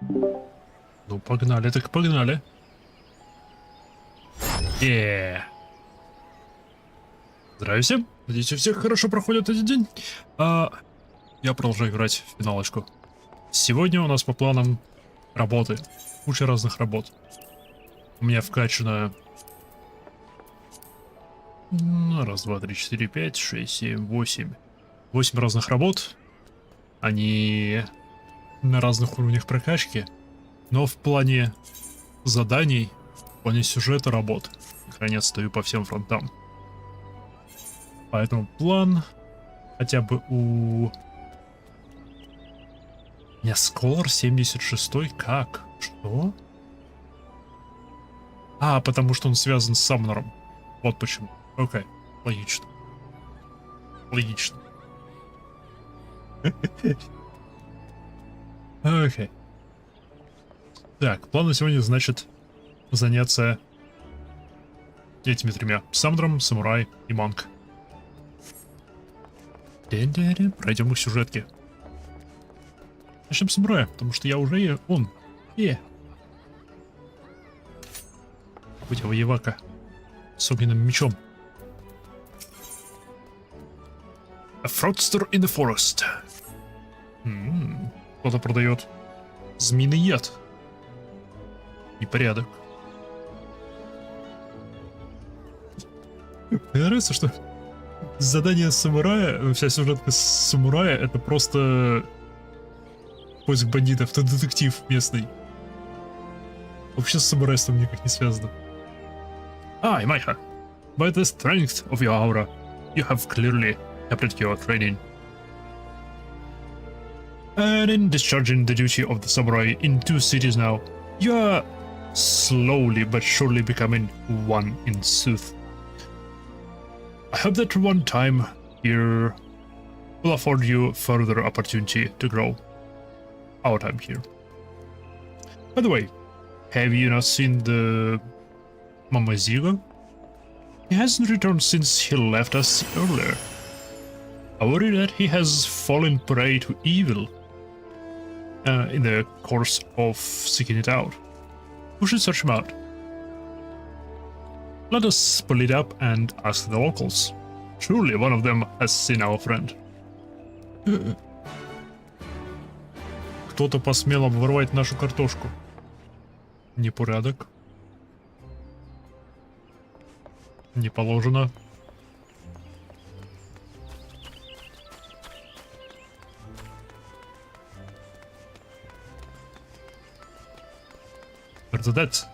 Ну, погнали, так погнали. Здравия всем. Надеюсь, у всех хорошо проходит этот день. Я продолжаю играть в финалочку. Сегодня у нас по планам работы. Куча разных работ. У меня вкачано... Раз, два, три, четыре, пять, шесть, семь, восемь. 8 разных работ. Они на разных уровнях прокачки. Но в плане заданий, в плане сюжета работ, наконец стою по всем фронтам. Поэтому план хотя бы у... У меня скор 76-й. Как? Что? Потому что он связан с Самнером. Вот почему. Окей. Логично. Логично. Окей. Так, план на сегодня, значит, заняться этими тремя. Самнером, Самурай и Монк. Пройдем их сюжетки. Начнем с Самурая, потому что я уже он. Будь я воевака с огненным мечом. A fraudster in the forest. Кто-то продает змеиный яд. Непорядок. Мне нравится, что задание самурая, вся сюжетка самурая, это просто поиск бандитов, это детектив местный. Вообще с самурайством никак не связано. Майха. By the strength of your aura, you have clearly kept your training. And in discharging the duty of the samurai in 2 cities now, you are slowly but surely becoming one in sooth. I hope that one time here will afford you further opportunity to grow our time here. By the way, have you not seen the Mamazigo? He hasn't returned since he left us earlier. I worry that he has fallen prey to evil in the course of seeking it out. We should search him out. Let us split up and ask the locals. Surely one of them has seen our friend. Кто-то посмел обворовать нашу картошку. Непорядок. Не положено. Задать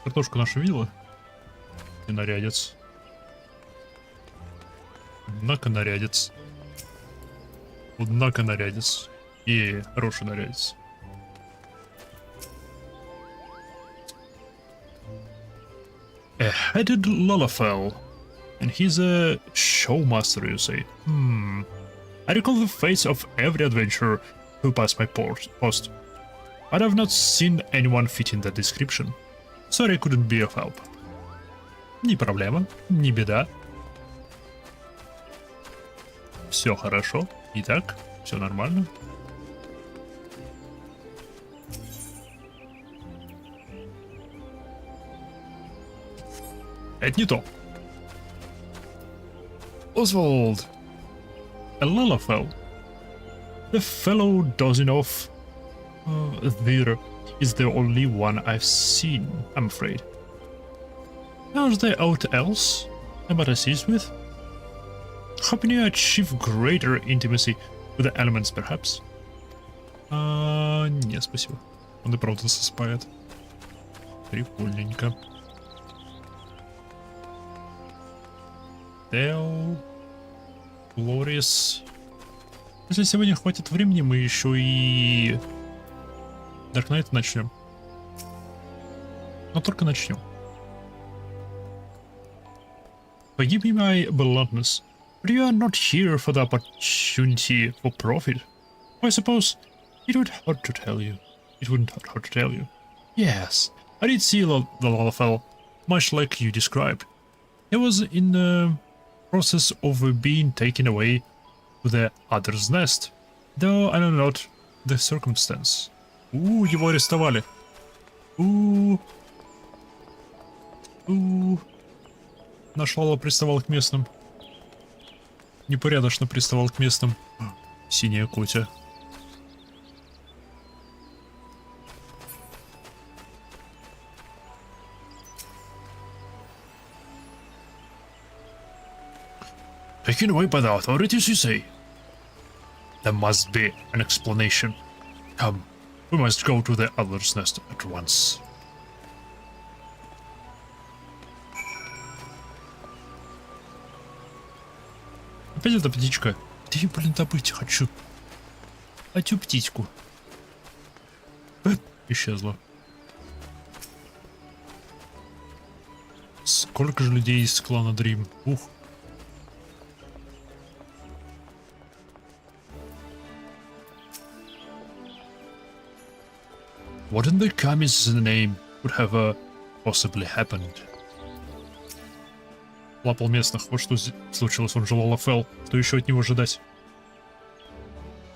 картошку нашу видела? И нарядец. Однако нарядец. Однако нарядец. И хороший нарядец. A headed Lullafell. And he's a showmaster, you say? I recall the face of every adventurer who passed my post. But I've not seen anyone fit in that description. Sorry I couldn't be of help. Не проблема, не беда. Все хорошо. Итак, все нормально. Это не то. Oswald. A Lullafell. The fellow dozen of... there is the only one I've seen, I'm afraid. Are there aught else I might assist with? Hoping you achieve greater intimacy with the elements, perhaps? Нет, спасибо. Он и правда соспает. Прикольненько. Тео. Глорис. Если сегодня хватит времени, мы еще и... Dark Knight начнем. Но только начнем. Forgive me my bluntness, but you are not here for the opportunity for profit. I suppose it would hurt to tell you. It wouldn't hurt to tell you. Yes, I did see the Lullafell, much like you described. He was in the process of being taken away to the other's nest, though I know not the circumstance. Его арестовали. У Наш Лала приставал к местным. Непорядочно приставал к местным. Синяя котя. Taken away by the authorities, you say? There must be an explanation. Come, we must go to the other's nest at once. Опять эта птичка. Где ее, блин, добыть? Хочу птичку. Исчезла. Сколько же людей из клана Dream? Ух. What in the Kami's name would have possibly happened? Лапал местных. Вот что случилось. Он желал Лафел. Что еще от него ожидать?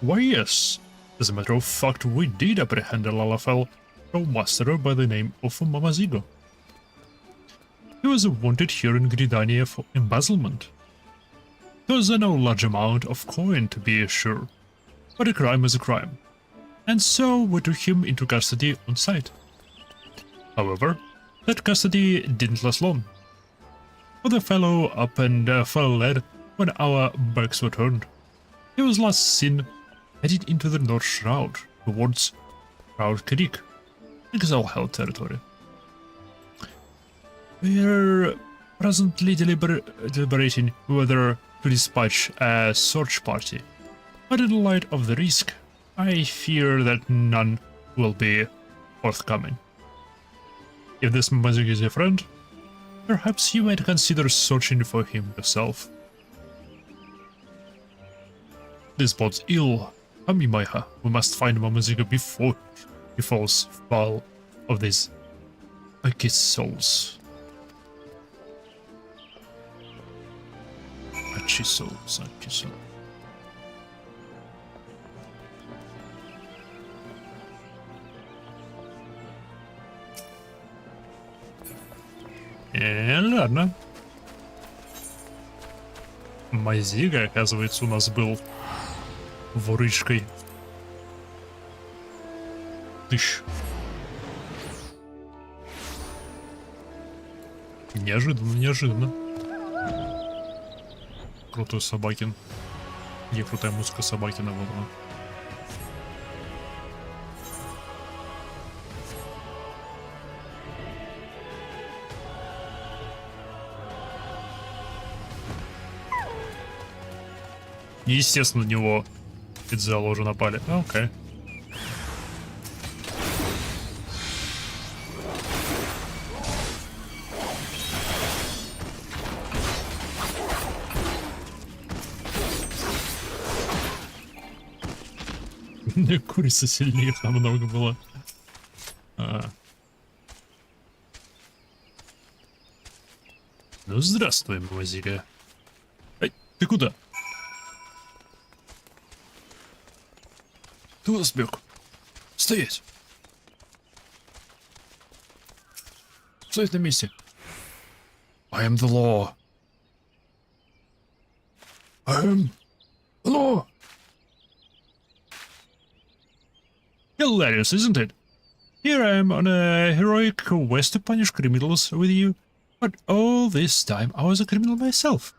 Why yes. As a matter of fact, we did apprehend a Lalafell, a master by the name of Mamazigo. He was wanted here in Gridania for embezzlement. There was no large amount of coin, to be sure, but a crime is a crime, and so we took him into custody on sight. However, that custody didn't last long, for the fellow up and fell led when our backs were turned. He was last seen headed into the North Shroud, towards Shroud Creek, Exile-held territory. We're presently deliberating whether to dispatch a search party, but in light of the risk, I fear that none will be forthcoming. If this Mazigo is your friend, perhaps you might consider searching for him yourself. This bodes ill. Amimaiha, we must find Mamazigo before he falls foul of these wicked souls. Achi souls, Achi souls. Ладно. Мазига, оказывается, у нас был ворышкой. Тыщ. Неожиданно, неожиданно. Крутой Собакин. Где крутая музыка Собакина, вот она. Естественно, на него Идзала уже напали. Окей. Курица сильнее их намного было. Ну, здравствуй, Мазига. Эй, ты куда? Ты успех. Стоять. Стоять на месте. I am the law. I am the law. Hilarious, isn't it? Here I am on a heroic quest to punish criminals with you, but all this time I was a criminal myself.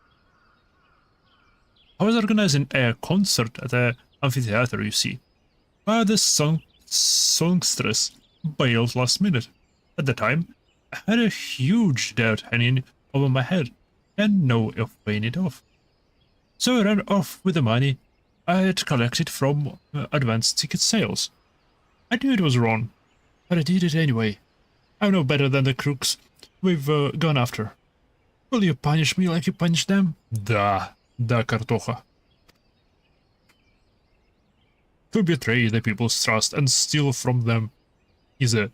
I was organizing a concert at the amphitheater, you see. But the songstress bailed last minute. At the time, I had a huge debt hanging over my head and no way of paying it off. So I ran off with the money I had collected from advanced ticket sales. I knew it was wrong, but I did it anyway. I'm no better than the crooks we've gone after. Will you punish me like you punished them? Да, картоха. To betray the people's trust and steal from them is a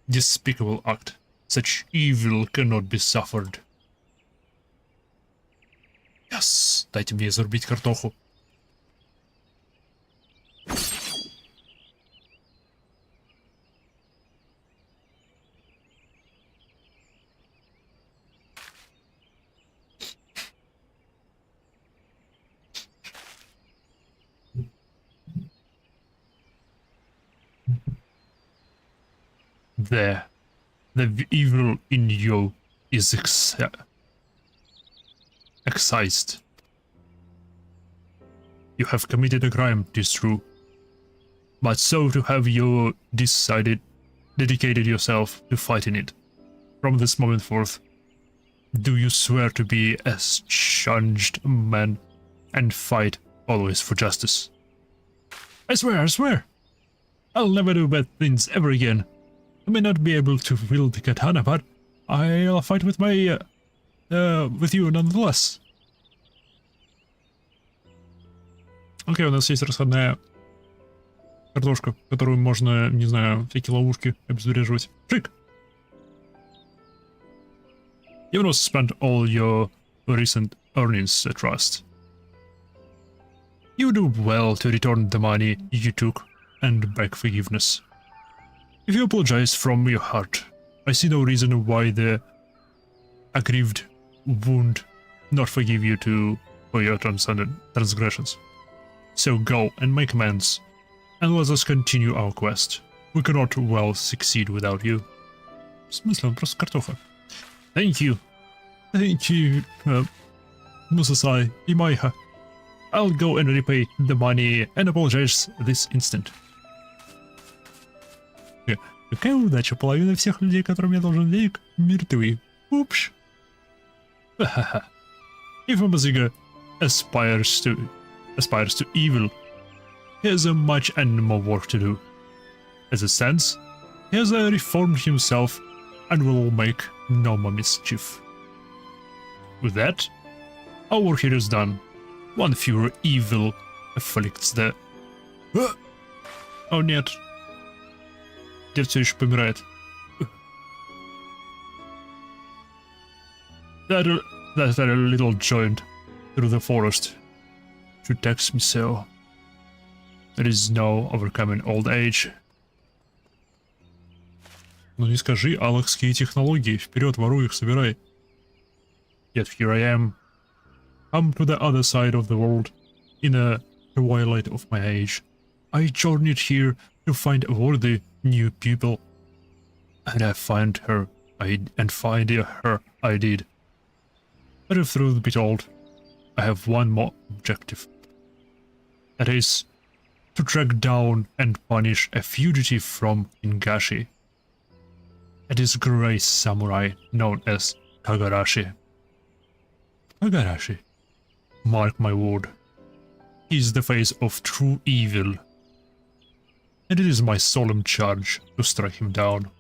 despicable act. Such evil cannot be suffered. Yes, дайте мне зарубить картоху. there. The evil in you is excised. You have committed a crime, 'tis true. But so to have you dedicated yourself to fighting it. From this moment forth, do you swear to be a changed man and fight always for justice? I swear, I swear. I'll never do bad things ever again. I may not be able to wield the katana, but I'll fight with my, with you nonetheless. Окей, у нас есть расходная картошка, которую можно, не знаю, всякие ловушки обезвреживать. Шик! You must spend all your recent earnings, I trust. You do well to return the money you took and beg forgiveness. If you apologize from your heart, I see no reason why the aggrieved wound not forgive you for your transgressions. So go and make amends, and let us continue our quest. We cannot well succeed without you. В смысле, он просто картофа. Thank you. Thank you, Musasai Imaiha. I'll go and repay the money and apologize this instant. Какая удача, половина всех людей, которым я должен денег, мертвы. Упш. If a Maziga aspires to evil, he has a much and more work to do. As it stands, he has reformed himself and will make no more mischief. With that, our work here is done. One fewer evil afflicts the... О нет. Дед все еще помирает. That little joint through the forest should text me so. There is no overcoming old age. Ну не скажи, алахские технологии. Вперед, воруй их, собирай. Yet here I am. Come to the other side of the world, in a twilight of my age. I journeyed here to find a worthy new people. And I find her, I did. But if truth be told, I have one more objective. That is, to track down and punish a fugitive from Ingashi. A disgraced samurai known as Kagarashi. Kagarashi, mark my word, he is the face of true evil. And it is my solemn charge to strike him down.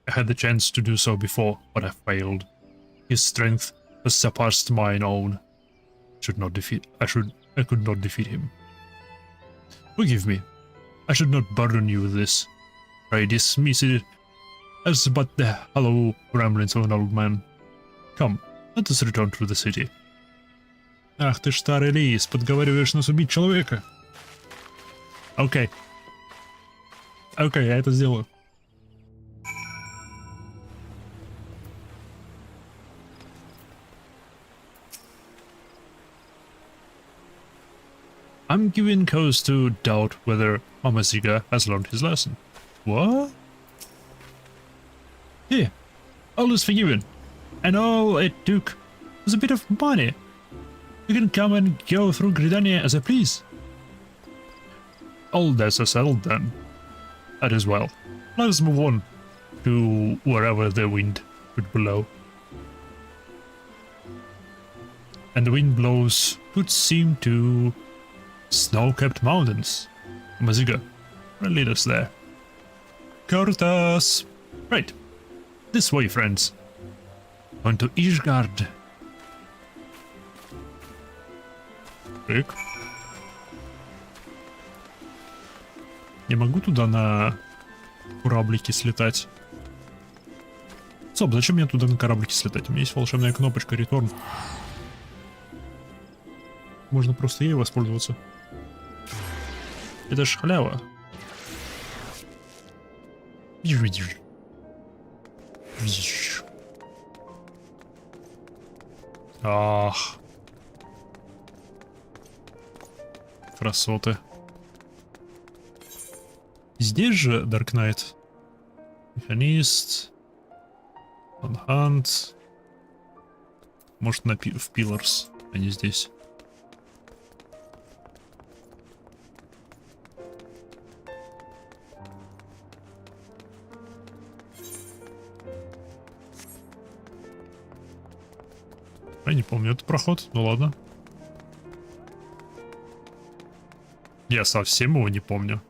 I had the chance to do so before, but I failed. His strength has surpassed mine own. I could not defeat him. Forgive me. I should not burden you with this. Pray dismiss it as but the hollow ramblings of an old man. Come, let us return to the city. Ах ты ж старый лис, подговариваешь нас убить человека. Окей. Окей, я это сделаю. I'm giving cause to doubt whether Mamaziga has learned his lesson. What? Here, all is forgiven, and all it took was a bit of money. You can come and go through Gridania as I please. All debts are settled then. That is well. Let us move on to wherever the wind would blow. And the wind blows would seem to snow-capped mountains. Maziga, lead us there. Cortas! Right. This way, friends. On to Ishgard. Так. Я могу туда на кораблике слетать? Стоп, зачем мне туда на кораблике слетать? У меня есть волшебная кнопочка Return. Можно просто ей воспользоваться. Это ж халява. Ах. Красоты. Здесь же Dark Knight. Механист. On Hunt. Может, в Pillars, а не здесь. Я не помню этот проход, ну ладно. Я совсем его не помню.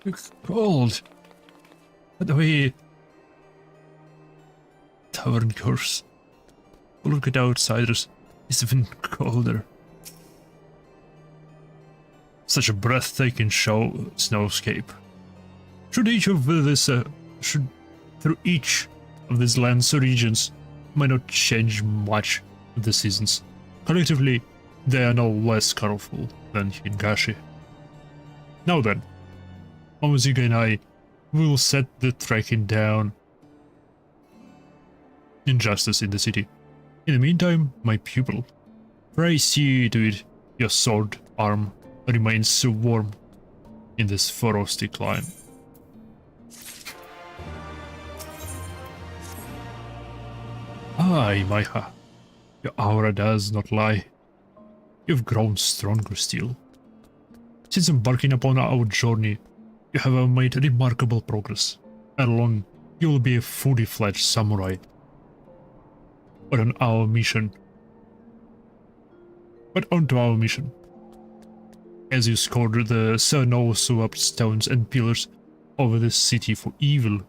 It's cold. By the way, tavern curse. Look at outsiders. It's even colder. Such a breathtaking snowscape. Through each of these lands or regions might not change much with the seasons. Collectively, they are no less colorful than Hingashi. Now then, Momoziga and I will set the trekking down. Injustice in the city. In the meantime, my pupil, pray see to it your sword arm remains so warm in this frosty climb. Aye, Maiha, your aura does not lie. You've grown stronger still. Since embarking upon our journey, you have made remarkable progress. Alone, you will be a fully fledged samurai. But on our mission. But onto our mission. As you scored the snow-swept stones and pillars over the city for evil,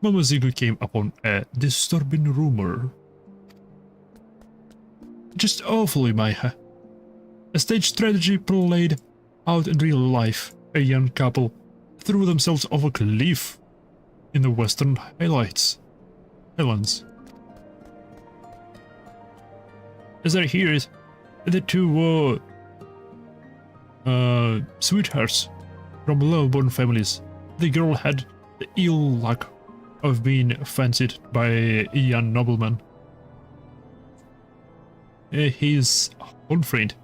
Momoziga came upon a disturbing rumor. Just awfully, Maiha. A stage strategy played out in real life. A young couple threw themselves off a cliff in the Western Highlands. As I hear it, the two were sweethearts from low-born families. The girl had the ill luck of being fancied by a young nobleman. His own friend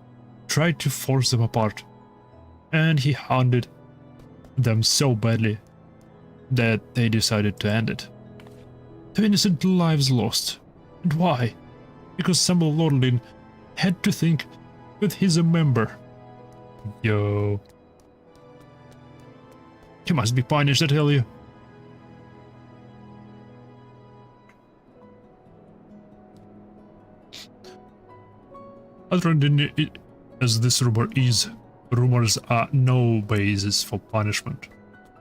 tried to force them apart, and he hounded them so badly that they decided to end it. 2 innocent lives lost. And why? Because some lordling had to think that he's a member. Yo. You must be punished, I tell you. Outstanding as this rumor is, rumors are no basis for punishment.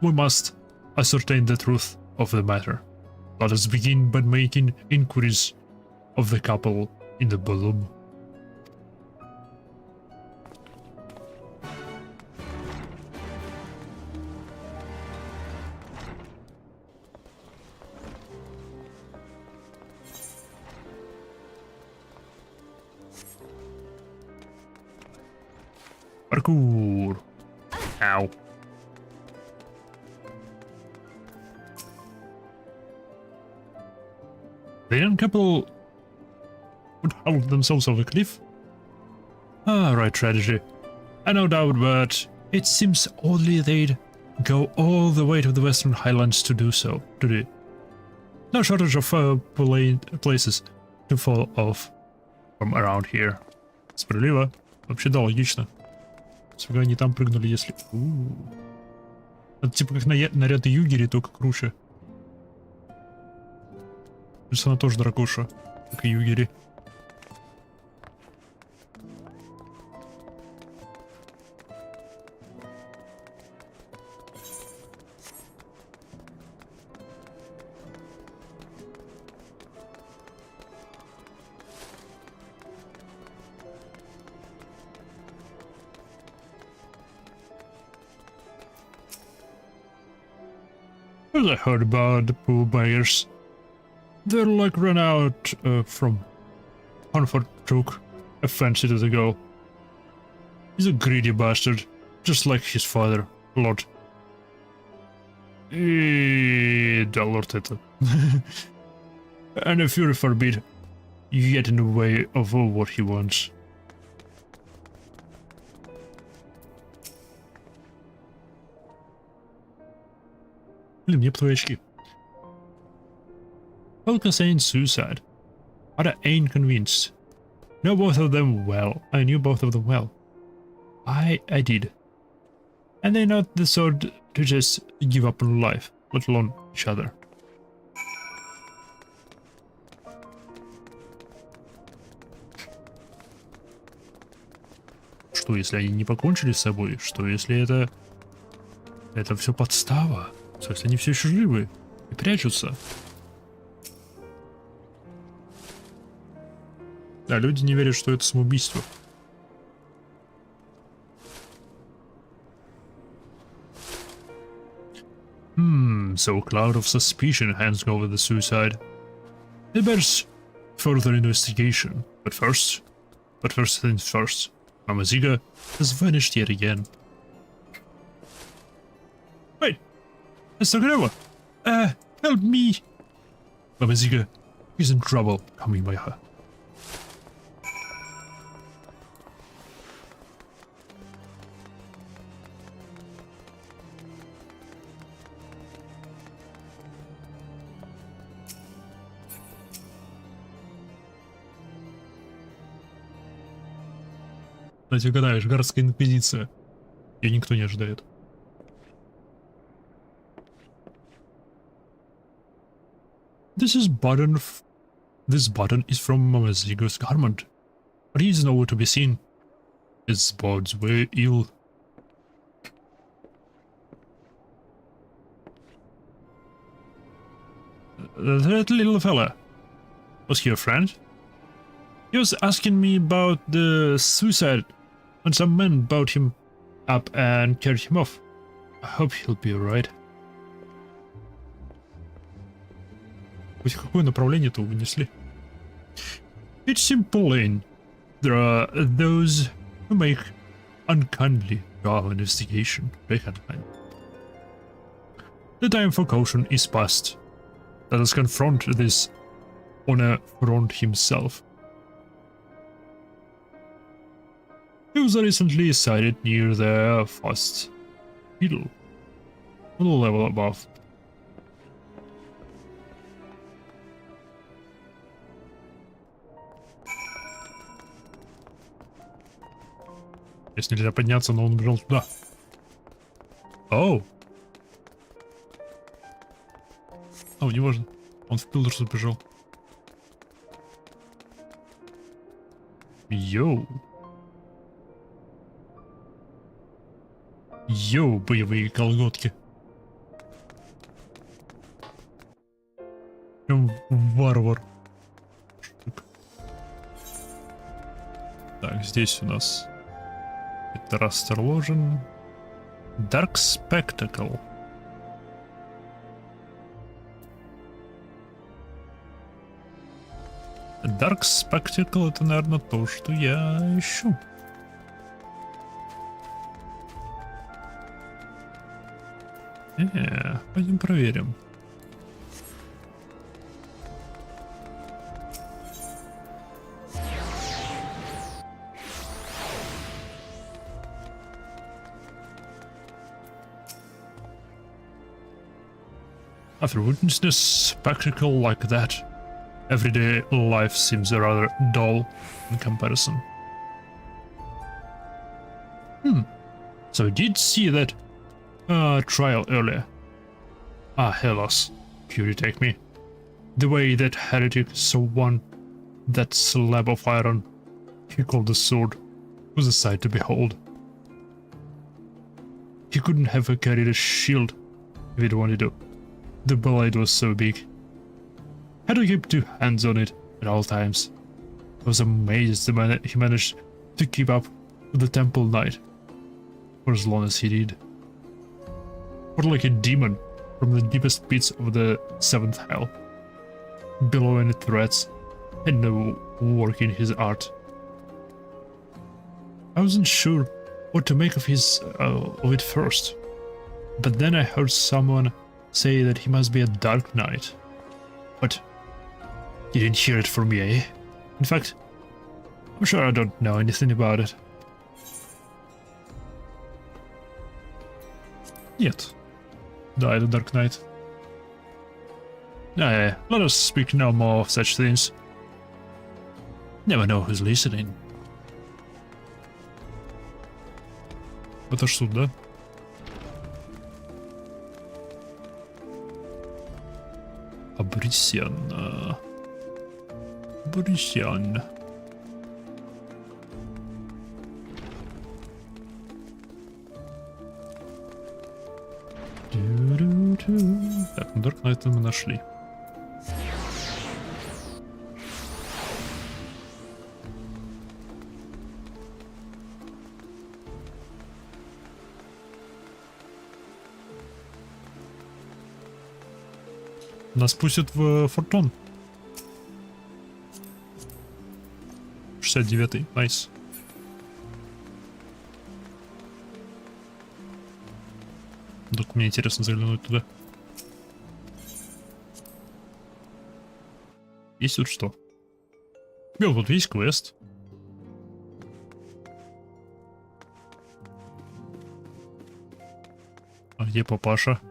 We must ascertain the truth of the matter. Let us begin by making inquiries of the couple in the balloon. Parkour. Ow. The young couple would hurl themselves off a cliff? Ah, right strategy. I no doubt, but it seems oddly they'd go all the way to the Western Highlands to do so, today. No shortage of places to fall off from around here. Справедливо. Вообще да, логично. Если они там прыгнули, если... Это типа как наряд Югери, только круче. То есть она тоже дракоша, как и Югери. As I heard about the poor beggars. They're like run out from Hanford took a fancy to the girl. He's a greedy bastard, just like his father, Lord Да лорд это. And if you forbid, you get in the way of what he wants. Блин, мне бы твои очки. Falcon saying suicide. But I ain't convinced. Know both of them well. I knew both of them well. I did. And they're not the sort to just give up on life, let alone each other. Что, если они не покончили с собой? Что, если это все подстава? Что, если они все еще живы и прячутся? А люди не верят, что это самоубийство. So a cloud of suspicion hangs over the suicide. It bears further investigation. But first things first. Mama Ziga has vanished yet again. Wait! Mr. Greva! Help me! Mama Ziga is in trouble coming by her. Ты угадаешь, городская инквизиция. Ее никто не ожидает. This button is from Mama Zigo's garment, but he is nowhere to be seen. His bodes were ill. That little fella, was he a friend? He was asking me about the suicide when some men bound him up and carried him off. I hope he'll be alright. Хоть какое направление-то вынесли? It's simple, Lane. There are those who make unkindly thorough investigation reckoned. The time for caution is past. Let us confront this honor front himself. He was recently sighted near the first beetle, on the level above. Здесь нельзя подняться, но он убежал туда. Оу! О, не можно. Он в пилдерс убежал. Йоу! Йоу, боевые колготки. Прям варвар. Так, здесь у нас это расторложен. Dark Spectacle. Dark Spectacle — это, наверное, то, что я ищу. Пойдем проверим. After witnessing a spectacle like that, everyday life seems rather dull in comparison. So I did see that trial earlier. Ah, hellas, purity take me. The way that heretic saw one, that slab of iron he called the sword, was a sight to behold. He couldn't have carried a shield if he'd wanted to. The blade was so big. Had to keep two hands on it at all times. I was amazed he managed to keep up with the temple knight for as long as he did. Or like a demon from the deepest pits of the seventh hell. Below any threats, and no work in his art. I wasn't sure what to make of it first, but then I heard someone say that he must be a dark knight. But you didn't hear it from me, eh? In fact, I'm sure I don't know anything about it. Yet, died the Dark Knight. Let us speak no more of such things. Never know who's listening. Это ж суд, да? Обреченно. Обреченно. Так, ну Dark Knight мы нашли. Нас пустят в Фортун. 69-й, найс. Вдруг мне интересно заглянуть туда. Есть тут что? Вот весь квест. А где папаша?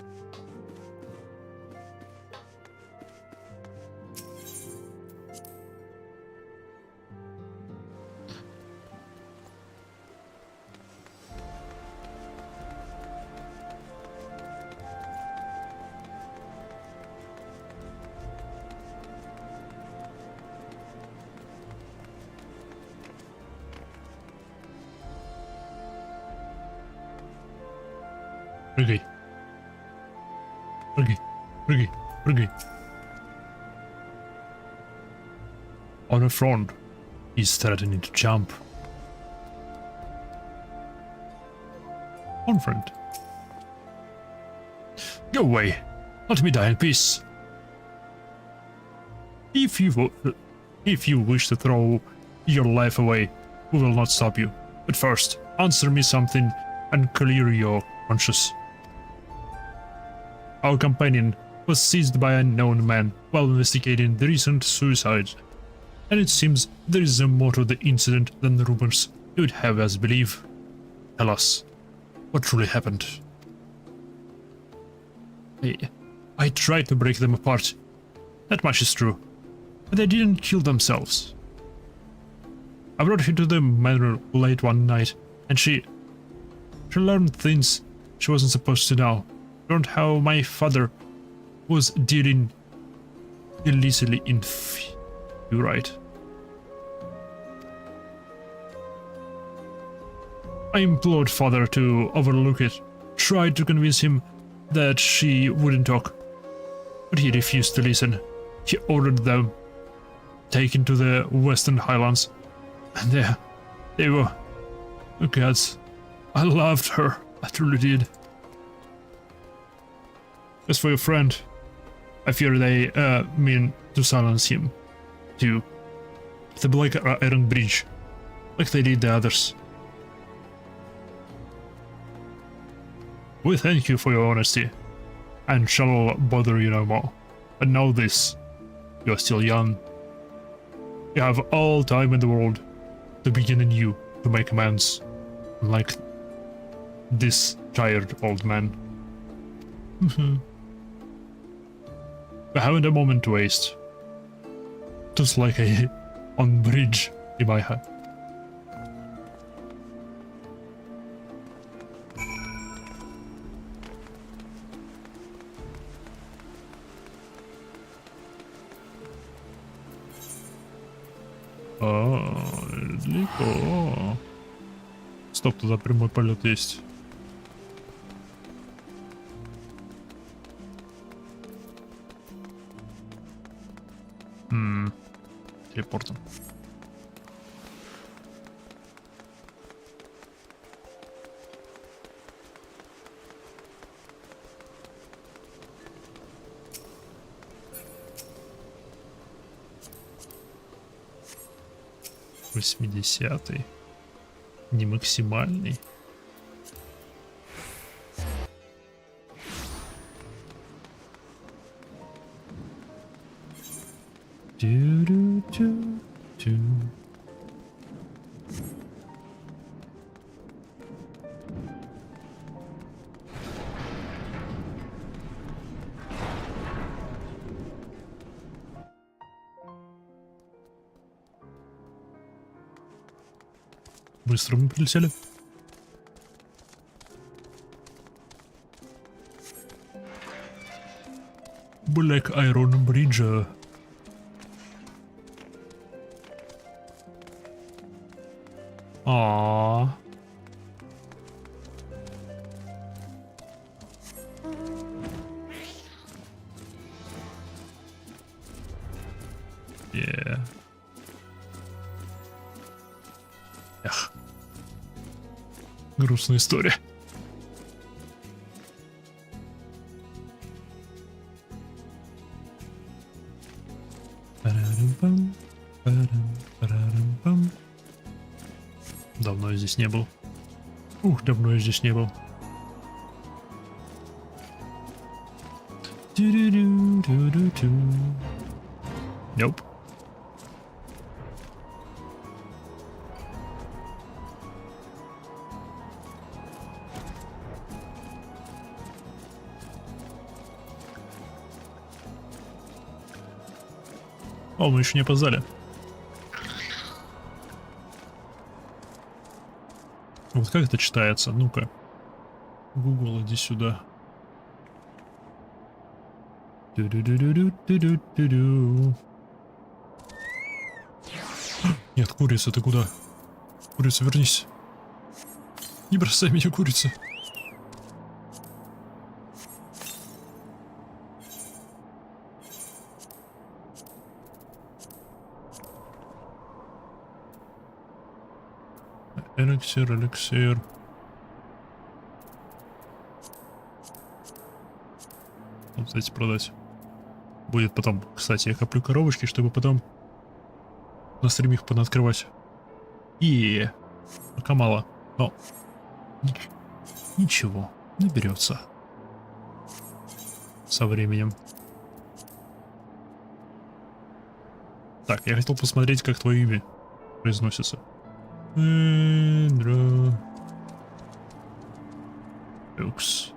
Прыгай. Прыгай, прыгай, прыгай. On the front, he's threatening to jump. On front. Go away. Let me die in peace. If you wish to throw your life away, we will not stop you. But first, answer me something and clear your conscience. Our companion was seized by an unknown man while investigating the recent suicide, and it seems there is more to the incident than the rumors you would have us believe. Tell us, what truly happened? I tried to break them apart. That much is true. But they didn't kill themselves. I brought her to the manor late one night, and she learned things she wasn't supposed to know. Learned how my father was dealing illicitly in You're right. I implored father to overlook it, tried to convince him that she wouldn't talk, but he refused to listen. He ordered them taken to the Western Highlands, and there they were. Oh gods, I loved her, I truly did. As for your friend, I fear they mean to silence him, too. The Black Iron Bridge, like they did the others. We thank you for your honesty, and shall bother you no more. But know this, you are still young. You have all time in the world to begin anew to make amends, unlike this tired old man. I haven't a moment to waste. Just like a on bridge in my head. Далеко. Стоп, туда прямой полет есть. Телепортом. Восьмидесятый. Не максимальный. Du-du-du-du. Быстро мы прилетели. Black Iron Bridge. Aww. Yeah. Эх. Грустная история. Давно я здесь не был. Давно я здесь не был. Nope. О, мы еще не опоздали. Вот как это читается? Ну-ка. Google, иди сюда. Нет, курица, ты куда? Курица, вернись. Не бросай меня, курица. Эликсир, эликсир. Вот, кстати, продать. Будет потом, кстати, я коплю коробочки, чтобы потом на стриме их понаоткрывать. И пока мало, но ничего, наберется со временем. Так, я хотел посмотреть, как твое имя произносится. Люкс.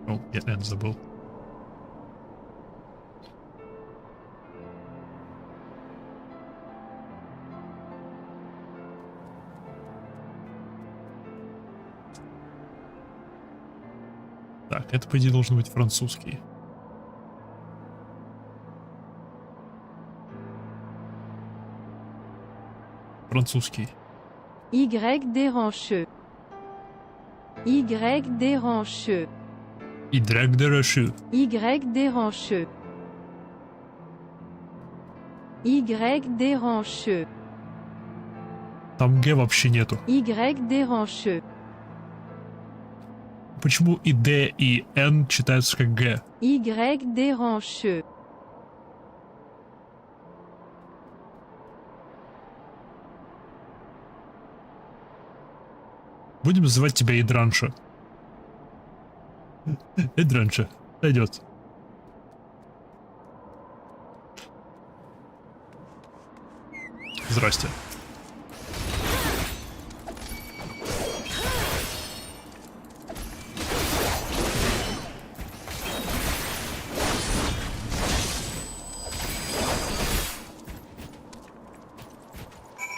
О, я Н забыл. Так, это, по идее, должен быть французский. Французский. Y dérancheux. Y dérancheux. И драк дераши. Y dérancheux. Y dérancheux. Там Г вообще нету. Y dérancheux. Почему и Д, и Н читаются как Г? Y dérancheux. Будем называть тебя Идранша. Идранша. Пойдет. Здрасте.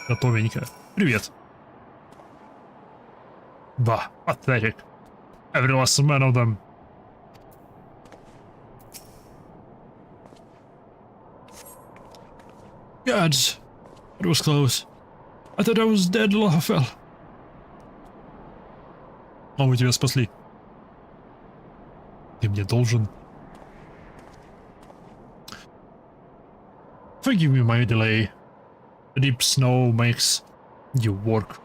Готовенько. Привет. Bah, pathetic. Every last man of them. Gods, it was close. I thought I was dead, Lafel. О, мы тебя спасли. Ты мне должен. Forgive me my delay. Deep snow makes you work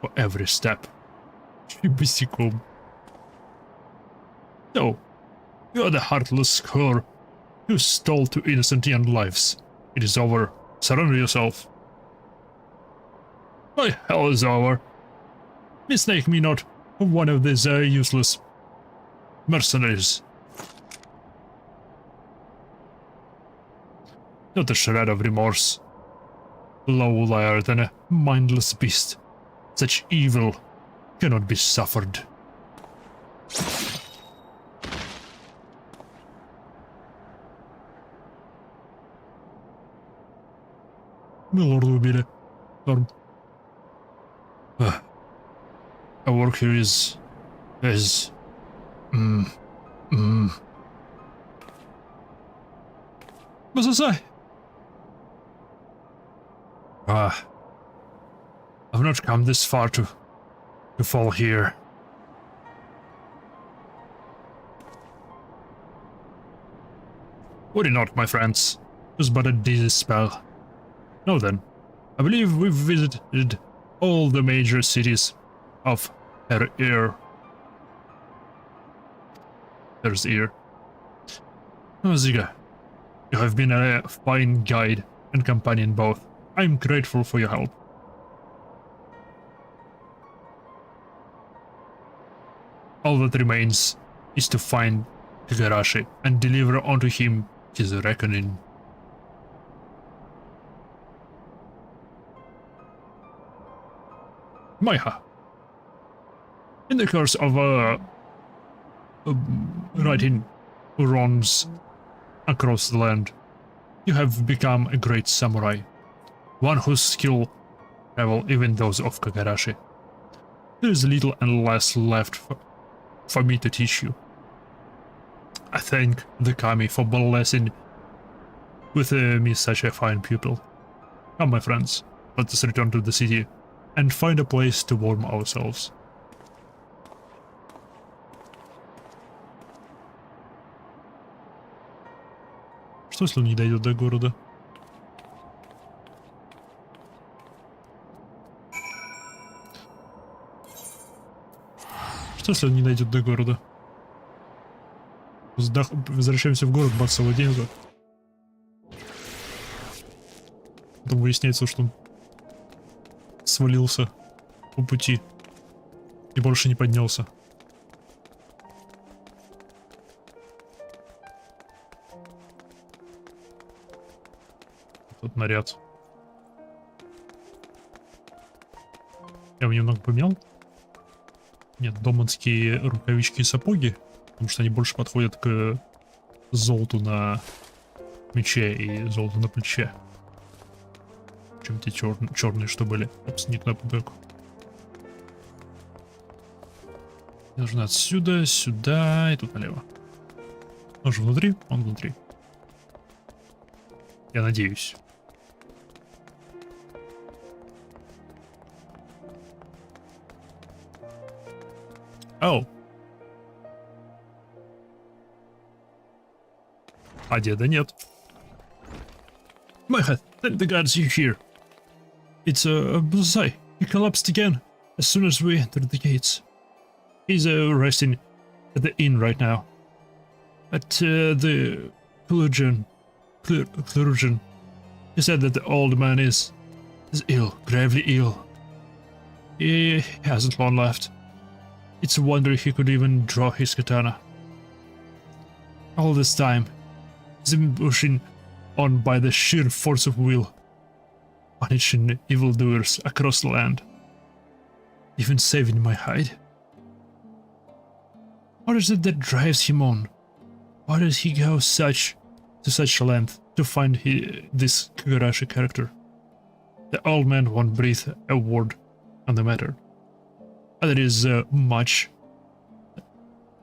for every step. Босиком. No, you are the heartless cur who stole two innocent young lives. It is over. Surrender yourself. My hell is over. Mistake me not for one of these useless mercenaries. Not a shred of remorse. Low-liar than a mindless beast. Such evil cannot be suffered. Milord убили. Норм. Our work here is... What's I say? I've not come this far to fall here. Worry not, my friends. It was but a dizzy spell. Now then, I believe we've visited all the major cities of her ear. There's ear. Oh, Ziga, you have been a fine guide and companion both. I'm grateful for your help. All that remains is to find Higurashi and deliver unto him his reckoning. Maiha, in the course of writing runs across the land, you have become a great samurai, one whose skill rival even those of Kagarashi. There is little and less left for me to teach you. I thank the Kami for blessing with me such a fine pupil. Come, my friends, let us return to the city and find a place to warm ourselves. Что, если он не дойдет до города? Что, если он не дойдет до города? Возвращаемся в город, бац, целый день. Потом выясняется, что он свалился по пути и больше не поднялся. Тут наряд. Я его немного поменял. Нет, доманские рукавички и сапоги, потому что они больше подходят к золоту на мече и золоту на плече, чем те черные, что были. Опс, не туда побег. Нужно отсюда, сюда и тут налево. Он же внутри? Он внутри. Я надеюсь. Оу. А деда нет. Maiha, thank the gods you're here. It's Blusai. He collapsed again as soon as we entered the gates. He's resting at the inn right now. But the clergyman, he said that the old man is ill, gravely ill. He hasn't long left. It's a wonder he could even draw his katana. All this time, he's been pushing on by the sheer force of will, punishing evildoers across the land, even saving my hide. What is it that drives him on? Why does he go to such length to find this Kagurashi character? The old man won't breathe a word on the matter. There is much.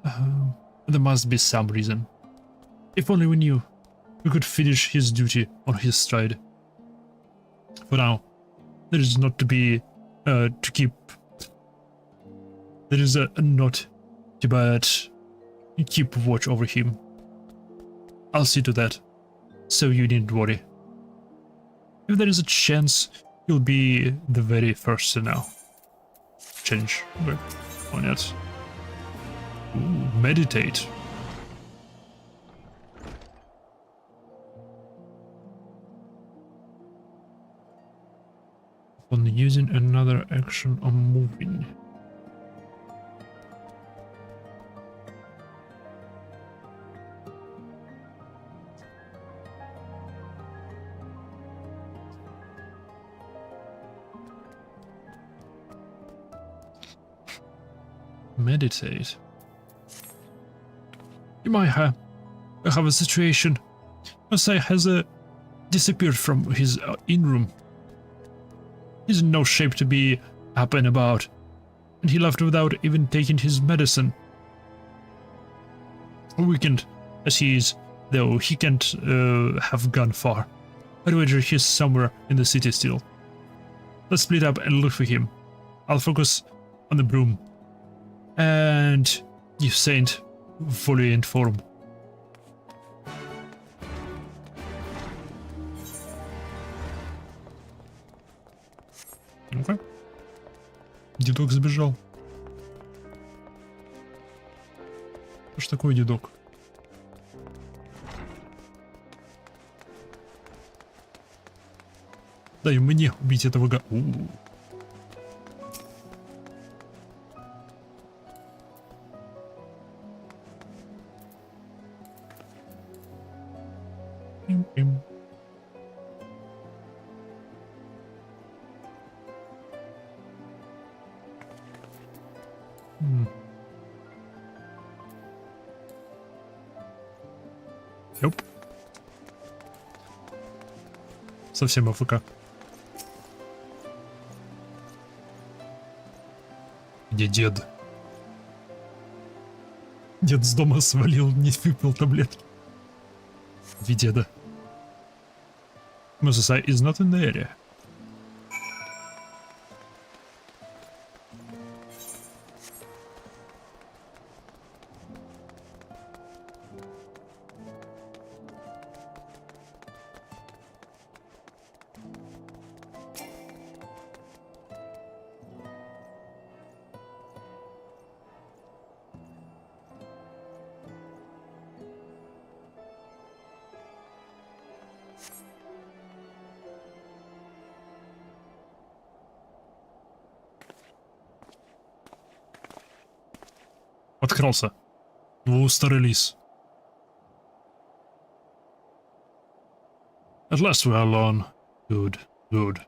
There must be some reason. If only we knew, we could finish his duty on his stride. For now, there is not to be to keep. There is not to but keep watch over him. I'll see to that, so you needn't worry. If there is a chance, you'll be the very first to know. Change. Okay. Why not? Ooh, meditate. On using another action on moving. Meditate. I have a situation. Masai has disappeared from his inn room. He's in no shape to be up and about, and he left without even taking his medicine. Weakened as he is, though, he can't have gone far. I'd wager he's somewhere in the city still. Let's split up and look for him. I'll focus on the broom. And you saint, fully informed. Ну-ка. Дедок сбежал. Что ж такое дедок? Дай мне убить этого га... Пим-пим. Ёп. Совсем АФК. Где дед? Дед с дома свалил, не выпил таблетки. Где деда? Masasai is not in the area. Подкрался. Старый лис. At last we are alone. Good, good.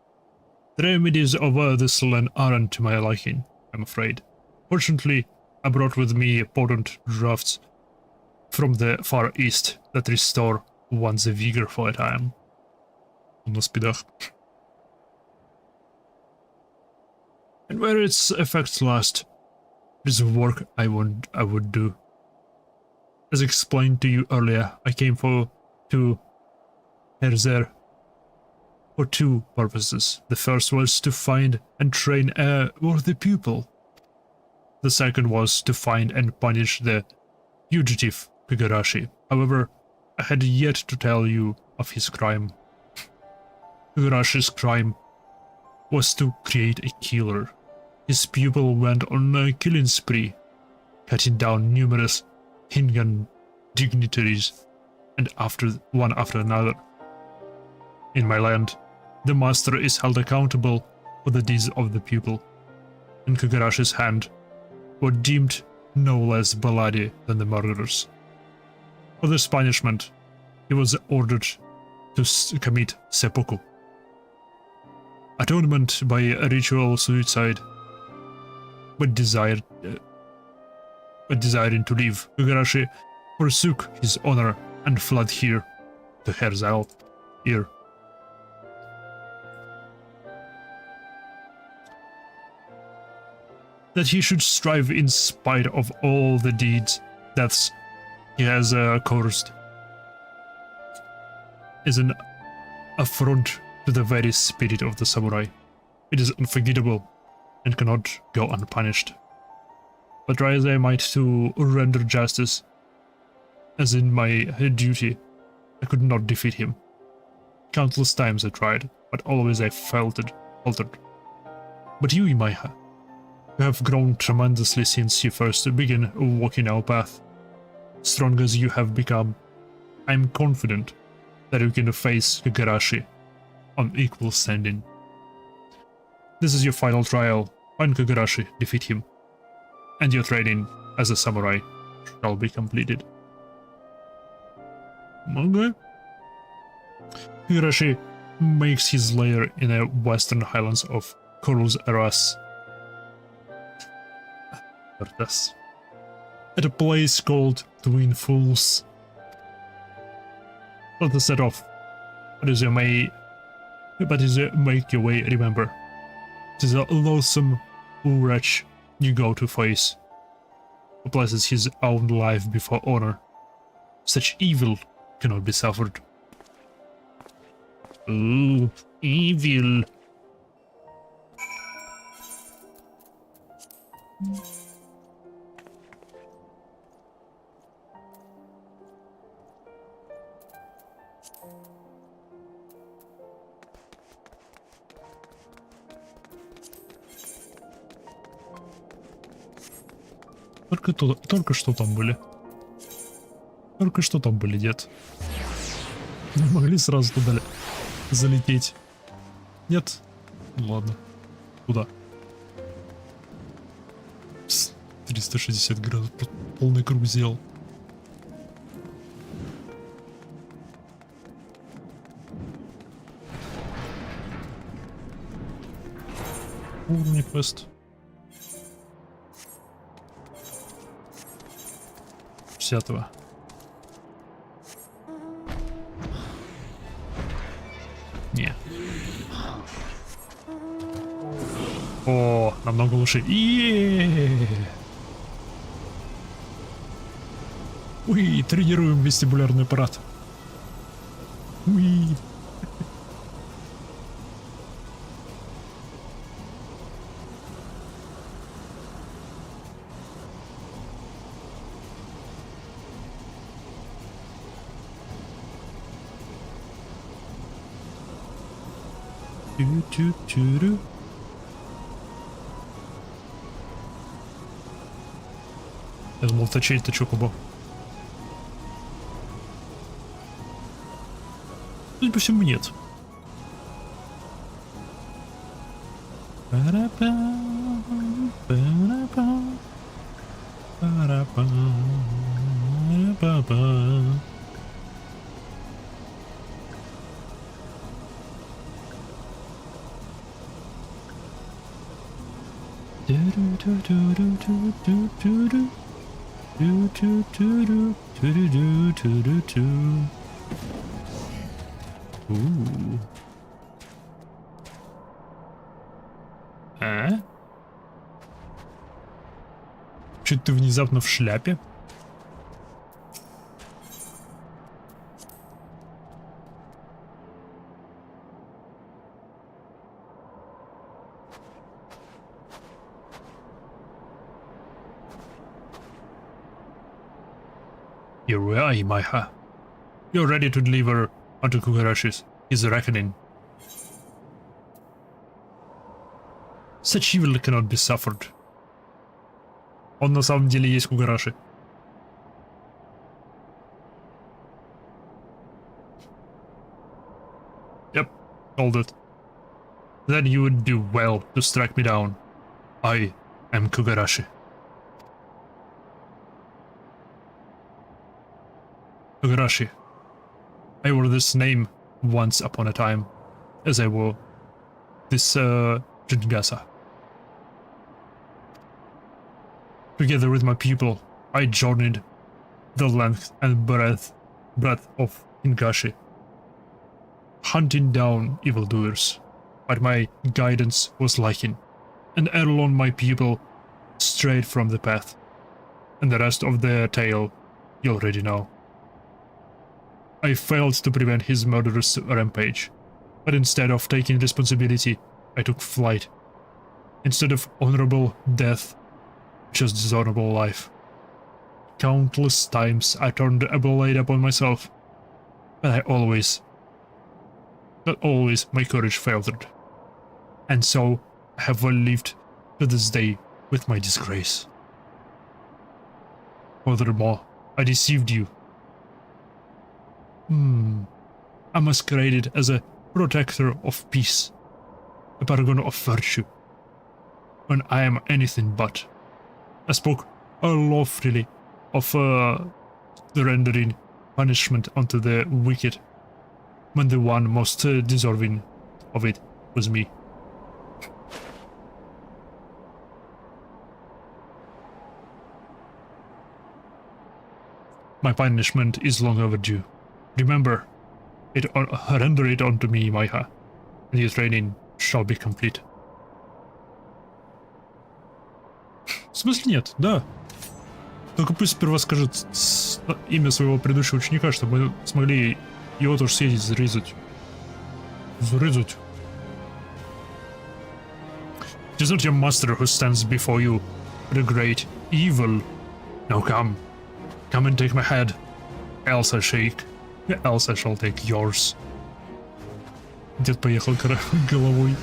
The remedies over this land aren't to my liking, I'm afraid. Fortunately, I brought with me potent drafts from the far east that restore one's vigor for a time. На спидах. And where its effects last, is work I would do. As explained to you earlier, I came to Herzer for two purposes. The first was to find and train a worthy pupil. The second was to find and punish the fugitive Kigarashi. However, I had yet to tell you of his crime. Kigarashi's crime was to create a killer. His pupil went on a killing spree, cutting down numerous Hingan dignitaries, and one after another. In my land, the master is held accountable for the deeds of the pupil, and Kigarashi's hand were deemed no less bloody than the murderers. For this punishment, he was ordered to commit seppuku, atonement by a ritual suicide. But desiring to leave, Kigarashi forsook his honor and fled here to Herzal here. That he should strive in spite of all the deaths he has caused is an affront to the very spirit of the samurai. It is unforgettable and cannot go unpunished. But try as I might to render justice, as in my duty, I could not defeat him. Countless times I tried, but always I faltered. But you, Imaiha, you have grown tremendously since you first began walking our path. Strong as you have become, I am confident that you can face Kigarashi on equal standing. This is your final trial. Find Kigarashi, defeat him, and your training as a samurai shall be completed. Okay. Kigarashi makes his lair in the western highlands of Corus Eras. Cortes. At a place called Twin Fools. Let us set off. But as you make your way, remember, it is a loathsome wretch you go to face, who places his own life before honor. Such evil cannot be suffered. Ooh, evil. Только что там были. Только что там были, дед. Не могли сразу туда залететь. Нет? Ну ладно. Куда? 360 градусов. Полный круг сделал. Уровень квест. 50-го. Не. О, намного лучше. Уи, тренируем вестибулярный аппарат. Уи. Тю-тю-тю-рю. Я думал, это чей-то чокобо. Судя по всему, нет. А? Чуть ты внезапно в шляпе? Here we are, Imaiha. You're ready to deliver onto Kugarashi's his reckoning. Such evil cannot be suffered. Он на самом деле есть Кугараши. Yep, called it. Then you would do well to strike me down. I am Kugarashi. Kugarashi. I wore this name once upon a time, as I wore this Jingasa. Together with my people, I journeyed the length and breadth of Hingashi, hunting down evildoers, but my guidance was lacking, and alone my people strayed from the path, and the rest of their tale you already know. I failed to prevent his murderous rampage, but instead of taking responsibility, I took flight. Instead of honorable death, just dishonorable life. Countless times I turned a blade upon myself, but not always my courage faltered. And so I have lived to this day with my disgrace. Furthermore, I deceived you. I masqueraded as a protector of peace, a paragon of virtue, when I am anything but. I spoke loftily of surrendering punishment unto the wicked, when the one most deserving of it was me. My punishment is long overdue. Remember, render it unto me, Майха, and your training shall be complete. В смысле нет? Да. Только пусть сперва скажет имя своего предыдущего ученика, чтобы мы смогли его тоже съездить, зарезать. Зарезать. It is not your master who stands before you, the great evil. Now come. Come and take my head. Else I shake. Else I shall take yours. Дед поехал головой.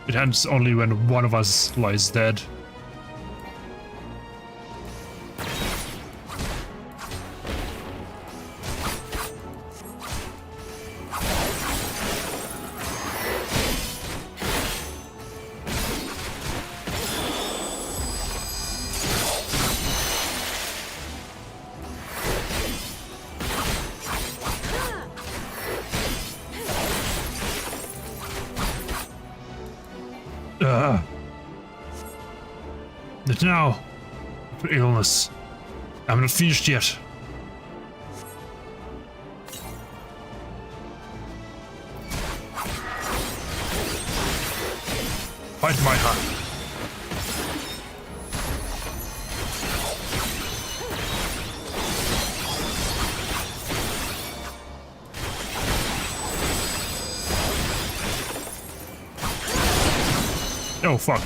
It ends only when one of us lies dead. But now, for illness, I'm not finished yet. Fight my heart. Oh fuck.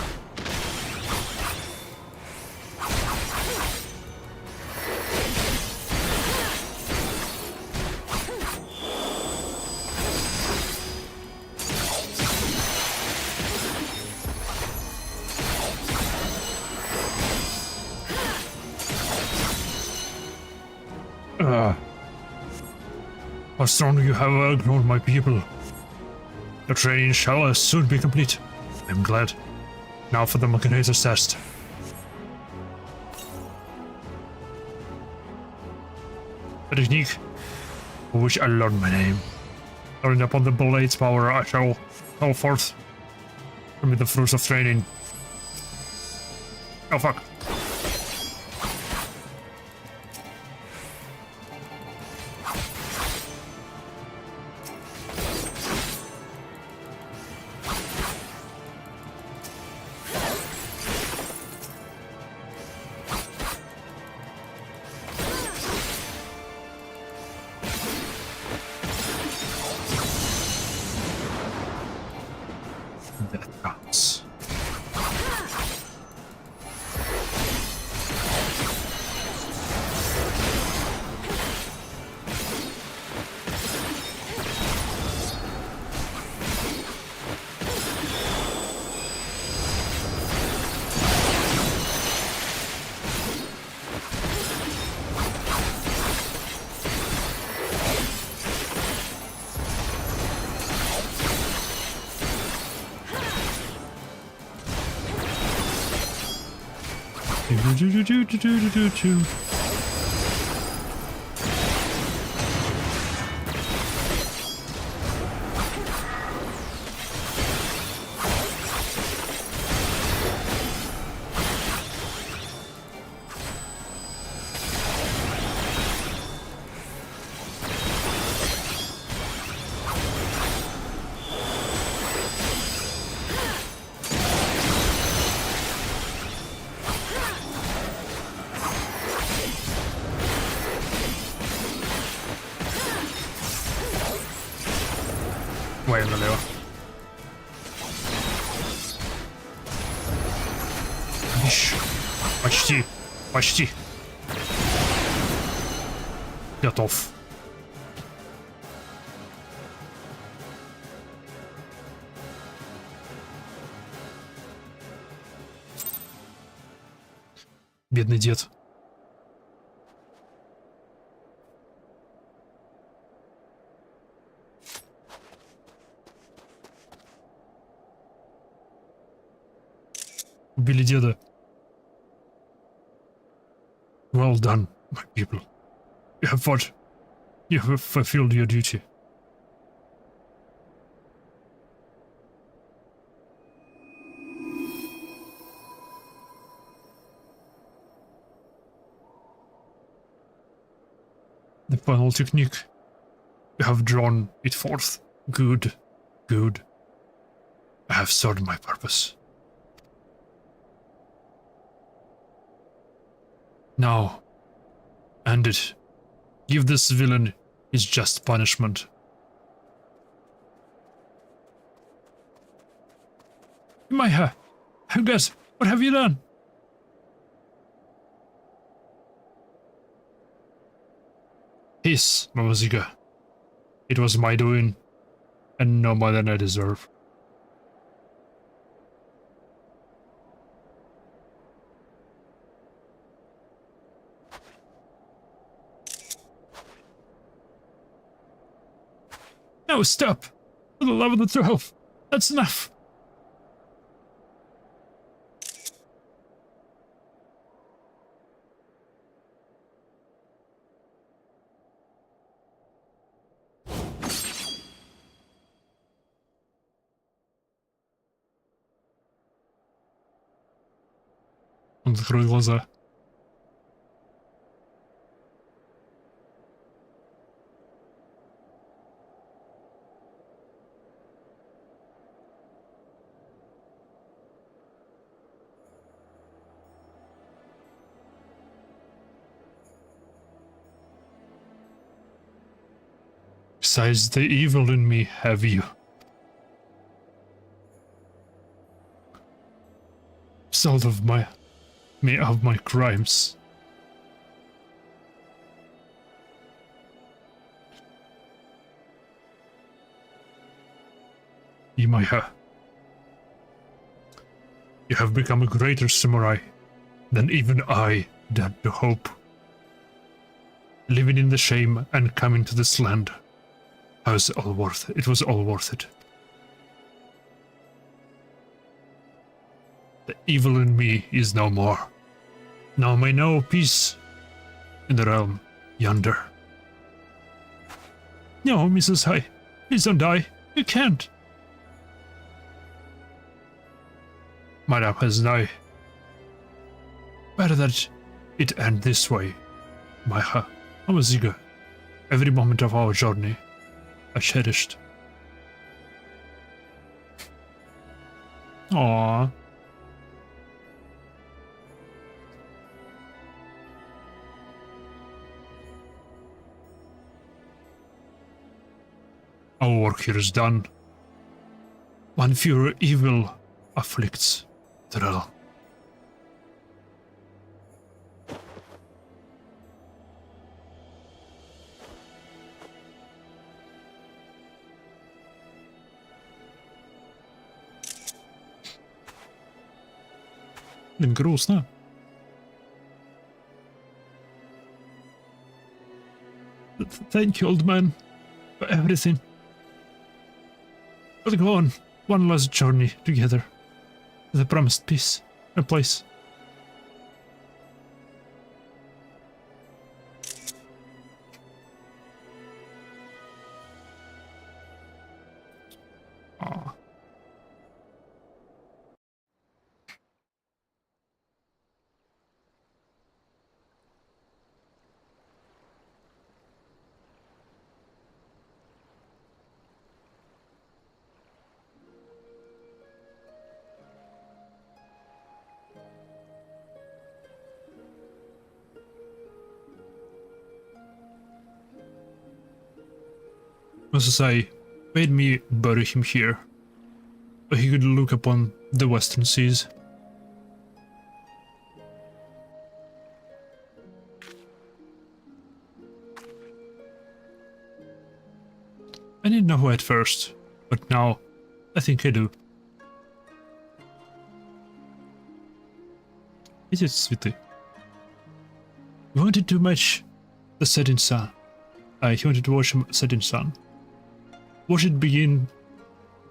How strong you have outgrown my people. Your training shall soon be complete. I'm glad. Now for the Machinator's test. A technique for which I learned my name. Learning upon the blade's power, I shall call forth from me the fruits of training. Oh fuck. Death counts. Way налево. Почти. Почти. Готов. Бедный дед. Убили деда. Well done, my people. You have fought. You have fulfilled your duty. final technique. You have drawn it forth. Good, good. I have served my purpose. Now, end it. Give this villain his just punishment. Maya, Hugas, what have you done? Peace, Mamaziga. It was my doing, and no more than I deserve. No, stop! For the love of the 12! That's enough! Он закрыл глаза. Besides the evil in me, have you? Absolved of me of my crimes. Imaya, you have become a greater samurai than even I dared to hope. Living in the shame and coming to this land, it was all worth it. The evil in me is no more. Now may know peace in the realm yonder. No, Mrs. Hai, please don't die. You can't. Madame has died. Better that it end this way. Maya, Amaziga, every moment of our journey I cherished. Aww. Our work here is done. One fewer evil afflicts the realm. Блин, грустно. Thank you, old man, for everything. We'll go on one last journey together to the promised peace and place. Aw. Masasai made me bury him here, so he could look upon the western seas. I didn't know at first, but now I think I do. Эти цветы. He wanted to match the setting sun. He wanted to watch him setting sun. Watch it begin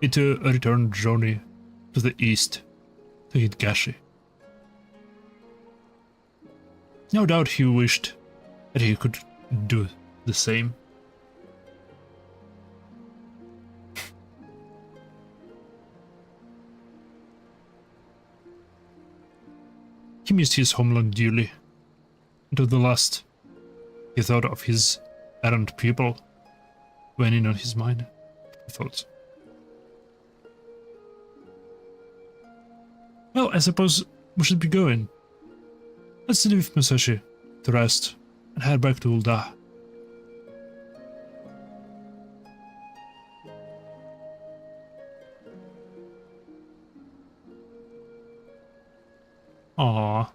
into a return journey to the east, to Hitgashi. No doubt he wished that he could do the same. He missed his homeland dearly. To the last, he thought of his errant pupil went in on his mind. I thought. Well, I suppose we should be going. Let's leave Musashi to rest and head back to Ul'dah. Aww.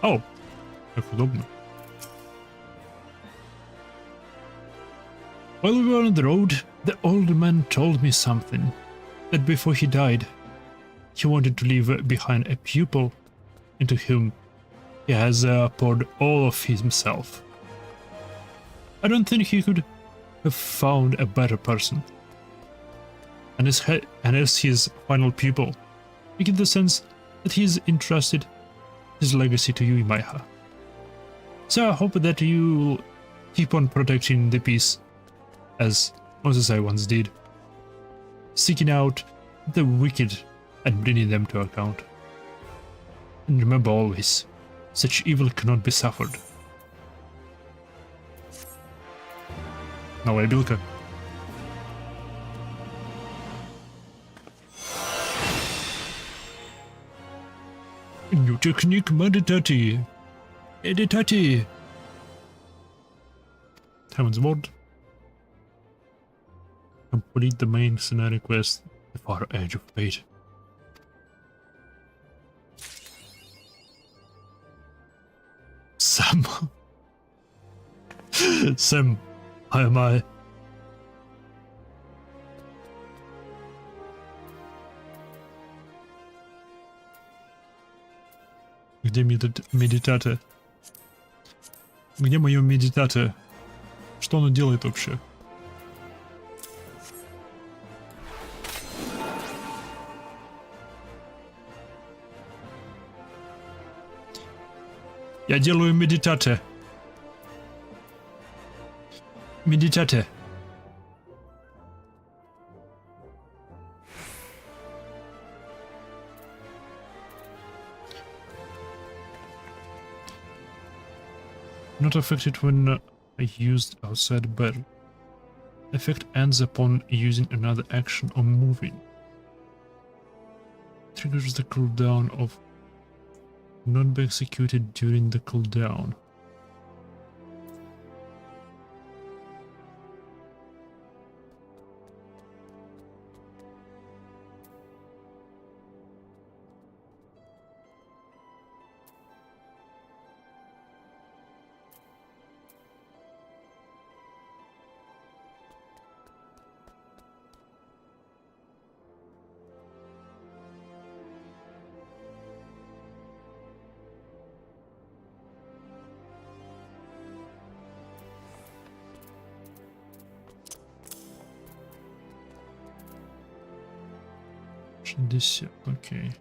Oh, как удобно. While we were on the road, the old man told me something, that before he died, he wanted to leave behind a pupil into whom he has poured all of himself. I don't think he could have found a better person. And as his final pupil, I get the sense that he's entrusted his legacy to you, Imaiha. So I hope that you keep on protecting the peace, as Moses once did, seeking out the wicked and bringing them to account. And remember always, such evil cannot be suffered. Новая билка. New technique meditati. Editati. Heaven's Word. Complete the main scenario quest, The Far Edge of Fate. Sam. Sam, how am I? Где медитата? Где мое медитата? Что оно делает вообще? Я делаю медитата. Медитата. Not affected when used outside battle. Effect ends upon using another action or moving. Triggers the cooldown of not be executed during the cooldown. This, okay.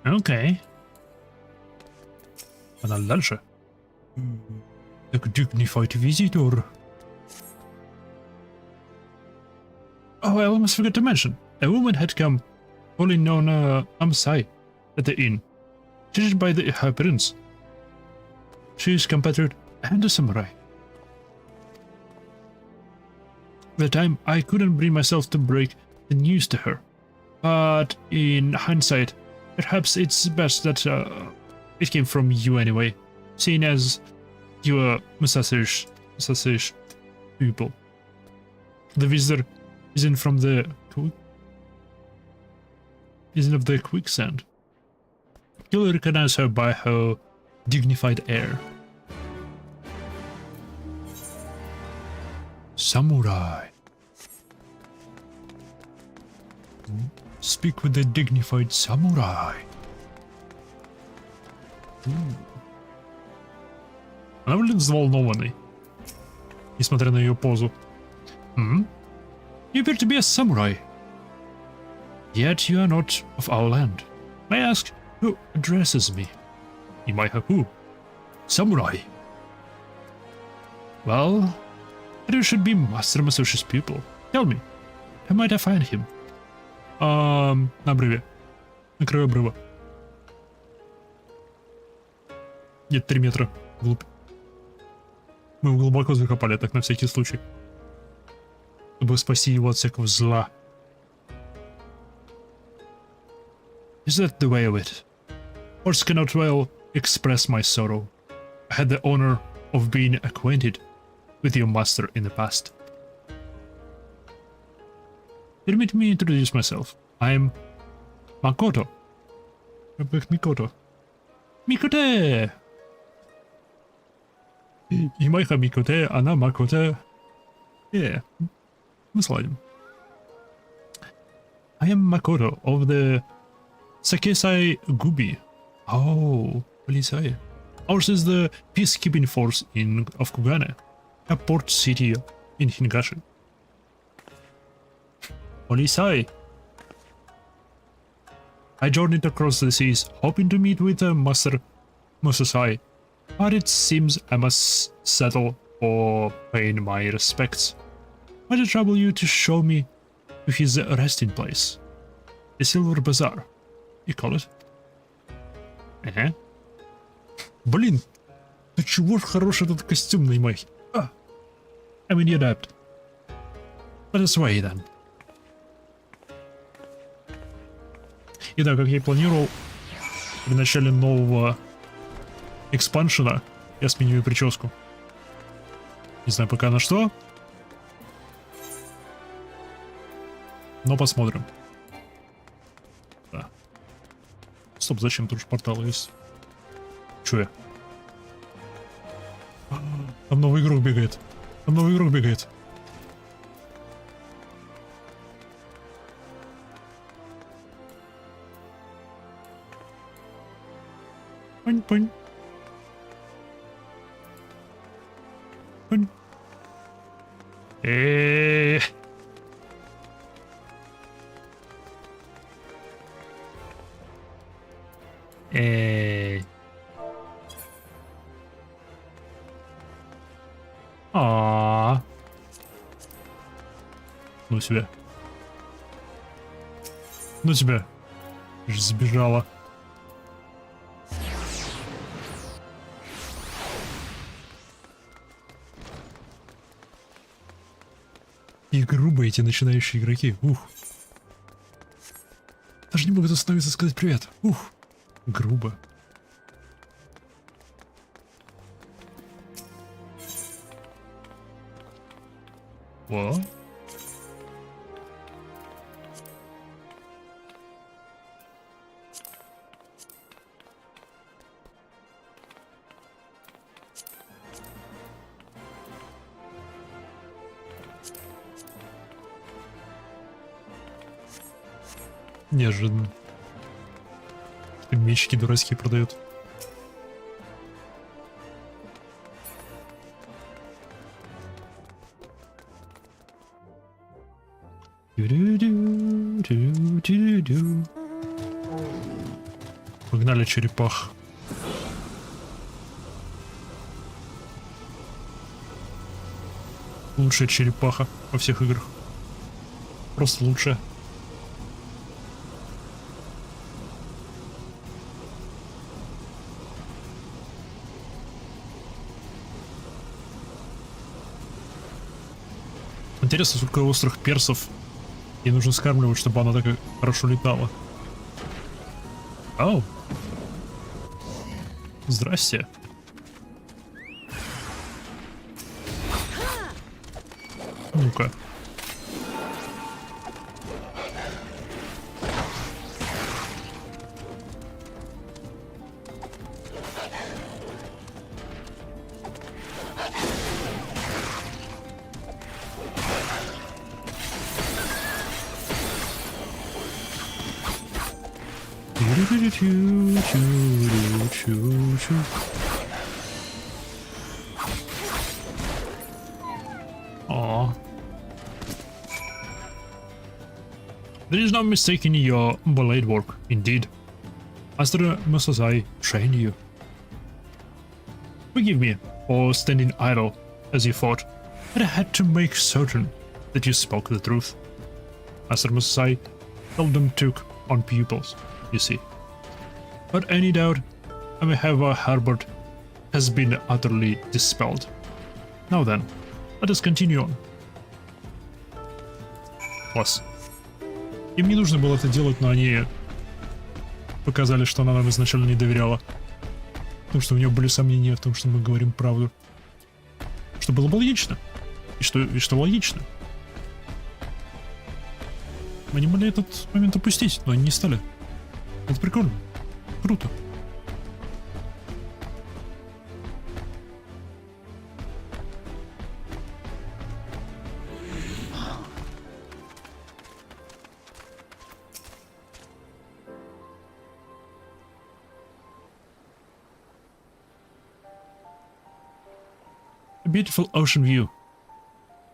Okay. Она дальше. A dignified visitor. Oh, I almost forgot to mention. A woman had come, calling on Amsai at the inn, judged by her appearance. She is compatriot and a samurai. At the time, I couldn't bring myself to break the news to her, but in hindsight, perhaps it's best that it came from you anyway, seeing as you are Musashi's pupil. The visitor isn't from the of the quicksand. You'll recognize her by her dignified air. Samurai. Speak with the dignified samurai. Она выглядит взволнованной, несмотря на ее позу. You appear to be a samurai. Yet you are not of our land. May I ask who addresses me? Imaiha who? Samurai. Well, you should be Master Masoshi's pupil. Tell me, how might I find him? На обрыве. На краю обрыва. Нет, 3 метра вглубь. Мы его глубоко закопали, так на всякий случай. Чтобы спасти его от всякого зла. Is that the way of it? Words cannot well express my sorrow. I had the honor of being acquainted with your master in the past. Permit me introduce myself. I'm Makoto. Mikoto. Mikote! Имайха Микоте, она Макоте. Мы сладим. I am Makoto of the Sakesai Gubi. Oh, Polisai. Ours is the peacekeeping force of Kugane, a port city in Hingashi. Polisai. I journeyed across the seas, hoping to meet with Master Musasai, but it seems I must settle for paying my respects. Might I trouble you to show me to his resting place? The Silver Bazaar, you call it? Блин, да чего ж хороший этот костюм на Ямахе? I mean, you adapt. Let us wait then. И да, как я и планировал, при начале нового экспаншена я сменю прическу. Не знаю пока на что, но посмотрим. Да. Стоп, зачем тут же портал есть? Чё я? Там новый игрок бегает. Там новый игрок бегает. Пань-пань. Пань. Ну тебя. Ну тебя. Ж сбежала. И грубые эти начинающие игроки. Ух. Даже не могут остановиться сказать привет. Ух. Грубо. О. Неожиданно. Мечики дурацкие продают. Погнали черепах. Лучшая черепаха во всех играх. Просто лучшая. Интересно, сколько острых персов ей нужно скармливать, чтобы она так хорошо летала. Ау. Здрасте. Ну-ка. Aww. There is no mistaking your blade work, indeed. Master Musasai trained you. Forgive me for standing idle as you fought, but I had to make certain that you spoke the truth. Master Musasai seldom took on pupils, you see. But any doubt I may have harbored has been utterly dispelled. Now then, let us continue on. Класс. Им не нужно было это делать, но они показали, что она нам изначально не доверяла. Потому что у нее были сомнения в том, что мы говорим правду. Что было бы логично. И что логично. Мы не могли этот момент опустить, но они не стали. Это прикольно. Круто. A beautiful ocean view.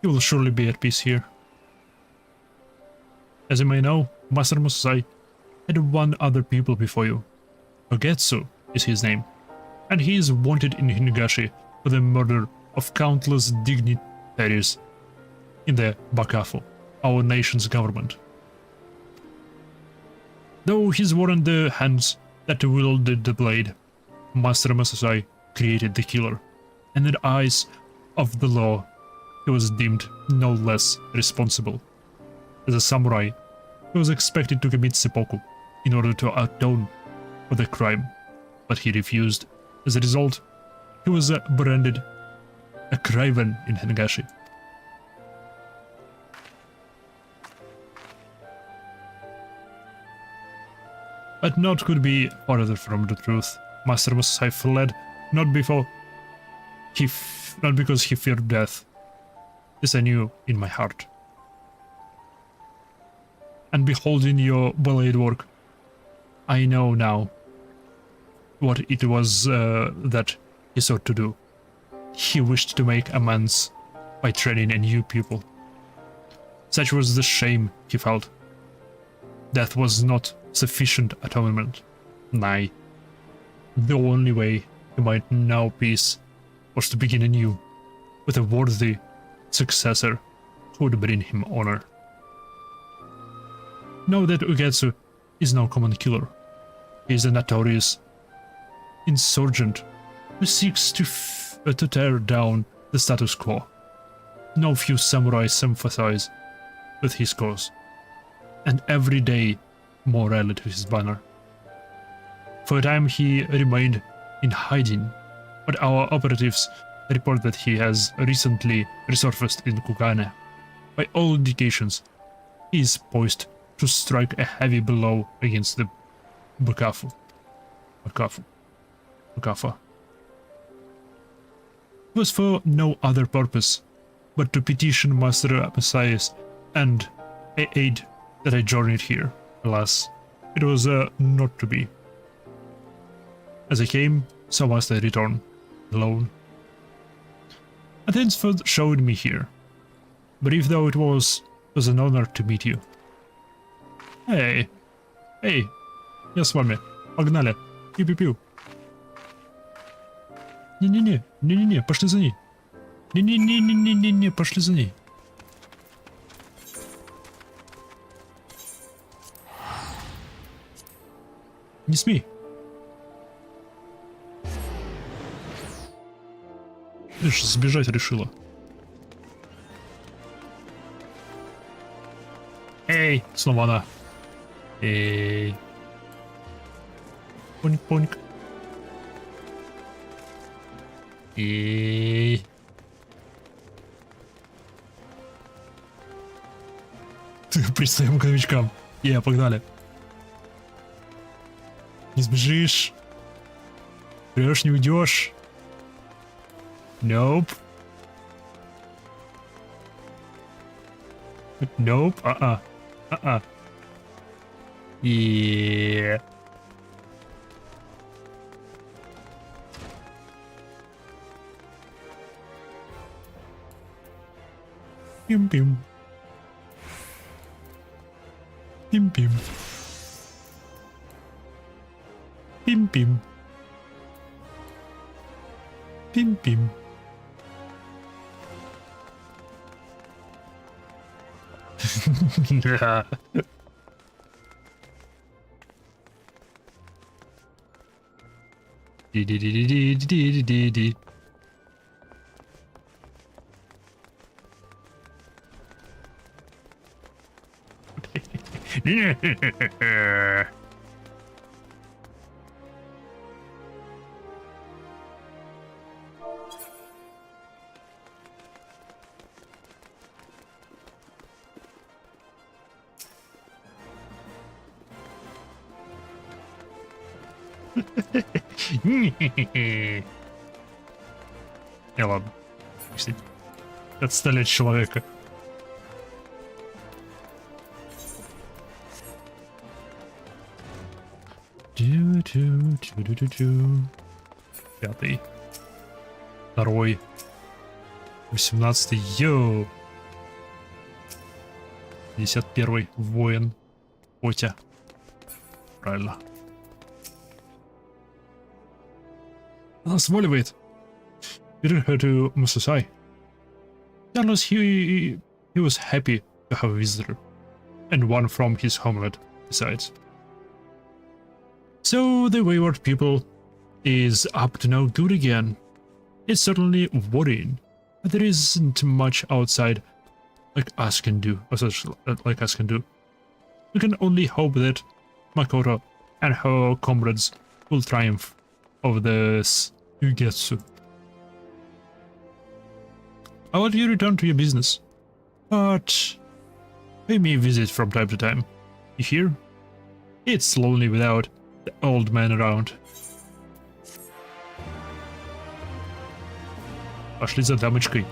You will surely be at peace here. As you may know, Master Musasai had one other pupil before you. Ogetsu is his name, and he is wanted in Hinugashi for the murder of countless dignitaries in the Bakafu, our nation's government. Though he's worn the hands that wielded the blade, Master Musasai created the killer, and in the eyes of the law, he was deemed no less responsible. As a samurai, he was expected to commit seppuku in order to atone for the crime, but he refused. As a result, he was branded a craven in Hinugashi. But naught could be farther from the truth. Master Musasai fled not because he feared death. This I knew in my heart. And beholding your blade work, I know now what it was that he sought to do. He wished to make amends by training a new pupil. Such was the shame he felt. Death was not sufficient atonement. Nay, the only way he might know peace was to begin anew with a worthy successor who would bring him honor. Know that Ugetsu is no common killer. He is a notorious insurgent who seeks to tear down the status quo. No few samurai sympathize with his cause, and every day more rallied to his banner. For a time he remained in hiding, but our operatives report that he has recently resurfaced in Kugane. By all indications, he is poised to strike a heavy blow against the Bakafa. It was for no other purpose but to petition Master Messias and aid that I journeyed here. Alas, it was not to be. As I came, so must I return, alone. And henceforth showed me here. Brief though it was an honor to meet you. Эй, я с вами. Погнали. Пиу-пиу-пиу. Не-не-не, пошли за ней. Не-не-не, пошли за ней. Не смей. Видишь, сбежать решила. Эй, снова она. Эй. Поник. Эй. Пристаем к новичкам. Погнали. Не сбежишь. Прешь, не уйдешь. Nope. Nope. Yeah. Пим-пим. Пим-пим. Пим-пим. Пим-пим. Ди-ди-ди-ди-ди-ди-ди-ди. Не, ладно. Пустить. Отстрелять человека. Пятый. Второй. 18-й. Йоу. 51-й. Воин. Отя. Правильно. Она сваливает. Better her to Musasai. Unless he was happy to have a visitor. And one from his homeland, besides. So the wayward people is up to no good again. It's certainly worrying, but there isn't much outside like us can do, like us can do. We can only hope that Makoto and her comrades will triumph over the Ugetsu. I'll let you return to your business, but pay me a visit from time to time. You hear? It's lonely without the old man around. Пошли за дамочкой.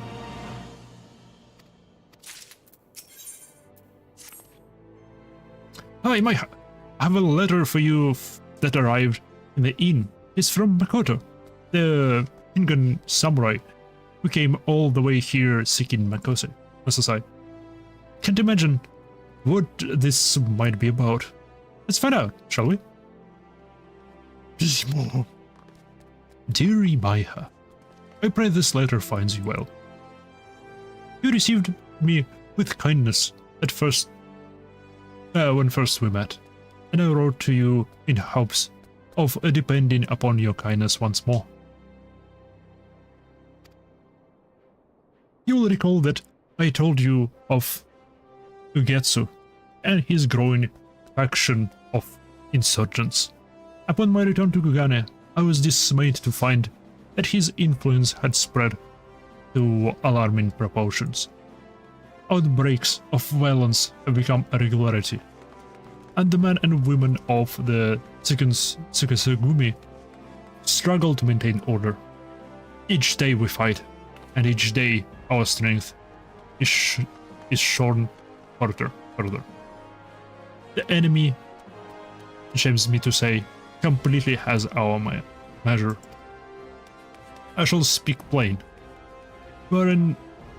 I have a letter for you that arrived in the inn. It's from Makoto, the Ingon samurai who came all the way here seeking Masasai. Can't imagine what this might be about. Let's find out, shall we? Dear Imaiha, I pray this letter finds you well. You received me with kindness at first, when first we met, and I wrote to you in hopes of depending upon your kindness once more. You will recall that I told you of Ugetsu and his growing faction of insurgents. Upon my return to Kugane, I was dismayed to find that his influence had spread to alarming proportions. Outbreaks of violence have become a regularity, and the men and women of the Tsukasugumi struggle to maintain order. Each day we fight, and each day our strength is shorn further. The enemy, shames me to say, completely has our measure. I shall speak plain. We are in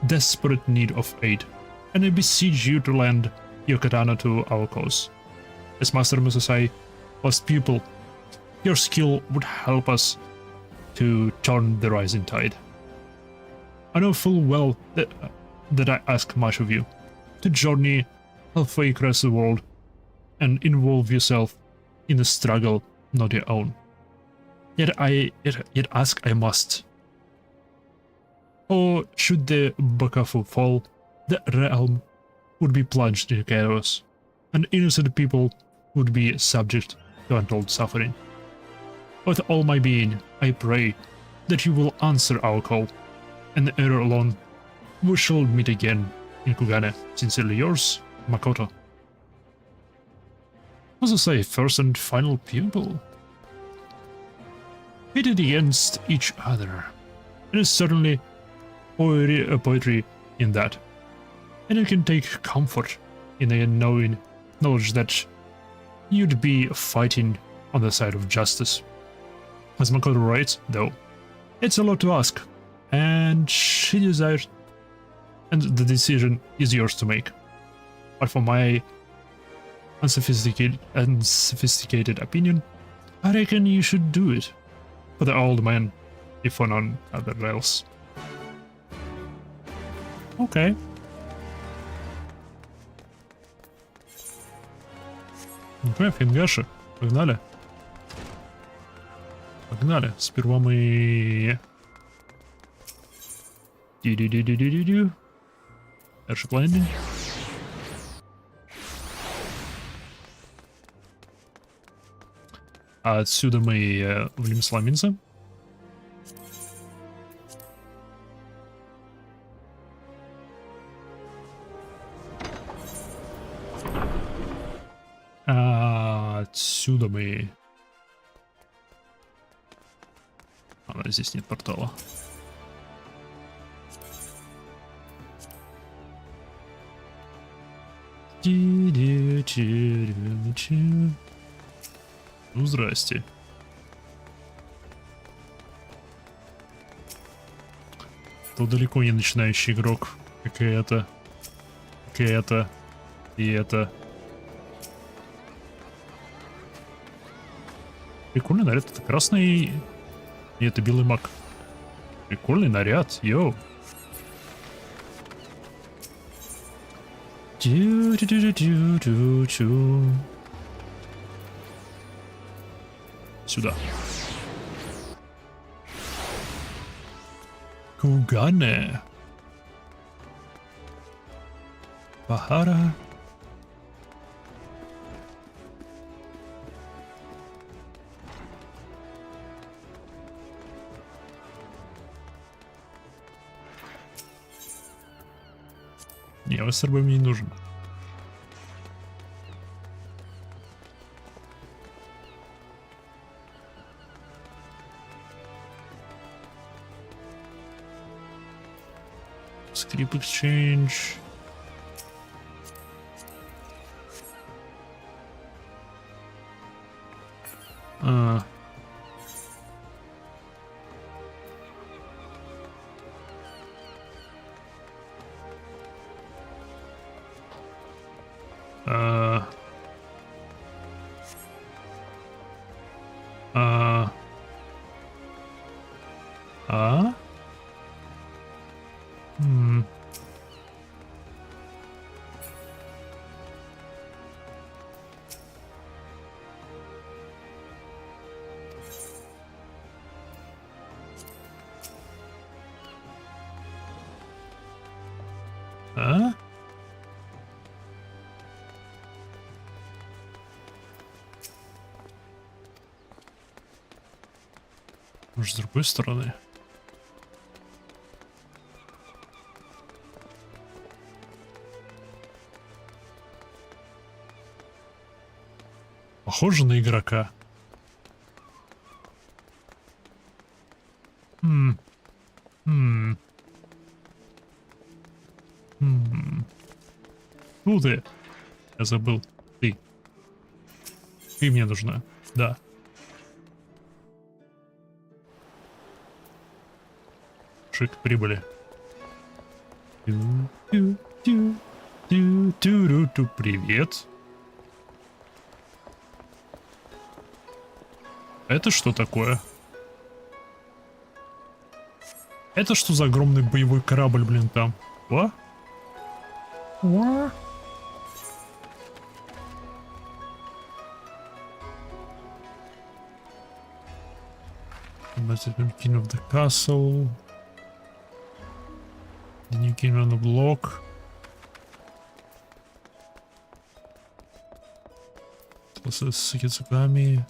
desperate need of aid, and I beseech you to lend your katana to our cause. As Master Musasai was pupil, your skill would help us to turn the rising tide. I know full well that I ask much of you, to journey halfway across the world and involve yourself in a struggle not your own. Yet ask I must. Or should the Bakafu fall, the realm would be plunged in chaos, and innocent people would be subject to untold suffering. With all my being, I pray that you will answer our call, and ere long, we shall meet again in Kugane. Sincerely yours, Makoto. Also say first and final pupil. Pitted against each other. It is certainly poetry in that, and you can take comfort in the knowledge that you'd be fighting on the side of justice. As Makoto writes, though, it's a lot to ask, and she desires, and the decision is yours to make. But for my unsophisticated opinion, I reckon you should do it. For the old man, if for none other else. Okay. Окей, фингаши. Погнали. Погнали. Сперва мы... Airship А отсюда мы влим сломимся. А отсюда мы... здесь нет портала. Ну, здрасте. То далеко не начинающий игрок. Как и это. Как и это. И это. Прикольный наряд. Это красный... Нет, это белый маг. Прикольный наряд, йоу. Сюда. Кугане. Пахара. Не, СРБ мне не нужен. Script exchange. Может, с другой стороны? Похоже на игрока. Ну ты. Я забыл. Ты. Ты мне нужна. Да. Шик, прибыли. Привет. Это что такое? Это что за огромный боевой корабль, блин, там? О? О? King of the castle. The new king on the block. С языками.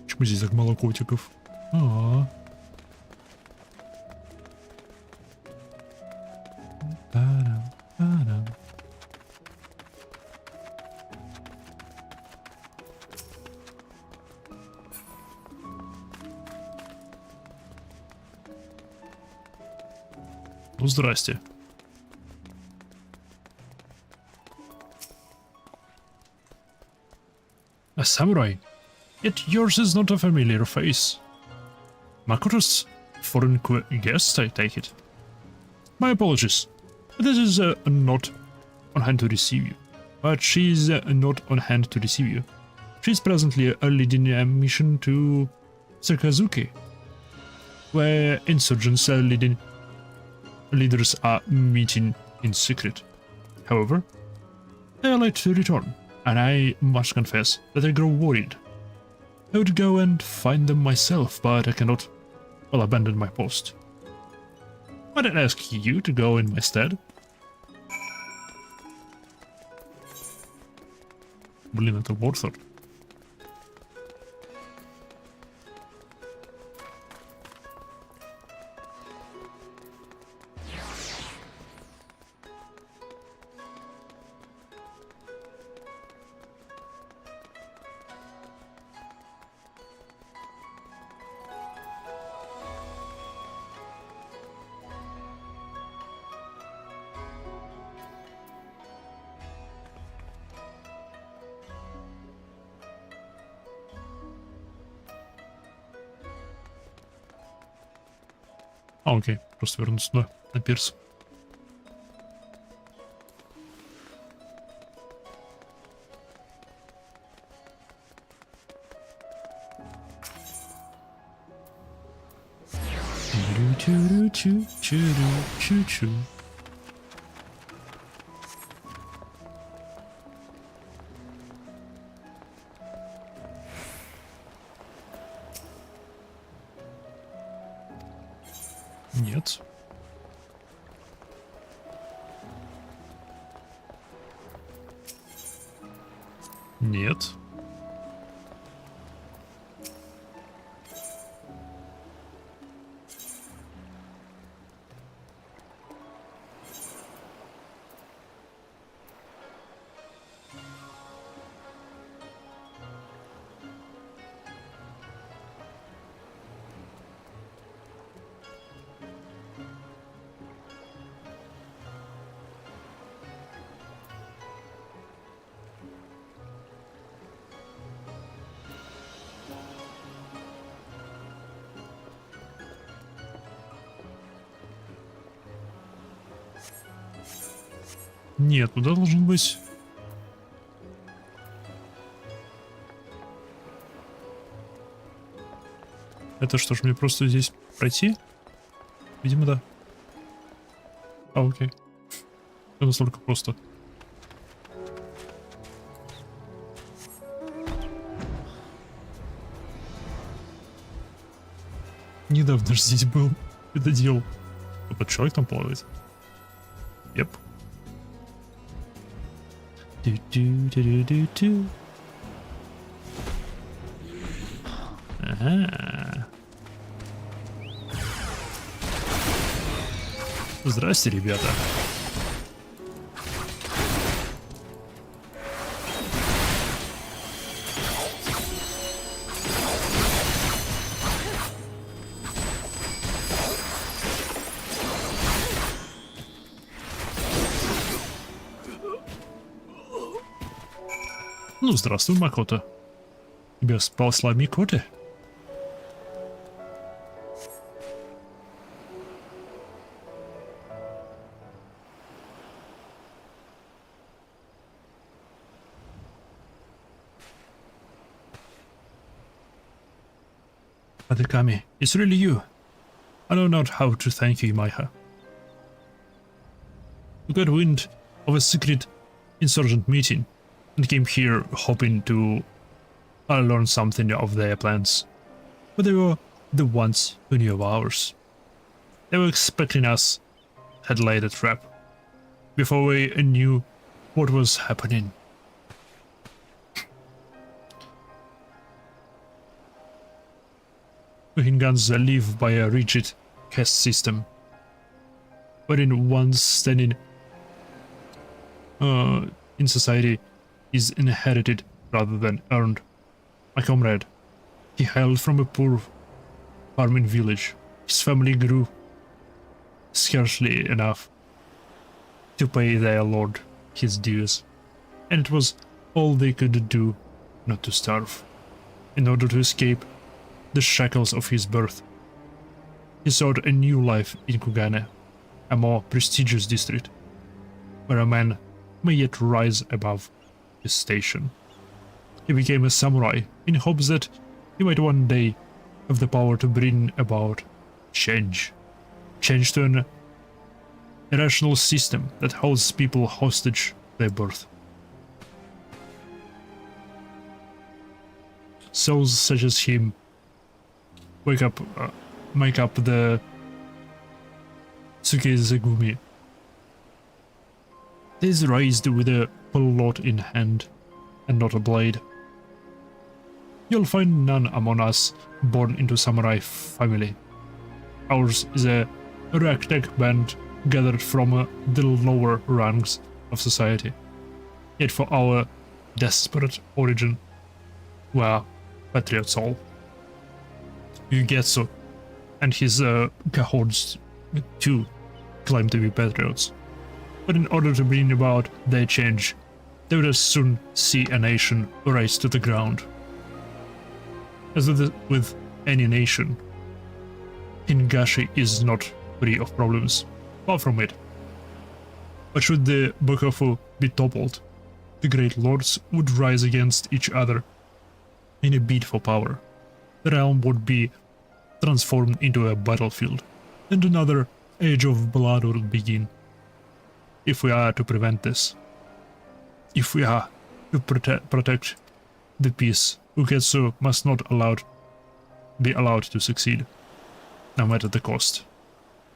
Почему здесь так мало котиков? Ну, здрасте. A samurai. Yet yours is not a familiar face. Makoto's foreign guest, I take it. My apologies. This is not on hand to receive you. But she's not on hand to receive you. She's presently leading a mission to Sakazuki, where insurgents leaders are meeting in secret. However, they are late to return, and I must confess that I grow worried. I would go and find them myself, but I cannot, well, abandon my post. Might I ask you to go in my stead? Блин, это Warthog. А, окей, просто вернуться туда, на пирс. Чу-чу-чу-чу-чу-чу. Нет. Нет. Нет, туда должен быть... Это что ж, мне просто здесь пройти? Видимо, да. А, окей. Это настолько просто. Недавно же здесь был. Это делал. Этот человек там плавает. Еп. Ду-ду-ду-ду-ду. Ага. Здрасте, ребята. Ну, здравствуй, Макото. Тебя спасла Микоте? Adekami, it's really you. I don't know how to thank you, Maiha. We got wind of a secret insurgent meeting and came here hoping to learn something of their plans. But they were the ones who knew of ours. They were expecting us, had laid a trap, before we knew what was happening. Guns live by a rigid caste system, wherein one's standing in society is inherited rather than earned. My comrade, he hailed from a poor farming village. His family grew scarcely enough to pay their lord his dues, and it was all they could do not to starve. In order to escape the shackles of his birth, he sought a new life in Kugane, a more prestigious district, where a man may yet rise above his station. he became a samurai in hopes that he might one day have the power to bring about change. Change to an irrational system that holds people hostage to their birth. Souls such as him make up the Tsukizegumi. He is raised with a pullout in hand and not a blade. You'll find none among us born into samurai family. Ours is a ragtag band gathered from the lower ranks of society. Yet for our desperate origin, we are patriots all. Yugetsu and his cohorts too claim to be patriots. But in order to bring about their change, they would as soon see a nation razed to the ground. As with any nation, Hingashi is not free of problems, far from it. But should the Bokofu be toppled, the great lords would rise against each other in a bid for power. The realm would be transformed into a battlefield, and another age of blood would begin. If we are to prevent this, if we are to protect the peace, Ugetsu must not be allowed to succeed, no matter the cost.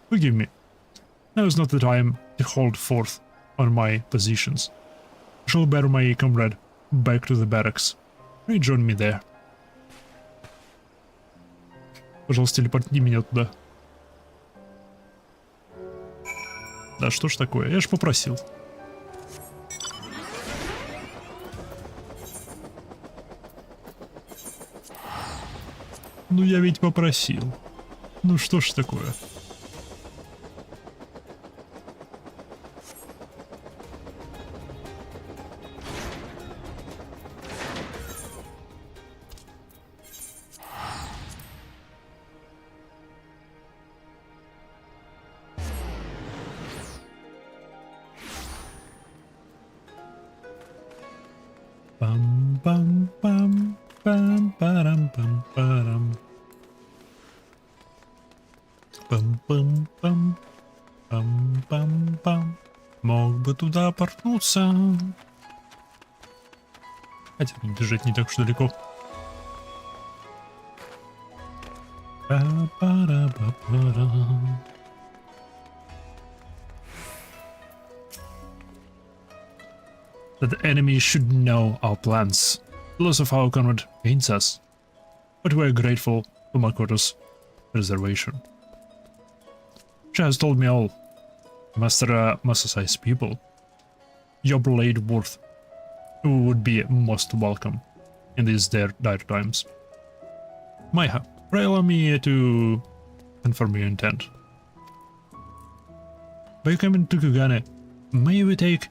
Forgive me, now is not the time to hold forth on my positions. I shall bear my comrade back to the barracks. Will you join me there? Пожалуйста, телепортни меня туда. Да что ж такое? Я ж попросил. Ну я ведь попросил. Ну что ж такое? Пам-пам-пам, пам-парам-пам-парам. Пам-пам-пам, пам-пам-пам. Мог бы туда портнуться. Хотя бежать не так уж далеко. Па-пара-па-пара. That the enemy should know our plans. The loss of our comrade pains us, but we are grateful for Makoto's preservation. She has told me all, Master Masasai's people. Your blade worth would be most welcome in these dire times. Maiha, pray allow me to confirm your intent. By coming to Kugane, may we take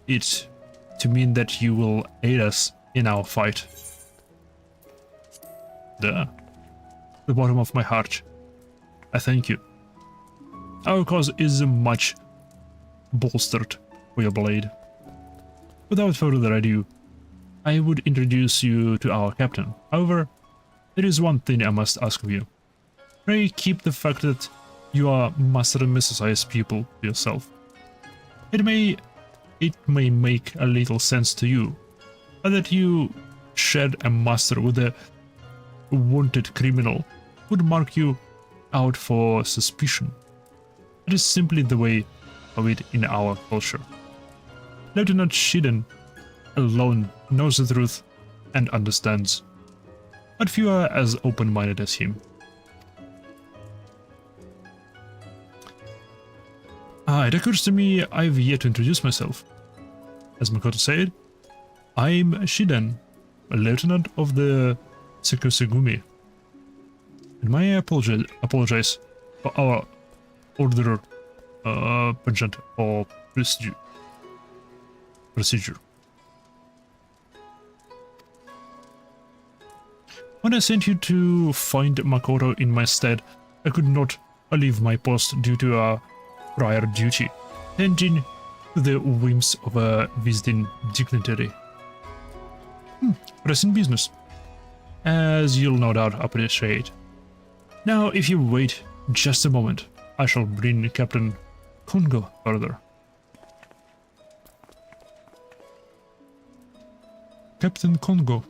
it to mean that you will aid us in our fight. The bottom of my heart, I thank you. Our cause is much bolstered for your blade. Without further ado, I would introduce you to our captain. However, there is one thing I must ask of you. Pray keep the fact that you are Master and Mrs.'s pupil to yourself. It may make a little sense to you, but that you shared a master with a wanted criminal would mark you out for suspicion. It is simply the way of it in our culture. Lieutenant Shiden alone knows the truth and understands, but few are as open-minded as him. It occurs to me I've yet to introduce myself. As Makoto said, I'm Shiden, a lieutenant of the Sekusegumi. And may I apologize for our order pageant or procedure. When I sent you to find Makoto in my stead, I could not leave my post due to a prior duty, tending to to the whims of a visiting dignitary. Pressing business, as you'll no doubt appreciate. Now, if you wait just a moment, I shall bring Captain Congo further. Captain Congo.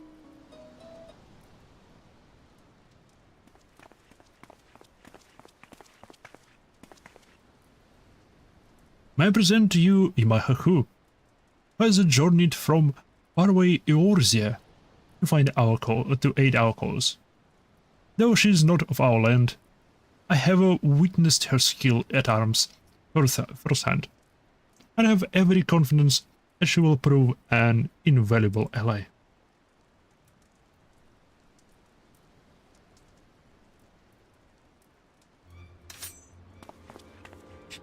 May I present to you Imahaku, who has journeyed from faraway Eorzea to aid our cause. Though she is not of our land, I have witnessed her skill at arms firsthand, and have every confidence that she will prove an invaluable ally.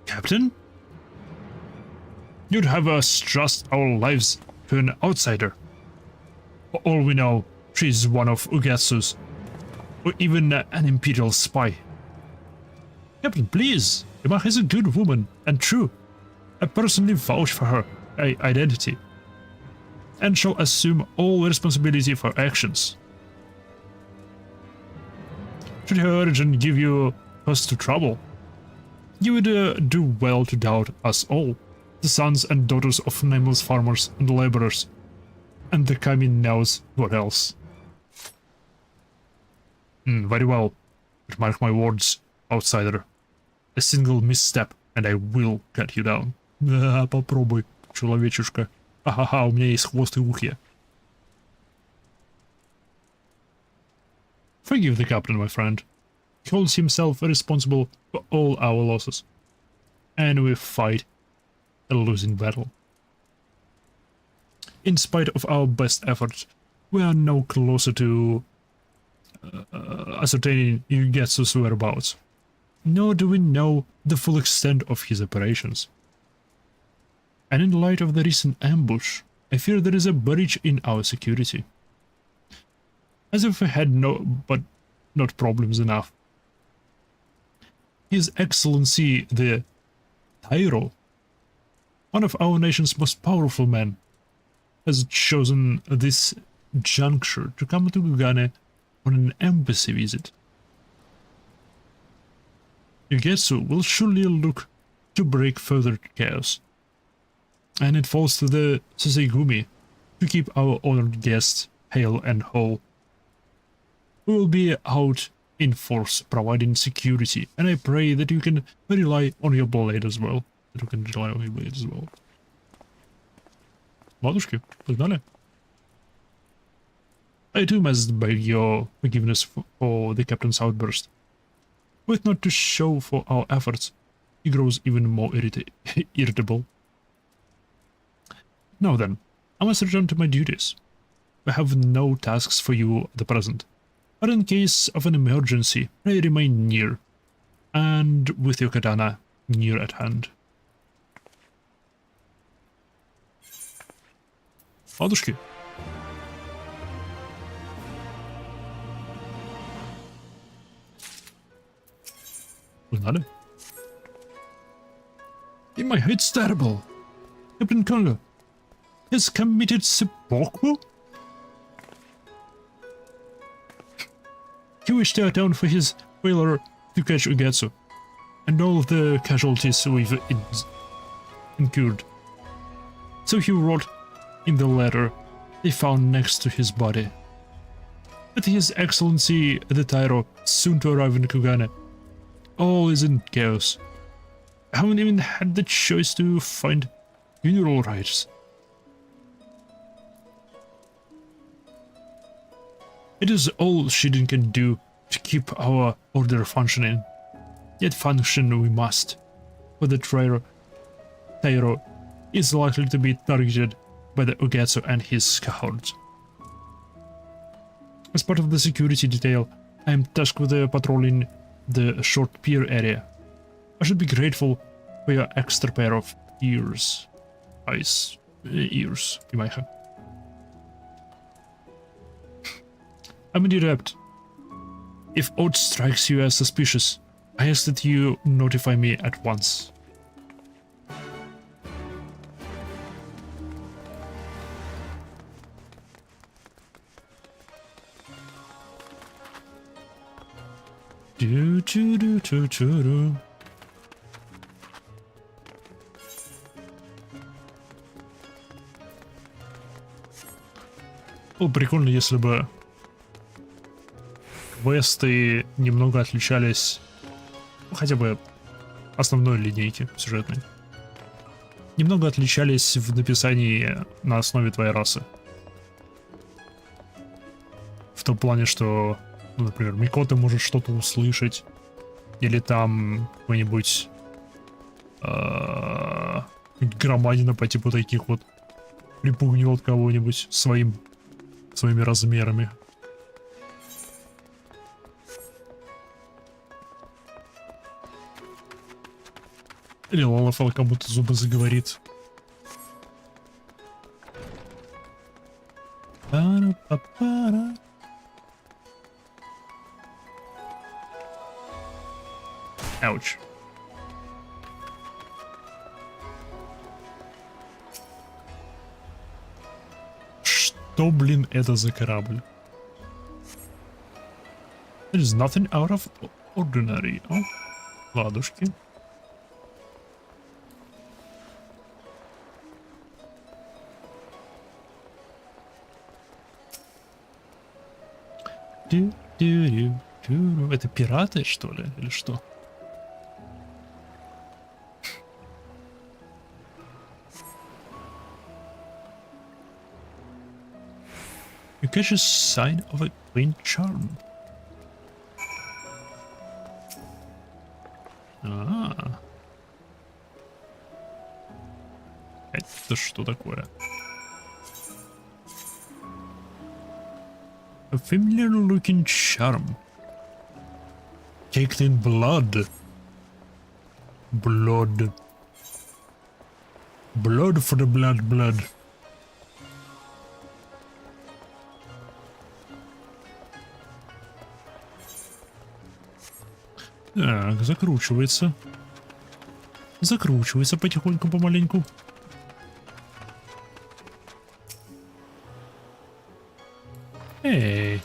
Captain? You'd have us trust our lives to an outsider. For all we know, she's one of Ugetsu's, or even an Imperial spy. Captain, please! Yamaha is a good woman, and true. I personally vouch for her identity, and shall assume all responsibility for actions. Should her origin give you cause to trouble, you would do well to doubt us all, the sons and daughters of nameless farmers and laborers, and the coming knows what else. Very well, but mark my words, outsider. A single misstep, and I will cut you down. Попробуй, человечушка. Ага, у меня есть хвост и ухи. Forgive the captain, my friend. He holds himself responsible for all our losses, and we fight a losing battle. In spite of our best efforts, we are no closer to ascertaining Ugetsu's whereabouts, nor do we know the full extent of his operations. And in light of the recent ambush, I fear there is a breach in our security. As if we had not problems enough. His Excellency the Tairo, one of our nation's most powerful men, has chosen this juncture to come to Gugane on an embassy visit. Ugetsu will surely look to break further chaos, and it falls to the Sasegumi to keep our honored guests hale and whole. We will be out in force providing security, and I pray that you can rely on your blade as well. Ладушки, погнали. I too must beg your forgiveness for the captain's outburst. With not to show for our efforts, he grows even more irritable. Now then, I must return to my duties. I have no tasks for you at the present, but in case of an emergency, pray remain near, and with your katana near at hand. Ладушки. Погнали. My head's terrible. Captain Congo has committed seppuku? He wished to atone for his failure to catch Ugetsu, and all of the casualties we've incurred. So he wrote in the letter they found next to his body that His Excellency the Tairo soon to arrive in Kugane. All is in chaos. I haven't even had the choice to find funeral rites. It is all Shiden can do to keep our order functioning. Yet function we must, for the Tairo is likely to be targeted by the Ugetsu and his cohorts. As part of the security detail, I am tasked with patrolling the short pier area. I should be grateful for your extra pair of ears. Ears, Imaiha. I'm indeed apt. If aught strikes you as suspicious, I ask that you notify me at once. Ду-чу-ду-чу-чу-ду. Было прикольно, если бы квесты немного отличались, ну, хотя бы основной линейки сюжетной, немного отличались в написании на основе твоей расы. В том плане, что, ну, например, Микота может что-то услышать, или там какой-нибудь громадина по типу таких вот припугнет кого-нибудь своими размерами. Или Лалафел кому-то зубы заговорит. Пара-па-пара. Ауч. Что, блин, это за корабль? There is nothing out of ordinary. О, ладушки. Это пираты, что ли? Или что? You catch a sign of a quaint charm. Это что такое? A familiar looking charm. Caked in blood. Blood. Blood for the blood. Так, закручивается. Закручивается потихоньку, помаленьку. Эй.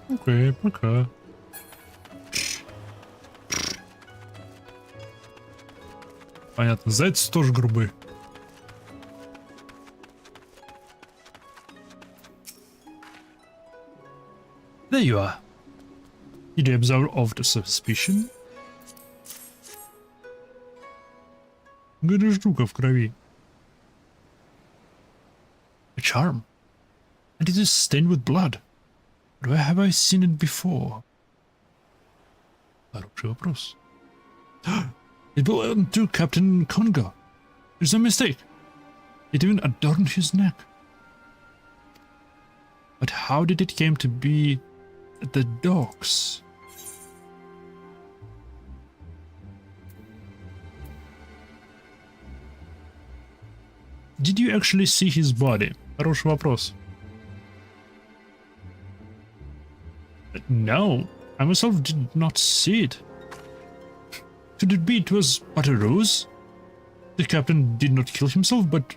Окей, пока. Понятно, зайцы тоже грубые. There you are. Did you observe of the suspicion? Говоришь, жука в крови. A charm. And it is stained with blood. Where have I seen it before? Хороший вопрос. It belonged to Captain Congo. There's no mistake. It even adorned his neck. But how did it came to be at the docks? Did you actually see his body? Хороший вопрос. No, I myself did not see it. Could it be it was but a ruse? The captain did not kill himself, but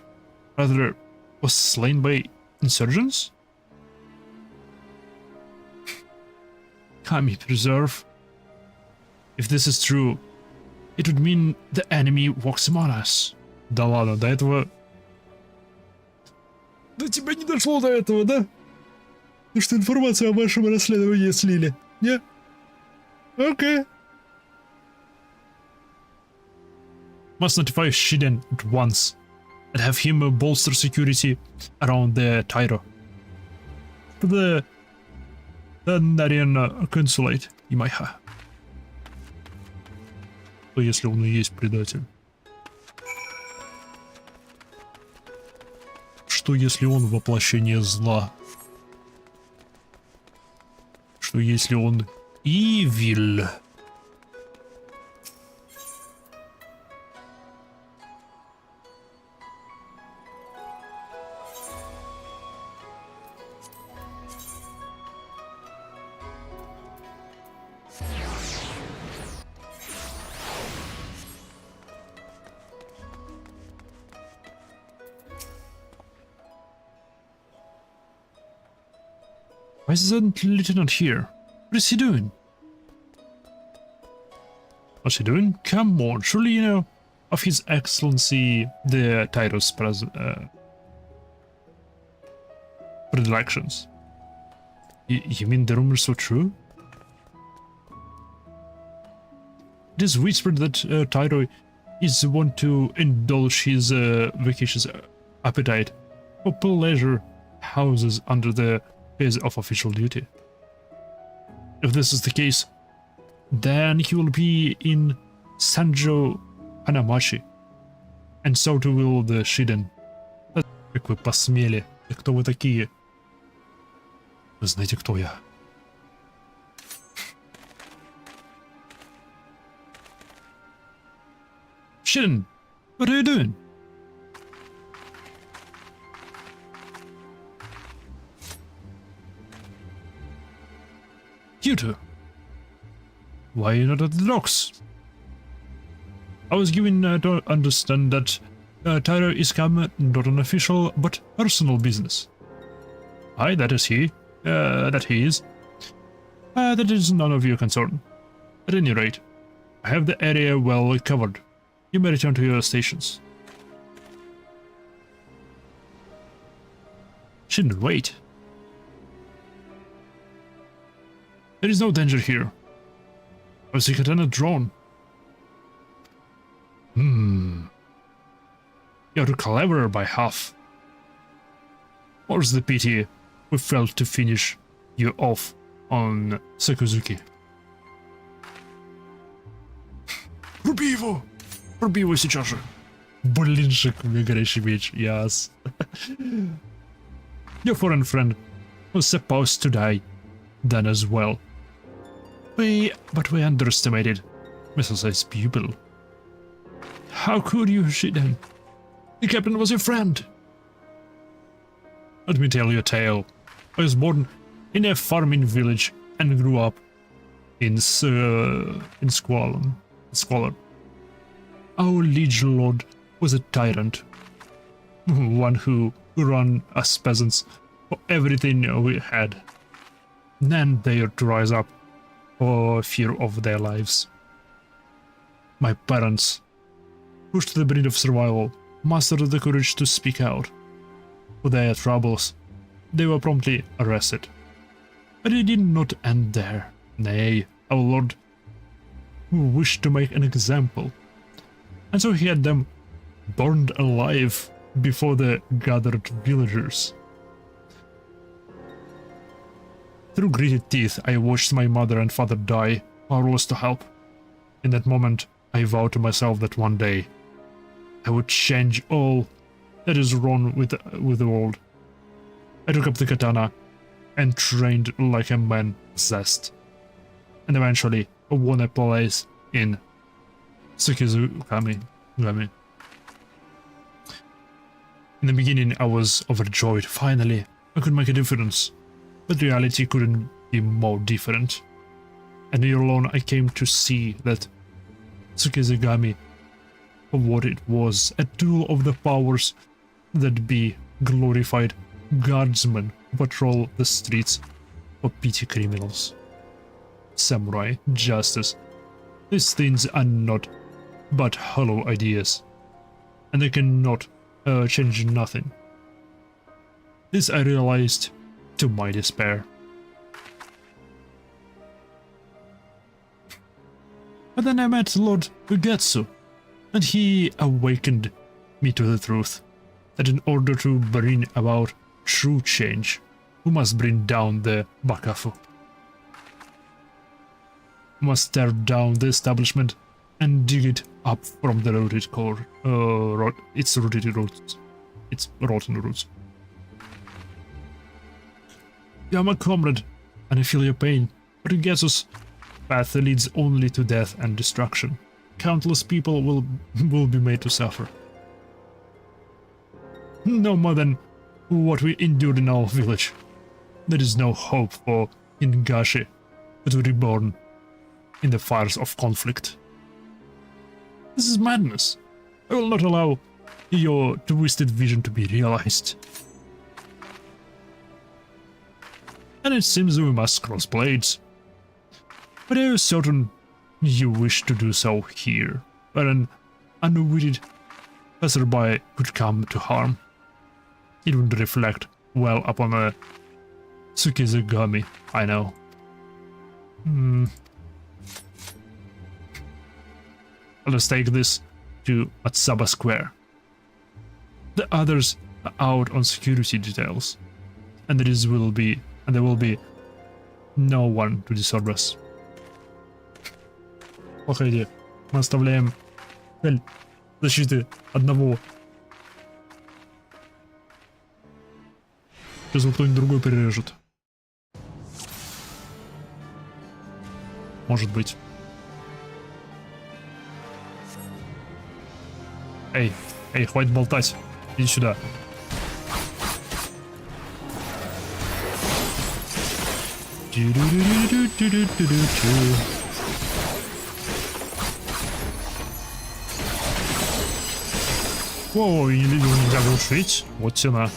rather was slain by insurgents? Kami preserve. If this is true, it would mean the enemy walks among us. Да ладно, до этого... До тебя не дошло до этого, да? Ну что информацию о вашем расследовании слили, не? Окей. Must notify Shiden at once and have him bolster security around the Tyro. The Narian consulate in my ha. Что если он и есть предатель? Что если он воплощение зла? Что если он evil? Why isn't the lieutenant here? What is he doing? What's he doing? Come on, surely you know of His Excellency the Tyro's predilections. You mean the rumors are true? It is whispered that Tyro is the one to indulge his vacation's appetite for pleasure houses under the guise of official duty. If this is the case, then he will be in Sanjo Hanamachi, and so too will the Shiden. Как вы посмели? И кто вы такие? Вы знаете, кто я? Shiden, what are you doing? You two. Why are you not at the docks? I was given to understand that Tyro is come not an official but personal business. Aye, that is he. That he is. That is none of your concern. At any rate, I have the area well covered. You may return to your stations. Shouldn't wait. There is no danger here. I was the katana drawn. You're cleverer by half. More's the pity we failed to finish you off on Sakuzuki. Руби его! Руби его сейчас же! Блинчик, у меня горячий меч, yes. Your foreign friend was supposed to die then as well. But we underestimated Mrs.'s pupil. How could you, Shiden? The captain was your friend. Let me tell you a tale. I was born in a farming village and grew up in squalor. Our liege lord was a tyrant, one who ran us peasants for everything we had. None dared to rise up for fear of their lives. My parents, pushed to the brink of survival, mustered the courage to speak out. For their troubles, they were promptly arrested. But it did not end there. Nay, our lord, who wished to make an example, and so he had them burned alive before the gathered villagers. Through gritted teeth, I watched my mother and father die, powerless to help. In that moment, I vowed to myself that one day I would change all that is wrong with the world. I took up the katana and trained like a man possessed, and eventually won a place in Tsukizukami. In the beginning, I was overjoyed. Finally, I could make a difference. But reality couldn't be more different. And here alone, I came to see that Tsukizugami, for what it was, a tool of the powers that be, glorified guardsmen who patrol the streets for petty criminals. Samurai, justice, these things are not but hollow ideas, and they cannot change nothing. This I realized to my despair. But then I met Lord Ugetsu, and he awakened me to the truth that in order to bring about true change, we must bring down the Bakafu. We must tear down the establishment and dig it up from the rooted core, its rooted roots, its rotten roots. You are my comrade, and I feel your pain, but Ugetsu's path leads only to death and destruction. Countless people will be made to suffer. No more than what we endured in our village. There is no hope for Ingashi to be reborn in the fires of conflict. This is madness. I will not allow your twisted vision to be realized. and it seems we must cross blades. But are you certain you wish to do so here, where an unwitting passerby could come to harm? It would reflect well upon a Tsukizugami, I know. Let's take this to Matsaba Square. The others are out on security details, and there will be no one to disturb us. Плохая идея. Мы оставляем цель защиты одного. Сейчас его кто-нибудь другой прирежет. Может быть. Эй, хватит болтать. Иди сюда. Воу, его нельзя глушить. Вот тена.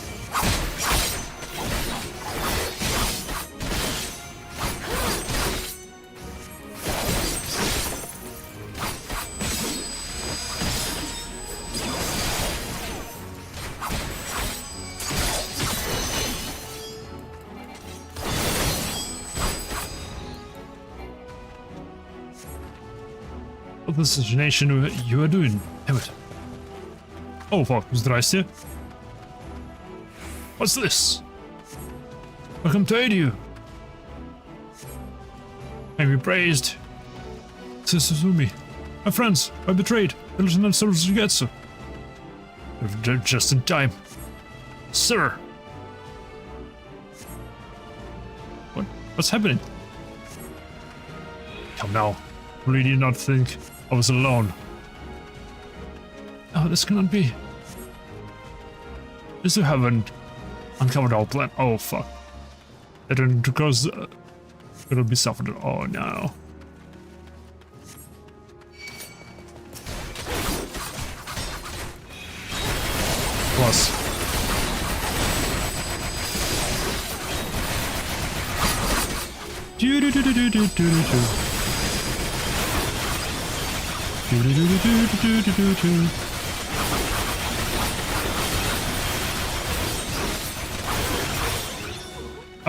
What assassination you are doing? Damn it. Oh fuck, здрасте. What's this? I come to aid you. And be praised. Suzumi. My friends, I betrayed Lieutenant Sugetsu. Just in time. Sir. What's happening? Come now. Really did not think I was alone. Oh, this cannot be. Is you haven't uncovered our plan? Oh fuck. Because it'll be suffered. Oh no. Plus.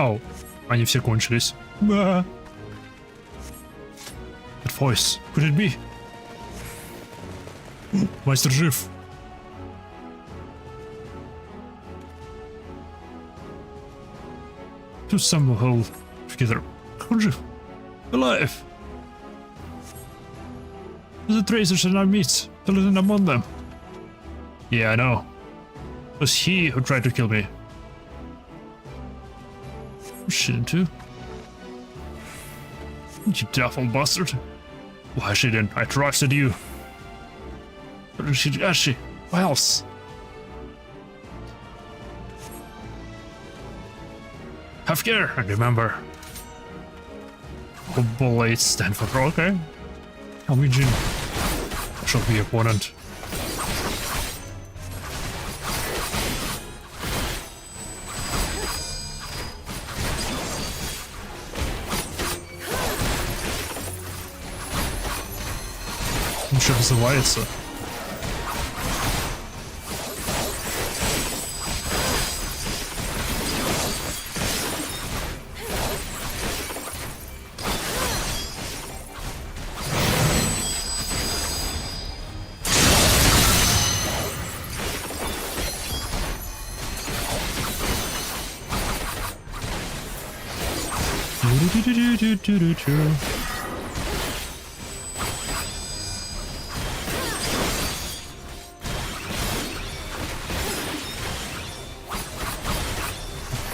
Oh, они все кончились. That voice, could it be? Мастер жив. To some hole together. Он жив. Alive. The tracers are not meets. The living among them. Yeah, I know. It was he who tried to kill me. Shouldn't you? You duffel bastard. Why shouldn't I trusted you? Shigashi, what else? Have care and remember. Blades stand for okay. Norwegian shall be opponent. Он что вызывается?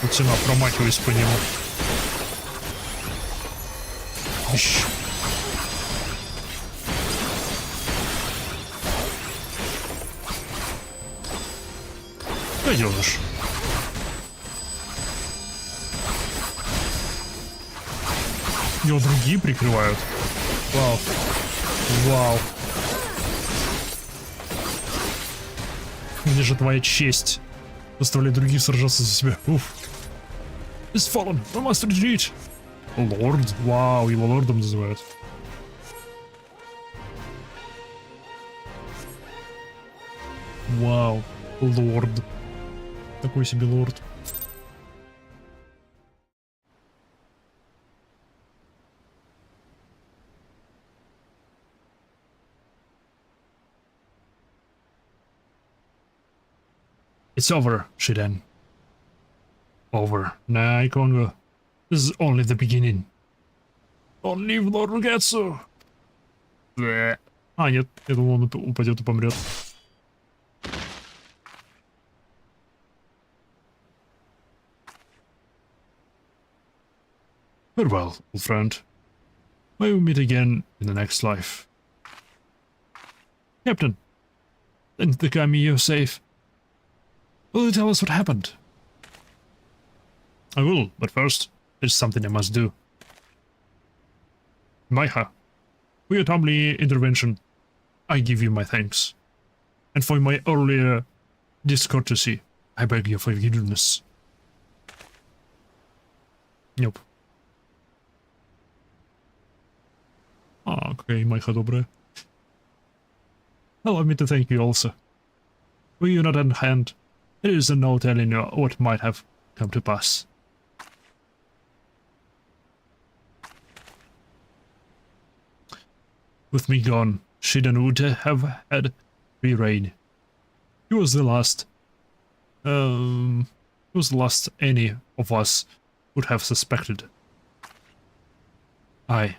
Вот цена, промахиваюсь по нему. Ищ. Что делаешь? Его другие прикрывают. Вау. Вау. Где же твоя честь? Заставлять других сражаться за себя. Уф. is fallen. We must retreat. Lord? Вау, его лордом называют. Вау, лорд. Такой себе лорд. It's over, Shiden. Over. Nah, I can't go. This is only the beginning. Don't leave Lord Rugetsu. А, нет, я думал, он упадет и помрет. Farewell, old friend. May we meet again in the next life. Captain, think the Kami safe. Will you tell us what happened? I will, but first, there's something I must do. Maiha, for your timely intervention, I give you my thanks. And for my earlier discourtesy, I beg your forgiveness. Nope. Окей, Майха добрая. Allow me to thank you also. Were you not on hand, there is no telling what might have come to pass. With me gone, Shiden would have had free reign. He was the last any of us would have suspected. Aye.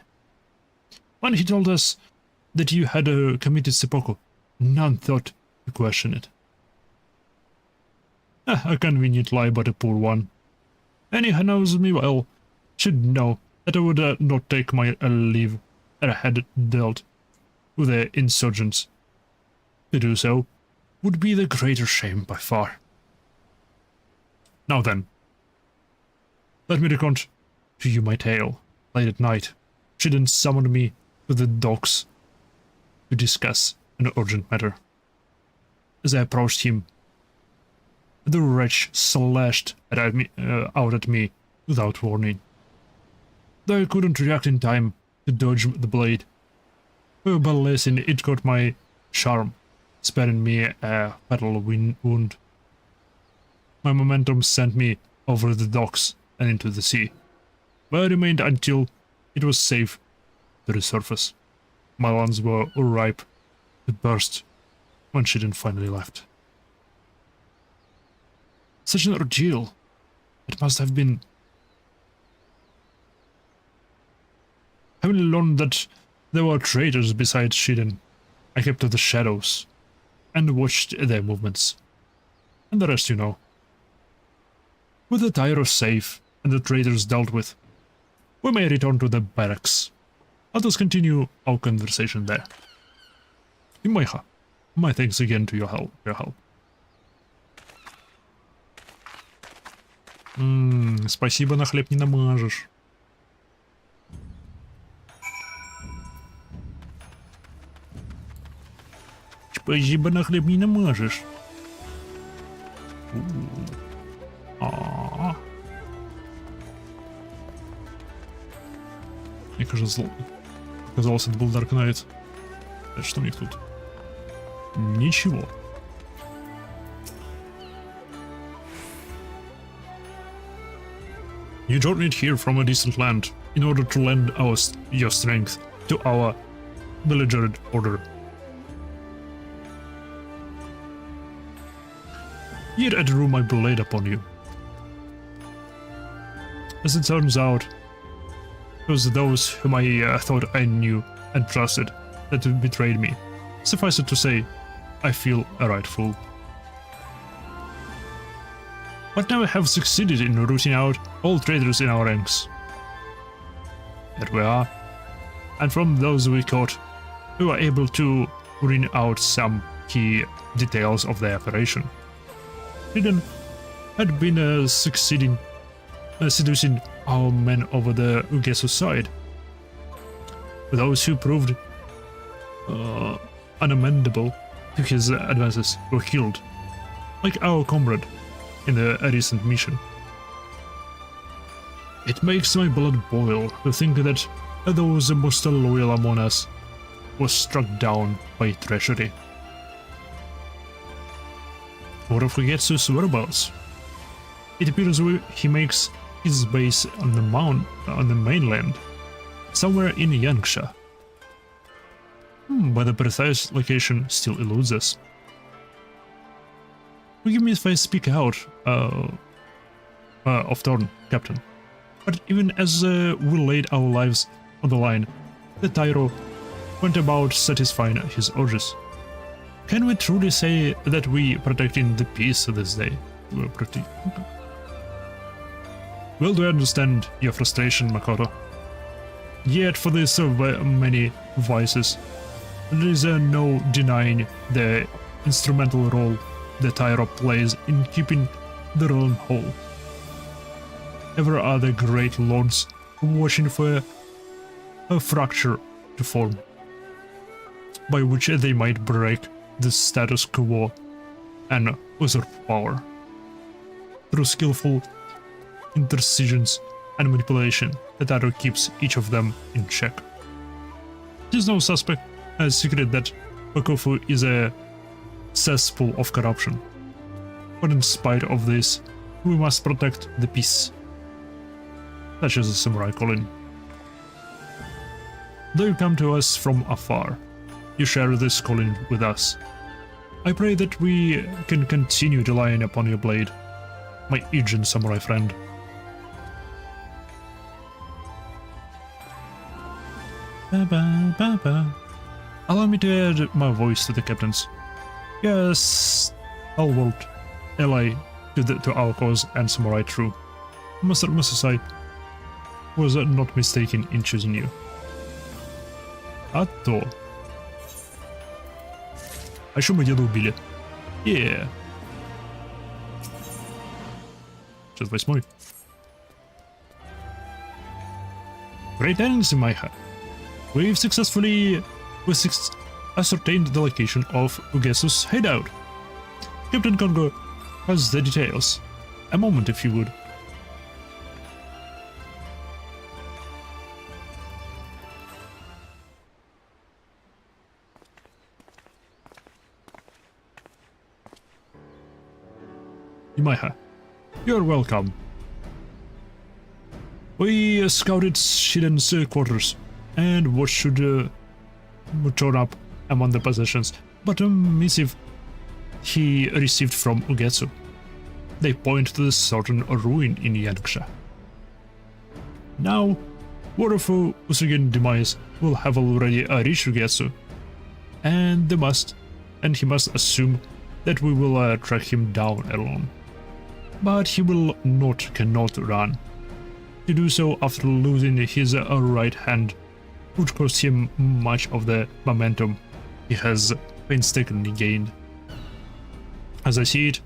When he told us that you had committed seppuku, none thought to question it. A convenient lie, but a poor one. Any who knows me well should know that I would not take my leave ere I had dealt with the insurgents. To do so would be the greater shame by far. Now then, let me recount to you my tale. Late at night, Shiden summoned me to the docks to discuss an urgent matter. As I approached him, the wretch slashed out at me without warning. Though I couldn't react in time to dodge the blade, but lesson it caught my charm, sparing me a fatal wound. My momentum sent me over the docks and into the sea, where I remained until it was safe to resurface. My lungs were ripe to burst when Shiden finally left. Such an ordeal. It must have been. Having learned that there were traitors besides Shiden, I kept to the shadows and watched their movements. And the rest you know. With the Tyros safe and the traitors dealt with, we may return to the barracks. Let us continue our conversation there. Imaiha, my thanks again to your help. Спасибо, на хлеб не намажешь. Спасибо, на хлеб не намажешь. Мне кажется, казалось, это был Dark Knight. Что у них тут? Ничего. You journeyed here from a distant land in order to lend your strength to our belligerent order. Yet I drew my blade upon you. As it turns out, it was those whom I thought I knew and trusted that betrayed me. Suffice it to say, I feel a right fool. But now I have succeeded in rooting out all traitors in our ranks. That we are. And from those we caught, we were able to bring out some key details of the operation. Shiden had been seducing our men over the Ugesu side. Those who proved unamendable to his advances were killed, like our comrade in the recent mission. It makes my blood boil to think that those most loyal among us was struck down by treachery. What of Ugetsu's whereabouts? It appears he makes his base on the mainland, somewhere in Yangsha. But the precise location still eludes us. Forgive me if I speak out of turn, Captain. But even as we laid our lives on the line, the Tyro went about satisfying his urges. Can we truly say that we protecting the peace this day? Well, do I understand your frustration, Makoto? Yet for these many vices, there is no denying the instrumental role the Tyro plays in keeping the realm whole. Ever are the great lords watching for a fracture to form, by which they might break the status quo and usurp power. Through skillful intercisions and manipulation, the Tyro keeps each of them in check. It is no secret that Bakufu is a cesspool of corruption, but in spite of this, we must protect the peace. Such as the samurai calling. Though you come to us from afar, you share this calling with us. I pray that we can continue relying upon your blade, my aged samurai friend. Allow me to add my voice to the captain's. Yes, stalwart ally to our cause and samurai true. Master Musasai was not mistaken in choosing you. А то. А еще мы деда убили. Сейчас 8. Great earnings, Maiha. We've successfully ascertained the location of Ugetsu's hideout. Captain Kongo has the details. A moment, if you would. Imaiha, you're welcome. We scouted Shiden's quarters and what should turn up among the possessions, but a missive he received from Ugetsu. They point to the certain ruin in Yangsha. Now, word of Usugen's demise will have already reached Ugetsu, and he must assume that we will track him down alone. But he cannot run. To do so after losing his right hand would cost him much of the momentum he has painstakingly gained. As I see it,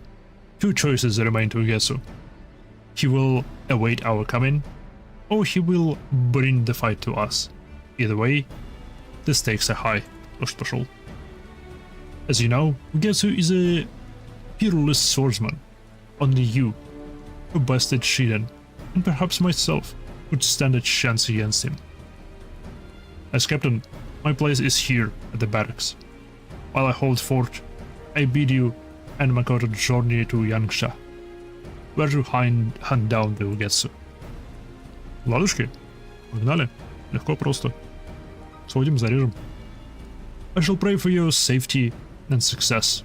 two choices remain to Ugetsu. He will await our coming, or he will bring the fight to us. Either way, the stakes are high. As you know, Ugetsu is a peerless swordsman. Only you, who bested Shiden, and perhaps myself, would stand a chance against him. As captain, my place is here at the barracks. While I hold fort, I bid you and Makoto journey to Yangsha, where to hunt down the Ugetsu. Ладушки, погнали. Легко просто. Сходим, зарежем. I shall pray for your safety and success.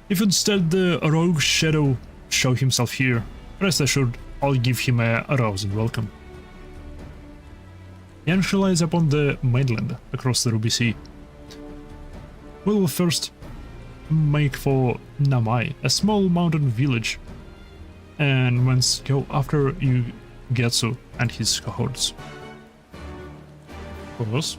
If instead the rogue shadow show himself here, rest assured I'll give him a rousing welcome. Yangsha lies upon the mainland across the Ruby Sea. We will first make for Namai, a small mountain village, and once go after Ugetsu and his cohorts. Pause.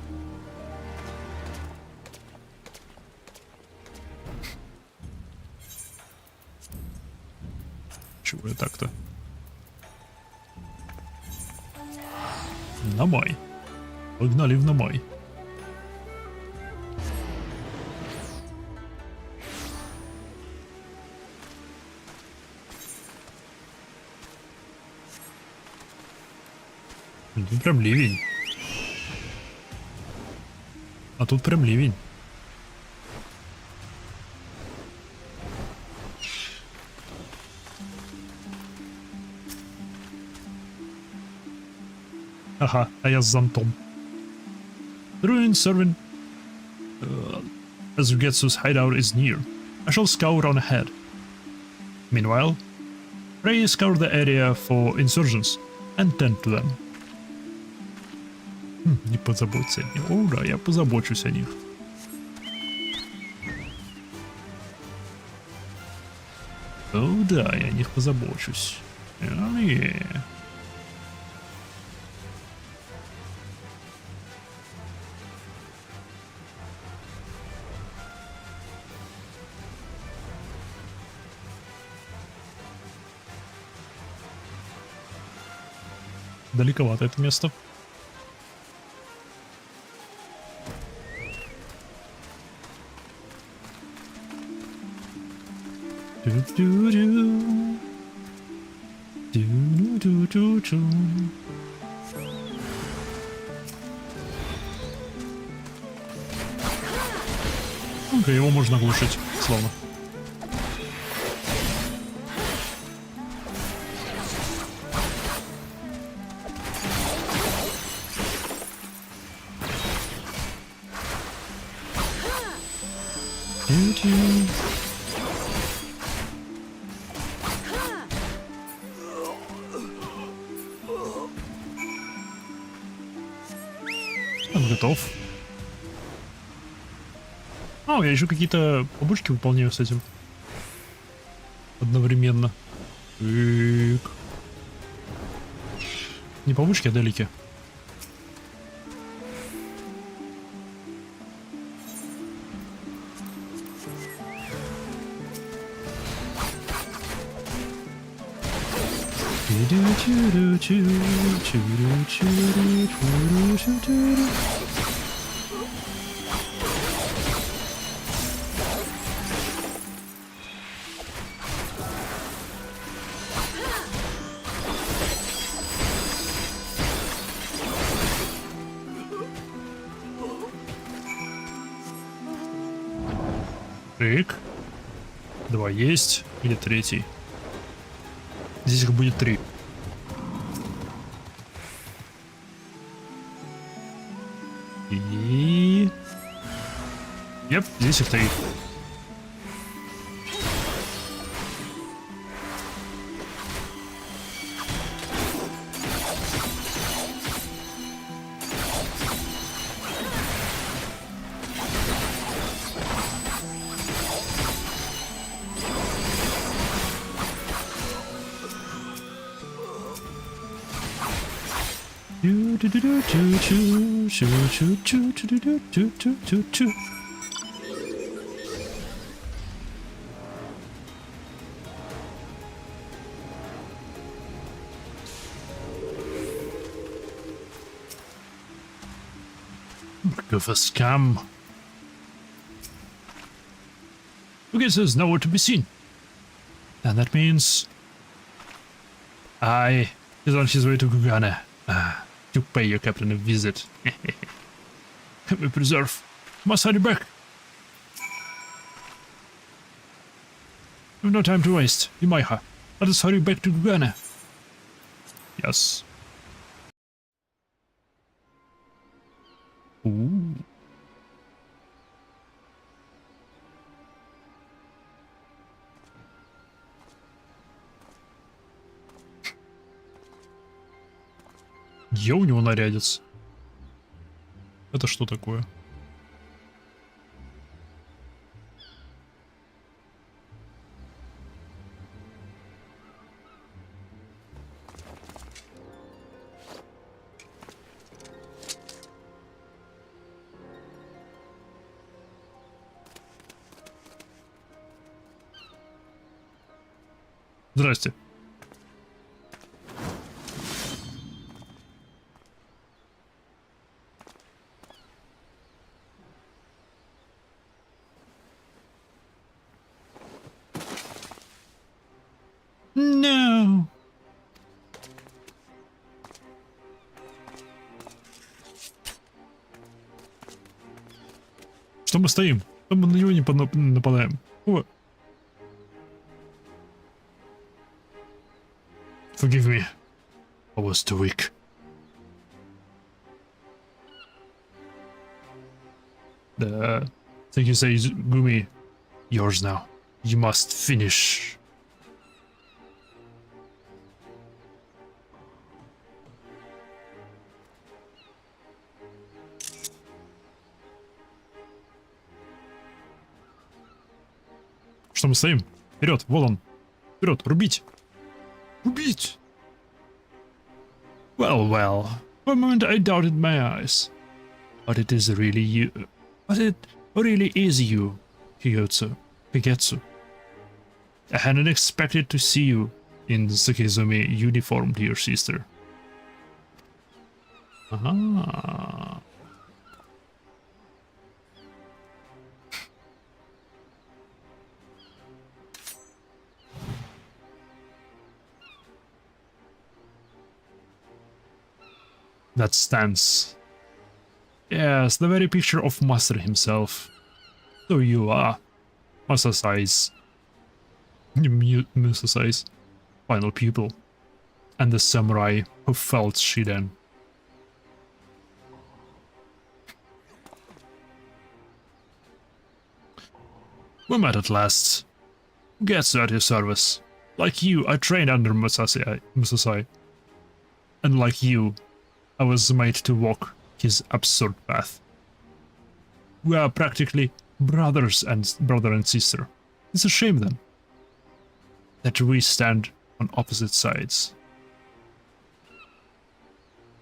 Чего я так-то? Намай. Погнали в Намай. Тут прям ливень. А тут прям ливень. Ага, а я с зонтом. Ruin serving as Getsu's hideout is near. I shall scout on ahead. Meanwhile, Ray scour the area for insurgents and tend to them. Не позаботься о них. О, да, я позабочусь о них. О, да, я о них позабочусь. Yeah. Далековато это место. Ну-ка, его можно глушить, словно. Он готов. О, я еще какие-то побочки выполняю с этим. Одновременно. Так. Не побочки, а далеки. Так. Два есть. Или третий. Здесь их будет 3. И... Yep, здесь их 3. Go for scam. Okay, so there's nowhere to be seen. And that means... He's on his way to Gugana. To pay your captain a visit. Have a preserve. Must hurry back. We've no time to waste. Imaiha, let us hurry back to Gugana. Yes. Ooh. Я у него нарядец. Это что такое? Здрасте. No. Что мы стоим? Что мы на него не нападаем? О. Forgive me. I was too weak. The thing you say is, Gumi, yours now. You must finish. Что мы стоим? Вперед, вот он. Вперед, рубить. Рубить. Well, well. For a moment I doubted my eyes. But it is really you. But it really is you, Higetsu. I hadn't expected to see you in Sakizumi uniform, dear sister. Ah. That stance. Yes, the very picture of Master himself. So you are Musasai's final pupil, and the samurai who felt Shiden. We met at last. Getsu at your service. Like you, I trained under Musasai. And like you, I was made to walk his absurd path. We are practically brother and sister. It's a shame then that we stand on opposite sides.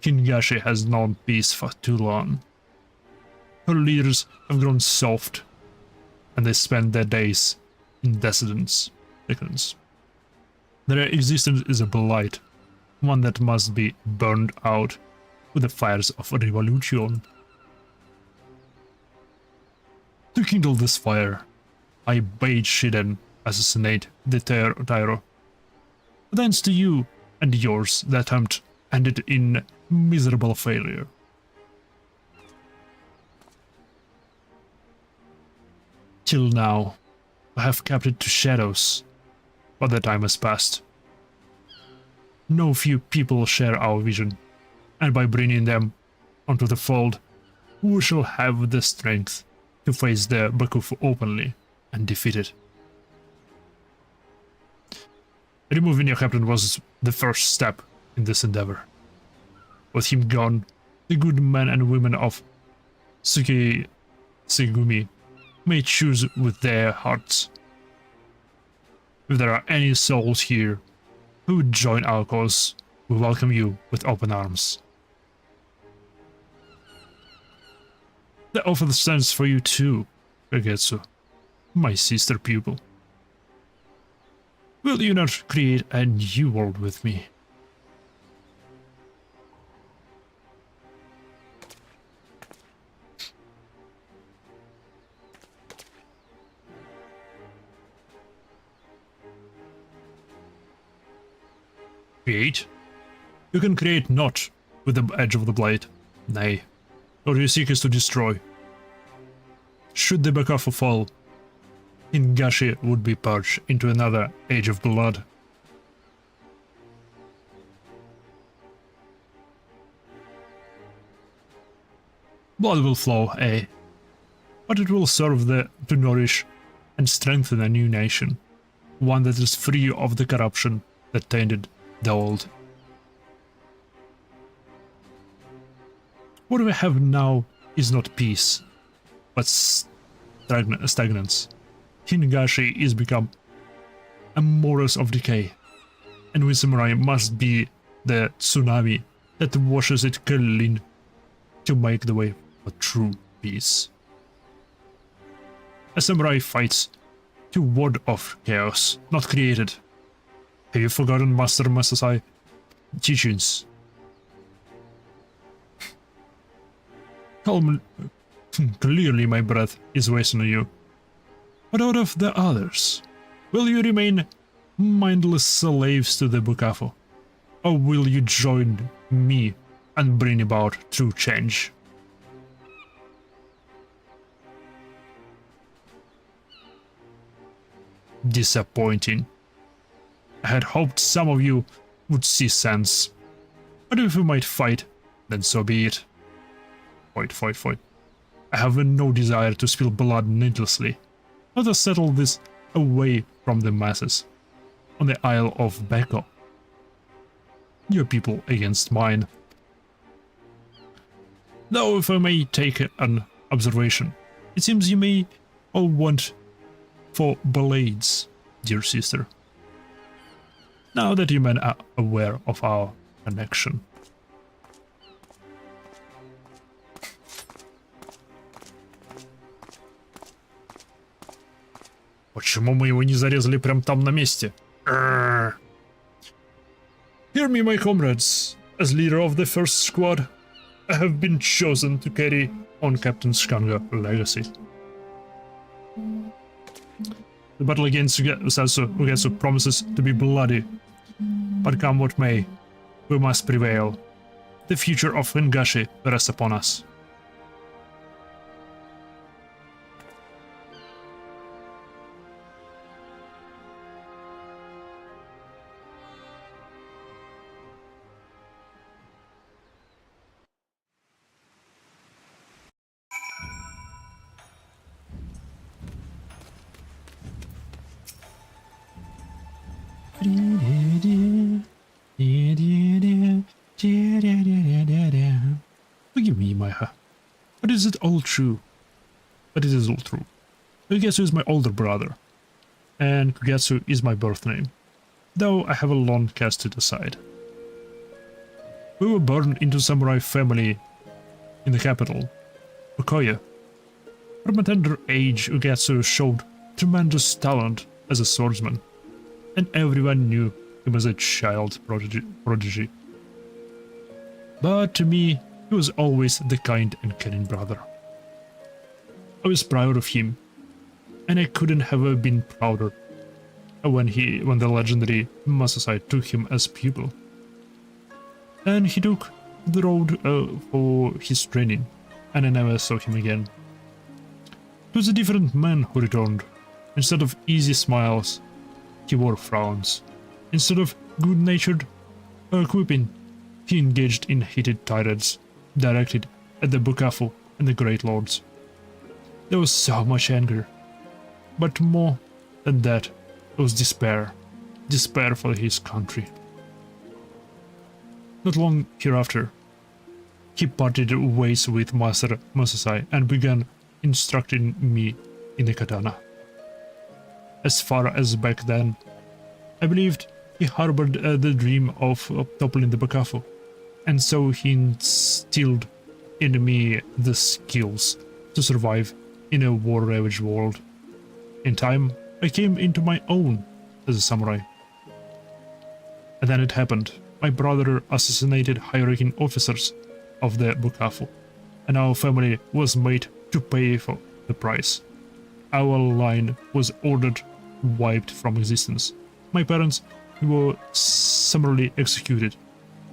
Hingashi has known peace for too long. Her leaders have grown soft, and they spend their days in decadence. Their existence is a blight, one that must be burned out with the fires of a revolution. To kindle this fire, I bade Shiden assassinate the Tyro. Thanks to you and yours, the attempt ended in miserable failure. Till now, I have kept it to shadows, but the time has passed. No few people share our vision, and by bringing them onto the fold, we shall have the strength to face the Bakufu openly and defeat it. Removing your captain was the first step in this endeavor. With him gone, the good men and women of Segumi may choose with their hearts. If there are any souls here who would join our cause, we welcome you with open arms. The offer stands for you too, Kagetsu, my sister pupil. Will you not create a new world with me? Create? You can create not with the edge of the blade. Nay, what you seek is to destroy. Should the Bakufu fall, Hingashi would be purged into another age of blood. Blood will flow, eh? But it will serve to nourish and strengthen a new nation, one that is free of the corruption that tainted the old. What we have now is not peace, but stagnance. Hingashi is become a morass of decay, and we samurai must be the tsunami that washes it clean to make the way for true peace. A samurai fights to ward off chaos, not create it. Have you forgotten Master Musasai teachings? Clearly my breath is wasting on you. What out of the others? Will you remain mindless slaves to the Bakufu? Or will you join me and bring about true change? disappointing. I had hoped some of you would see sense. But if we might fight, then so be it. Fight. I have no desire to spill blood needlessly. Let us settle this away from the masses, on the Isle of Beko. Your people against mine. Now, if I may take an observation, it seems you may all want for blades, dear sister. Now that you men are aware of our connection. Почему мы его не зарезали прямо там на месте? Hear me, my comrades. As leader of the first squad, I have been chosen to carry on Captain Skanga's legacy. The battle against Ugetsu promises to be bloody, but come what may, we must prevail. The future of Hingashi rests upon us. Forgive me, Maiha, but is it all true? But it is all true. Ugetsu is my older brother, and Kugetsu is my birth name, though I have a long casted aside. We were born into samurai family in the capital, Okoye. From a tender age, Ugetsu showed tremendous talent as a swordsman, and everyone knew him as a child prodigy. But to me, he was always the kind and caring brother. I was proud of him, and I couldn't have been prouder when the legendary Masasai took him as pupil. And he took the road for his training, and I never saw him again. It was a different man who returned. Instead of easy smiles, he wore frowns. Instead of good-natured quipping, he engaged in heated tirades directed at the Bukafu and the Great Lords. There was so much anger, but more than that, there was despair. Despair for his country. Not long hereafter, he parted ways with Master Masasai and began instructing me in the katana. As far as back then, I believed he harbored the dream of toppling the Bukafu, and so he instilled in me the skills to survive in a war-ravaged world. In time, I came into my own as a samurai. And then it happened. My brother assassinated high-ranking officers of the Bukafu, and our family was made to pay for the price. Our line was ordered wiped from existence. My parents were summarily executed,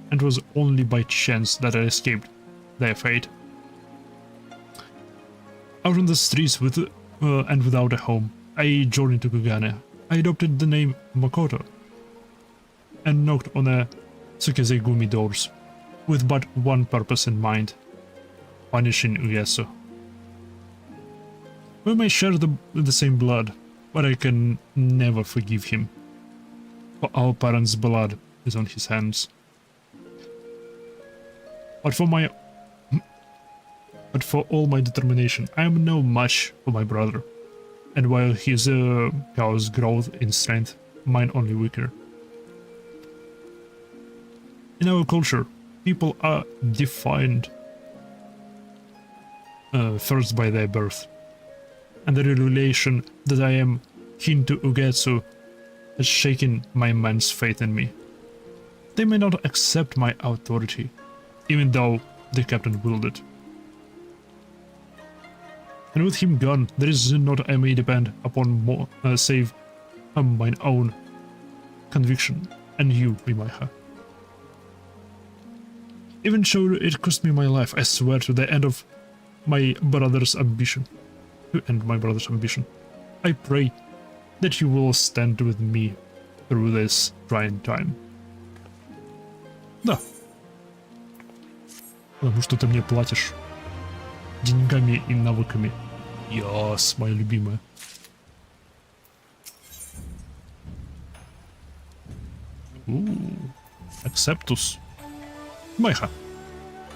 and it was only by chance that I escaped their fate. Out on the streets and without a home, I journeyed to Kugane. I adopted the name Makoto and knocked on the Tsukezegumi doors with but one purpose in mind: punishing Ugetsu. We may share the same blood, but I can never forgive him, for our parents' blood is on his hands. But for all my determination, I am no match for my brother, and while his powers grow in strength, mine only weaker. In our culture, people are defined first by their birth, and the revelation that I am kin to Ugetsu has shaken my man's faith in me. They may not accept my authority, even though the captain willed it. And with him gone, there is not I may depend upon more, save mine own conviction, and you, Mimaiha. Even though it cost me my life, I swear to the end of my brother's ambition. To end my brother's ambition. I pray that you will stand with me through this trying time. Да. Потому что ты мне платишь деньгами и навыками. Яс, моя любимая. Acceptus. Майха.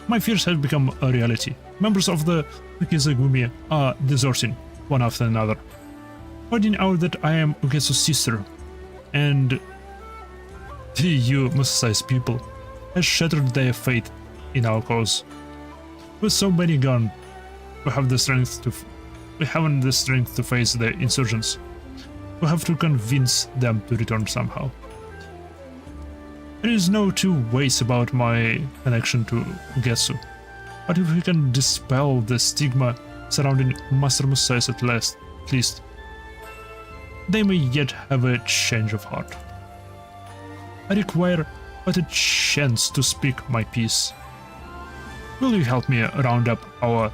My fears have become a reality. Members of the Ukizagumi are deserting one after another, finding out that I am Ukesu's sister, and you Musasai's people has shattered their faith in our cause. With so many gone, we haven't the strength to face the insurgents. We have to convince them to return somehow. There is no two ways about my connection to Ugetsu, but if we can dispel the stigma surrounding Master Musais at least, they may yet have a change of heart. I require but a chance to speak my piece. Will you help me round up our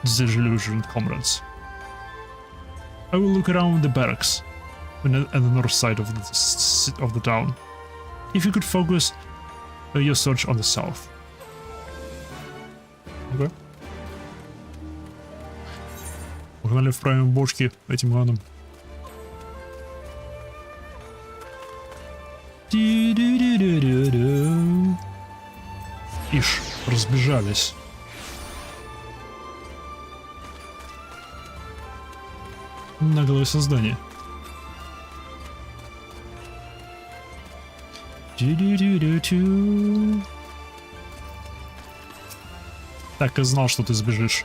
disillusioned comrades? I will look around the barracks at the north side of the town. If you could focus your search on the south. Okay. Погнали вправим бошки этим гадом. Ишь, разбежались. Наглое создание. Так и знал, что ты сбежишь.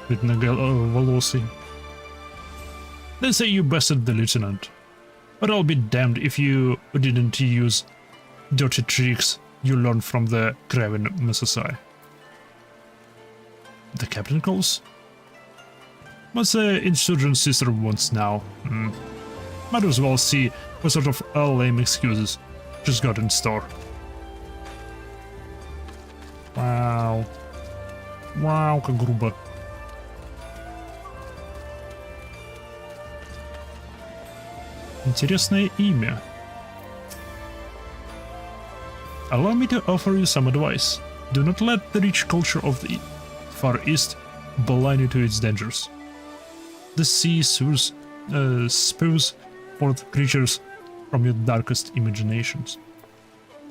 Волосый. They say you bested the lieutenant, but I'll be damned if you didn't use dirty tricks you learned from the craven Musasai. The captain calls? What's the insurgent sister wants now? Might as well see what sort of lame excuses she's got in store. Вау. Вау, как грубо. Интересное имя. Allow me to offer you some advice. Do not let the rich culture of the Far East blind you to its dangers. The sea spews forth creatures from your darkest imaginations.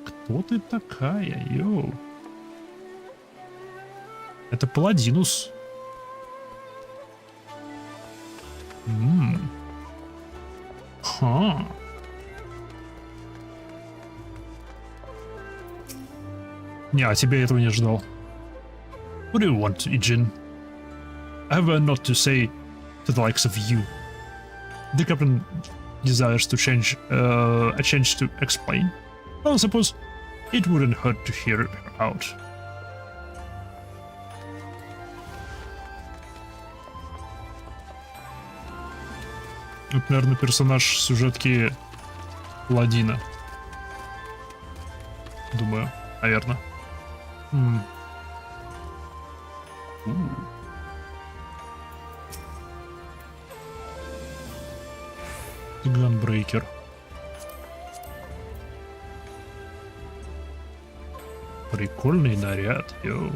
Кто ты такая, йоу? Это Паладинус. Ха. Не, а тебе этого не ждал. What do you want, Ijin? I have a lot to say to the likes of you. The captain desires to change a change to explain. Well, I suppose it wouldn't hurt to hear her out. Это, наверное, персонаж сюжетки Ладина. Думаю, наверное. Ганбрейкер. Прикольный наряд, йоу.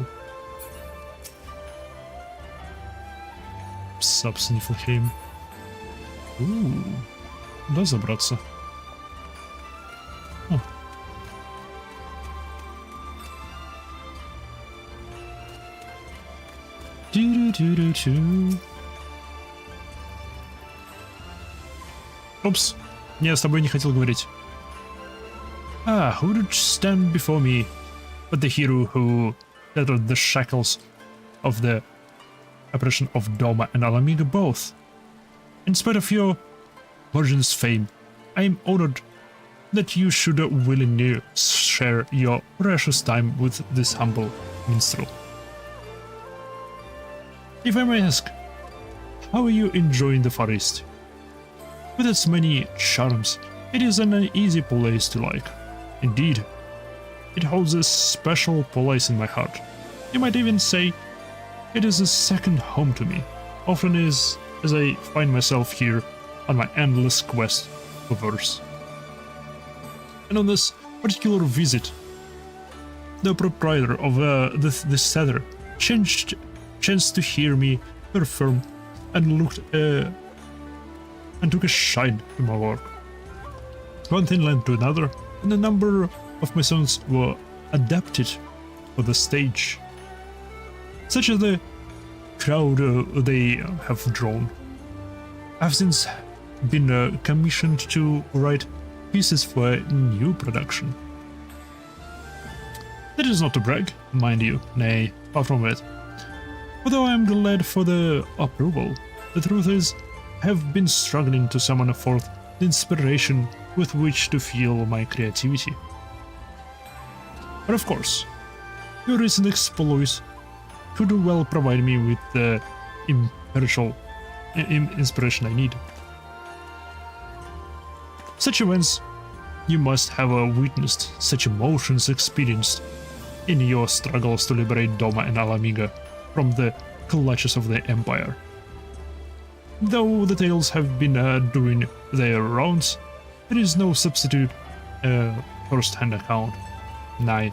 Сапс Нифлхейм. Да, забраться. О. Упс, я с тобой не хотел говорить. Ah, who would stand before me but the hero who shattered the shackles of the oppression of Doma and Alamiga both? In spite of your origins fame, I am honored that you should willingly share your precious time with this humble minstrel. If I may ask, how are you enjoying the forest? With its many charms, it is an uneasy place to like. Indeed, it holds a special place in my heart. You might even say it is a second home to me, often as as I find myself here on my endless quest for verse. And on this particular visit, the proprietor of this theater chanced to hear me perform and looked and took a shine to my work. One thing led to another, and a number of my songs were adapted for the stage, such as the crowd they have drawn. I've since been commissioned to write pieces for a new production. That is not to brag, mind you, nay, far from it. Although I am glad for the approval, the truth is, I have been struggling to summon forth the inspiration with which to fuel my creativity. But of course, your recent exploits could well provide me with the inspiration I need. Such events, you must have witnessed such emotions experienced in your struggles to liberate Doma and Alamiga from the clutches of the Empire. Though the tales have been doing their rounds, there is no substitute first-hand account. Nay,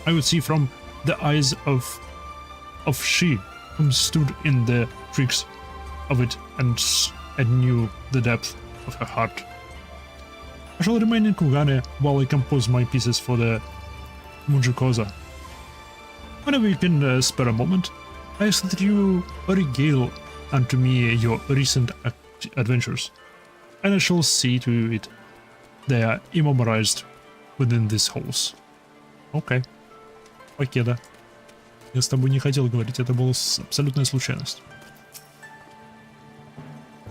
I would see from the eyes of she whom stood in the tricks of it and knew the depth of her heart. I shall remain in Kugane while I compose my pieces for the Mujukoza. Whenever you can spare a moment, I ask that you regale unto me your recent adventures, and I shall see to it they are immemorialized within these halls. Окей. Окей, да. Я с тобой не хотел говорить, это была абсолютная случайность.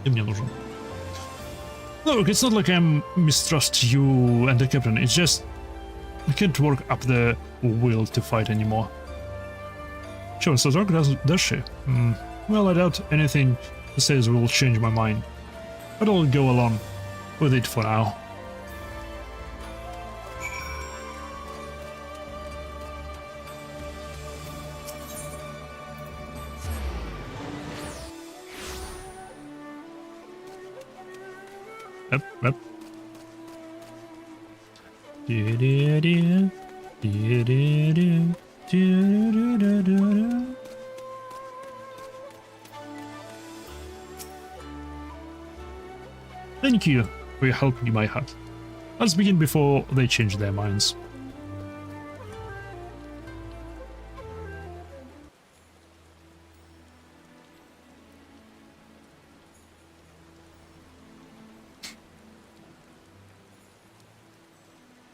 Ты мне нужен. Look, it's not like I mistrust you and the captain, it's just I can't work up the will to fight anymore. Sure, so dark does she? Well, I doubt anything he says will change my mind, but I'll go along with it for now. Yep. Thank you for your help in my hut. Let's begin before they change their minds.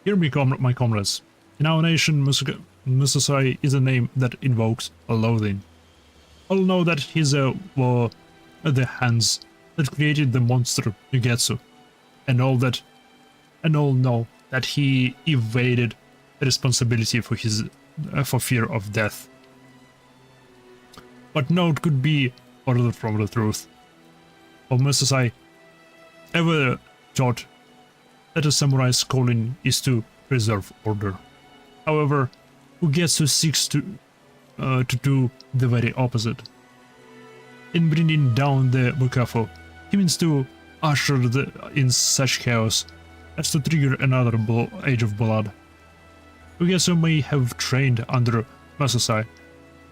Hear me, my comrades. In our nation, Musasai is a name that invokes loathing. All know that his were the hands that created the monster Yugetsu, and all know that he evaded responsibility for his for fear of death. But no it could be further from the truth. For Musasai ever taught that a samurai's calling is to preserve order. However, Ugetsu seeks to do the very opposite. In bringing down the Bukafu, he means to usher in such chaos as to trigger another age of blood. Ugetsu may have trained under Musasai,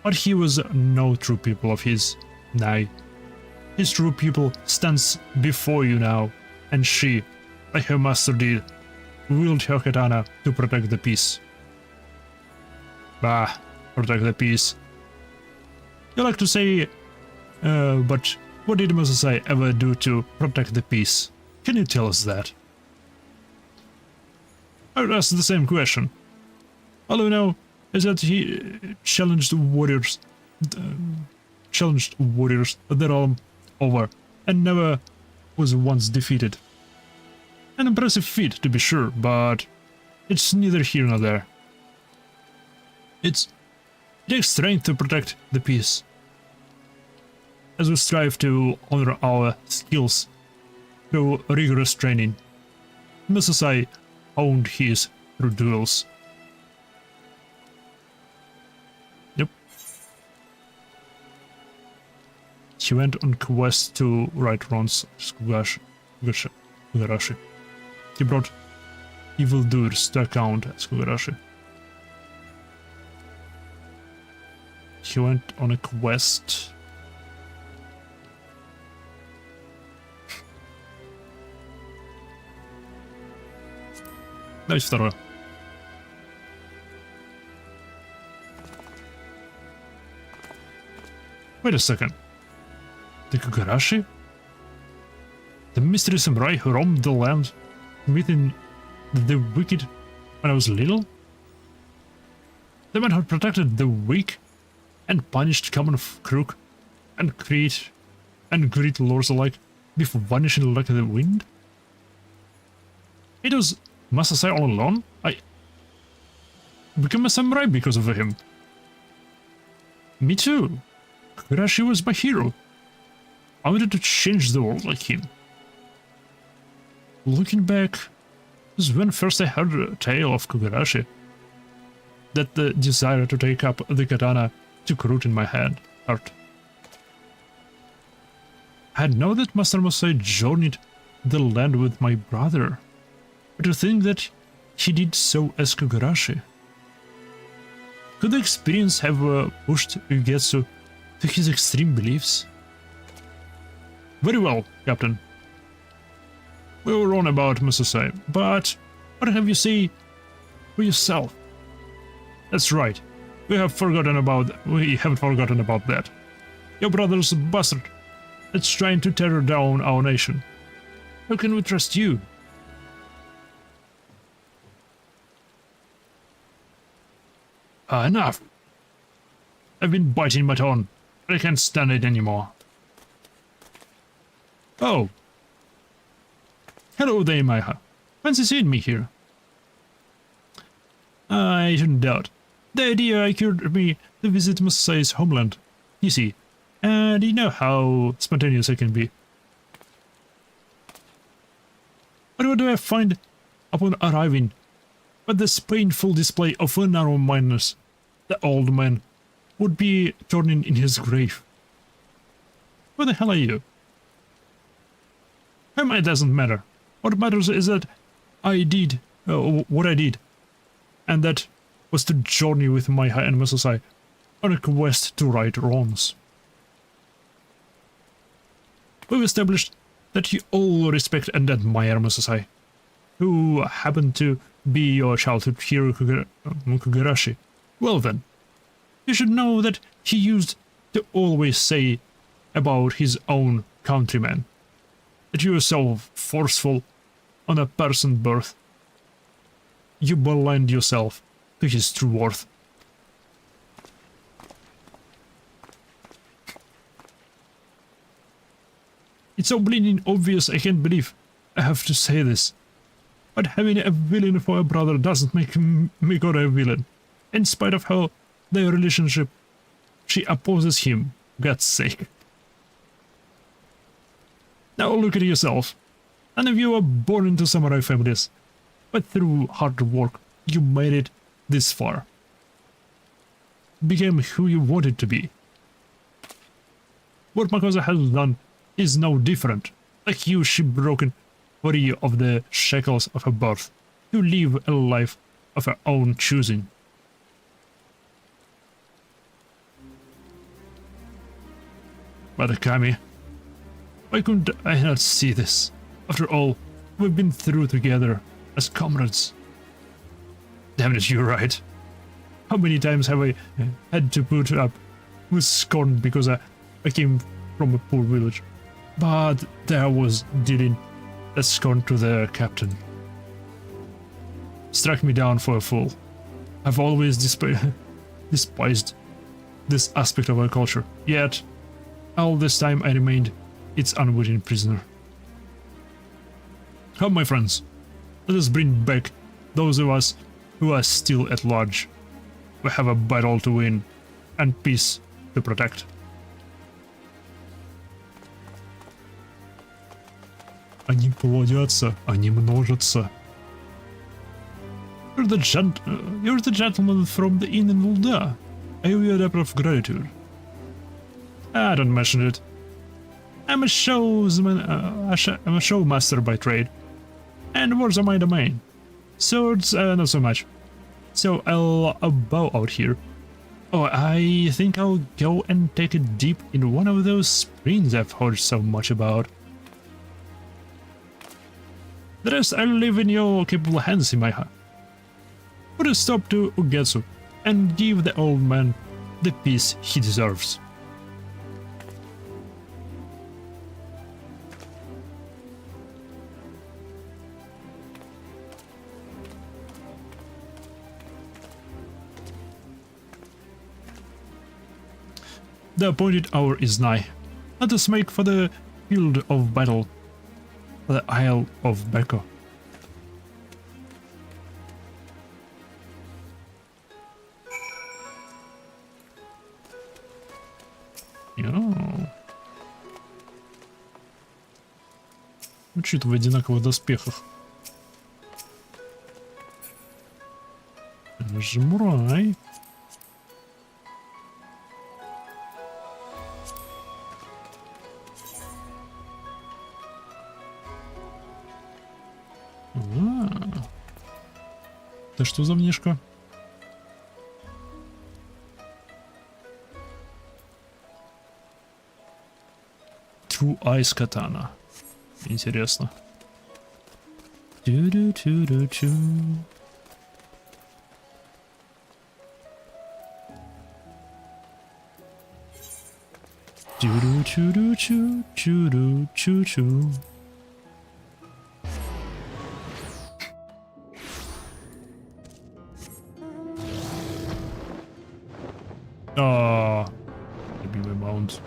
but he was no true pupil of his. Nay, his true pupil stands before you now, and she, like her master did, wield her katana to protect the peace. Bah, protect the peace. You like to say, but what did Musasai ever do to protect the peace? Can you tell us that? I would ask the same question. All I know is that he challenged warriors the realm over and never was once defeated. An impressive feat, to be sure, but it's neither here nor there. It takes strength to protect the peace. As we strive to honor our skills through rigorous training, Musasai honed his through duels. Yep. He went on quest to right wrongs Kugarashi. He brought evildoers to account as Kugarashi. He went on a quest. Давайте второе. Wait a second. The Kugarashi? The mystery samurai who roamed the land, meeting the wicked when I was little? The man who protected the weak and punished common crook and great lords alike before vanishing like the wind? It was Masasai all alone? I became a samurai because of him. Me too. Kugarashi was my hero. I wanted to change the world like him. Looking back, this was when first I heard a tale of Kugarashi. That the desire to take up the katana took root in my heart. I had known that Master Masai journeyed the land with my brother, but to think that he did so as Kugarashi. Could the experience have pushed Ugetsu to his extreme beliefs? Very well, Captain. We were wrong about Masasai, but what have you say for yourself? That's right. We haven't forgotten about that. Your brother's a bastard that's trying to tear down our nation. How can we trust you? Enough. I've been biting my tongue, but I can't stand it anymore. Oh. Hello there, Maiha. Fancy seeing me here? I shouldn't doubt. The idea occurred me to visit Masai's homeland, you see, and you know how spontaneous I can be. But what do I find upon arriving but this painful display of narrow-mindedness? The old man would be turning in his grave. Who the hell are you? It doesn't matter. What matters is that I did what I did, and that was to journey with Maiha and Masasai on a quest to right wrongs. We've established that you all respect and admire Masasai, who happened to be your childhood hero Kugarashi. Well then, you should know that he used to always say about his own countrymen that you were so forceful on a person's birth. You blind yourself to his true worth. It's so bleeding obvious I can't believe I have to say this, but having a villain for a brother doesn't make me God a villain. In spite of how their relationship, she opposes him, God's sake. Now look at yourself. None of you were born into samurai families, but through hard work you made it this far. Became who you wanted to be. What Makosa has done is no different. Like you, she broken free of the shackles of her birth to live a life of her own choosing. But Akami, why couldn't I not see this? After all, we've been through together as comrades. Damn it, you're right. How many times have I had to put up with scorn because I came from a poor village? But there was dealing that scorn to the captain. Struck me down for a fool. I've always despised this aspect of our culture, yet all this time I remained its unwitting prisoner. Come, my friends, let us bring back those of us who are still at large. We have a battle to win and peace to protect. Они плодятся, они множатся. You're the gentleman from the inn in Lulda. I owe you a debt of gratitude. Don't mention it. I'm a showsman, I'm a showmaster by trade, and words are my domain. Swords, not so much. So I'll bow out here. Oh, I think I'll go and take a dip in one of those springs I've heard so much about. The rest I'll leave in your capable hands, Imaiha. Put a stop to Ugetsu and give the old man the peace he deserves. The appointed hour is nigh. Let us make for the field of battle, for the Isle of Beko. Ну что-то в одинаковых доспехах. Жмурай. Это что за внешка? True Eyes Katana. Интересно. Тю-ду-тю-ду-тю. Тю-ду-тю-ду-тю, тю-ду-тю-тю. Любимый маунт.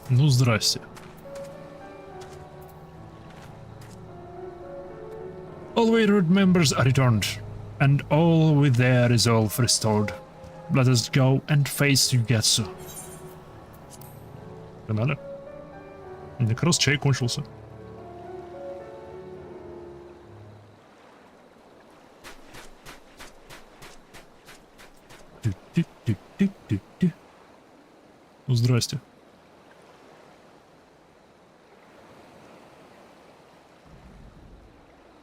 Ну, здрасте. All wayward members are returned, and all with their resolve restored. Let us go and face Yugetsu. Погнали. Как раз чай кончился. Ну, здрасте.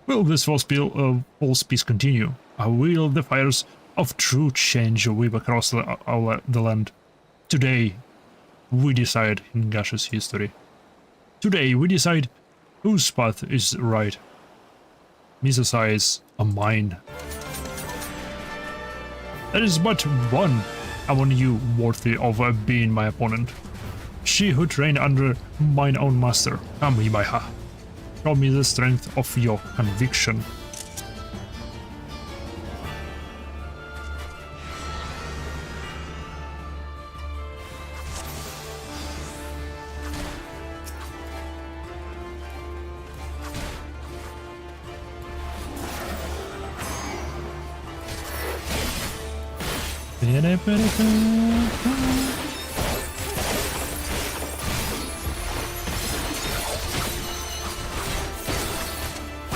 Will this false peace continue? Or will the fires of true change weep across the land? Today, we decide in Gasha's history. Today, we decide whose path is right. Misa's eyes are mine. There is but one among you worthy of being my opponent. She who trained under mine own master, Imaiha. Show me the strength of your conviction.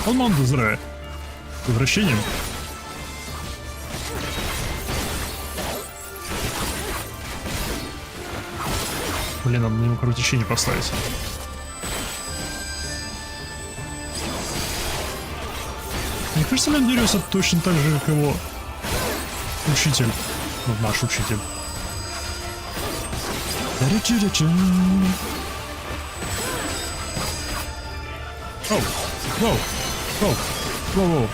Алманду зря. С возвращением. Блин, надо на него кровотечение поставить. Мне кажется, Лендириус это точно так же, как его учитель. Ну, наш учитель. Oh, whoa, whoa, whoa, whoa.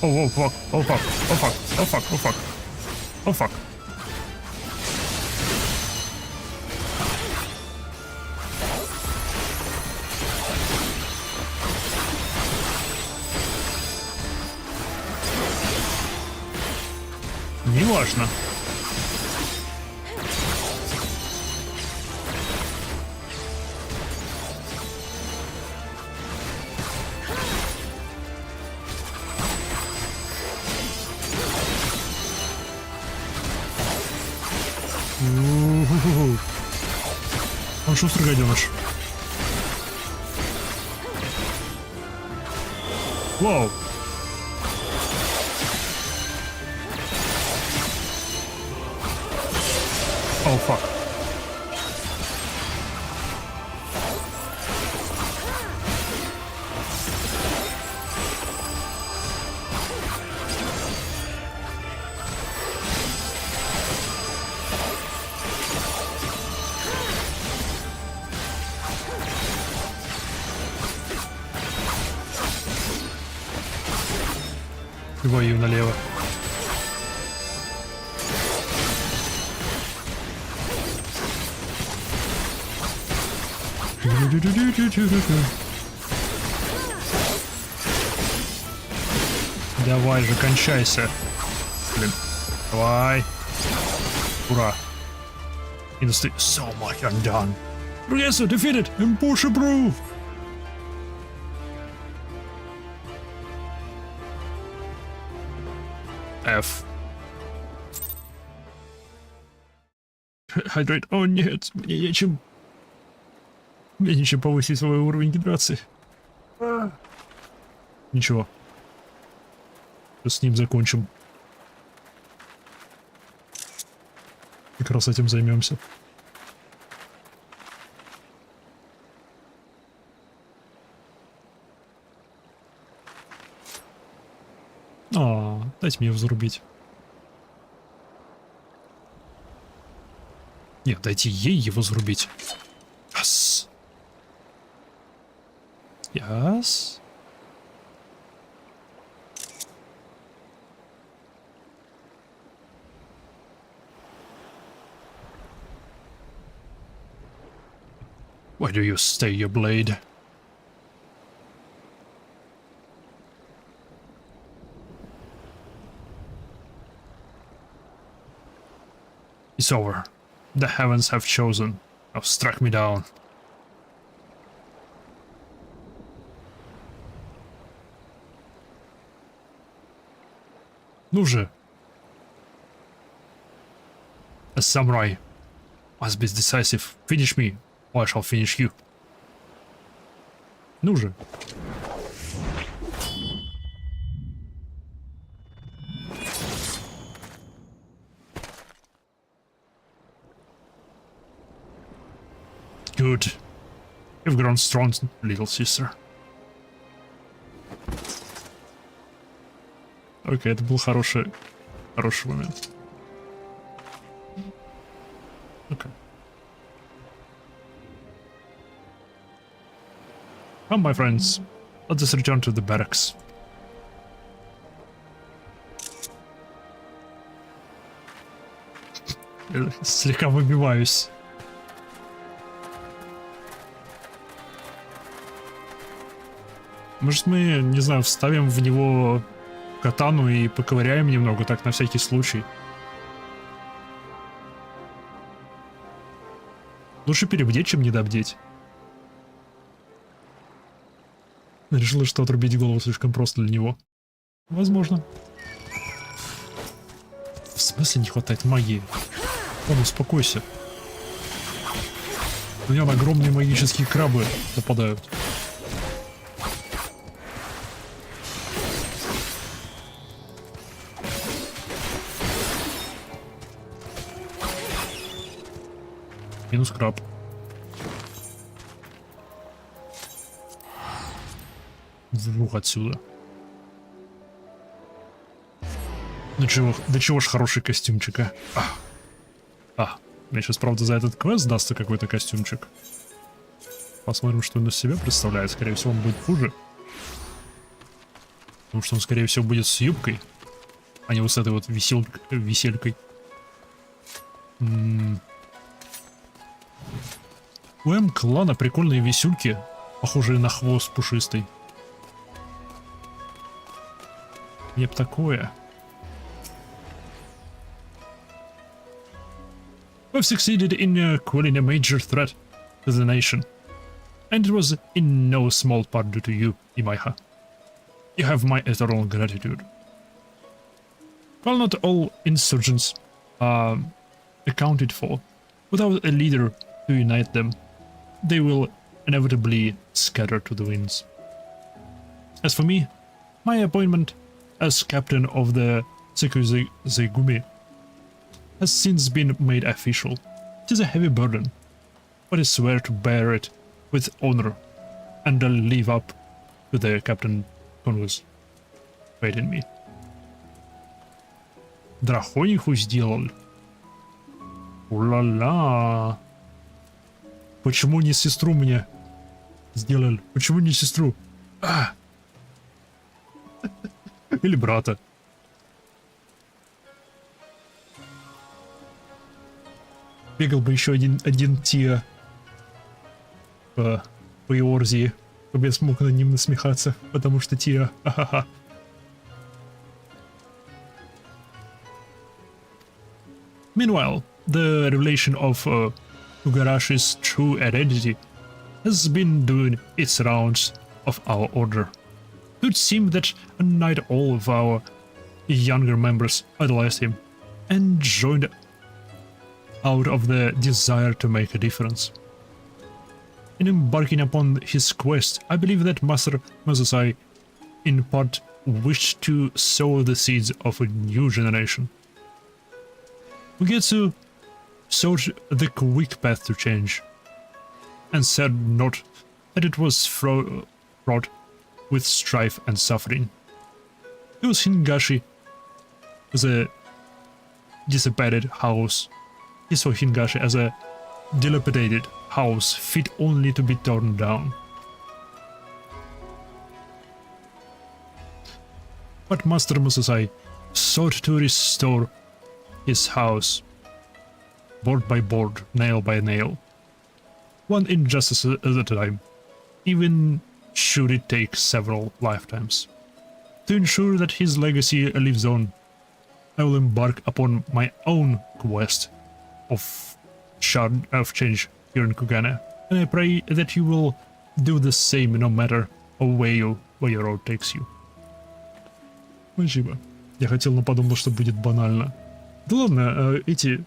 Oh, oh fuck, oh fuck, oh fuck, oh fuck, oh fuck, oh fuck. Неважно. Он шустрый гаденыш. Вау. Oh fuck. Вою налево. Давай же, кончайся. Блин. Давай. Ура. Industry. So much undone. Progressor defeated and push approved. F. Hydrate. О нет, мне нечем. Мне нечем повысить свой уровень гидрации. Ничего. С ним закончим. Как раз этим займемся. Дайте мне его зарубить. Нет, дайте ей его зарубить. Yes. Yes. Why do you stay your blade? It's over. The heavens have chosen. Have struck me down. Ну же. A samurai must be decisive. Finish me, or I shall finish you. Ну же. Good. You've grown strong, little sister. Окей, это был хороший момент. Окей. Come, my friends. Let us return to the barracks. Слегка выбиваюсь. Может, мы, не знаю, вставим в него катану и поковыряем немного, так, на всякий случай. Лучше перебдеть, чем недобдеть. Решила, что отрубить голову слишком просто для него. Возможно. В смысле не хватает магии? Он, успокойся. На него огромные магические крабы нападают. Минус краб. Врух отсюда. Ну чего, да чего ж хороший костюмчик, а? Мне сейчас, правда, за этот квест дастся какой-то костюмчик. Посмотрим, что он из себя представляет. Скорее всего, он будет хуже. Потому что он, скорее всего, будет с юбкой, а не вот с этой вот веселькой. У М-клана прикольные висюльки, похожие на хвост пушистый. Мне б такое. We've succeeded in quelling a major threat to the nation. And it was in no small part due to you, Imaiha. You have my eternal gratitude. While not all insurgents are accounted for, without a leader to unite them, they will inevitably scatter to the winds. As for me, my appointment as captain of the Sekuzegumi has since been made official. It is a heavy burden, but I swear to bear it with honor, and I'll live up to the Captain Congress. Faith in me. Драхониху сделал. Ула-ла. Почему не сестру мне сделали? Почему не сестру? Или брата. Бегал бы еще один Тиа по Иорзии, чтобы я смог над ним насмехаться, потому что Тиа, ахаха. Meanwhile, the revelation of Ugarashi's true identity has been doing its rounds of our order. It would seem that a night all of our younger members idolized him and joined out of the desire to make a difference. In embarking upon his quest, I believe that Master Mazasai in part wished to sow the seeds of a new generation. Ugetsu sought the quick path to change, and said not that it was fraught with strife and suffering. It was Hingashi as a dissipated house. He saw Hingashi as a dilapidated house fit only to be torn down. But Master Musasai sought to restore his house, board by board, nail by nail, one injustice at a time, even should it take several lifetimes. To ensure that his legacy lives on, I will embark upon my own quest of change here in Kugane, and I pray that you will do the same no matter where your road takes you. Спасибо. Я хотел, но подумал, что будет банально. Да ладно, эти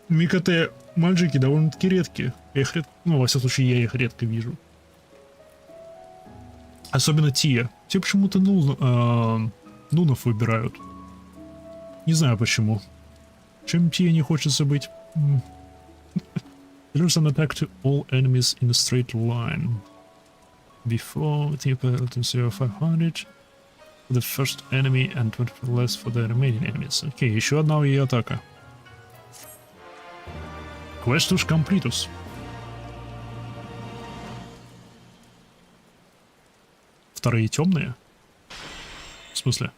Микоте мальчики довольно-таки редкие. Я их во всяком случае, я их редко вижу. Особенно Тия. Те почему-то нунов выбирают. Не знаю почему. Чем Тия не хочется быть. There's an attack to all enemies in a straight line. Before the potency of 500 for the first enemy and 20 less for the remaining enemies. Окей, еще одна ее атака. Questus completus. Вторые темные? В смысле?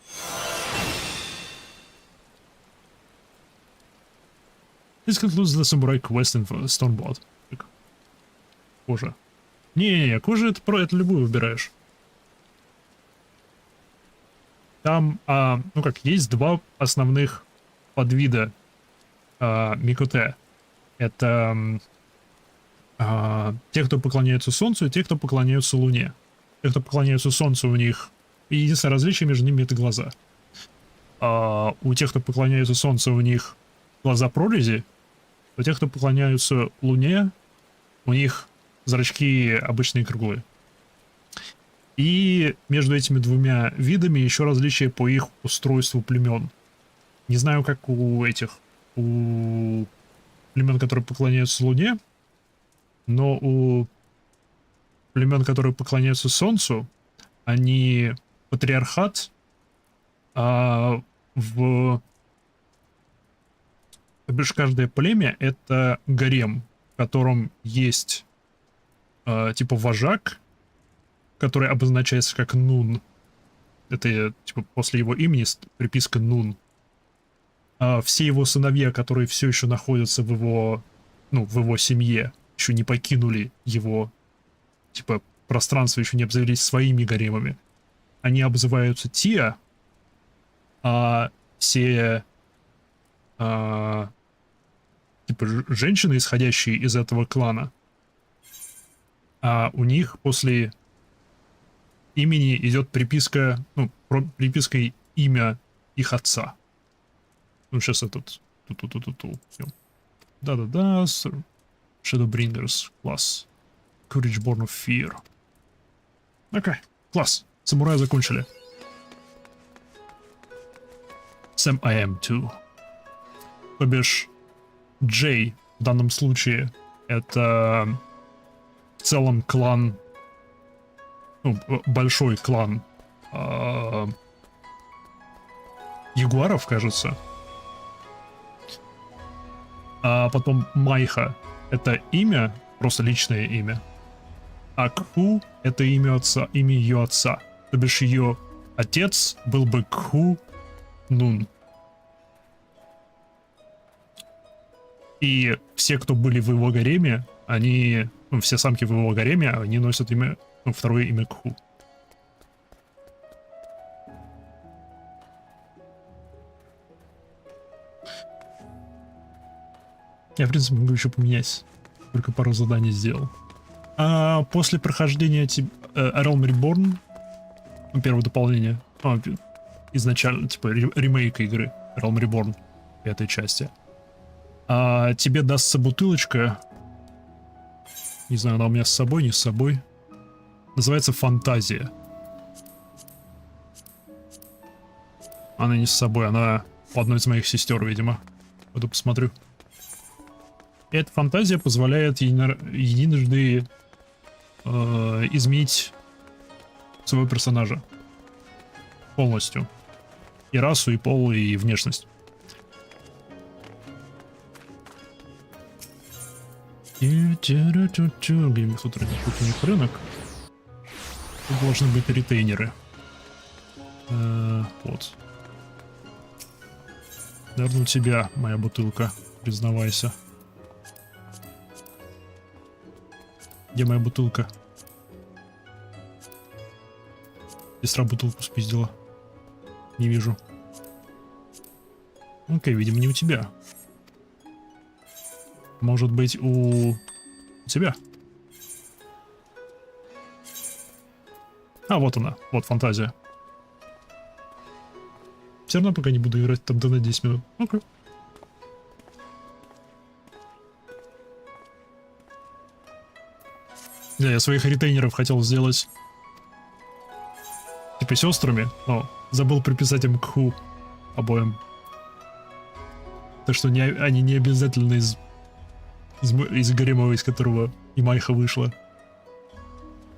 This concludes the samurai quest in Stoneblood. Кожа. Не-не-не, кожа это любую выбираешь. Там, есть два основных подвида Микоте. Это те, кто поклоняются Солнцу, и те, кто поклоняются Луне. Те, кто поклоняются Солнцу, у них единственное различие между ними — это глаза. У тех, кто поклоняются Солнцу, у них глаза прорези. У тех, кто поклоняются Луне, у них зрачки обычные круглые. И между этими двумя видами еще различия по их устройству племен. Не знаю, как у племен, которые поклоняются Луне, но у племен, которые поклоняются Солнцу, они патриархат, а в... То бишь каждое племя — это гарем, в котором есть типа вожак, который обозначается как Нун. Это типа после его имени приписка Нун. А все его сыновья, которые все еще находятся в его, ну, в его семье, еще не покинули его, типа, пространство, еще не обзавелись своими гаремами. Они обзываются Тиа, а все типа женщины, исходящие из этого клана, а у них после имени идет приписка, ну, припиской имя их отца. Ну, сейчас этот... Ту-ту-ту-ту-ту. Да-да-да. Shadowbringers. Класс. Courage Born of Fear. Окей. Класс. Самурая закончили. Sam I am too. То бишь, Джей в данном случае это в целом клан, ну, большой клан ягуаров, кажется. А потом Майха — это имя, просто личное имя. А Кху — это имя отца, имя ее отца. То бишь ее отец был бы Кху Нун. И все, кто были в его гареме, они, ну, все самки в его гареме, они носят имя, ну, второе имя Кху. Я, в принципе, могу еще поменять. Только пару заданий сделал. А после прохождения Realm Reborn, ну, первого дополнения, изначально, типа, ремейка игры Realm Reborn, пятой части, тебе дастся бутылочка. Не знаю, она у меня с собой, не с собой. Называется Фантазия. Она не с собой, она у одной из моих сестер, видимо. Пойду посмотрю. И эта фантазия позволяет единожды изменить своего персонажа. Полностью. И расу, и пол, и внешность. Где-нибудь тут у них рынок. Тут должны быть ретейнеры. Вот. Наверное, у тебя моя бутылка, признавайся. Где моя бутылка? Сестра бутылку спиздила. Не вижу. Окей, видимо, не у тебя. Может быть, у тебя? А, вот она. Вот фантазия. Все равно пока не буду играть там на 10 минут. Окей. Да, я своих ретейнеров хотел сделать типа сестрами, но забыл приписать им Кху обоим. Так что они не обязательно из гарема, из которого и Майха вышла.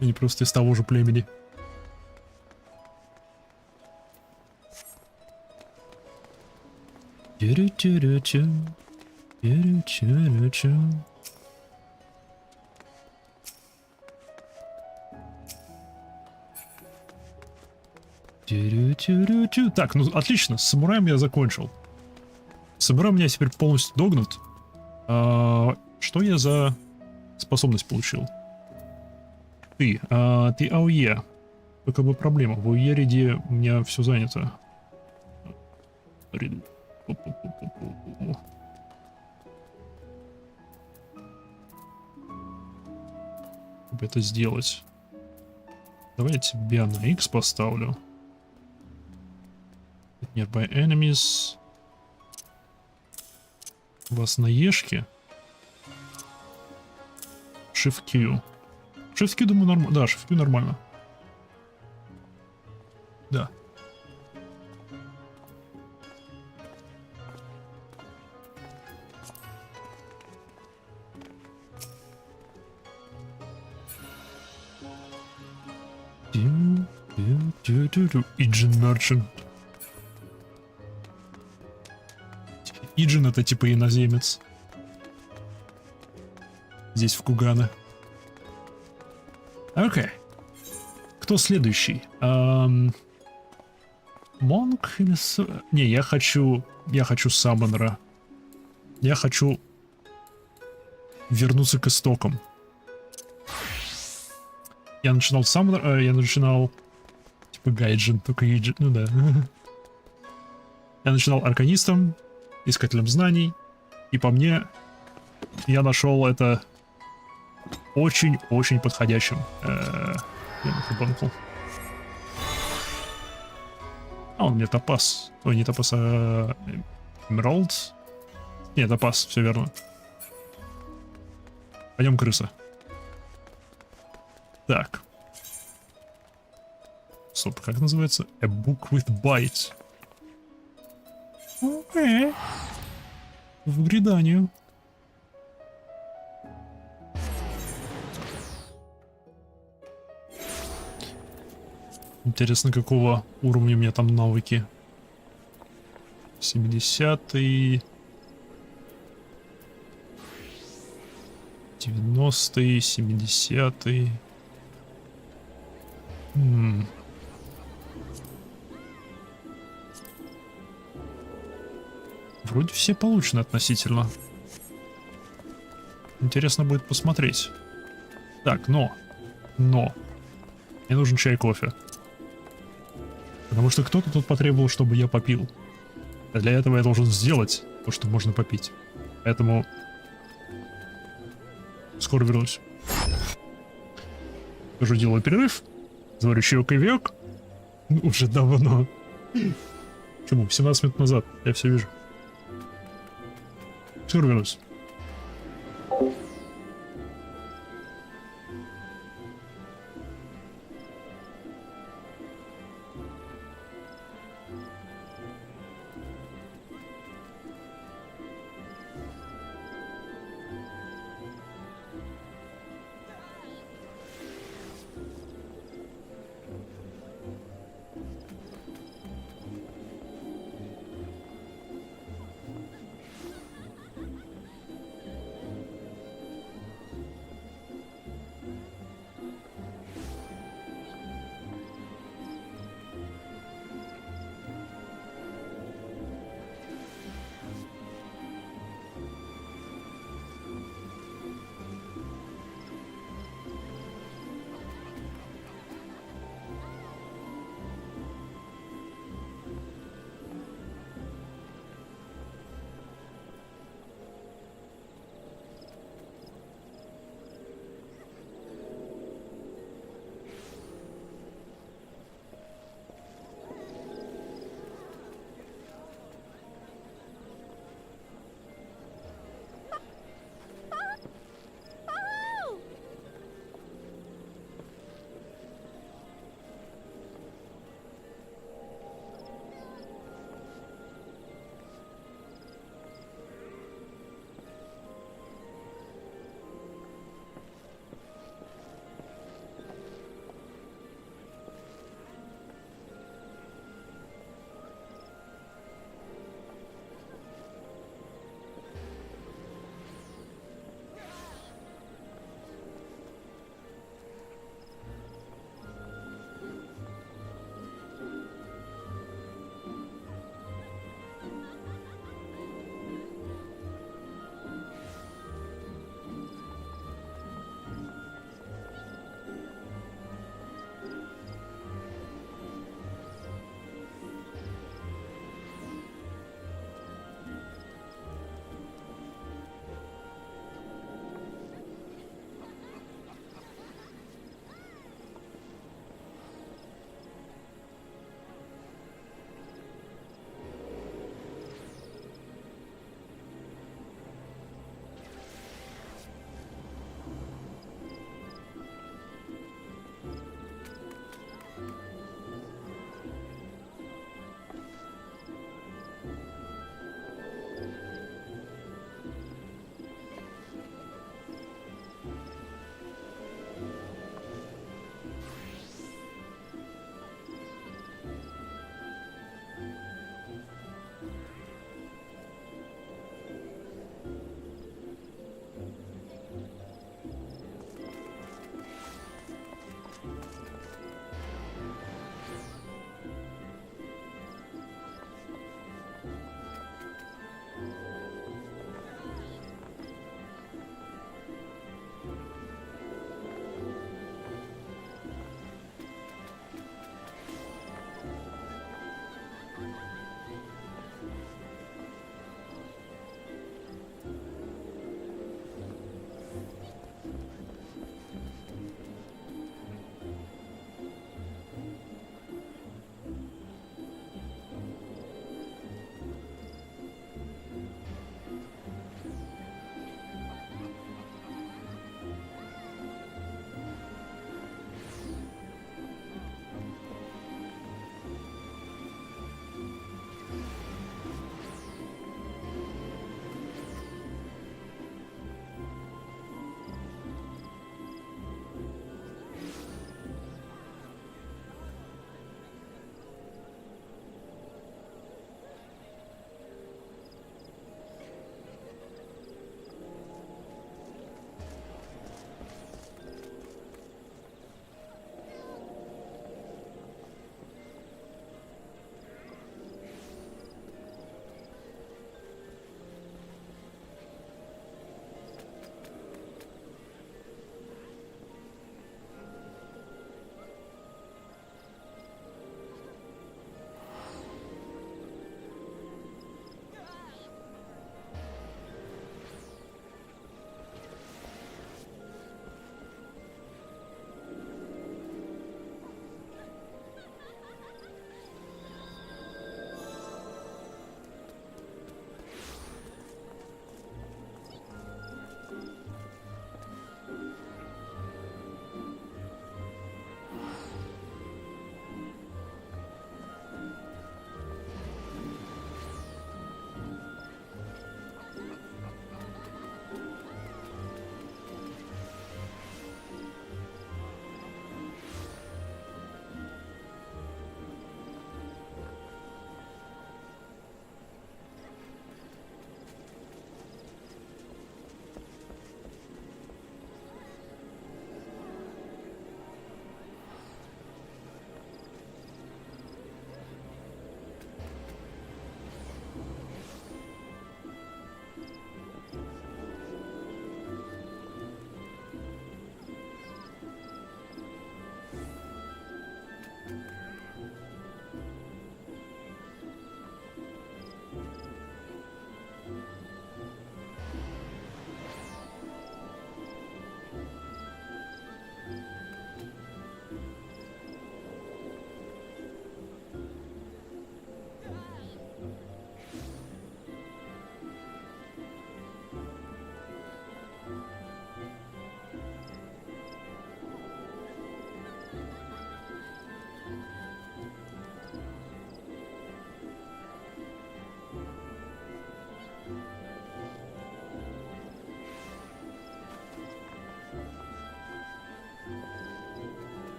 Они просто из того же племени. Так, ну отлично, с самураем я закончил. Самурай у меня теперь полностью догнут. Что я за способность получил? Ты АОЕ. Только бы проблема. В АОЕ ряде у меня все занято. Как бы это сделать? Давай я тебя на X поставлю. Nearby enemies. У вас на Ешке. Shift-Q. Shift-Q, думаю, нормально. Да, Shift-Q нормально. Да. Иджин Merchant. Иджин это типа иноземец. Здесь в Кугана. Окей. Кто следующий? Монк или... Не, я хочу Саммонера. Я хочу вернуться к истокам. Я начинал Саммонер... я начинал... Типа Гайджин, только Иджин... Ну да. Я начинал Арканистом, Искателем знаний. И по мне... Я нашел это... Очень-очень подходящим. Я нахребанкнул. А, он мне топаз. Ой, не топаз, а... Эмералд? Нет, топаз, все верно. Пойдем, крыса. Так. Стоп, как называется? A book with bite. Окей. В гриданию. Интересно, какого уровня у меня там навыки. 70-й. 90-й, 70-й. Вроде все получены относительно. Интересно будет посмотреть. Так, но. Мне нужен чай, кофе. Потому что кто-то тут потребовал, чтобы я попил. А для этого я должен сделать то, что можно попить. Поэтому... Скоро вернусь. Тоже делаю перерыв. Заварю чаек и век. Уже давно. Чему? 17 минут назад. Я все вижу. Скоро вернусь.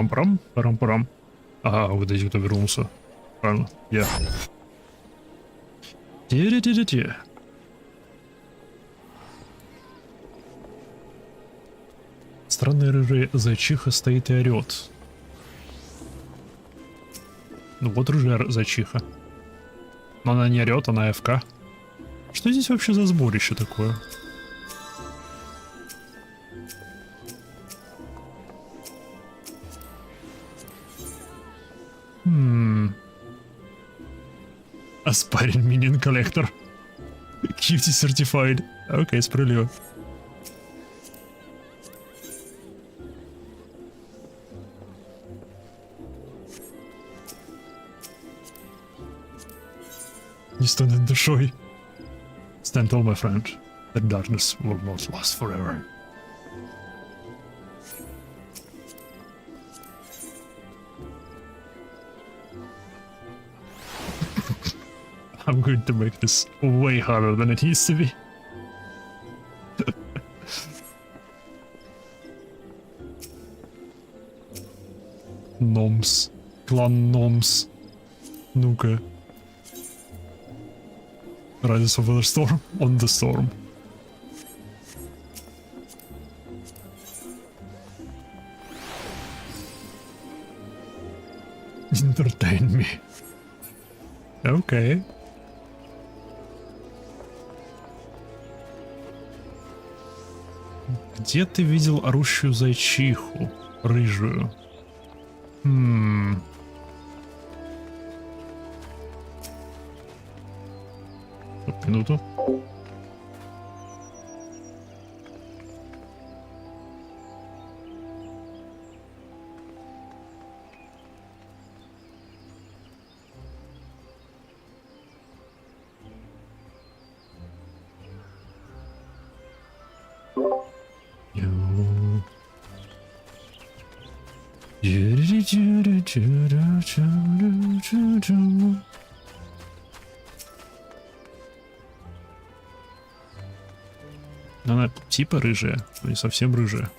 Парам-парам, парам-парам. Ага, вот эти, кто вернулся. Правильно, я. Те-те-те-те. Странная рыжая зайчиха стоит и орет. Ну вот рыжая зайчиха. Но она не орет, она АФК. Что здесь вообще за сборище такое? Aspiring Minion Collector. Cutie Certified. Окей, справедливо. Не стой над душой. Stand tall, my friend. The darkness will not last forever. I'm going to make this way harder than it used to be. Номс. Клан Номс. Ну-ка. Rise of the Storm on the Storm. Entertain me. Okay. Где ты видел орущую зайчиху? Рыжую. Минуту. Она типа рыжая, но не совсем рыжая.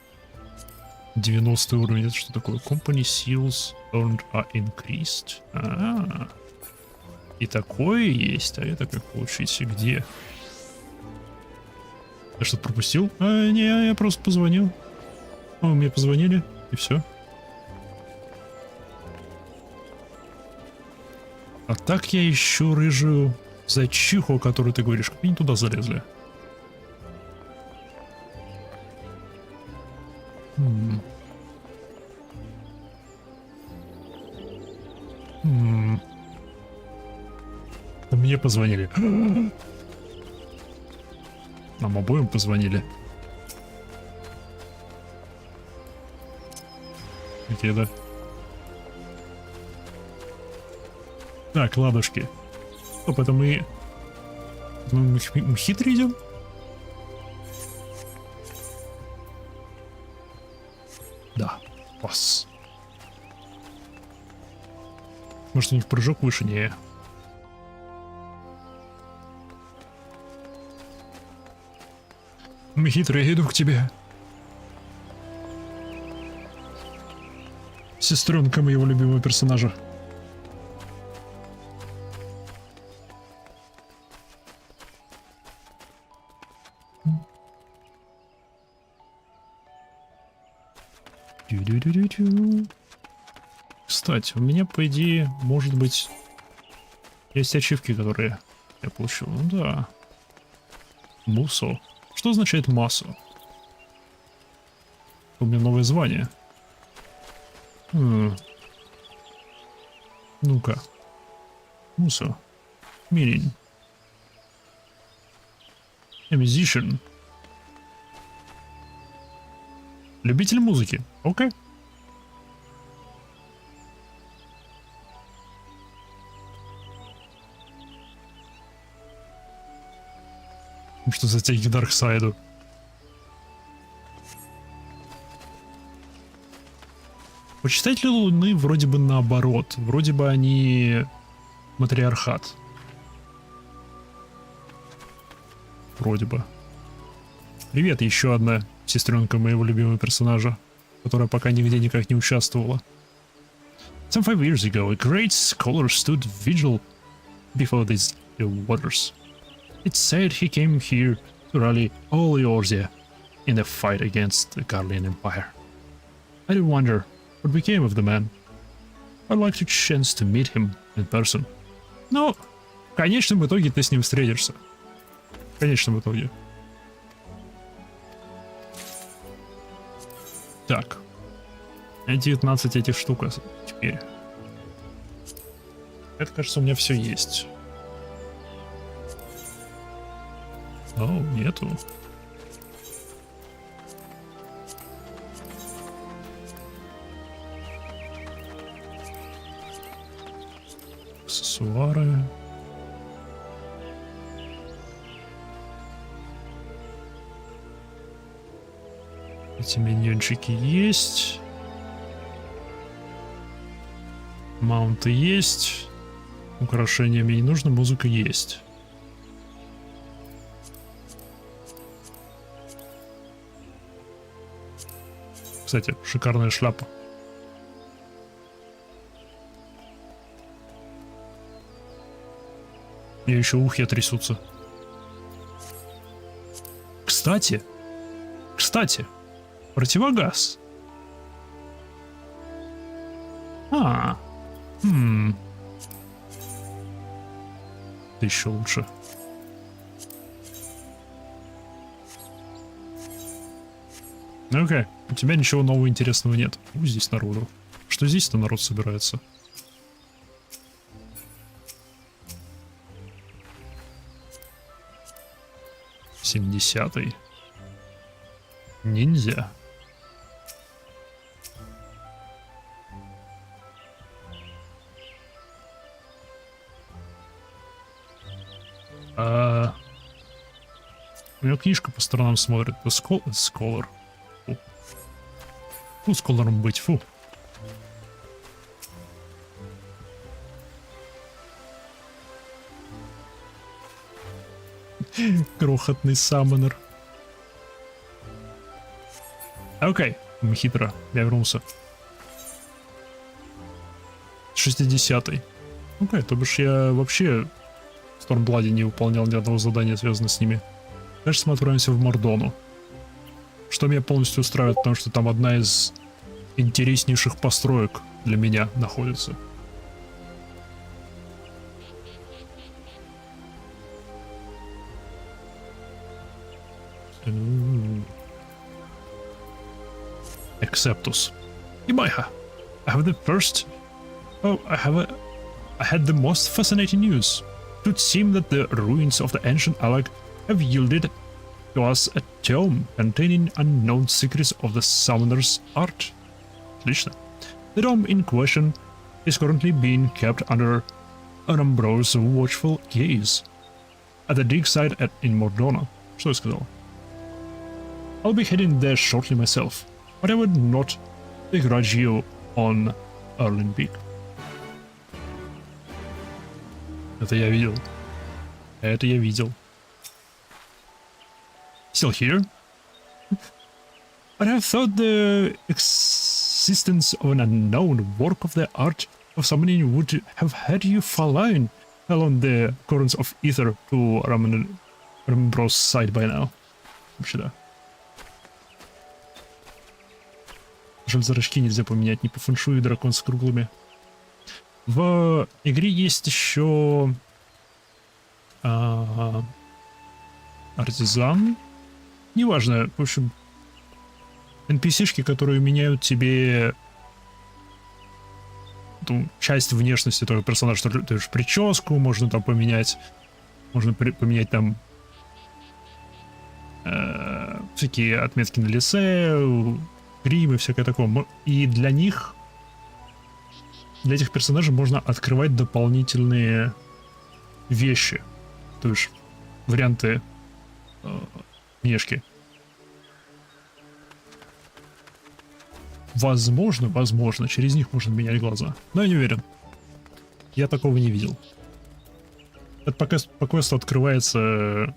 90 уровень, это что такое? Company seals earned are increased. И такое есть, а это как получить? Где? Я что-то пропустил? Не, я просто позвонил. Мне позвонили, и все. А так я ищу рыжую зайчиху, о которой ты говоришь. Как они туда залезли? Мне позвонили. Нам обоим позвонили. Где, да? Так, ладушки. Стоп, это мы хитрый идем? Да, пас. Может, у них прыжок выше? Не. Мы хитрые, я иду к тебе. Сестренка моего любимого персонажа. Кстати, у меня, по идее, может быть, есть ачивки, которые я получил. Ну да. Мусо. Что означает массу? У меня новое звание. Ну-ка. Мусо. Мирень. Musician. Любитель музыки. Окей. Что за тяги к Дарксайду? Почитатели Луны вроде бы наоборот. Вроде бы они матриархат. Вроде бы. Привет, еще одна сестренка моего любимого персонажа, которая пока нигде никак не участвовала. Some 5 years ago, a great scholar stood vigil before these waters. It's said he came here to rally all Eorzea in the fight against the Garlean Empire. I do wonder what became of the man. I'd like to chance to meet him in person. Но в конечном итоге ты с ним встретишься. В конечном итоге. Так. 19 этих штук теперь. Это, кажется, у меня все есть. О, нету. Аксессуары. Эти миньончики есть. Маунты есть. Украшения мне не нужно, музыка есть. Кстати, шикарная шляпа. И еще ухи трясутся. Кстати, противогаз. Это еще лучше. Окей, у тебя ничего нового интересного нет. Здесь народу. Что здесь-то народ собирается? Семидесятый. Ниндзя. У него книжка по сторонам смотрит. Сколар. Фу, сколаром быть, фу. Крохотный саммонер. Окей, хитро, я вернулся. 60-й. Окей, то бишь я вообще в Стормбладе не выполнял ни одного задания, связанного с ними. Кажется, мы отправимся в Мордону. Что меня полностью устраивает, потому что там одна из интереснейших построек для меня находится. Acceptus. Imaiha. I have the first. Oh, I had the most fascinating news. It would seem that the ruins of the ancient Alag have yielded to us a tome containing unknown secrets of the summoner's art. Отлично. The tome in question is currently being kept under Umbro's watchful gaze at the dig site in Mordona. Что я сказал? I'll be heading there shortly myself, but I would not begrudge you on Erlenbeek. Это я видел. Это я видел. Still here? But I thought the existence of an unknown work of the art of summoning would have had you fall along the currents of ether to Rambro's side by now. Вообще да. Жаль, зрачки нельзя поменять, не по фэншую дракон с круглыми. В игре есть еще артизан. Неважно, в общем, NPC-шки, которые меняют тебе эту часть внешности твоего персонажа, то есть прическу можно там поменять, можно поменять там всякие отметки на лице, грим и всякое такое. И для них, для этих персонажей можно открывать дополнительные вещи, то есть варианты внешки. Возможно, через них можно менять глаза. Но я не уверен. Я такого не видел. Это по квесту открывается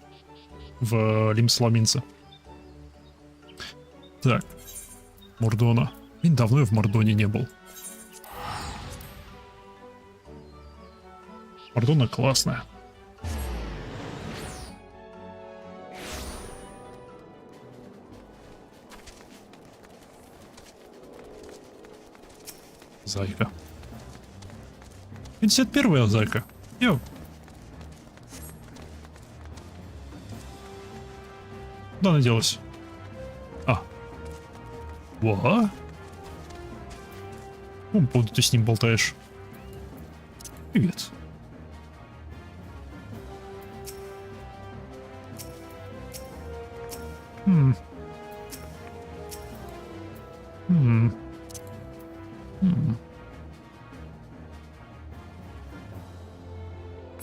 в Лимсламинце. Так. Мордона. Давно я в Мордоне не был. Мордона классная. Зайка. 51-я зайка. Йо. Куда она делась? А. Во? По поводу ты с ним болтаешь. Привет.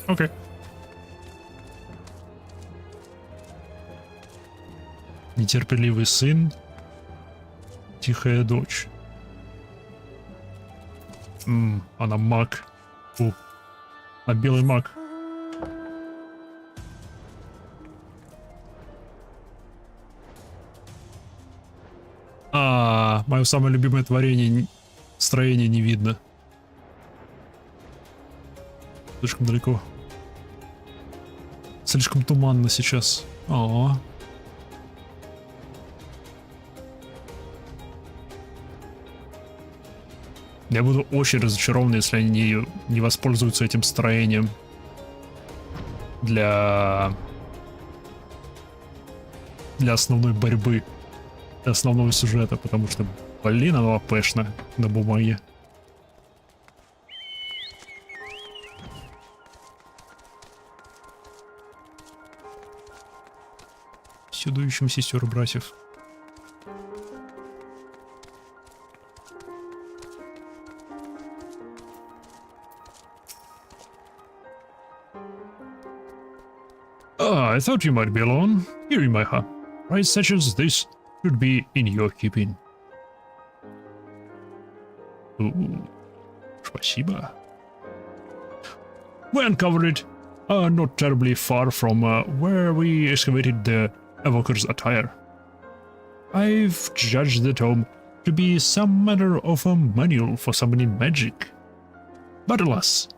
Окей. Нетерпеливый сын, тихая дочь. Она маг. А белый маг. Мое самое любимое творение. Строение не видно. Слишком далеко. Слишком туманно сейчас. Я буду очень разочарован, если они не воспользуются этим строением для основной борьбы, для основного сюжета, потому что, блин, оно АПшно на бумаге. Сюдующим сестер братьев. I thought you might be alone. Here in my hut. Rights such as this should be in your keeping. Ooh, спасибо. We uncovered it not terribly far from where we excavated the evoker's attire. I've judged the tome to be some manner of a manual for summoning magic. But alas,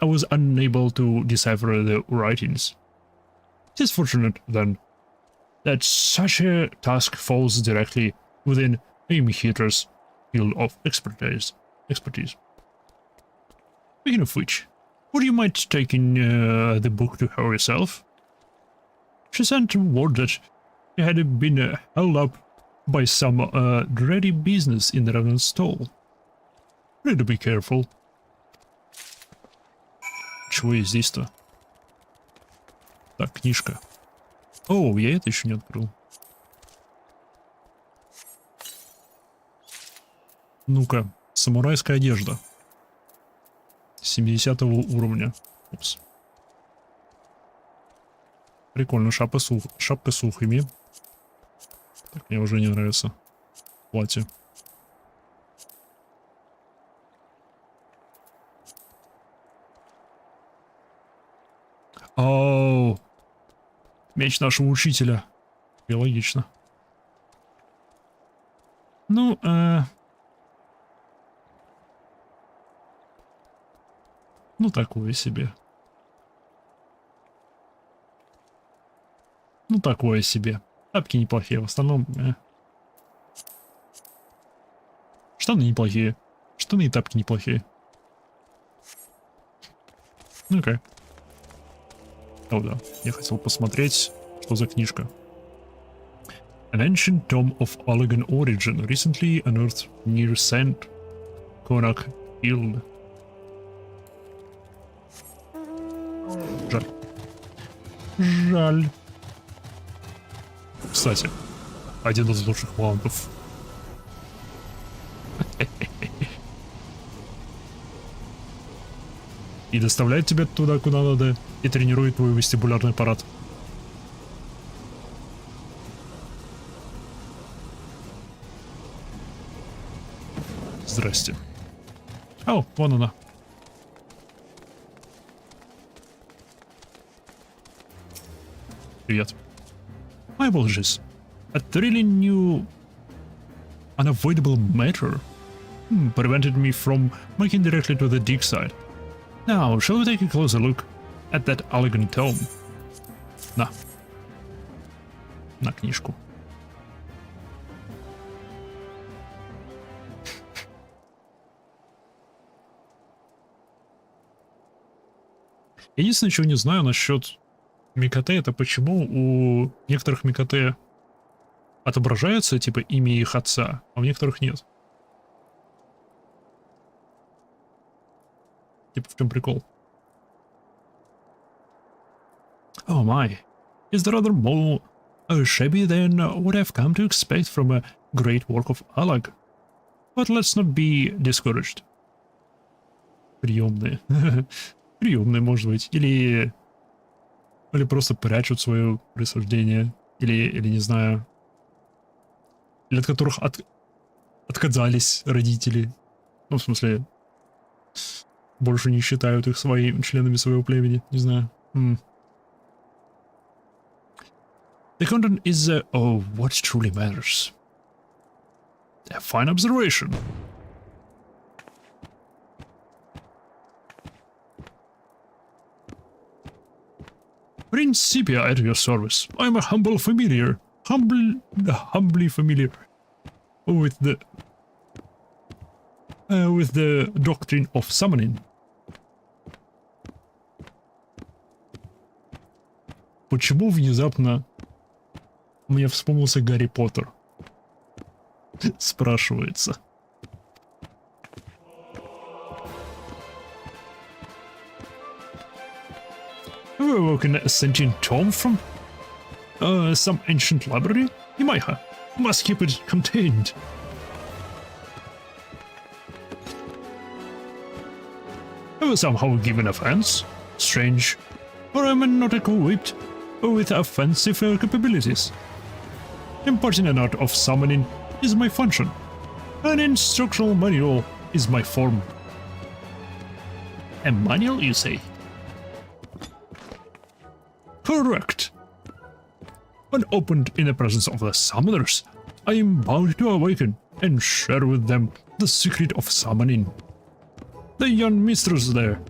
I was unable to decipher the writings. It is fortunate, then, that such a task falls directly within Amy Heater's field of expertise. Speaking of which, would you mind taking the book to her yourself? She sent word that she had been held up by some dready business in the Revenant stall. Really be careful. Чего есть здесь-то? Так, книжка. О, я это еще не открыл. Ну-ка, самурайская одежда. 70 уровня. Упс. Прикольно, шапка с ухами. Так, мне уже не нравится. Платье. Оу. Меч нашего учителя. И логично. Ну, ну, такое себе. Ну, такое себе. Тапки неплохие, в основном... Штаны неплохие. Штаны и тапки неплохие. Ну, окей. О, да. Я хотел посмотреть, что за книжка. An ancient tome of Allegan origin, recently unearthed near St. Connacht Hill. Жаль. Жаль. Кстати, один из лучших маунтов. И доставляет тебя туда, куда надо, и тренирует твой вестибулярный аппарат. Здрасте. О, вон она. Привет. My apologies. A thrilling new unavoidable matter prevented me from making directly to the dig site. Now, shall we take a closer look at that elegant tome? На книжку. Единственное, чего не знаю насчет Микоте, это почему у некоторых Микоте отображается, типа, имя их отца, а у некоторых нет. Типа, в чем прикол? Oh my, is that rather more shabby than what I've come to expect from a great work of Alag? But let's not be discouraged. Приемные. Приемные, может быть. Или просто прячут свое присуждение. Или не знаю. Или от которых отказались родители. Ну, в смысле, больше не считают их своими членами своего племени. Не знаю. The content is what truly matters. A fine observation. Principia at your service. I'm a humble familiar. Humbly familiar with the doctrine of summoning. Почему внезапно мне вспомнился Гарри Поттер? Спрашивается. Have you woken a sentient tome from some ancient library? Yamaiha, must keep it contained. Have you somehow given offense? Strange. Or am I not equipped with offensive capabilities? Imparting an art of summoning is my function. An instructional manual is my form. A manual, you say? Correct. When opened in the presence of the summoners, I am bound to awaken and share with them the secret of summoning. The young mistress there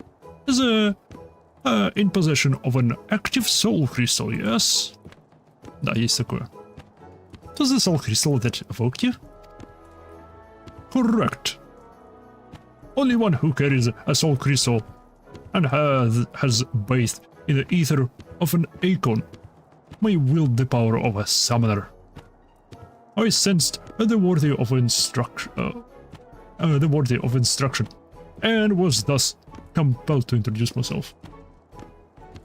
is in possession of an active soul crystal, yes? Да, есть такое. Does the soul crystal that evoke you? Correct. Only one who carries a soul crystal and has bathed in the ether of an acorn may wield the power of a summoner. I sensed the worthy of instruction, and was thus compelled to introduce myself.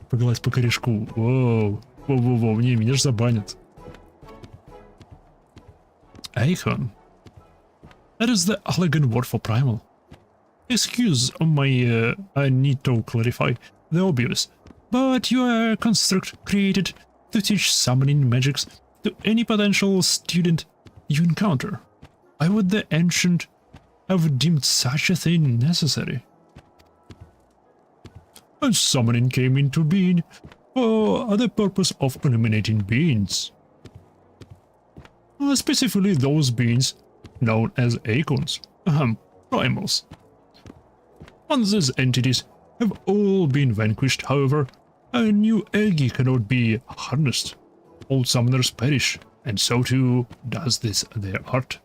Погладь по корешку. Воу, меня ж забанят. Acorn. That is the elegant word for primal. Excuse my I need to clarify the obvious, but you are a construct created to teach summoning magics to any potential student you encounter. Why would the ancient have deemed such a thing necessary? And summoning came into being for the purpose of eliminating beings. Specifically those beings known as acorns, primals. Once these entities have all been vanquished, however, a new Egi cannot be harnessed. Old summoners perish, and so too does this their art.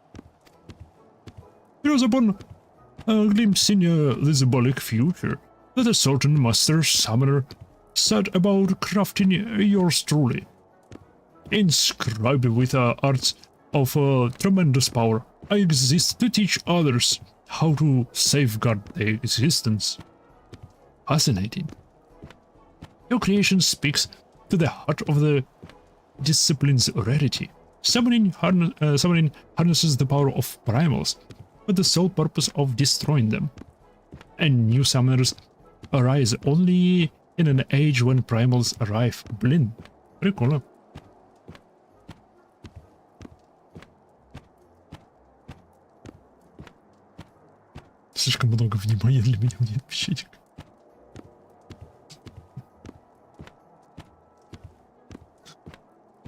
It was upon glimpsing the symbolic future that a certain master summoner set about crafting yours truly. Inscribed with arts of tremendous power, I exist to teach others how to safeguard their existence. Fascinating. Your creation speaks to the heart of the discipline's rarity. Summoning harnesses the power of primals, with the sole purpose of destroying them. And new summoners arise only in an age when primals arrive. Блин, прикольно. Слишком много внимания для меня, нет печенек.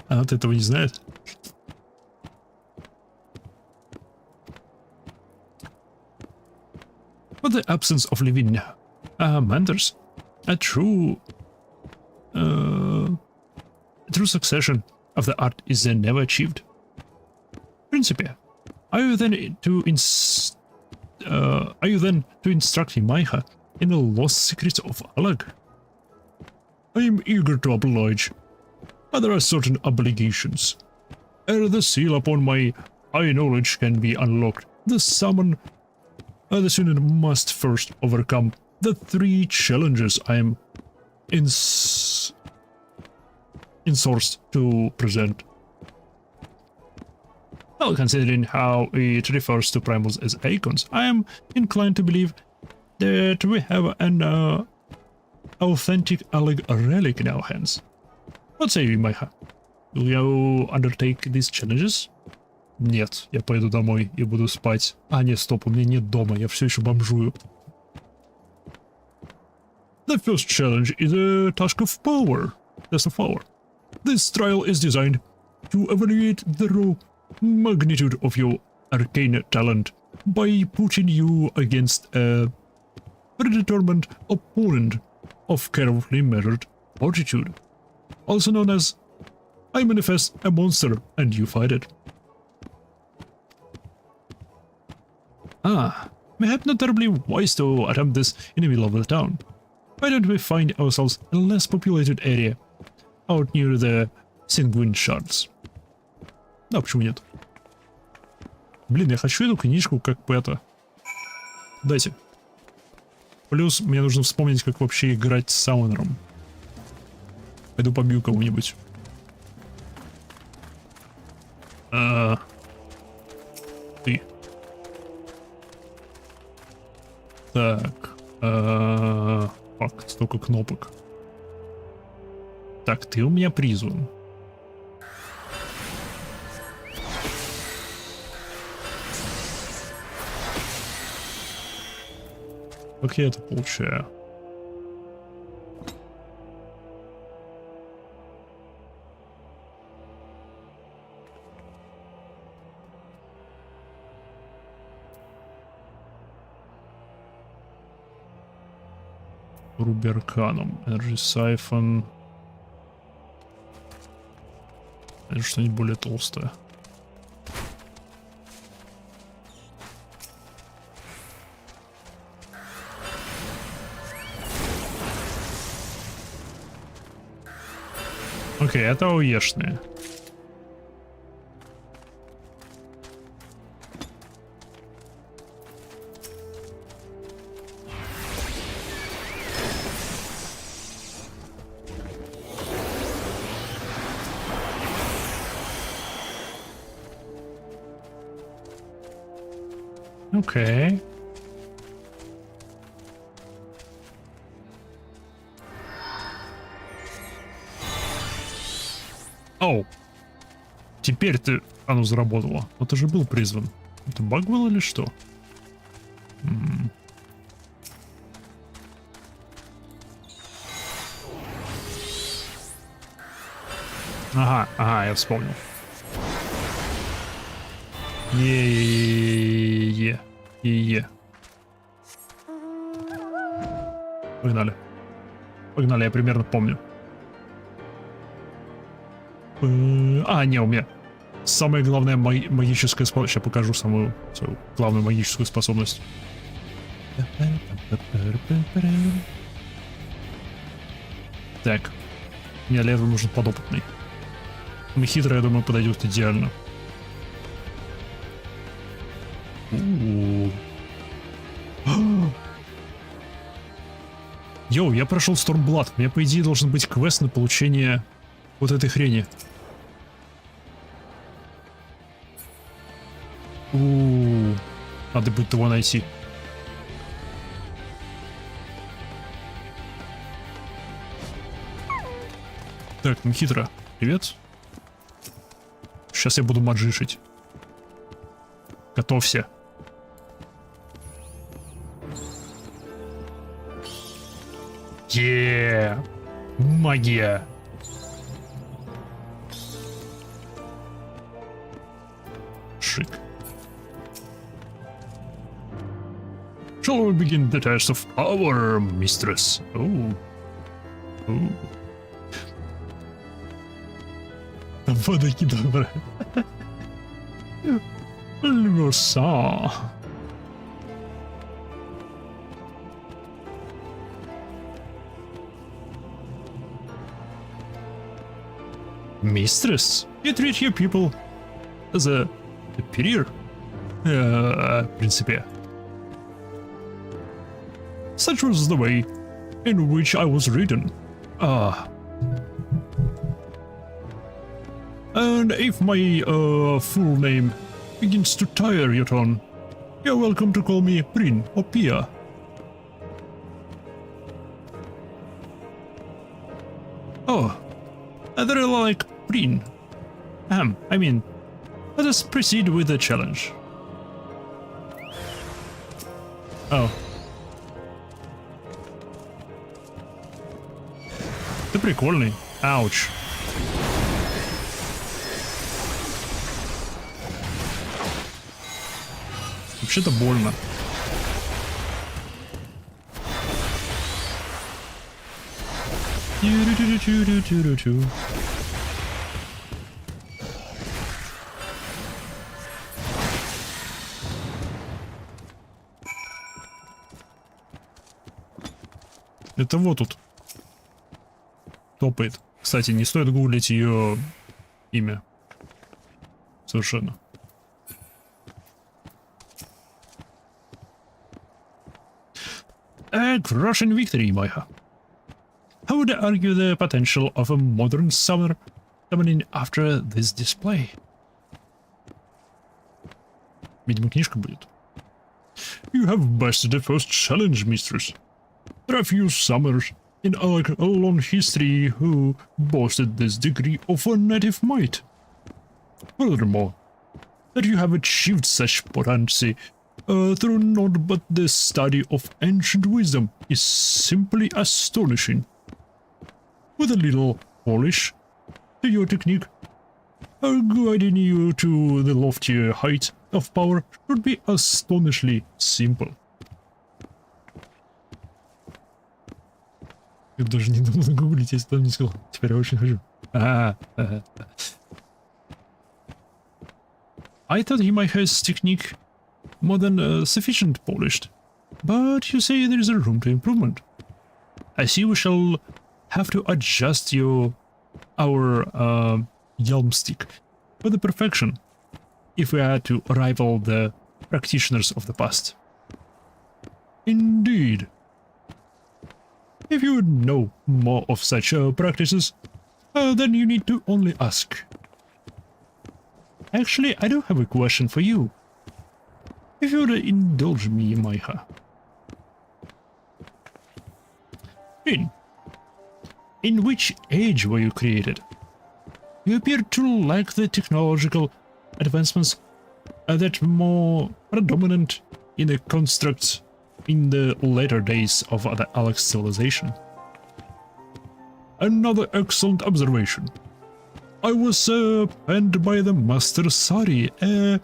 А вот этого не знает? But the absence of living Mentors. A true succession of the art is then never achieved. Principe, are you then to instruct Imaiha in the lost secrets of Alag? I am eager to oblige, but there are certain obligations. Ere the seal upon my eye knowledge can be unlocked, the student must first overcome the 3 challenges I am insourced to present. Well, considering how it refers to primals as icons, I am inclined to believe that we have an authentic Alig relic in our hands. What say you, Майха? Will you undertake these challenges? Нет, я пойду домой и буду спать. А, нет, стоп, у меня нет дома, я все еще бомжую. The first challenge is a task of power. Test of power. This trial is designed to evaluate the raw magnitude of your arcane talent by putting you against a predetermined opponent of carefully measured fortitude, also known as I manifest a monster and you fight it. Mayhap not terribly wise to attempt this in the middle of the town. Why don't we find ourselves a less populated area out near the Sanguine Shards? Да, почему нет? Блин, я хочу эту книжку как бы это... Дайте. Плюс мне нужно вспомнить, как вообще играть с саммонером. Пойду побью кого-нибудь. Ты. Так. Фак, столько кнопок. Так, ты у меня призван. Как я это получаю? Руберканом. Energy Siphon. Это что-нибудь более толстое. Окей, это уешные. Окей. Оу. Теперь ты... Оно заработало. Но ты же был призван. Это баг был или что? Ага, я вспомнил. Е-е-е-е-е. Погнали. Погнали, я примерно помню. Не, у меня самая главная магическая способность. Сейчас покажу свою главную магическую способность. Так. Мне для этого нужен подопытный. Хитрый, я думаю, подойдет идеально. Йоу, я прошел Stormblood. У меня, по идее, должен быть квест на получение вот этой хрени. Надо будет его найти. Так, Мхитра, привет. Сейчас я буду маджишить. Готовься. Магия. Шик. Shall we begin the test of power, mistress? Oh. Oh. Вода-ки добра. Львоса. Mistress, you treat your people as a superior. Принципе. Such was the way in which I was written. And if my full name begins to tire your tone, you're welcome to call me Prin or Pia. Oh, I'd really like Prin. I mean, let us proceed with the challenge. Oh. Ты прикольный. Ауч. Вообще-то больно. Это вот тут топает. Кстати, не стоит гуглить ее имя. Совершенно. A Russian victory, Maya. How would I argue the potential of a modern summoner summoning after this display? Видимо, книжка будет. You have bested the first challenge, mistress. There are few summoners in our long history who boasted this degree of native might. Furthermore, that you have achieved such potency through not but the study of ancient wisdom is simply astonishing. With a little polish to your technique, guiding you to the loftier height of power should be astonishingly simple. Я даже не думал гуглить, если там не сказал. Теперь я очень хочу. I thought he might have his technique more than sufficient polished, but you say there is a room to improvement. I see we shall have to adjust our yelm stick for the perfection if we are to rival the practitioners of the past. Indeed. If you would know more of such practices, then you need to only ask. Actually, I do have a question for you. If you would indulge me, Maiha. In which age were you created? You appear to lack the technological advancements that more predominant in the constructs in the later days of the Alex civilization. Another excellent observation. I was penned by the Master Sari, a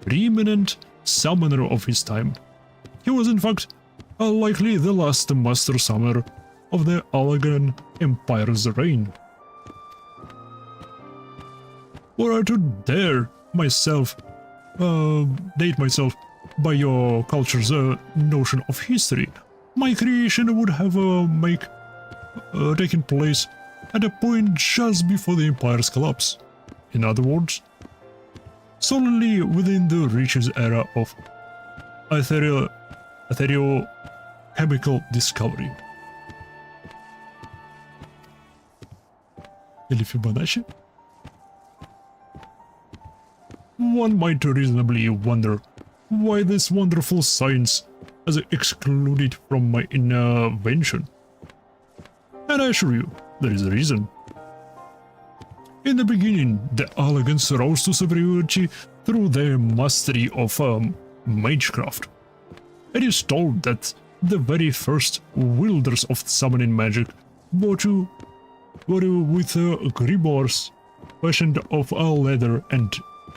preeminent summoner of his time. He was in fact likely the last master summoner of the Alagan Empire's reign. Were I to dare myself, date myself by your culture's notion of history, my creation would have taken place at a point just before the Empire's collapse. In other words, solely within the Reach's era of ethereal-chemical discovery. Или Fibonacci? One might reasonably wonder why this wonderful science is excluded from my invention. And I assure you, there is a reason. In the beginning, the Allegans rose to superiority through their mastery of magecraft. It is told that the very first wielders of summoning magic were with grimoires fashioned of leather and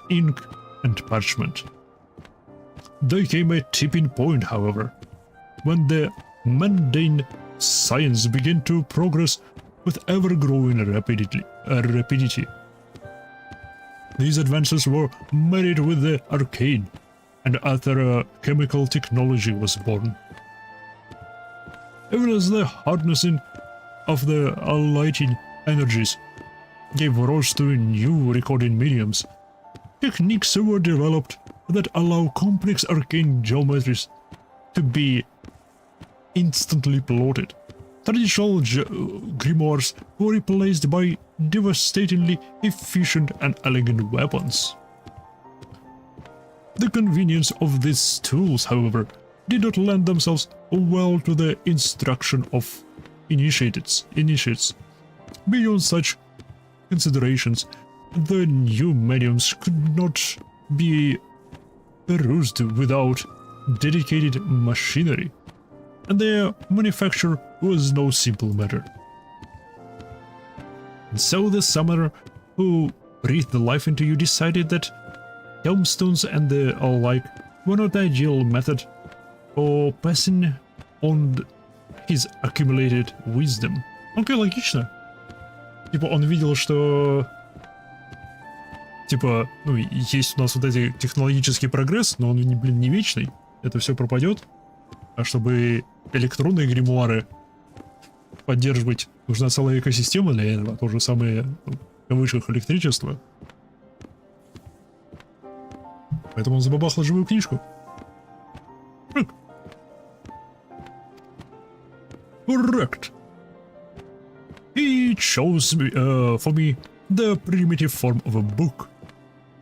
ink and parchment. There came a tipping point, however, when the mundane science began to progress with ever-growing rapidity. These advances were married with the arcane, and other chemical technology was born. Even as the harnessing of the lighting energies gave rise to new recording mediums, techniques were developed that allow complex arcane geometries to be instantly plotted. Traditional grimoires were replaced by devastatingly efficient and elegant weapons. The convenience of these tools, however, did not lend themselves well to the instruction of initiates. Beyond such considerations, the new mediums could not be perused without dedicated machinery, and their manufacture was no simple matter. And so the summoner who breathed life into you decided that tombstones and the like were not the ideal method for passing on his accumulated wisdom. Окей, логично. Типа он видел, что типа, ну, есть у нас вот эти технологический прогресс, но он, блин, не вечный. Это все пропадет. А чтобы электронные гримуары поддерживать, нужна целая экосистема для этого. То же самое, в кавычках, электричество. Поэтому он забабахал живую книжку. Correct. He chose for me the primitive form of a book,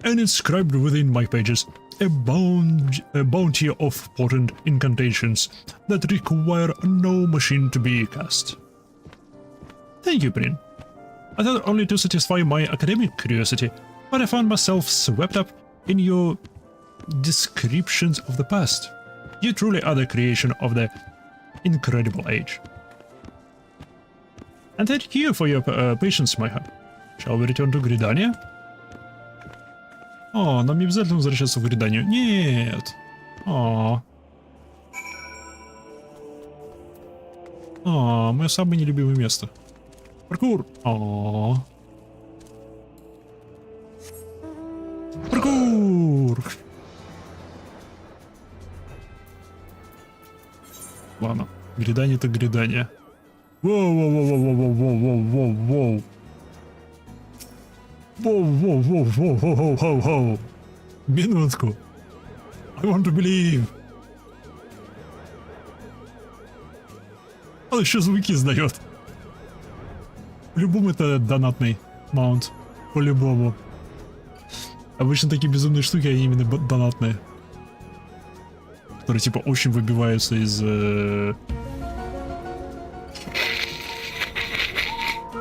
and inscribed within my pages a bounty of potent incantations that require no machine to be cast. Thank you, Bryn. I thought only to satisfy my academic curiosity, but I found myself swept up in your descriptions of the past. You truly are the creation of the incredible age. And thank you for your patience, Майха. Shall we return to Гридания? О, нам не обязательно возвращаться в Гриданию. Нет. О, мое самое нелюбимое место. Паркур. О, паркур. Ладно, Гридание это Гридание. Воу-воу-воу-воу-воу-воу-воу-воу-воу. Воу-воу-воу-воу-воу-воу-воу. Минутку. I want to believe. Он еще звуки издает. По-любому это донатный маунт. По-любому. Обычно такие безумные штуки, они именно донатные. Которые типа очень выбиваются из...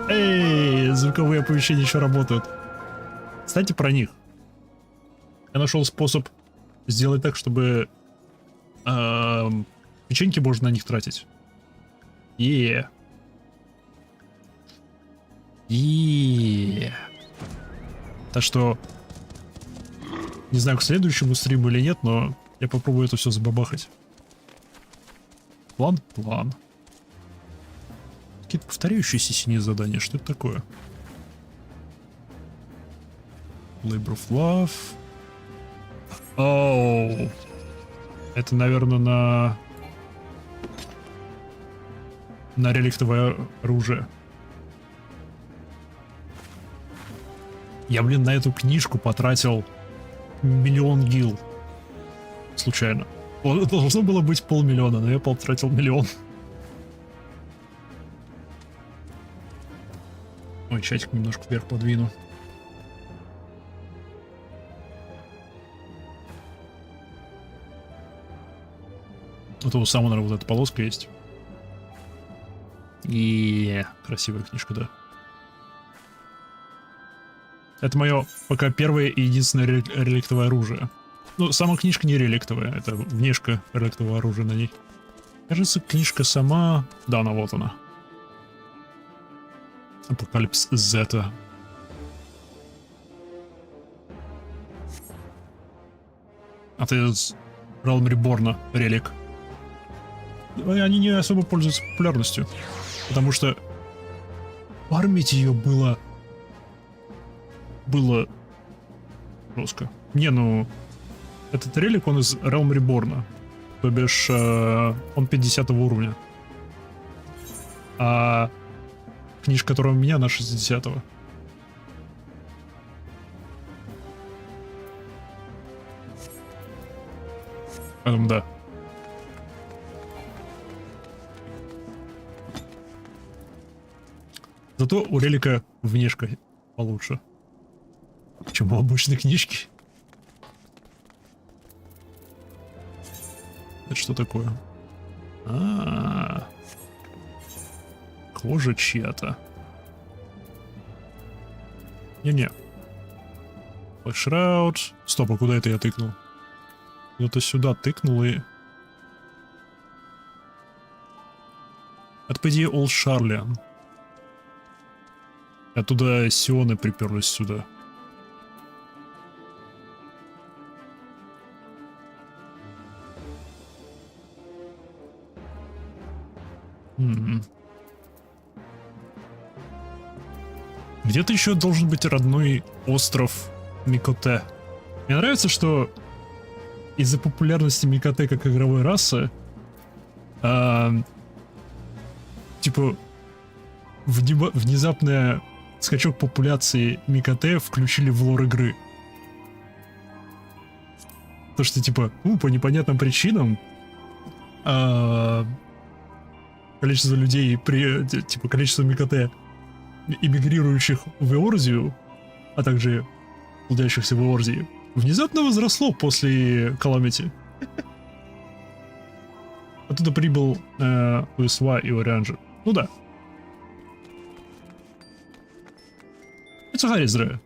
Эй, звуковые оповещения еще работают. Кстати, про них. Я нашел способ сделать так, чтобы печеньки можно на них тратить. Так что не знаю, к следующему стриму или нет, но я попробую это все забабахать. План. Какие-то повторяющиеся синие задания. Что это такое? Labor of Love. Оу. Это, наверное, на реликтовое оружие. Я, блин, на эту книжку потратил 1 000 000 гил. Случайно. Должно было быть 500 000, но я потратил 1 000 000. Ой, чатик немножко вверх подвину. Вот у Саммонера вот эта полоска есть. И красивая книжка, да. Это мое пока первое и единственное реликтовое оружие. Ну, сама книжка не реликтовая, это внешка реликтового оружия на ней. Кажется, книжка сама... Да, она вот она. Апокалипс Зета. А ты Realm Reborn релик. Они не особо пользуются популярностью, потому что фармить ее было жестко. Не, ну, этот релик, он из Realm Reborn, то бишь он 50 уровня. А книжка, которая у меня, на 60-го. Поэтому да. Зато у релика внешка получше, чем у обычной книжки. Это что такое? Кожа чья-то. Не-не. Флешраут. Стоп, а куда это я тыкнул? Куда-то сюда тыкнул и... Отпади Олд Шарлиан. Оттуда Сионы приперлись сюда. Где-то еще должен быть родной остров Микоте. Мне нравится, что из-за популярности Микоте как игровой расы, типа, внезапный скачок популяции Микоте включили в лор игры. То, что, типа, по непонятным причинам количество людей, типа, количество Микоте, эмигрирующих в Эорзию, а также трудящихся в Эорзии, внезапно возросло после Calamity. Оттуда прибыл Луисва и Орианджи. Ну да. Это Харри зря.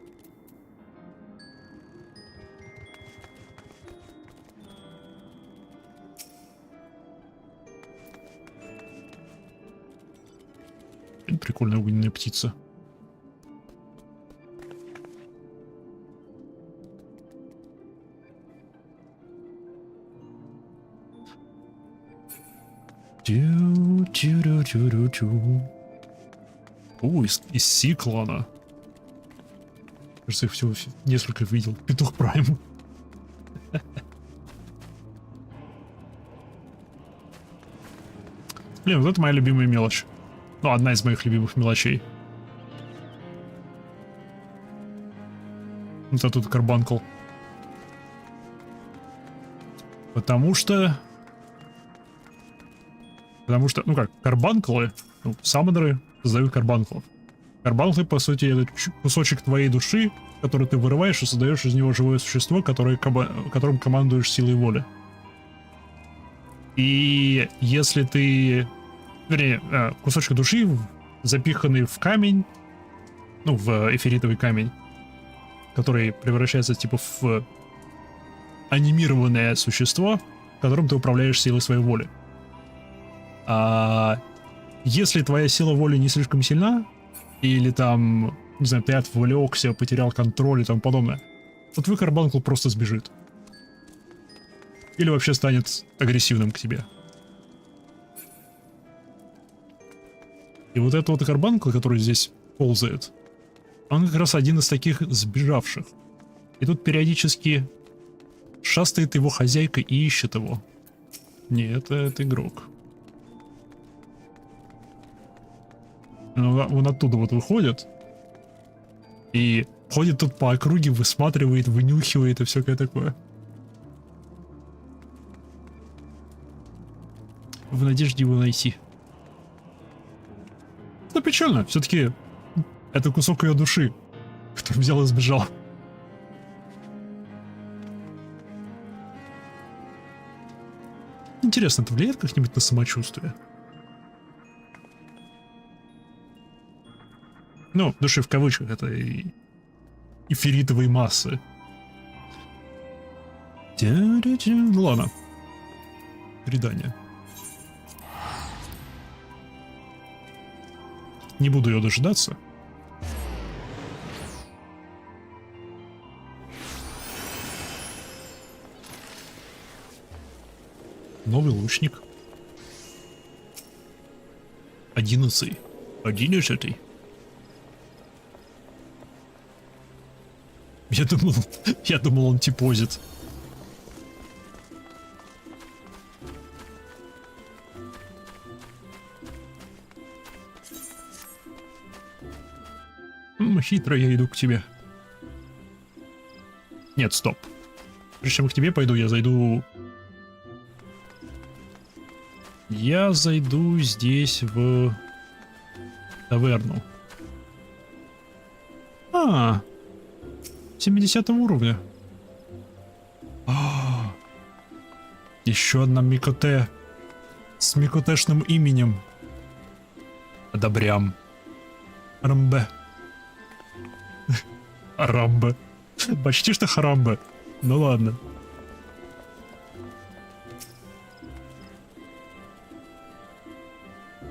Прикольная огненная птица. О, из Си-клана. Кажется, я всего несколько видел. Петух Прайм. Блин, вот это моя любимая мелочь. Ну, одна из моих любимых мелочей. Вот тут карбанкл. Потому что, ну как, карбанклы, саммонеры создают карбанклов. Карбанклы, по сути, это кусочек твоей души, который ты вырываешь и создаешь из него живое существо, которым командуешь силой воли. И если ты... Вернее, кусочек души, запиханный в камень, ну, в эфиритовый камень, который превращается, типа, в анимированное существо, которым ты управляешь силой своей воли. А если твоя сила воли не слишком сильна, или там, не знаю, ты отвлекся, потерял контроль и тому подобное, то твой карбанкл просто сбежит. Или вообще станет агрессивным к тебе. И вот этот вот карбанкл, который здесь ползает, он как раз один из таких сбежавших. И тут периодически шастает его хозяйка и ищет его. Нет, это игрок. Он оттуда вот выходит и ходит тут по округе, высматривает, вынюхивает и всякое такое. В надежде его найти. Это печально, все-таки это кусок ее души, который взял и сбежал. Интересно, это влияет как-нибудь на самочувствие? Ну, души в кавычках, это и эфиритовые массы. Ну ладно. Предание. Не буду ее дожидаться. новый лучник. 11. 11. Я думал, он типозит. Хитро я иду к тебе. Нет, стоп. Прежде чем к тебе пойду, я зайду... Я зайду здесь в таверну. 70 уровня. Еще одна Микоте с микотешным именем. Одобрям. Рамбе. Арамбе. Почти что Харамбе. Ну ладно.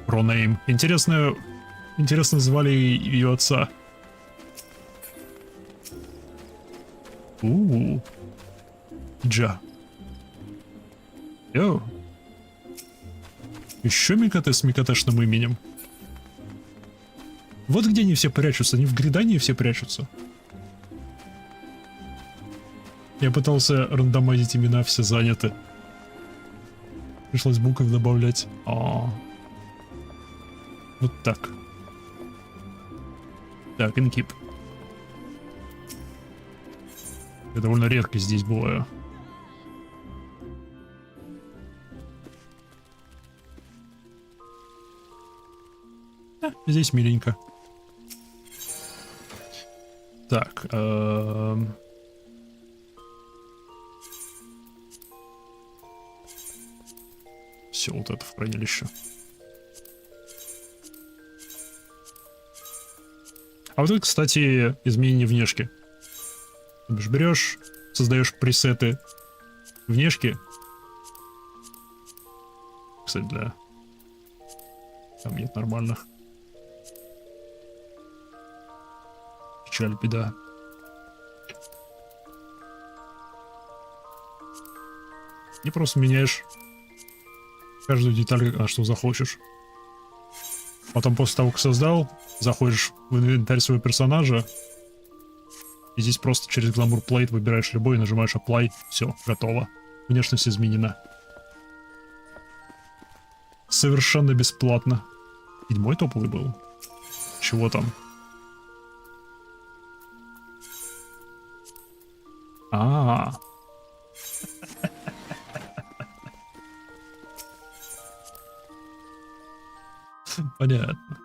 Пронейм. Интересно звали ее отца. Джа. Йоу. Еще Микоте с микотешным именем. Вот где они все прячутся. Они в гридании все прячутся. Я пытался рандомайзить имена, все заняты. Пришлось букв добавлять. Вот так. Так, инкип. Я довольно редко здесь бываю. Здесь миленько. Так. Все, вот это в хранилище. А вот это, кстати, изменение внешки. Ты берешь, создаешь пресеты внешки. Кстати, да. Там нет нормальных. Печаль, беда. И просто меняешь каждую деталь, что захочешь. Потом после того, как создал, заходишь в инвентарь своего персонажа. И здесь просто через Glamour Plate выбираешь любой, нажимаешь Apply. Все, готово. Внешность изменена. Совершенно бесплатно. 7-й топовый был. Чего там? Понятно.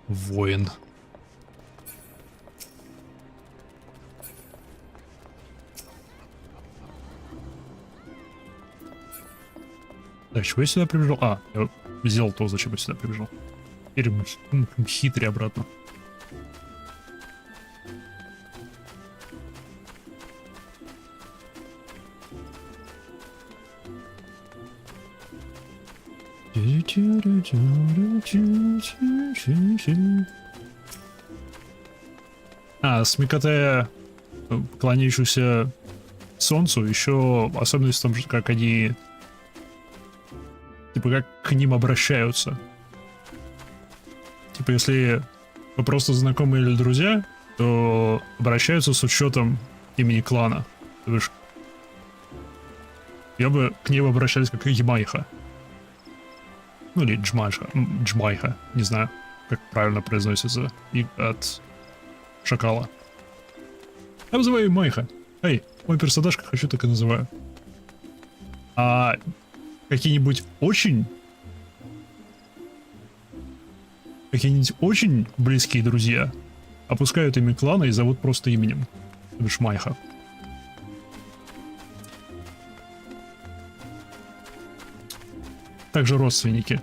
Воин. Так, чего я сюда прибежал? Я сделал то, зачем я сюда прибежал. Теперь хитрый обратно. С Микоте, кланяющуюся солнцу, еще особенность в том, что как они, типа, как к ним обращаются. Типа, если вы просто знакомые или друзья, то обращаются с учетом имени клана. То бишь, я бы к ней обращались как Ямайха. Ну или Джмайха, не знаю, как правильно произносится, и от шакала. Я называю Майха. Эй, мой персонаж, как хочу, так и называю. А какие-нибудь очень близкие друзья опускают имя клана и зовут просто именем. То бишь Майха. Также родственники.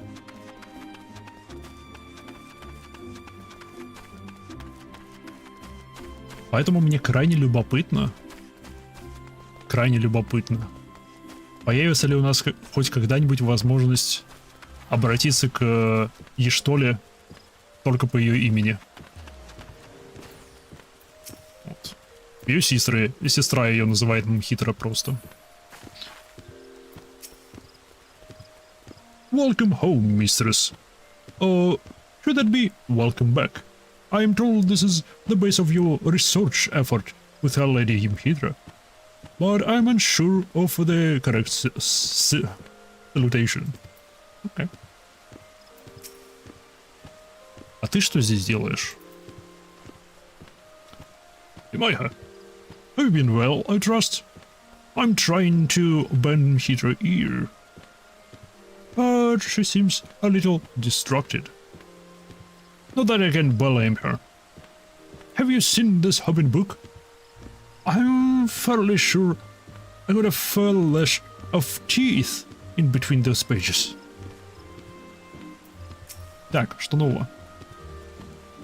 Поэтому мне крайне любопытно, появится ли у нас хоть когда-нибудь возможность обратиться к Ештоле только по ее имени. Вот. Ее сестра ее называет Мхитра просто. Welcome home, mistress. Should that be welcome back? I am told this is the base of your research effort with our lady Mhitra, but I'm unsure of the correct salutation. Okay. А ты что здесь делаешь? Imaiha, have you been well, I trust? I'm trying to bend Mhitra ear, but she seems a little distracted. Not that I can blame her. Have you seen this Hobbit book? I'm fairly sure I got a fair lash of teeth in between those pages. Так, что нового?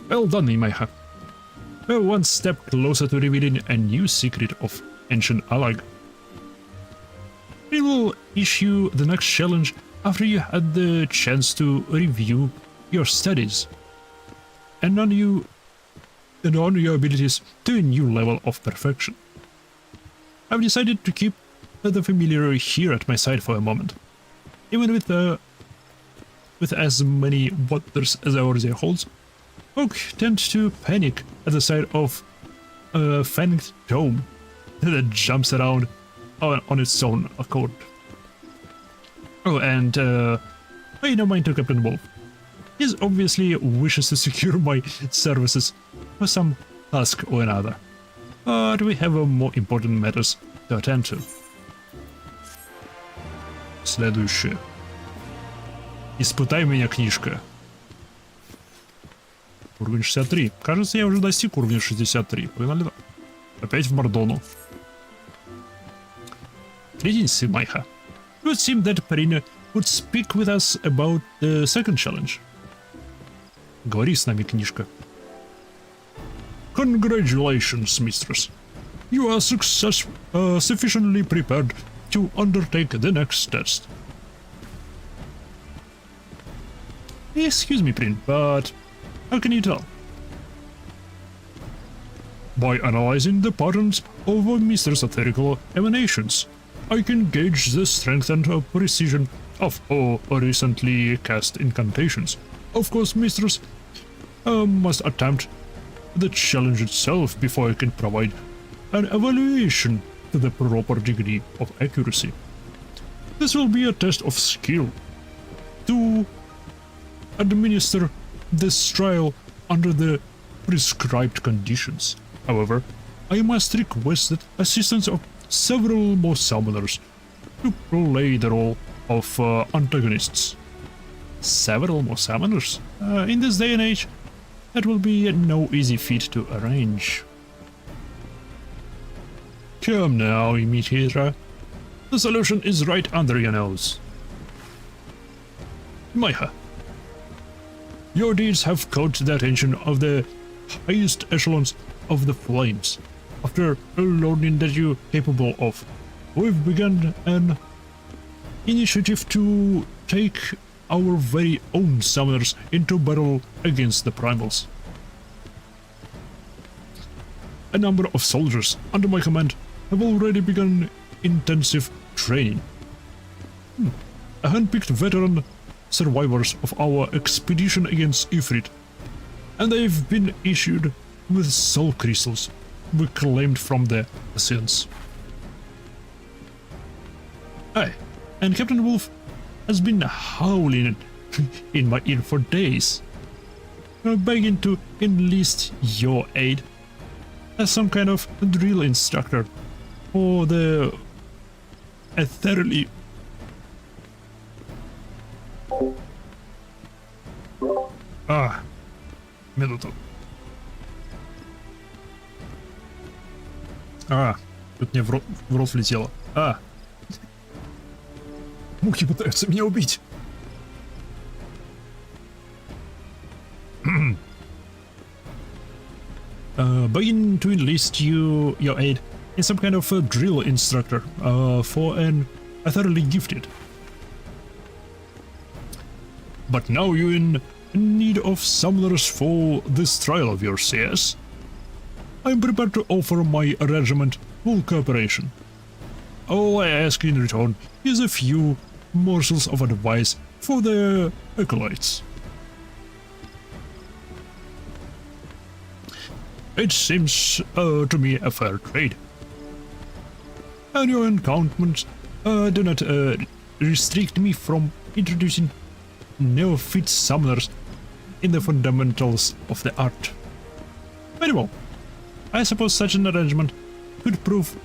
Well done, Imaiha. We're one step closer to revealing a new secret of ancient Alag. We will issue the next challenge after you had the chance to review your studies and on your abilities to a new level of perfection. I've decided to keep the familiar here at my side for a moment, even with as many wonders as our day holds. Folk tend to panic at the sight of a fanged dome that jumps around on its own accord. Oh, and pay no mind to Captain Wolf. He obviously wishes to secure my services for some task or another, but we have more important matters to attend to. Следующее. Испытай меня, книжка. Уровень 63. Кажется, я уже достиг уровня 63. Погнали. Опять в Мордону. Greetings, Imaiha. It would seem that Perina would speak with us about the second challenge. Говори с нами, книжка. Congratulations, mistress. You are sufficiently prepared to undertake the next test. Excuse me, Prin, but how can you tell? By analyzing the patterns of Mr. Satirical emanations, I can gauge the strength and precision of all recently cast incantations. Of course, mistress must attempt the challenge itself before I can provide an evaluation to the proper degree of accuracy. This will be a test of skill to administer this trial under the prescribed conditions. However, I must request the assistance of several more summoners to play the role of antagonists. Several more summoners? In this day and age, that will be no easy feat to arrange. Come now, Imhitra. The solution is right under your nose. Imaiha, your deeds have caught the attention of the highest echelons of the flames. After learning that you're capable of, we've begun an initiative to take our very own summoners into battle against the primals. A number of soldiers under my command have already begun intensive training. A handpicked veteran survivors of our expedition against Ifrit, and they've been issued with soul crystals we claimed from the Assassins. Aye, and Captain Wolf has been howling in my ear for days, begging to enlist your aid as some kind of drill instructor for the ethereally минуту. Тут мне в рот влетело. Мухи пытаются меня убить. Begging to enlist your aid in some kind of a drill instructor for an thoroughly gifted. But now you're in in need of summoners for this trial of yours, yes? I'm prepared to offer my regiment full cooperation. All I ask in return is a few morsels of advice for the acolytes. It seems to me a fair trade. And your encampments do not restrict me from introducing neophyte summoners in the fundamentals of the art. Very well. I suppose such an arrangement could prove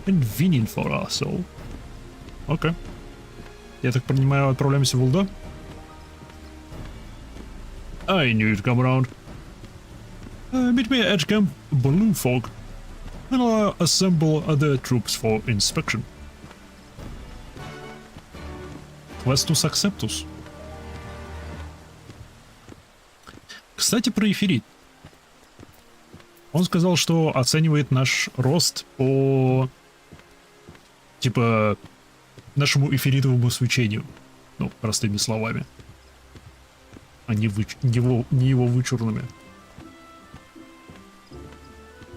convenient for us all. Окей. Я так понимаю, отправляемся в Улда? I knew you'd come around. Meet me at Camp Balloon Fog, and I'll assemble the troops for inspection. Questus Acceptus. Кстати, про эфирит. Он сказал, что оценивает наш рост по, типа, нашему эфиритовому свечению. Ну, простыми словами. А не его вычурными.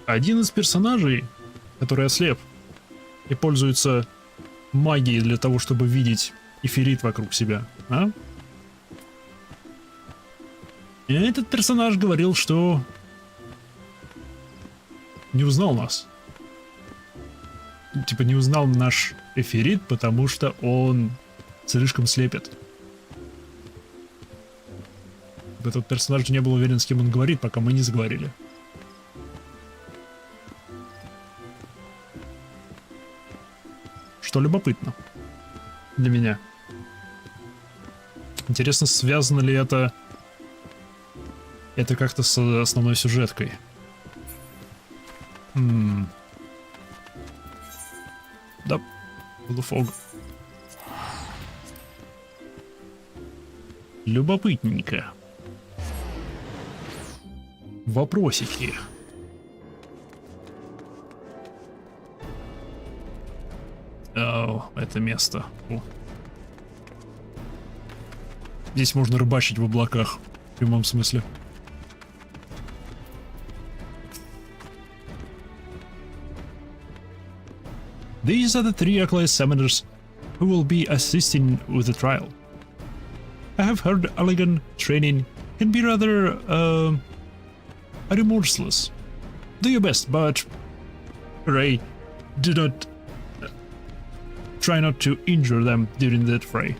Один из персонажей, который ослеп и пользуется магией для того, чтобы видеть эфирит вокруг себя, а? И этот персонаж говорил, что не узнал нас. Типа не узнал наш эфирит, потому что он слишком слепит. Этот персонаж не был уверен, с кем он говорит, пока мы не заговорили. Что любопытно для меня. Интересно, связано ли это как-то с основной сюжеткой. Да, Блуфог. Любопытненько. Вопросики. О, это место. О. Здесь можно рыбачить в облаках, в прямом смысле. These are the 3 acolyte summoners who will be assisting with the trial. I have heard elegant training can be rather remorseless. Do your best, but Ray, do not try not to injure them during that fray.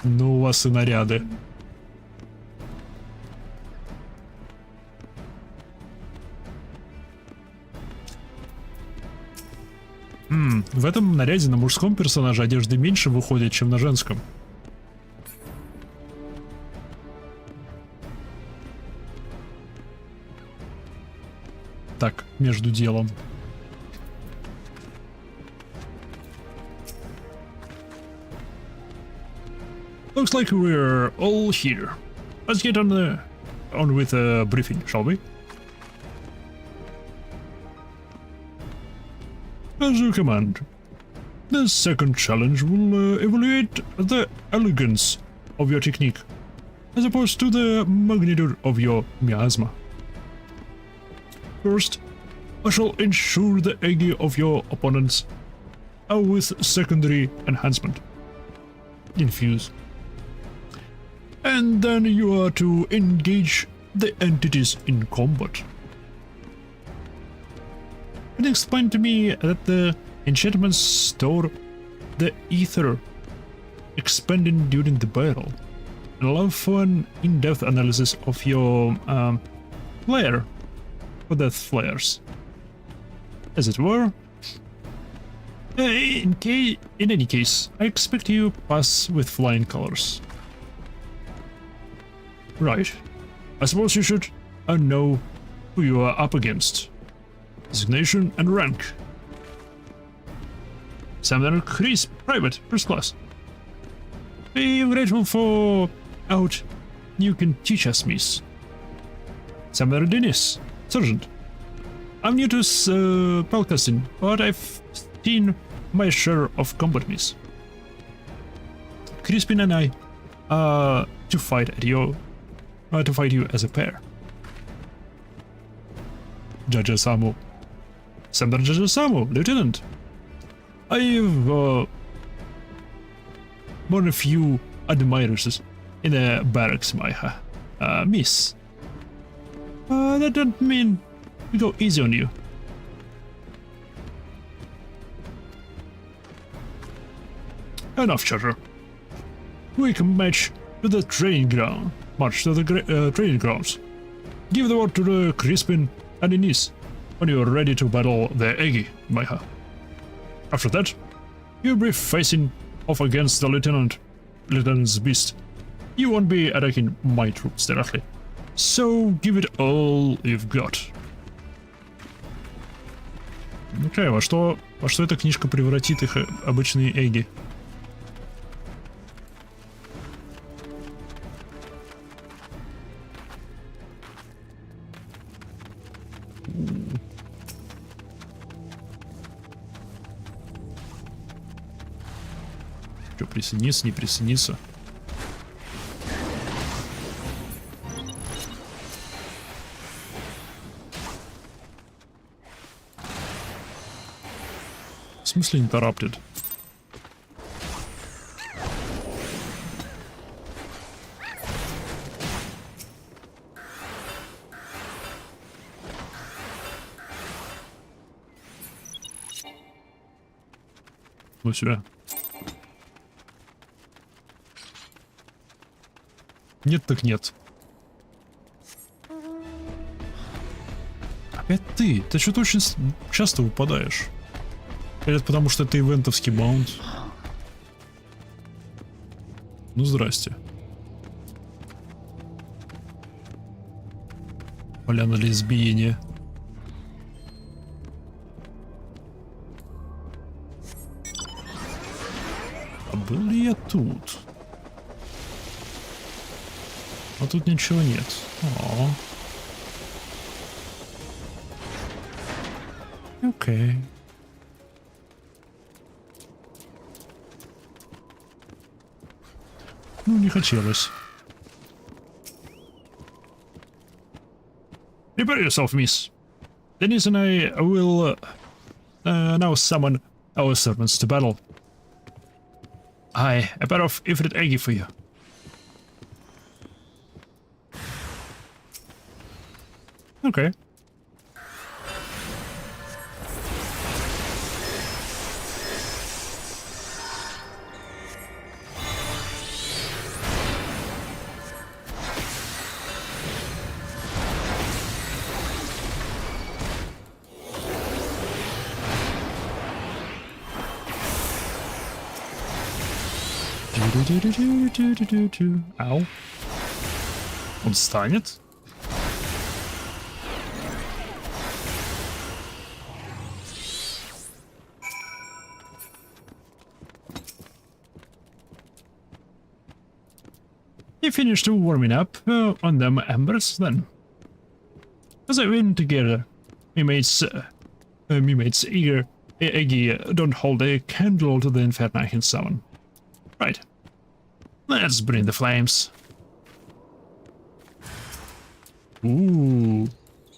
Ну, у вас и наряды. В этом наряде на мужском персонаже одежды меньше выходит, чем на женском. Так, между делом. Looks like we're all here. Let's get on with the briefing, shall we? As you command. The second challenge will evaluate the elegance of your technique, as opposed to the magnitude of your miasma. First, I shall ensure the agility of your opponents with secondary enhancement. Infuse. And then you are to engage the entities in combat. It explained to me that the enchantments store the ether expended during the battle, and allow for an in-depth analysis of your flare for death flares, as it were. In any case, I expect you pass with flying colors. Right. I suppose you should know who you are up against. Designation and rank. Summoner Chris, Private, First Class. Be grateful for aught you can teach us, miss. Summoner Dennis, Sergeant. I'm new to spellcasting, but I've seen my share of companies. Crispin and I, to fight you as a pair. Judge Samu. Sender Judge Samu, Lieutenant. I've born a few admirers in the barracks, my miss. That don't mean we go easy on you. Enough chatter. We can march to the training ground. Training grounds. Give the word to the Crispin and Ines when you're ready to battle the Eggy, Maiha. After that, you'll be facing off against the Lieutenant's beast. You won't be attacking my troops directly, so give it all you've got. Окей, во что эта книжка превратит их обычные Эгги? Что, присоединиться, не присоединиться? В смысле interrupted? Ну сюда. Нет так нет. Опять ты? Ты что-то очень часто выпадаешь. Или это потому, что это ивентовский баунд? Ну, здрасте. Поляна лесбиения. А был ли я тут? А тут ничего нет. Окей. Ну, не хотелось. Prepare yourself, miss. Dennis and I will now summon our servants to battle. A pair of Ifrit Eggy for you. Okay. Ау. Он станет? You finished warming up on them embers then. As I win together, me mates eager Eggy don't hold a candle to the inferno I can summon. Right. Let's bring the flames.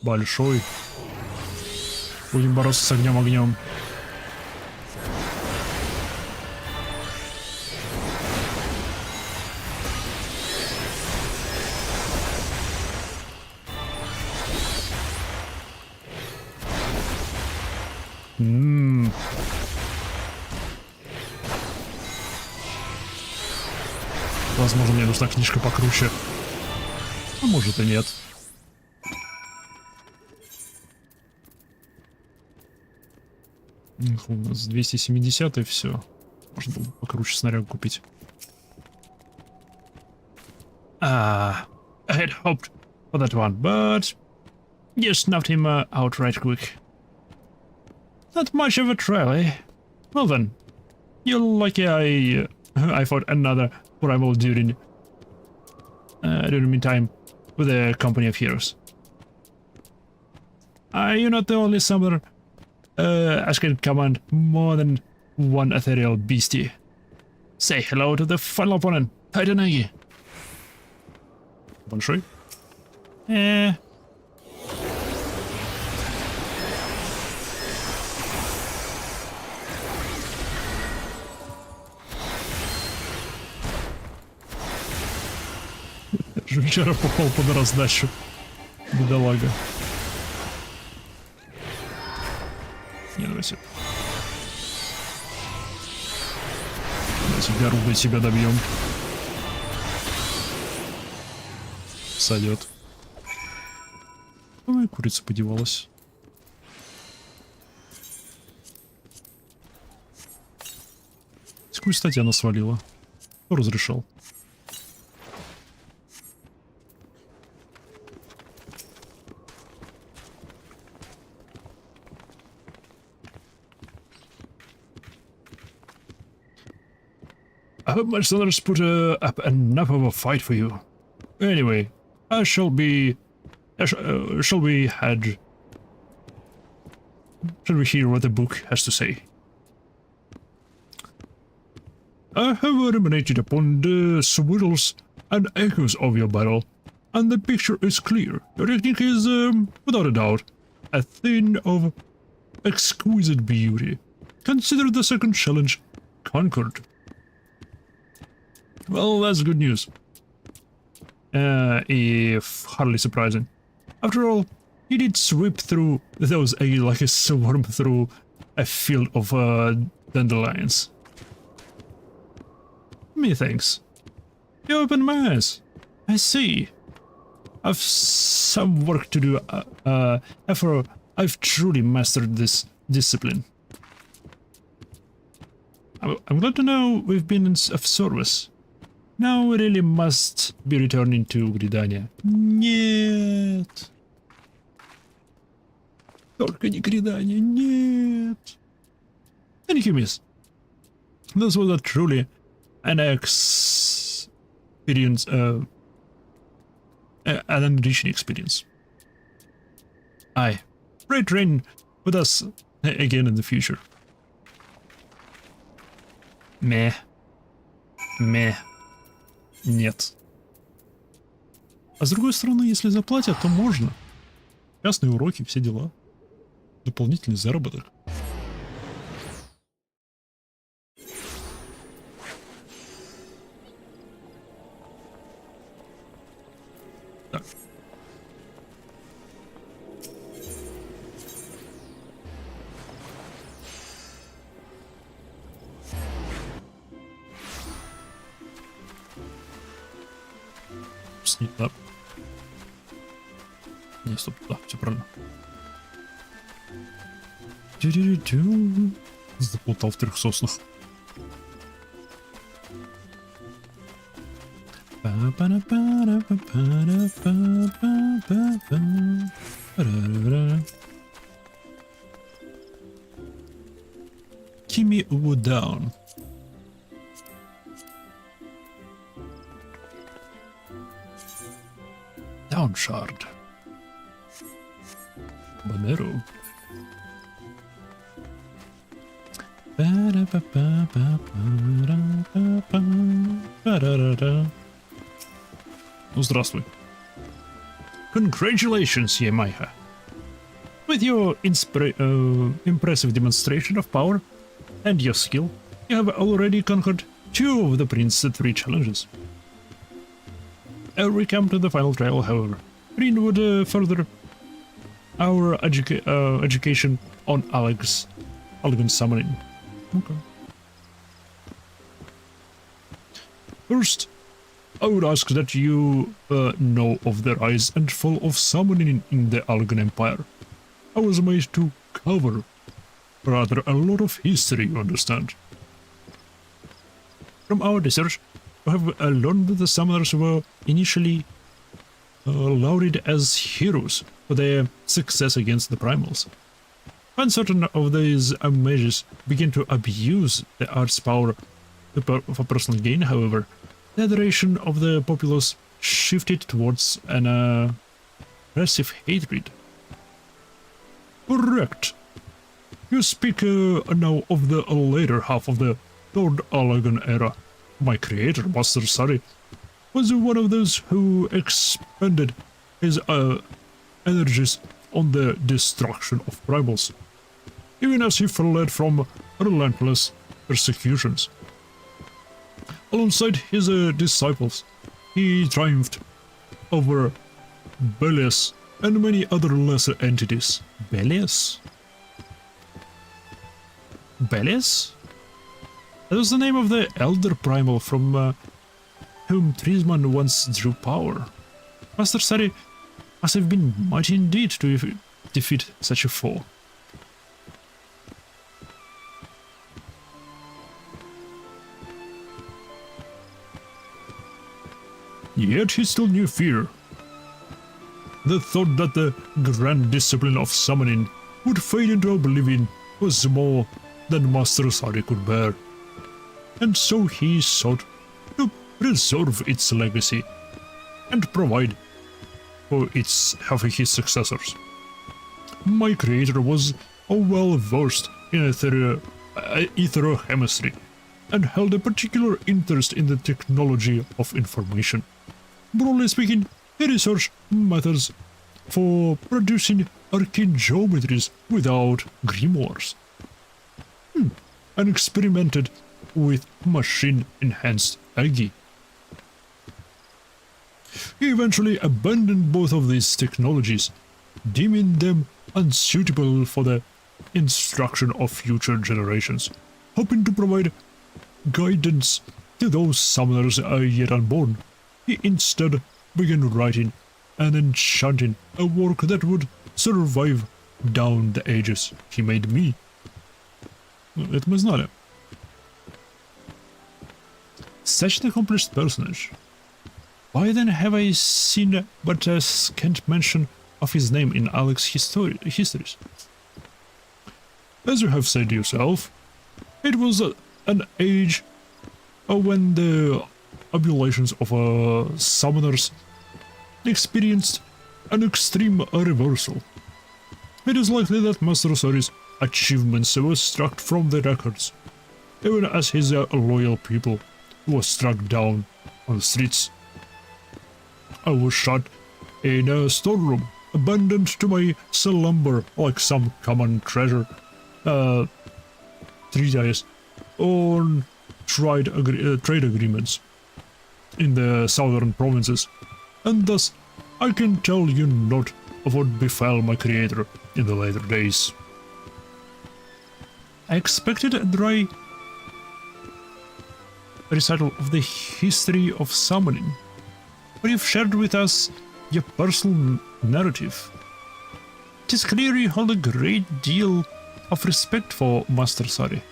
Большой. Будем бороться с огнем. Возможно, мне нужна книжка покруче. А может и нет. У нас 270 и все. Можно было покруче снаряд купить. I had hoped for that one, but you snuffed him out right quick. Not much of a trial, eh? Well then, you're lucky I fought another primal during the meantime with a company of heroes. You're not the only summoner. As can command more than one ethereal beastie. Say hello to the final opponent, Titanagi. Большой? Жучара попал под раздачу. Бедолага. Не, давайте. Давайте Гаруда себя добьем. Сойдет. Ой, курица подевалась. С какой стати она свалила? Кто разрешал? I hope my sellers put up enough of a fight for you. Anyway, shall we hear what the book has to say? I have ruminated upon the swirls and echoes of your battle, and the picture is clear. Your technique is, without a doubt, a thing of exquisite beauty. Consider the second challenge conquered. Well, that's good news. If hardly surprising. After all, you did sweep through those eggs like a swarm through a field of dandelions. Methinks. You opened my eyes. I see. I've some work to do after I've truly mastered this discipline. I'm glad to know we've been of service. Now we really must be returning to Гридания. Нет. Только не Гридания, нет. Thank you, miss. This was a truly an experience, an enriching experience. Aye. Pray train with us again in the future. Meh. Meh. Нет. А с другой стороны, если заплатят, то можно. Частные уроки, все дела. Дополнительный заработок. Так. Да. Не, стоп, да, все правильно. Заплутал в трех соснах. Kimi Uwu down. Down shard. Bonero. Ну, здравствуй. Congratulations, Yemaiha. With your impressive demonstration of power and your skill, you have already conquered 2 of the Prince's 3 challenges. We come to the final trial, however. Green would further our education on Allegan summoning. Okay. First, I would ask that you know of the rise and fall of summoning in the Allegan Empire. I was made to cover rather a lot of history, you understand. From our research, we have learned that the summoners were initially lauded as heroes for their success against the primals. When certain of these mages began to abuse the art's power for personal gain, however, the adoration of the populace shifted towards an aggressive hatred. Correct. You speak now of the later half of the Third Alagan era. My creator, Master Sari, was one of those who expended his energies on the destruction of primals, even as he fled from relentless persecutions. Alongside his disciples, he triumphed over Belias and many other lesser entities. Belias? Belias? That was the name of the elder primal from whom Trisman once drew power. Master Sari must have been mighty indeed to defeat such a foe. Yet he still knew fear. The thought that the grand discipline of summoning would fade into oblivion was more than Master Sari could bear, and so he sought to preserve its legacy and provide for his successors. My creator was well versed in etherochemistry and held a particular interest in the technology of information. Broadly speaking, he researched methods for producing arcane geometries without grimoires, and experimented with machine-enhanced Agi. He eventually abandoned both of these technologies, deeming them unsuitable for the instruction of future generations, hoping to provide guidance to those summoners yet unborn. He instead began writing and enchanting a work that would survive down the ages. He made me. Это мы знали. Such an accomplished personage. Why then have I seen but a scant mention of his name in Alex's histories? As you have said yourself, it was an age when the oblations of summoners experienced an extreme reversal. It is likely that Master Sari's achievements were struck from the records, even as his loyal people were struck down on the streets. I was shot in a storeroom, abandoned to my slumber like some common treasure, treatise on trade agreements in the southern provinces, and thus I can tell you not of what befell my creator in the later days. I expected a dry recital of the history of summoning, but you've shared with us your personal narrative. It is clear you hold a great deal of respect for Master Sari.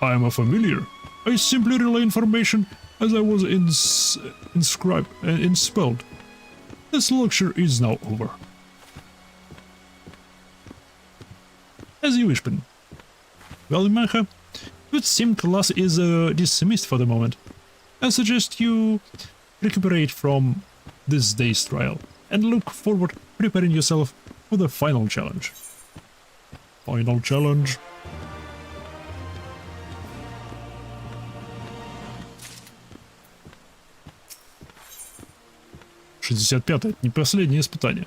I am a familiar. I simply relay information as I was inspelled. This lecture is now over. As you wish, Ben. Well, Mancha, it would seem class is dismissed for the moment. I suggest you recuperate from this day's trial and look forward to preparing yourself for the final challenge. Final challenge. «65-е» — это не последнее испытание.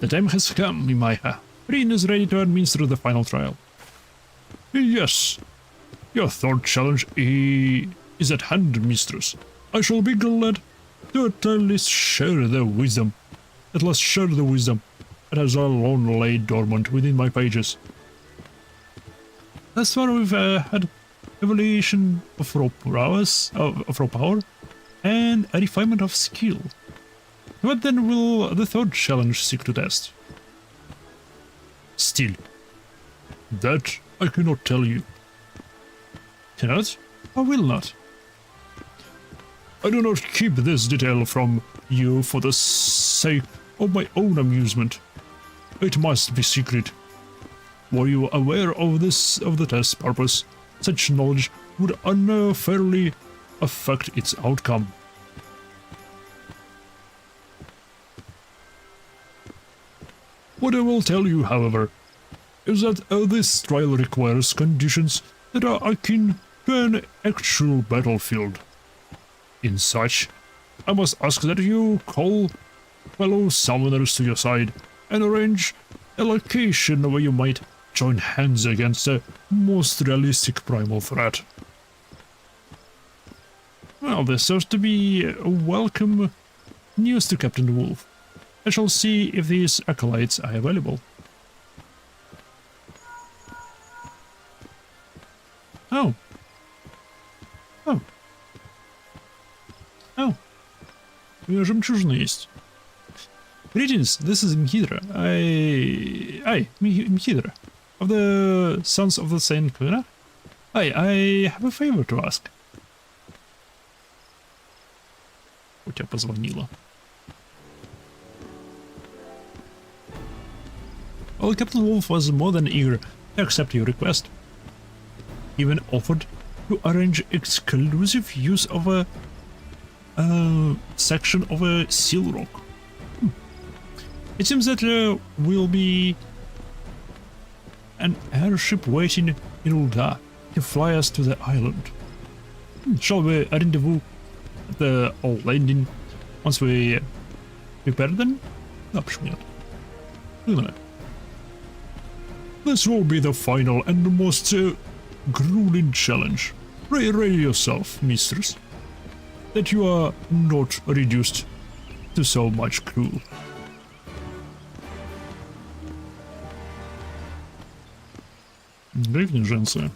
The time has come, Mimaiha. Rin is ready to administer the final trial. Yes, your third challenge is at hand, mistress. I shall be glad to at least share the wisdom. That has alone laid dormant within my pages. Thus far we've had evaluation of raw prowess, of raw power, and a refinement of skill. What then will the third challenge seek to test? Still, that I cannot tell you. Cannot? I will not. I do not keep this detail from you for the sake of my own amusement. It must be secret. Were you aware of the test's purpose, such knowledge would unfairly affect its outcome. What I will tell you, however, is that this trial requires conditions that are akin to an actual battlefield. In such, I must ask that you call fellow summoners to your side and arrange a location where you might join hands against the most realistic primal threat. Well, this serves to be a welcome news to Captain Wolf. I shall see if these acolytes are available. Oh. Oh. Oh. У меня жемчужина есть. Greetings, this is Mhidra. Mhidra, of the Sons of the Saint Kuna. I have a favor to ask. У тебя позвонила. Well, Captain Wolf was more than eager to accept your request. He even offered to arrange exclusive use of a section of a seal rock. It seems that will be an airship waiting in Ulda to fly us to the island. Shall we rendezvous at the landing once we prepare then? No, почему нет? No. This will be the final and the most grueling challenge. Ready yourself, mistress, that you are not reduced to so much crew. Да, княженцы.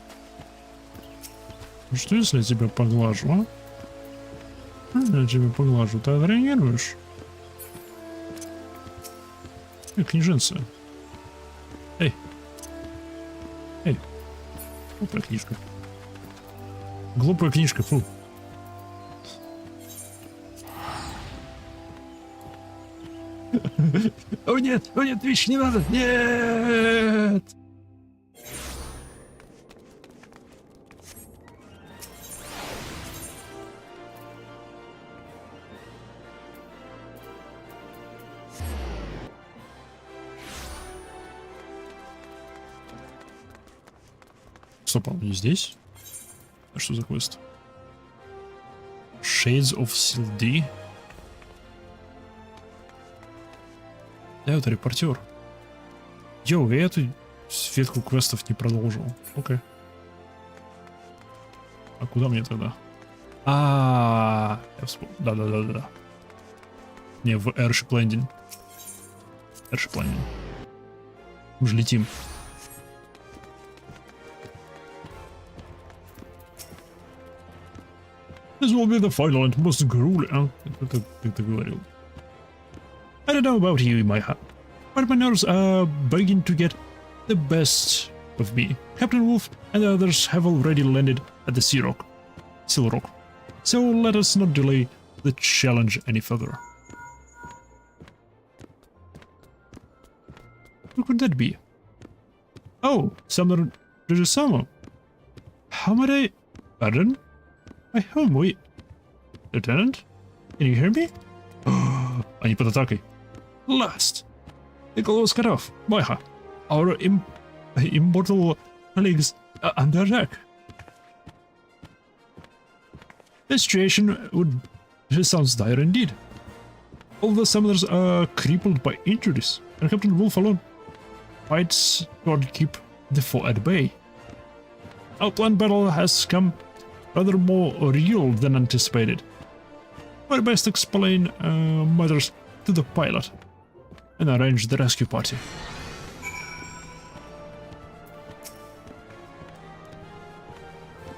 Что если я тебя поглажу, а? Я тебя поглажу, ты отреагируешь? Княженцы. Эй. Эй. Глупая книжка. Глупая книжка, фу. О нет, Вич, не надо, нет! Стоп, он не здесь? А что за квест? Shades of Sildi? Да, это репортер. Йоу, я эту ветку квестов не продолжил. Окей. А куда мне тогда? Я вспомнил. Да. Не, в Airship Landing. Airship Landing. Мы же летим. This will be the final and most grueling. Как ты говорил. I don't know about you, Maiha, but my nerves are beginning to get the best of me. Captain Wolf and the others have already landed at the Seal Rock. So let us not delay the challenge any further. Who could that be? Oh, Summoner Rijisama. How might I... Pardon? By whom? Wait. Lieutenant? Can you hear me? Они под атакой. Last. The goal was cut off. Maiha. Our immortal colleagues are under attack. The situation sounds dire indeed. All the summoners are crippled by injuries, and Captain Wolf alone fights to keep the foe at bay. Our planned battle has come rather more real than anticipated. I best explain matters to the pilot and arrange the rescue party.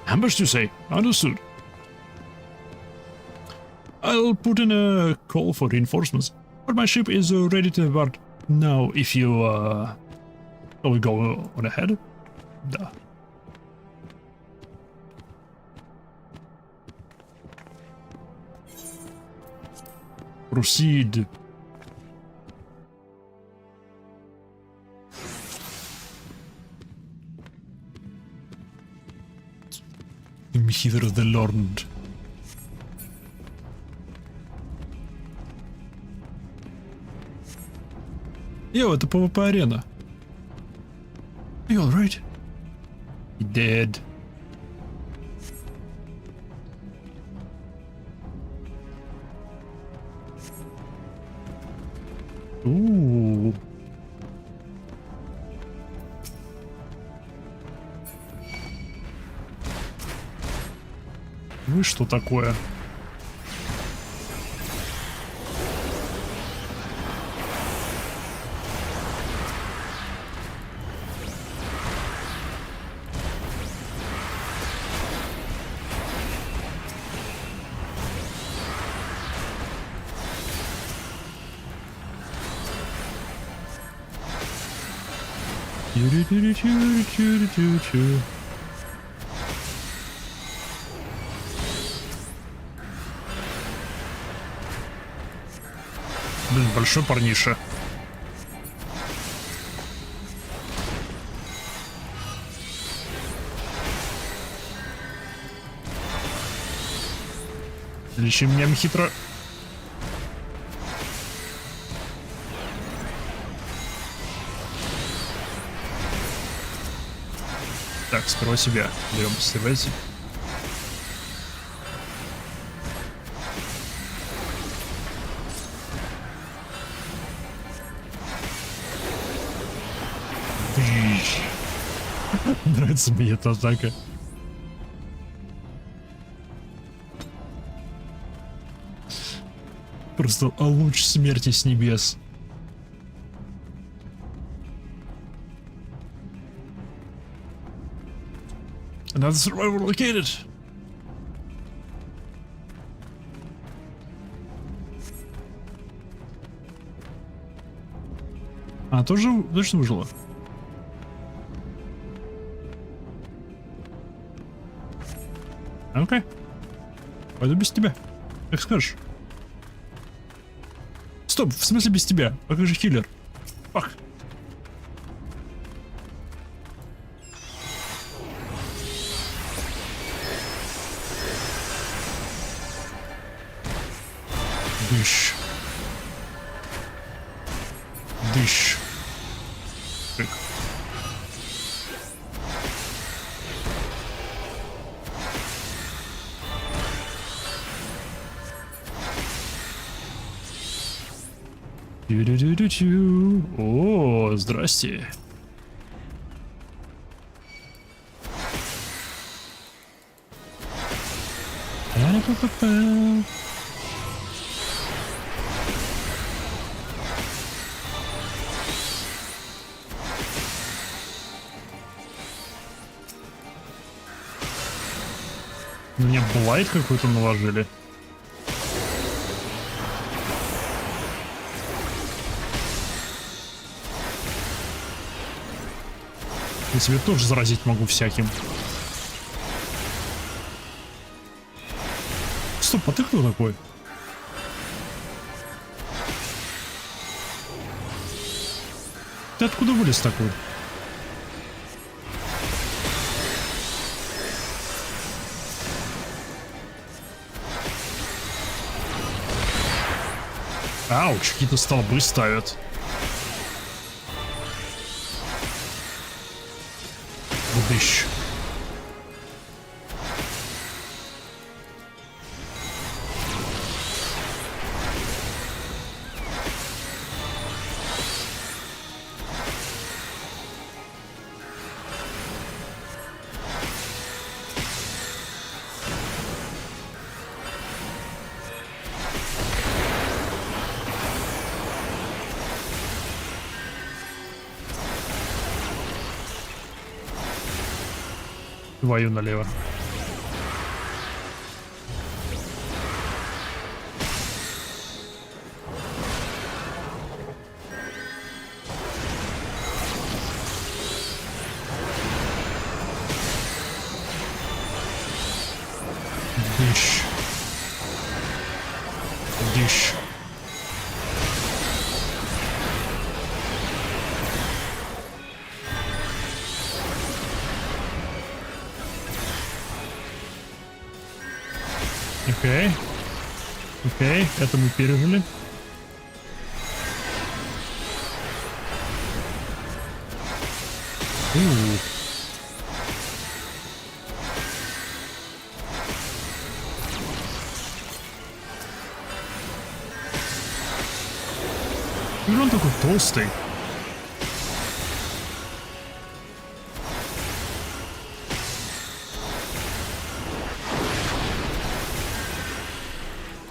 Ambush, you say? Understood. I'll put in a call for reinforcements, but my ship is ready to depart now if you, shall we go on ahead? Да. Proceed. Mhidra the Lord. Йо, это PvP-арена. You alright? He dead. Ooh. Вы что такое? Чу-чу-чу-чу-чу-чу-чу. Блин, большой парниша. Лечи меня хитро. Так, сперва себя берем, представляете? Нравится мне эта атака. Просто луч смерти с небес. Another survivor located. А, тоже точно выжила? Окей. Пойду без тебя. Как скажешь. Стоп, в смысле без тебя? А как же хиллер? Фак. Дыш. Дыш. Так. Тю-тю-тю-тю. О, здрасте. Па-па-па-па. Мне блайт какой-то наложили. Я себе тоже заразить могу всяким. Стоп, а ты кто такой? Ты откуда вылез такой? Ауч, какие-то столбы ставят. Дыщ. Твою налево. Дыщ. Дыщ. Окей. Окей, это мы пережили. Ooh. Почему он такой толстый?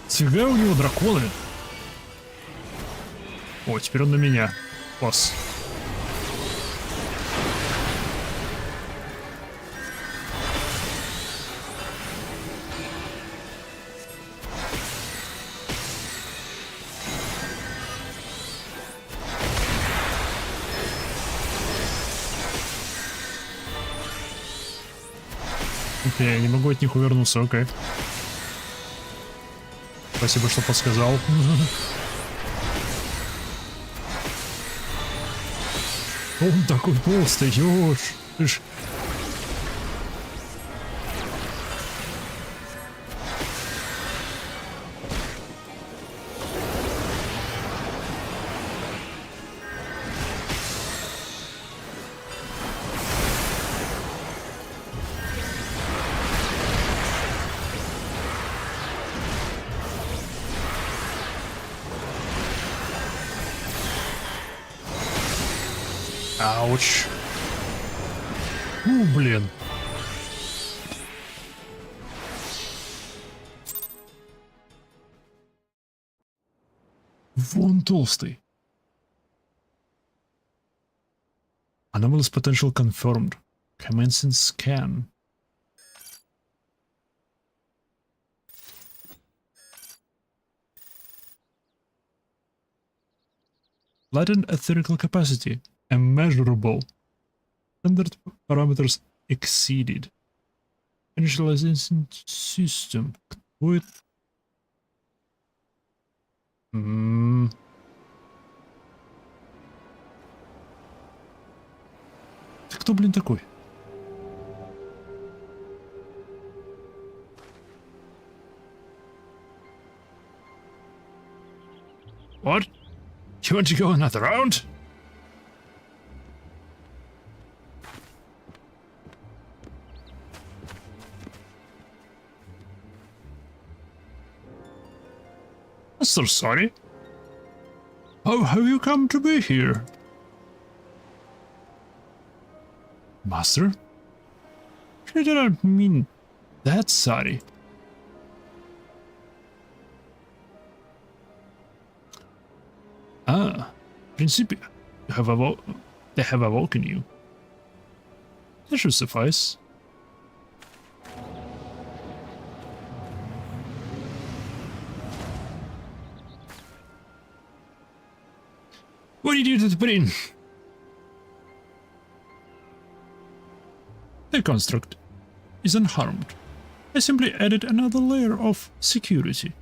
Фига у него драконы. О, теперь он на меня. Класс. Окей, я не могу от них увернуться, окей. Спасибо, что подсказал. Он такой толстый, ёж. Ауч. Блин. Вон толстый. Anomalous potential confirmed. Commencing scan. Latent etherical capacity. Immeasurable. Standard parameters exceeded. Initialization system. Кто это? Ты кто, блин, такой? What? You want to go another round? I'm so sorry. How have you come to be here? Master? I didn't mean that sorry. Ah, Principia, they have awoken you. That should suffice. What did you do to the brain? The construct is unharmed. I simply added another layer of security.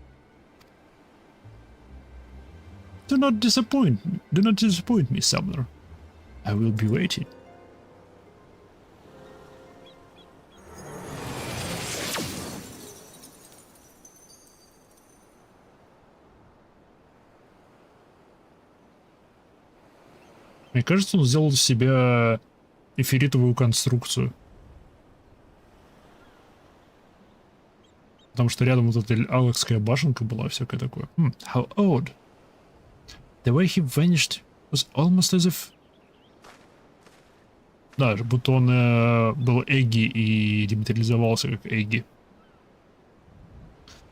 Do not disappoint me, Summoner. I will be waiting. Мне кажется, он сделал из себя эфиритовую конструкцию. Потому что рядом вот эта Алексская башенка была, всякое такое. How odd. The way he vanished was almost as if... Да, будто он был Эгги и дематериализовался как Эгги.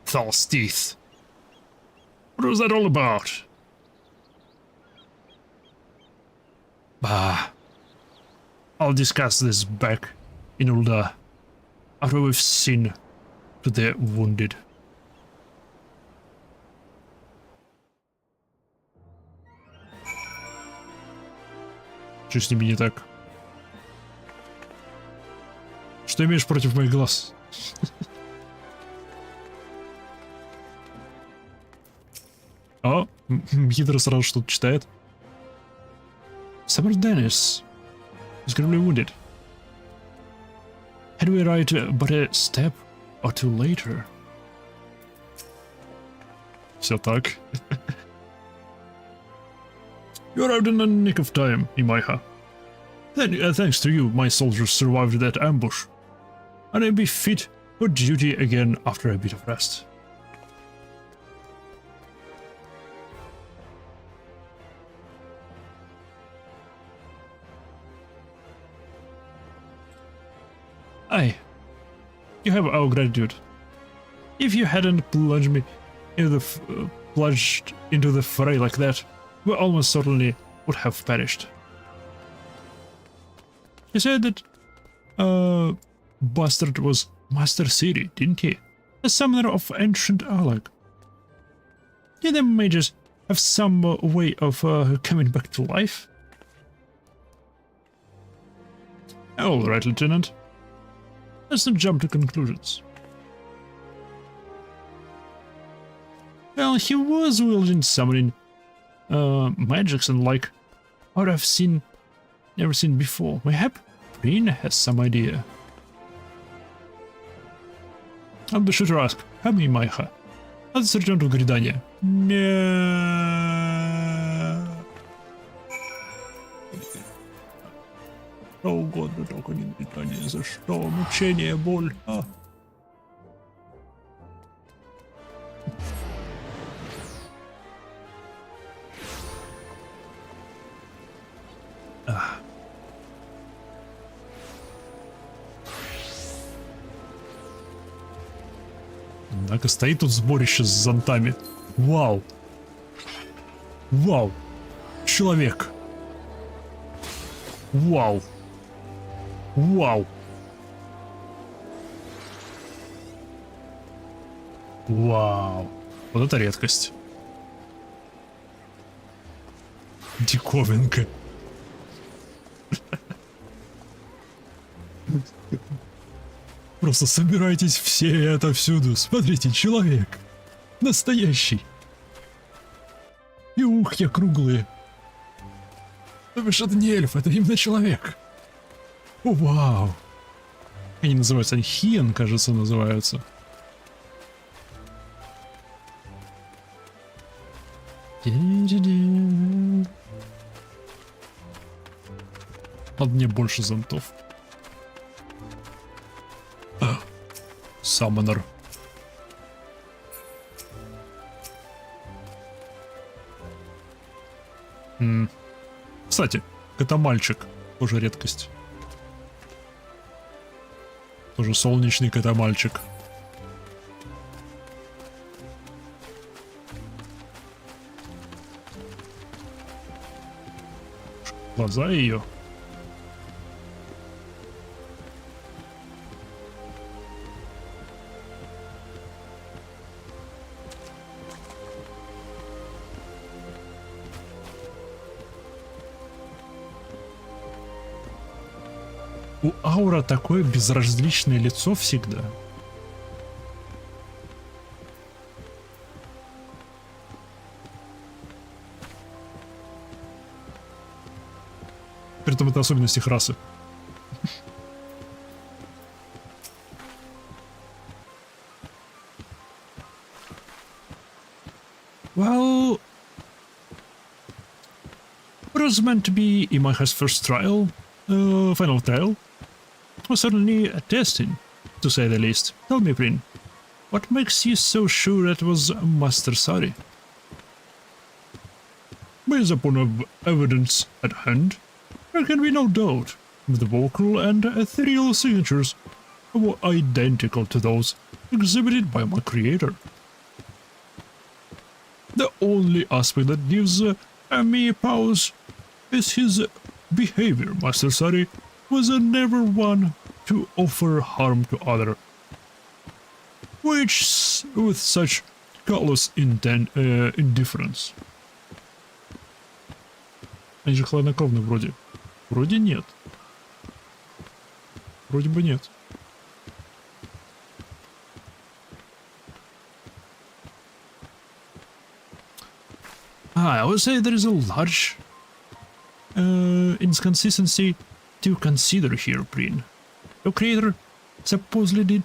False teeth. What was that all about? Bah. I'll discuss this back in Ulda after we've seen to the wounded. Что с ними не так? Что имеешь против моих глаз? О, Хидра сразу что-то читает. Summer Dennis is gravely wounded. Had we arrived but a step or two later? Все так. You arrived in the nick of time, Imaiha. Then, thanks to you, my soldiers survived that ambush, and I'll be fit for duty again after a bit of rest. Aye, you have our gratitude. If you hadn't plunged me into the plunged into the fray like that, we almost certainly would have perished. You said that Bastard was Master City, didn't he? A summoner of ancient Alag. Did the mages have some way of coming back to life? Alright, Lieutenant. Let's not jump to conclusions. Well, he was wielding summoning magics and like what I've never seen before. Mayhap Breen has some idea. I'll be sure to ask. Хами Майха. Let's return to Гридания. Что угодно, только не Гридания. За что? Мучение, боль. А? Однако стоит тут сборище с зонтами. Вау! Вау! Человек! Вау! Вау! Вау! Вот это редкость. Диковинка. Просто собирайтесь все отовсюду. Смотрите, человек. Настоящий. И ухья круглые. То бишь, это не эльф, это именно человек. О, вау. Они называются, они хиен, кажется, называются. Надо мне больше зонтов. Саммонер. Кстати, котомальчик. Тоже редкость. Тоже солнечный котомальчик. Глаза ее. У Аура такое безразличное лицо всегда. Притом это особенность их расы. Well, what was meant to be Imaha's first trial, final trial, was certainly a testing, to say the least. Tell me, Prin, what makes you so sure it was Master Sari? Based upon evidence at hand, there can be no doubt the vocal and ethereal signatures were identical to those exhibited by my creator. The only aspect that gives me pause is his behavior. Master Sari was never one to offer harm to other, which with such callous indifference. Они же хладнокровны вроде. Вроде нет. Вроде бы нет. I would say there is a large inconsistency to consider here, Prin. Your creator supposedly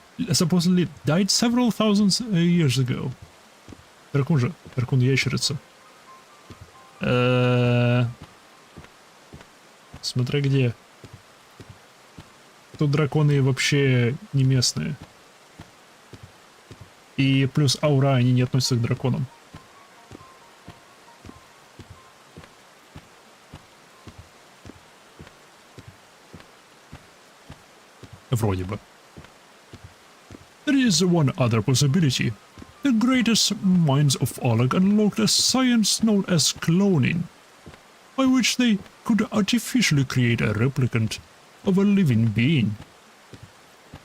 died several thousand years ago. Дракон же, дракон-ящерица. Смотря где. Тут драконы вообще не местные. И плюс аура, они не относятся к драконам. Вроде бы. There is one other possibility. The greatest minds of Oleg unlocked a science known as cloning, by which they could artificially create a replicant of a living being.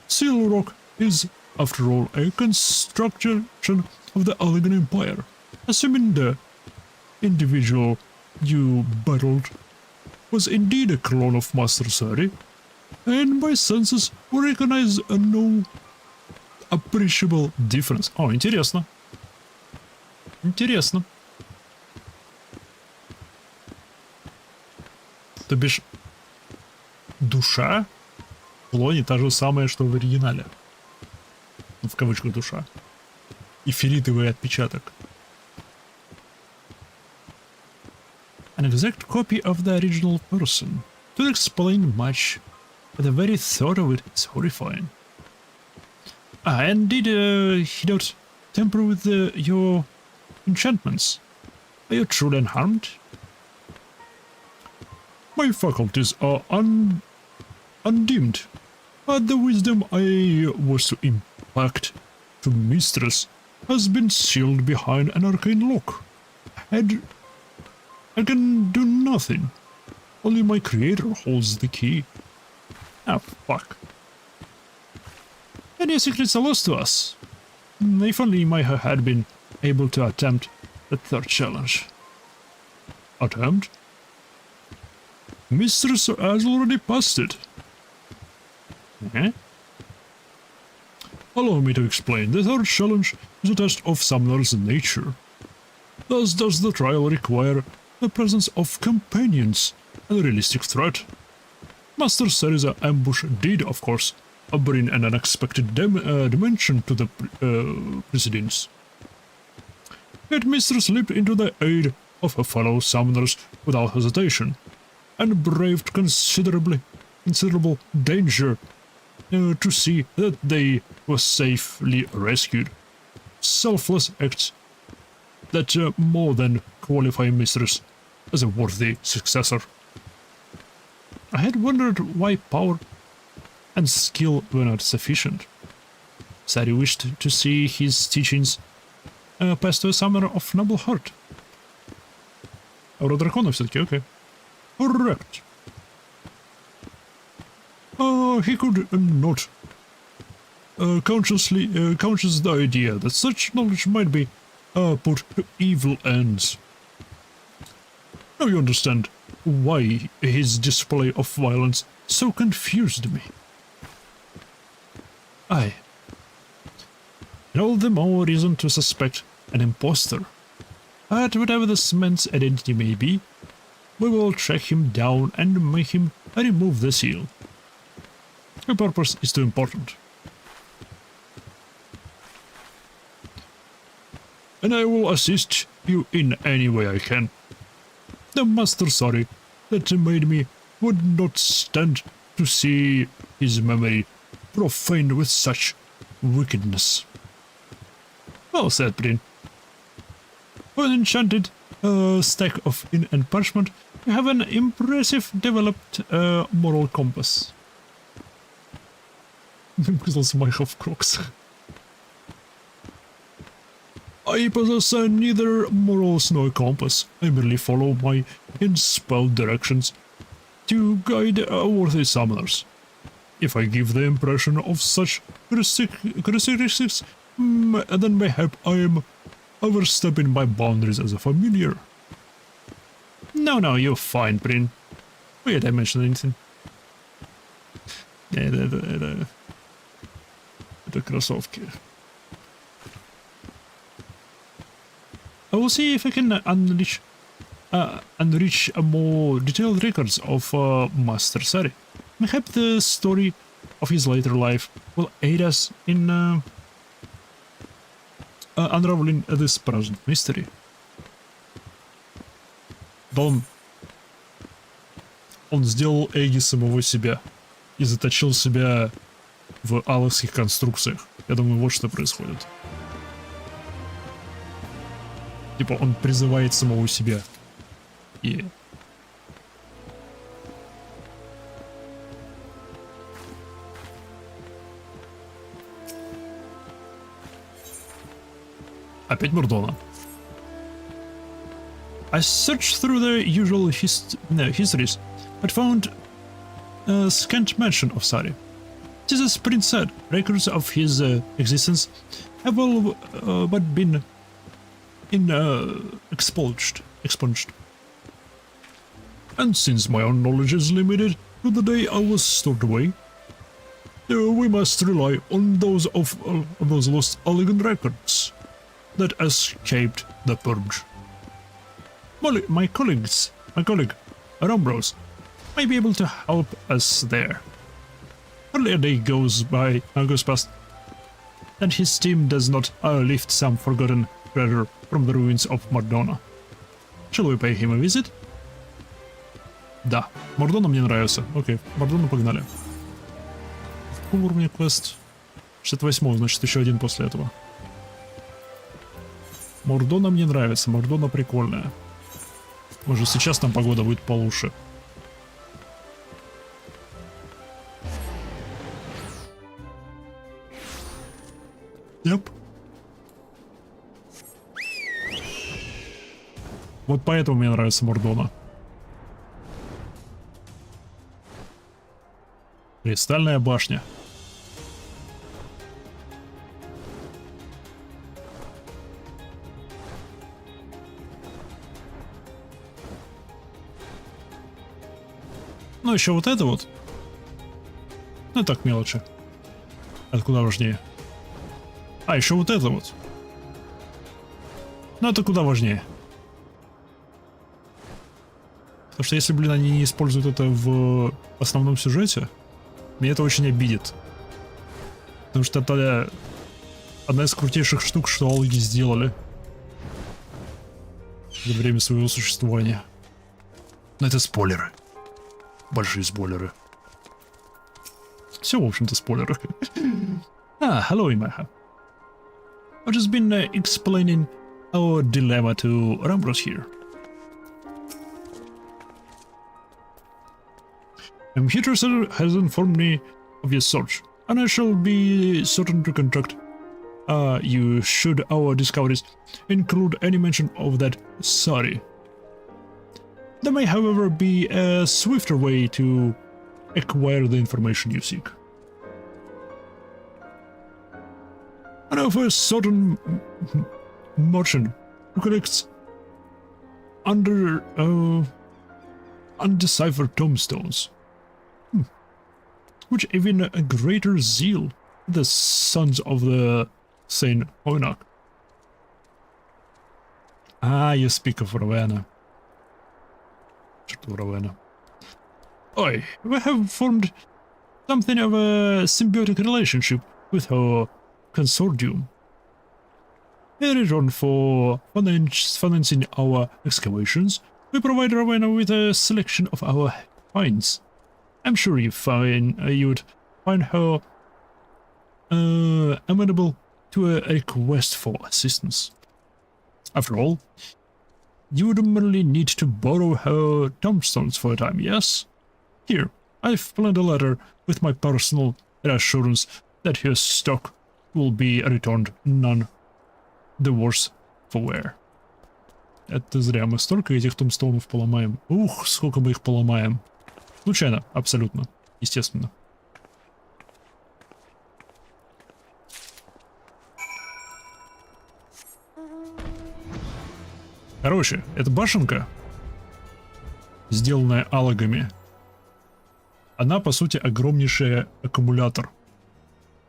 Seal Rock is, after all, a construction of the Allegan Empire. Assuming the individual you battled was indeed a clone of Master Sari, and my senses recognize no appreciable difference. О, интересно. Интересно. То бишь, душа в клоне та же самая, что в оригинале. В кавычках душа. И ферритовый отпечаток. An exact copy of the original person. To explain much, but the very thought of it is horrifying. And did he not tamper with your enchantments? Are you truly unharmed? My faculties are undimmed, but the wisdom I was to impact to Mistress has been sealed behind an arcane lock. I can do nothing. Only my creator holds the key. Ah, fuck. And your secrets are lost to us. If only Maiha had been able to attempt the third challenge. Attempt? Mistress has already passed it. Okay. Allow me to explain. The third challenge is a test of summoner's nature. Thus does the trial require the presence of companions and a realistic threat. Master Sari's ambush did, of course, bring an unexpected dimension to the proceedings. Yet Mistress leaped into the aid of her fellow summoners without hesitation, and braved considerable danger to see that they were safely rescued. Selfless acts that more than qualify Mistress as a worthy successor. I had wondered why power and skill were not sufficient. Sari wished to see his teachings pass to a summoner of noble heart. Аура дракона все-таки, окей. Correct. He could not conscious the idea that such knowledge might be put to evil ends. Now you understand why his display of violence so confused me. Aye. And all the more reason to suspect an impostor. But whatever this man's identity may be, we will track him down and make him remove the seal. The purpose is too important. And I will assist you in any way I can. The Master Sari that made me would not stand to see his memory profaned with such wickedness. Well said, Prin. For an enchanted stack of ink and parchment, you have an impressive developed moral compass. Because my half crocs. I possess neither morals nor compass. I merely follow my inspelled directions to guide worthy summoners. If I give the impression of such characteristics, then mayhap I am overstepping my boundaries as a familiar. No, you're fine, Prin. Wait, I mentioned anything? Это кроссовки. I will see if I can unreach more detailed records of Master Sari. Mayhap the story of his later life will aid us in unraveling this present mystery. Он сделал Эги самого себя. и заточил себя в аловских конструкциях. Я думаю, вот что происходит. Типа он призывает самого себя. И... Опять Мордона. I searched through the usual histories, but found a scant mention of Sari. It is as Prince said, records of his existence have all but been expunged. And since my own knowledge is limited to the day I was stored away, we must rely on those lost elegant records that escaped the purge. My colleague, Arambros, may be able to help us there. Hardly a day goes past, and his team does not lift some forgotten treasure from the ruins of Mordona. Shall we pay him a visit? Да, Мордона мне нравится. Окей, Мордона погнали. В каком уровне квест? 68, значит еще один после этого. Мордона мне нравится, Мордона прикольная. Может сейчас там погода будет получше. Yep. Вот поэтому мне нравится Мордона. Кристальная башня. Ну, еще вот это вот. Ну, так, мелочи. Это куда важнее. А, еще вот это вот. Ну, это куда важнее. Потому что если, блин, они не используют это в основном сюжете, меня это очень обидит. Потому что это одна из крутейших штук, что алги сделали за время своего существования. Но это спойлеры. Большие спойлеры. Все, в общем-то, спойлеры. Hello, Imaha. I've just been explaining our dilemma to Rambros here. Computer has informed me of your search, and I shall be certain to contact you should our discoveries include any mention of that Sari. There may, however, be a swifter way to acquire the information you seek. I know of a certain merchant who collects undeciphered tombstones, which even a greater zeal the sons of the Saint Hoinak. Ah, you speak of Ravenna. Ravenna. We have formed something of a symbiotic relationship with her consortium. In return for financing our excavations, we provide Ravenna with a selection of our finds. I'm sure you'd find her amenable to a request for assistance. After all, you would merely need to borrow her tombstones for a time, yes? Here, I've planned a letter with my personal reassurance that her stock will be returned none the worse for wear. Это зря, мы столько этих томстоунов поломаем. Ух, сколько мы их поломаем. Случайно, абсолютно, естественно. Короче, эта башенка, сделанная алогами, она, по сути, огромнейший аккумулятор,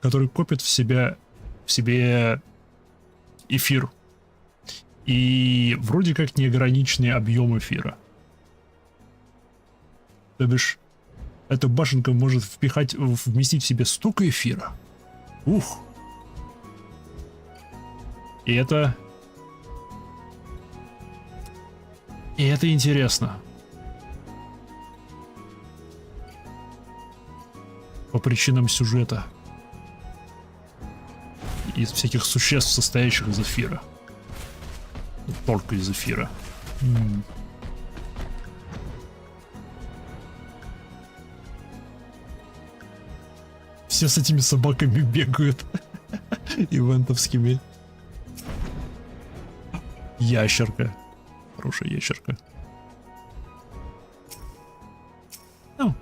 который копит в себе эфир. И вроде как неограниченный объем эфира. То бишь, эта башенка может вместить в себе столько эфира. Ух! И это интересно. по причинам сюжета. Из всяких существ, состоящих из эфира. Только из эфира. Все с этими собаками бегают. Ивентовскими. Ящерка. Хорошая ящерка.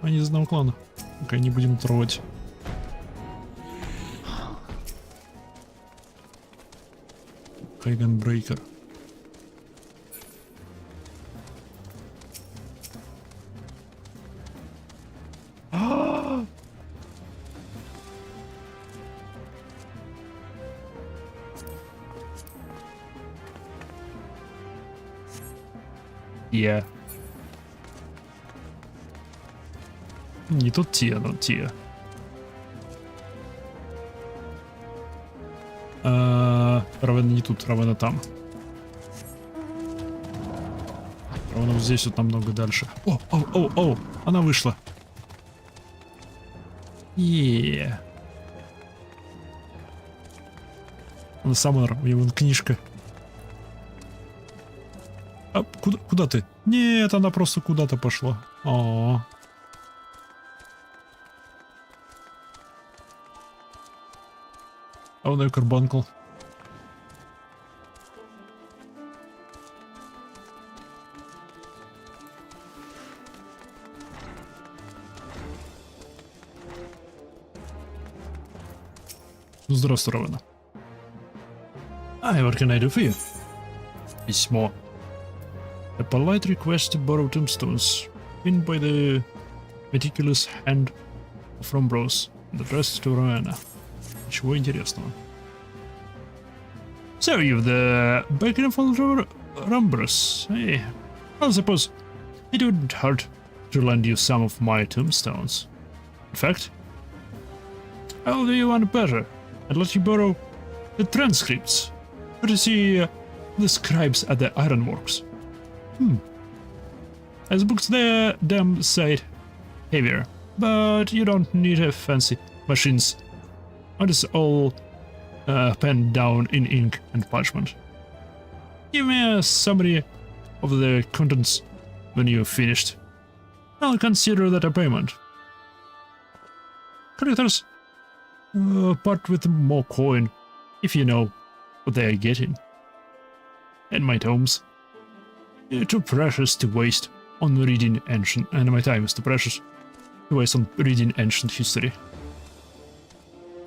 Они из одного клана. Пока не будем трогать. Хайгенбрейкер. Я. Не тут те, но те. Равена не тут, Равена там. Равена вот здесь вот намного дальше. О, она вышла. Она саммонер, у него книжка. А куда ты? Нет, она просто куда-то пошла. А он ее карбанкал. Здравствуй, Равена. What can I do for you? Письмо. A polite request to borrow tombstones, pinned by the meticulous hand of Ambrose, and addressed to Ravena. Ничего интересного. So you've the backing of Ambrose, eh? I suppose it wouldn't hurt to lend you some of my tombstones. In fact, I'll do you one better and let you borrow the transcripts to see the scribes at the ironworks. As books the damn sight heavier, but you don't need a fancy machines. It is all penned down in ink and parchment. Give me a summary of the contents when you've finished. I'll consider that a payment. Collectors part with more coin if you know what they are getting. And my tomes. Too precious to waste on reading ancient, and my time is too precious to waste on reading ancient history.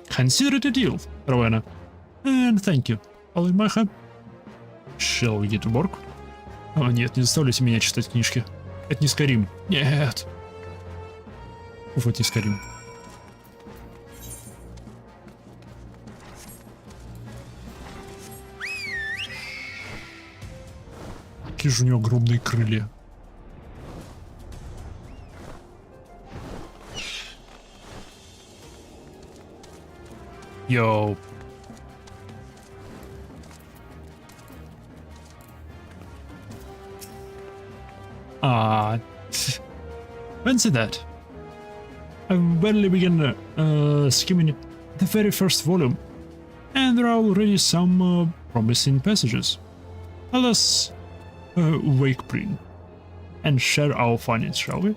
Consider it a deal, Rowena, and thank you. All in my hand. Shall we get to work? О, нет, не заставляйте меня читать книжки. Это не Скарим. Нет. Уф, это не Скарим. Какие же у него огромные крылья. Йоу. Fancy that. I've barely begun skimming the very first volume, and there are already some promising passages. Let us wake Prin and share our findings, shall we?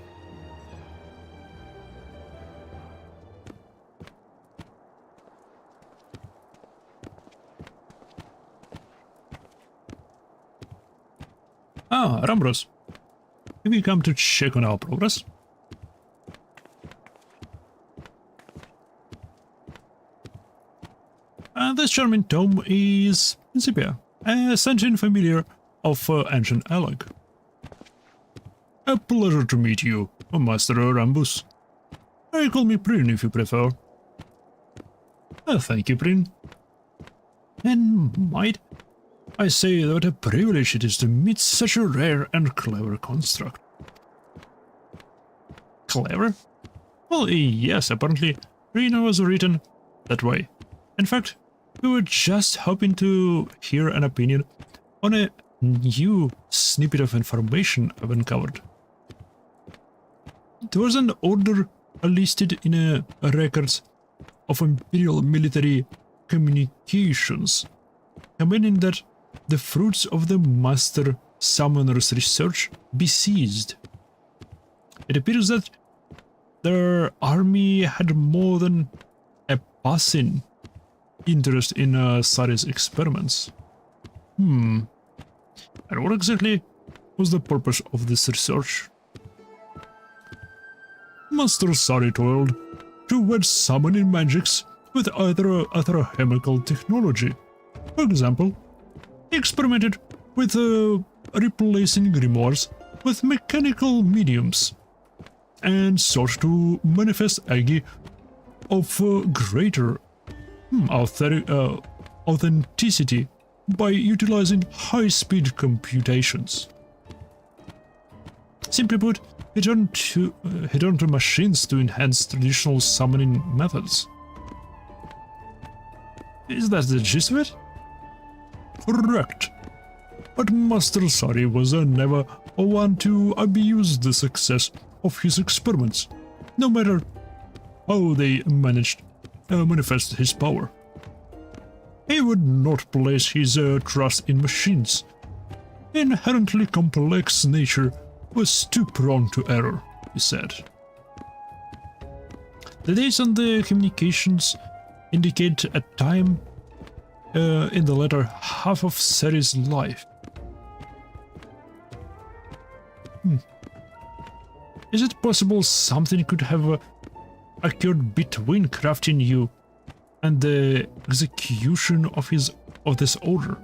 Rambros, have you come to check on our progress? This charming tome is Principia, a sentient familiar of ancient Alec. A pleasure to meet you, Master Rambus. Call me Prin if you prefer. Thank you, Prin. And might I say what a privilege it is to meet such a rare and clever construct. Clever? Well, yes, apparently Prin was written that way. In fact, we were just hoping to hear an opinion on a new snippet of information I've uncovered. It was an order listed in records of Imperial military communications, commanding that the fruits of the Master Summoner's research be seized. It appears that their army had more than a passing interest in Sari's experiments. And what exactly was the purpose of this research? Master Sari toiled towards summoning magics with other chemical technology. For example, he experimented with replacing grimoires with mechanical mediums and sought to manifest Agi of greater authenticity by utilizing high-speed computations. Simply put, he turned to machines to enhance traditional summoning methods. Is that the gist of it? Correct. But Master Sari was never one to abuse the success of his experiments, no matter how they managed manifest his power. He would not place his trust in machines. Inherently complex nature was too prone to error, he said. The dates on the communications indicate a time in the latter half of Sari's life. Is it possible something could have occurred between crafting you and the execution of this order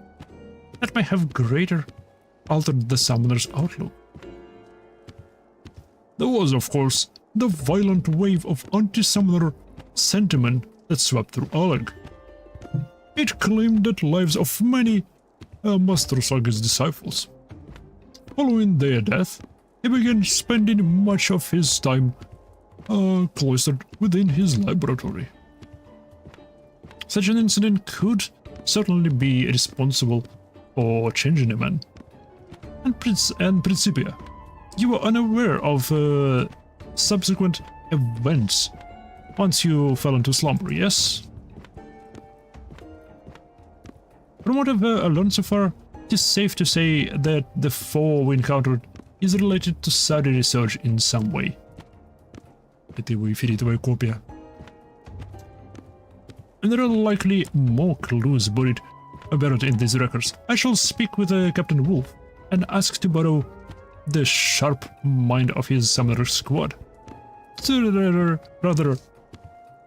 that may have greater altered the summoner's outlook? There was, of course, the violent wave of anti-summoner sentiment that swept through Oleg. It claimed that lives of many Master Saga's disciples. Following their death, he began spending much of his time cloistered within his laboratory. Such an incident could certainly be responsible for changing a man. And Principia, you were unaware of subsequent events once you fell into slumber, yes? From what I've learned so far, it is safe to say that the foe we encountered is related to Sari research in some way. Это его эфиритовая копия. And there are likely more clues buried in these records. I shall speak with Captain Wolf and ask to borrow the sharp mind of his summoner squad. It's a rather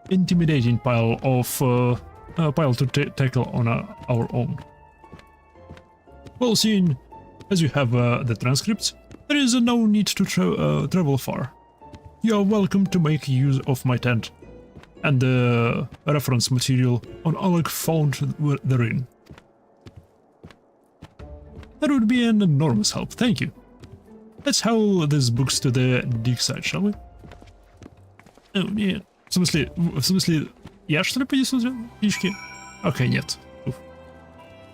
intimidating pile to tackle on our own. Well, seeing as you have the transcripts, there is no need to travel far. You are welcome to make use of my tent and the reference material on Oleg found therein. That would be an enormous help, thank you. Let's haul these books to the dig site, shall we? Oh, нет. В смысле, я что ли понесу книжки? Окей, нет.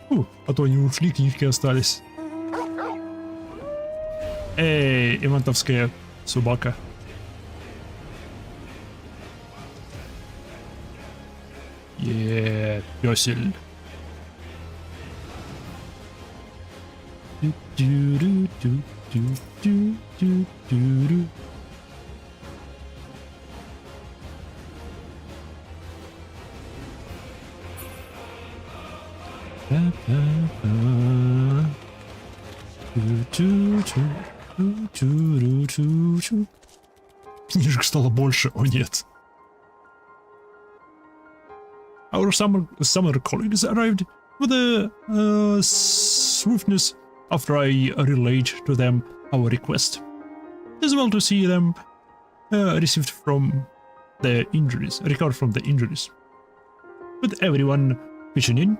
А то они ушли, книжки остались. Эй, ивантовская собака. Пёсель. Книжек стало больше, о нет. Our summer colleagues arrived with a swiftness after I relayed to them our request. It is well to see them recovered from the injuries. With everyone pitching in,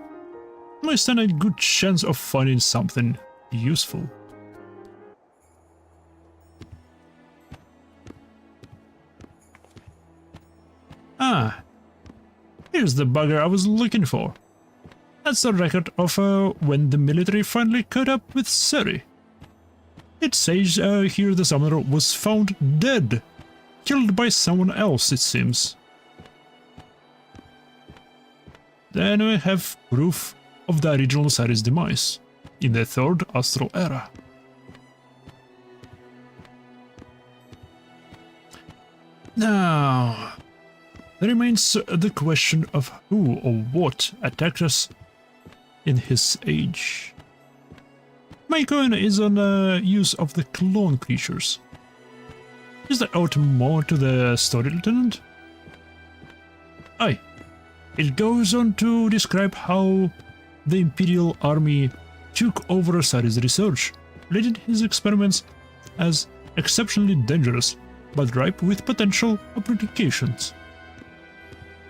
I stand a good chance of finding something useful. Ah, here's the bugger I was looking for. That's the record of when the military finally caught up with Sari. It says here the summoner was found dead killed by someone else, it seems. Then we have proof of the original Sari's demise in the third astral era. Now, there remains the question of who or what attacked us in his age. My coin is on use of the clone creatures. Is there out more to the story, Lieutenant? Aye. It goes on to describe how the Imperial Army took over Sari's research, rating his experiments as exceptionally dangerous, but ripe with potential applications.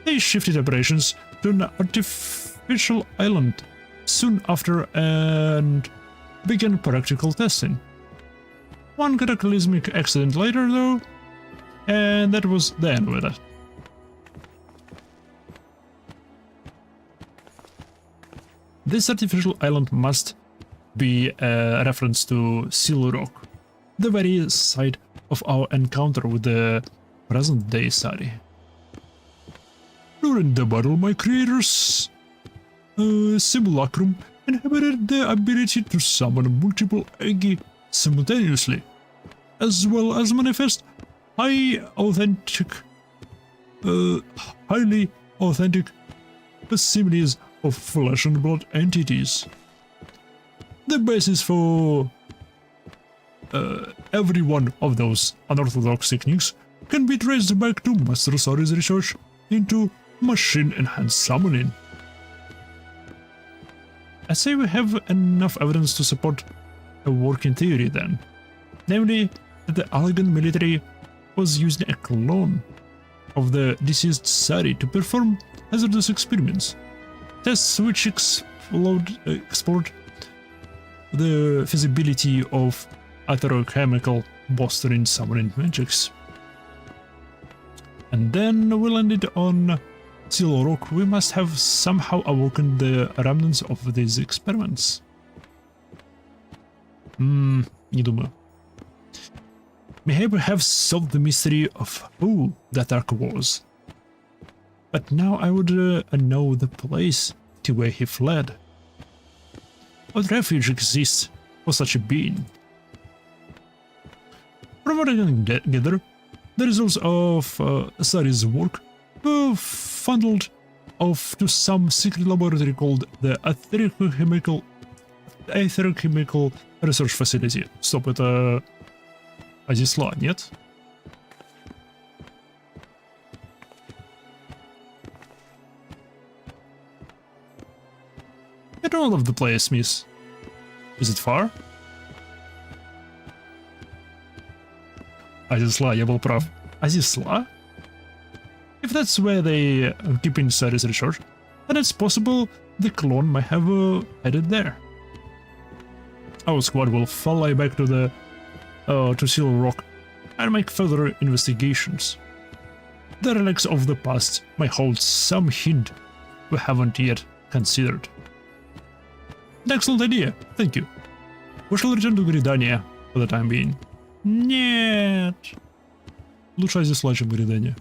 They shifted operations to an artificial island soon after and began practical testing. One cataclysmic accident later, though, and that was the end with it. This artificial island must be a reference to Seal Rock, the very site of our encounter with the present-day Sari. During the battle, my creators, Simulacrum, inherited the ability to summon multiple Egi simultaneously, as well as manifest highly authentic facsimiles of flesh and blood entities. The basis for every one of those unorthodox techniques can be traced back to Master Sari's research into machine-enhanced summoning. I say we have enough evidence to support a working theory then, namely that the Algan military was using a clone of the deceased Sari to perform hazardous experiments, tests which explored the feasibility of atherochemical bolstering summoning magics. And then we landed on Seal Rock. We must have somehow awoken the remnants of these experiments. Не думаю. Maybe we have solved the mystery of who the attack was. But now I would know the place to where he fled. What refuge exists for such a being? From what I can gather, the results of Sari's work were funneled off to some secret laboratory called the Atherochemical Research Facility. Стоп, это Азисла, нет? I don't love the place, miss. Is it far? Азисла, я был прав. Азисла? If that's where they keep in Sari's research, then it's possible the clone might have headed there. Our squad will fly back to the to Seal Rock and make further investigations. The relics of the past might hold some hint we haven't yet considered. An excellent idea, thank you. We shall return to Гридания for the time being. Нет. Лучше Азисла, чем Гридания.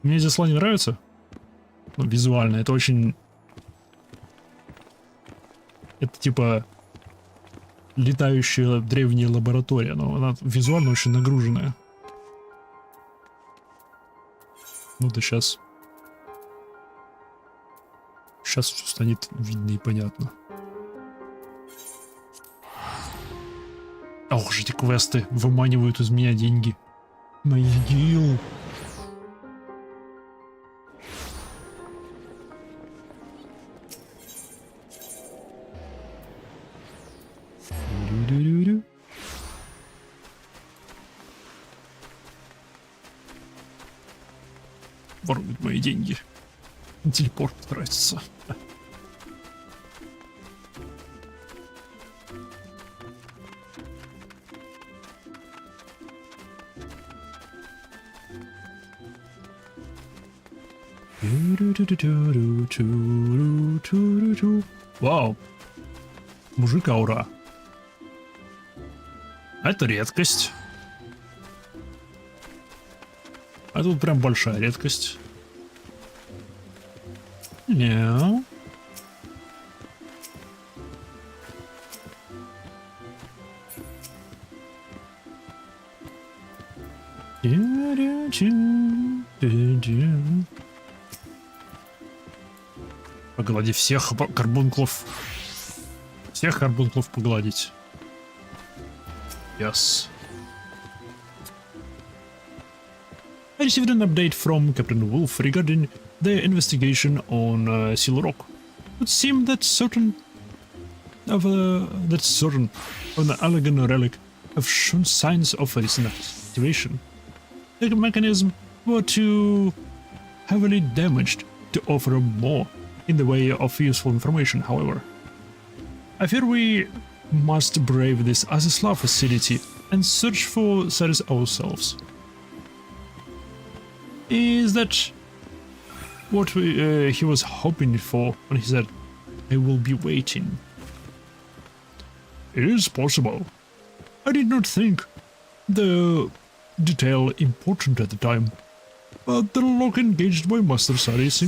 Мне Азисла не нравится. Ну, визуально, это очень... Это типа... летающая древняя лаборатория, но она визуально очень нагруженная. Ну да сейчас... Сейчас все станет видно и понятно. Ох же эти квесты выманивают из меня деньги. Могил. Воруют мои деньги. На телепорт тратится. Вау. Мужик аура. Это редкость. А тут прям большая редкость. Не. Поглади всех карбунклов. Всех карбунклов погладить. Yes. I received an update from Captain Wolf regarding the investigation on Seal Rock. It seemed that certain of the Allegan relic have shown signs of recent activation. The mechanism were too heavily damaged to offer more in the way of useful information, however. I fear we must brave this Azisla facility and search for Saris ourselves. Is that what he was hoping for when he said, "I will be waiting"? It is possible. I did not think the detail important at the time, but the lock engaged by Master Saris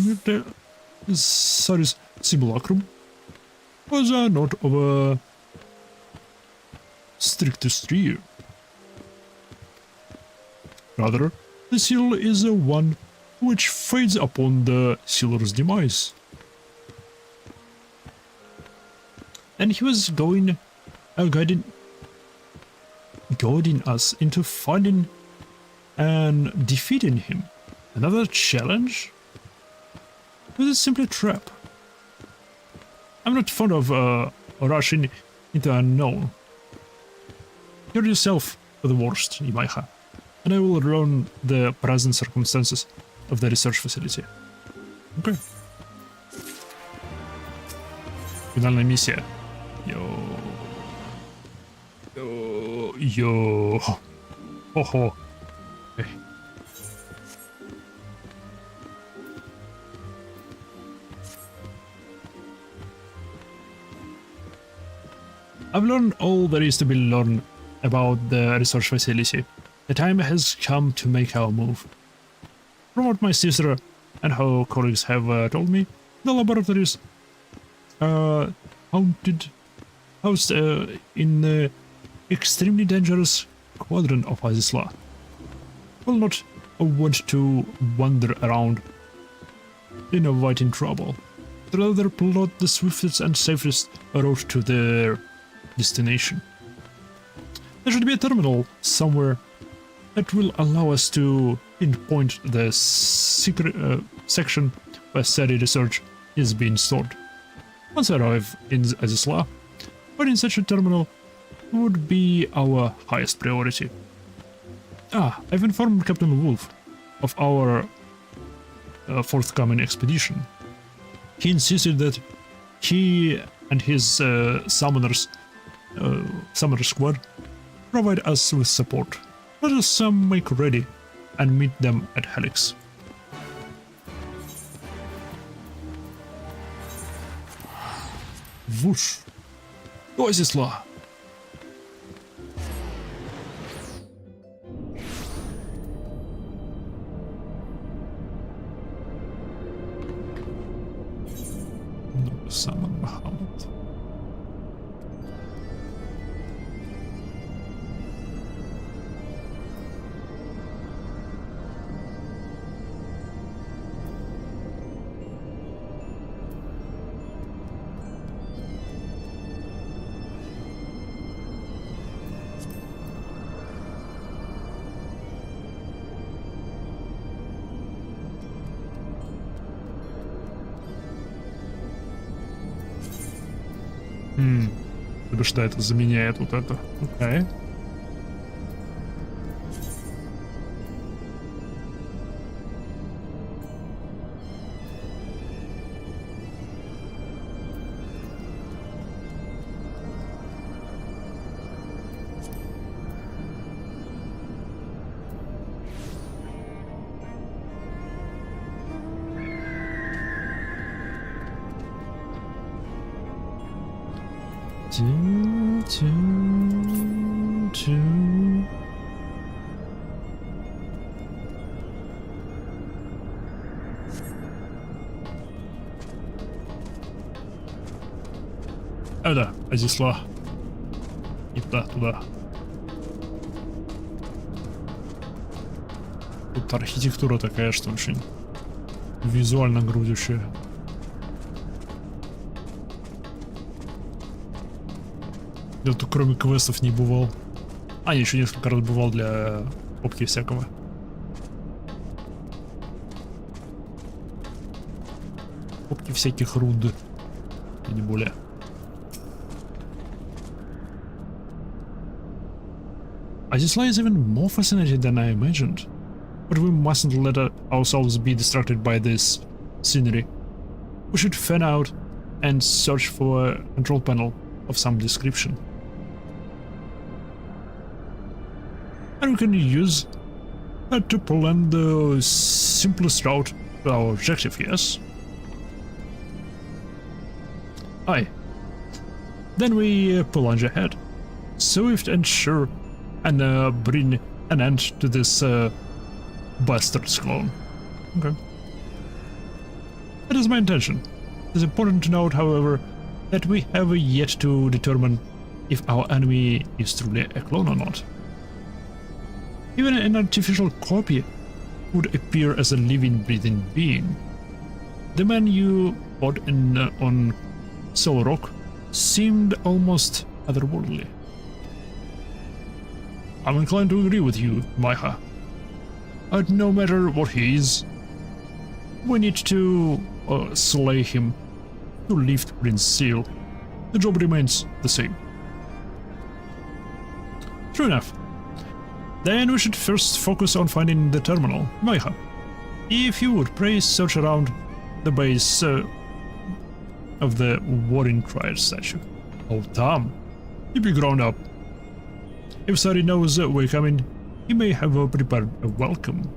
simulacrum was not of a strictest tier. Rather, the seal is one which fades upon the sealer's demise. And he was guiding us into finding and defeating him. Another challenge? Was it simply a trap? I'm not fond of rushing into the unknown. You're yourself for the worst, Imaiha, and I will learn the present circumstances of the research facility. Okay. Финальная миссия. Йо. Охо. Okay. I've learned all there is to be learned about the research facility. The time has come to make our move. From what my sister and her colleagues have told me, the laboratories are housed in the extremely dangerous quadrant of Azisla. Will not want to wander around in avoiding trouble. Rather plot the swiftest and safest route to their destination. There should be a terminal somewhere that will allow us to pinpoint the secret section where Sari research is being stored. Once I arrive in Azisla, finding such a terminal would be our highest priority. I've informed Captain Wolf of our forthcoming expedition. He insisted that he and his summoner squad provide us with support. Let us make ready and meet them at Helix. Whoosh! Azisla! Summon Muhammad. Что это заменяет вот это. Окей. Да, Азисла. И туда. Тут архитектура такая, что очень визуально грузящая. Я тут кроме квестов не бывал. Я еще несколько раз бывал для попки всякого. Попки всяких руд. И не более. Azisla is even more fascinating than I imagined. But we mustn't let ourselves be distracted by this scenery. We should fan out and search for a control panel of some description. And we can use that to plan the simplest route to our objective, yes? Aye. Then we plunge ahead, swift and sure, and bring an end to this bastard's clone. Okay. That is my intention. It is important to note, however, that we have yet to determine if our enemy is truly a clone or not. Even an artificial copy would appear as a living, breathing being. The man you fought on Soul Rock seemed almost otherworldly. I'm inclined to agree with you, Maiha. But no matter what he is, we need to slay him to lift Prince Seal. The job remains the same. True enough. Then we should first focus on finding the terminal. Maiha, if you would please search around the base of the Warring Crier statue. Oh damn, you be grown up. If Sari knows we're coming, he may have prepared a welcome.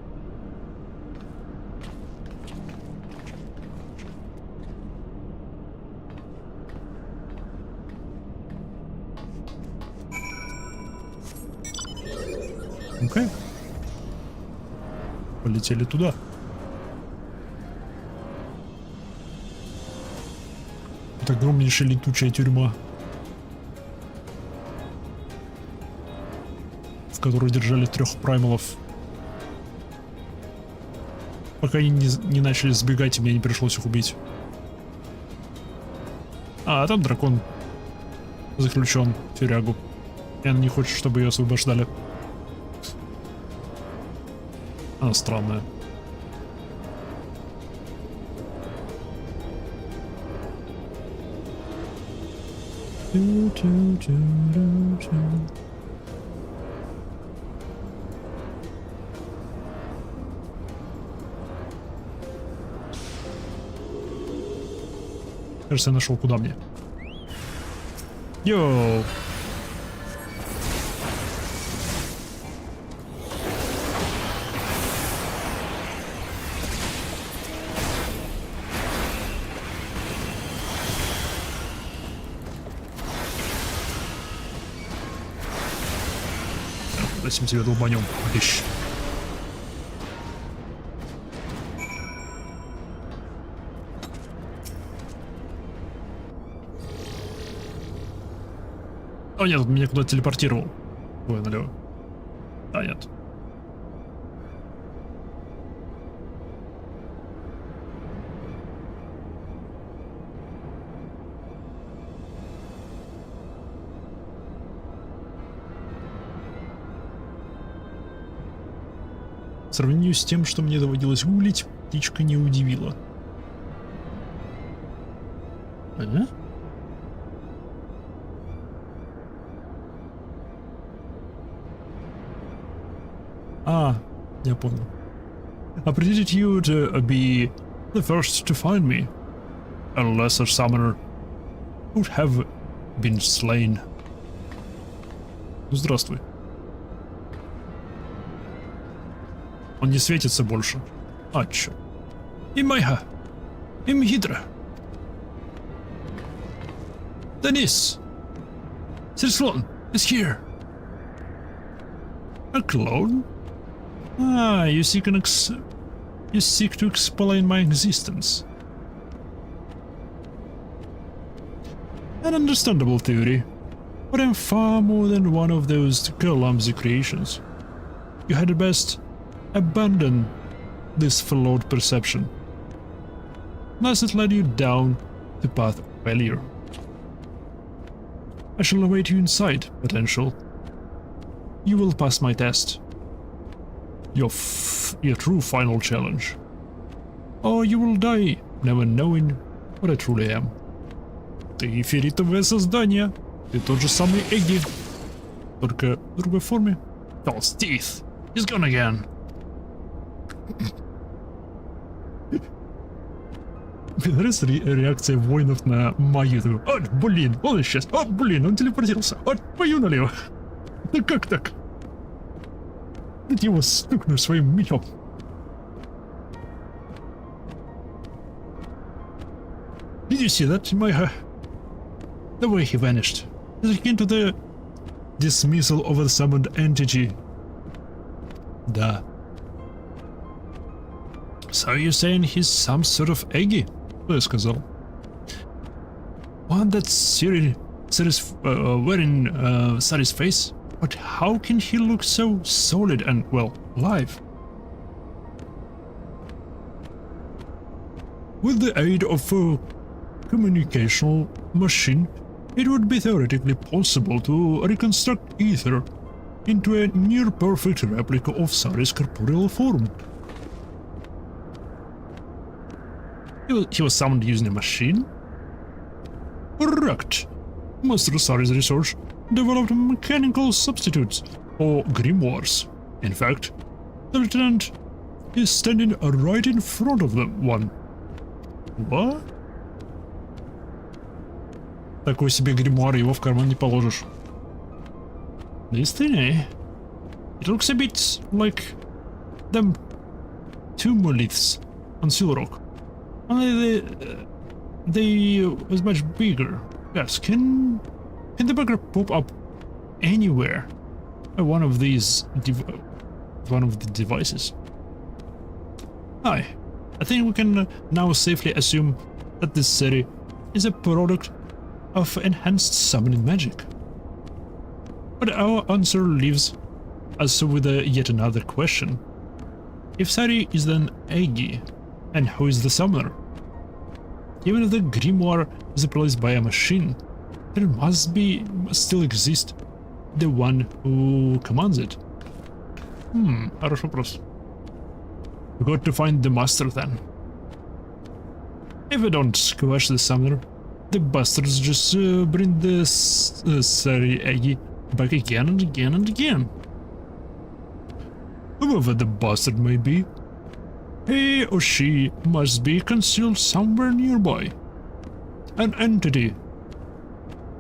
Окей. Полетели туда. Это огромнейшая летучая тюрьма, в которой держали 3 праймалов. Пока они не начали сбегать, и мне не пришлось их убить. А там дракон заключен в тюрягу. И она не хочет, чтобы ее освобождали. Она странная. Кажется, я нашел, куда мне. Йоу! Этим тебе долбанем, вещь. О нет, он меня куда-то телепортировал. Ой, налево. А, нет. В сравнении с тем, что мне доводилось гуглить, птичка не удивила. Ага. Я понял. I predicted you to be the first to find me. A lesser summoner would have been slain. Здравствуй. Он не светится больше. Чё? Имайха! Имхидра! Денис! Сирслон is here! A clone? You seek to explain my existence. An understandable theory, but I'm far more than one of those clumsy creations. You had best abandon this flawed perception, lest it led you down the path of failure. I shall await you inside, potential. You will pass my test. Your true final challenge. Or you will die, never knowing what I truly am. Ты ферритовое создание. Ты тот же самый Эгги, только в другой форме. False teeth. He's gone again. Мне нравится реакция воинов на магию. О, блин, он исчез. О, блин, он телепортировался. О, пою налево. Да как так? Дайте его стукну своим мечом. Did you see that, my the way he vanished? Is it akin to the dismissal of a summoned entity? Да. So you're saying he's some sort of Eggy? Я сказал. One that's wearing Sari's face? But how can he look so solid and, well, live? With the aid of a communicational machine, it would be theoretically possible to reconstruct Ether into a near-perfect replica of Sari's corporeal form. He was summoned using a machine? Correct. Master Sari's research developed mechanical substitutes, or grimoires. In fact, the lieutenant is standing right in front of them one. What? Такой себе гримуар, его в карман не положишь. This thing, eh? It looks a bit like them two monoliths on Seal Rock. Only they was much bigger. Yes, can the bugger pop up anywhere? One of these devices. Aye, I think we can now safely assume that this city is a product of enhanced summoning magic. But our answer leaves us with yet another question. If Sari is then Egi, and who is the summoner? Even if the grimoire is replaced by a machine, there must still exist the one who commands it. Хороший вопрос. We got to find the master then. If we don't squash the summoner, the bastards just bring the Sari Egi back again and again and again. Whoever the bastard may be, he or she must be concealed somewhere nearby. An entity.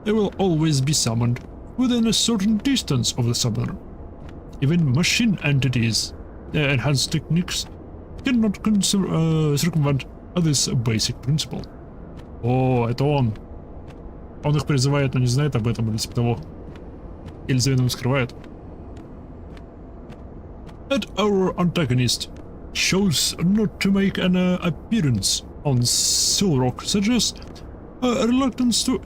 They will always be summoned within a certain distance of the summoner. Even machine entities, enhanced techniques, cannot circumvent this basic principle. О, это он. Он их призывает, но не знает об этом или типа того. Или за вином скрывает. And our antagonist chose not to make an appearance on Seal Rock suggests a reluctance to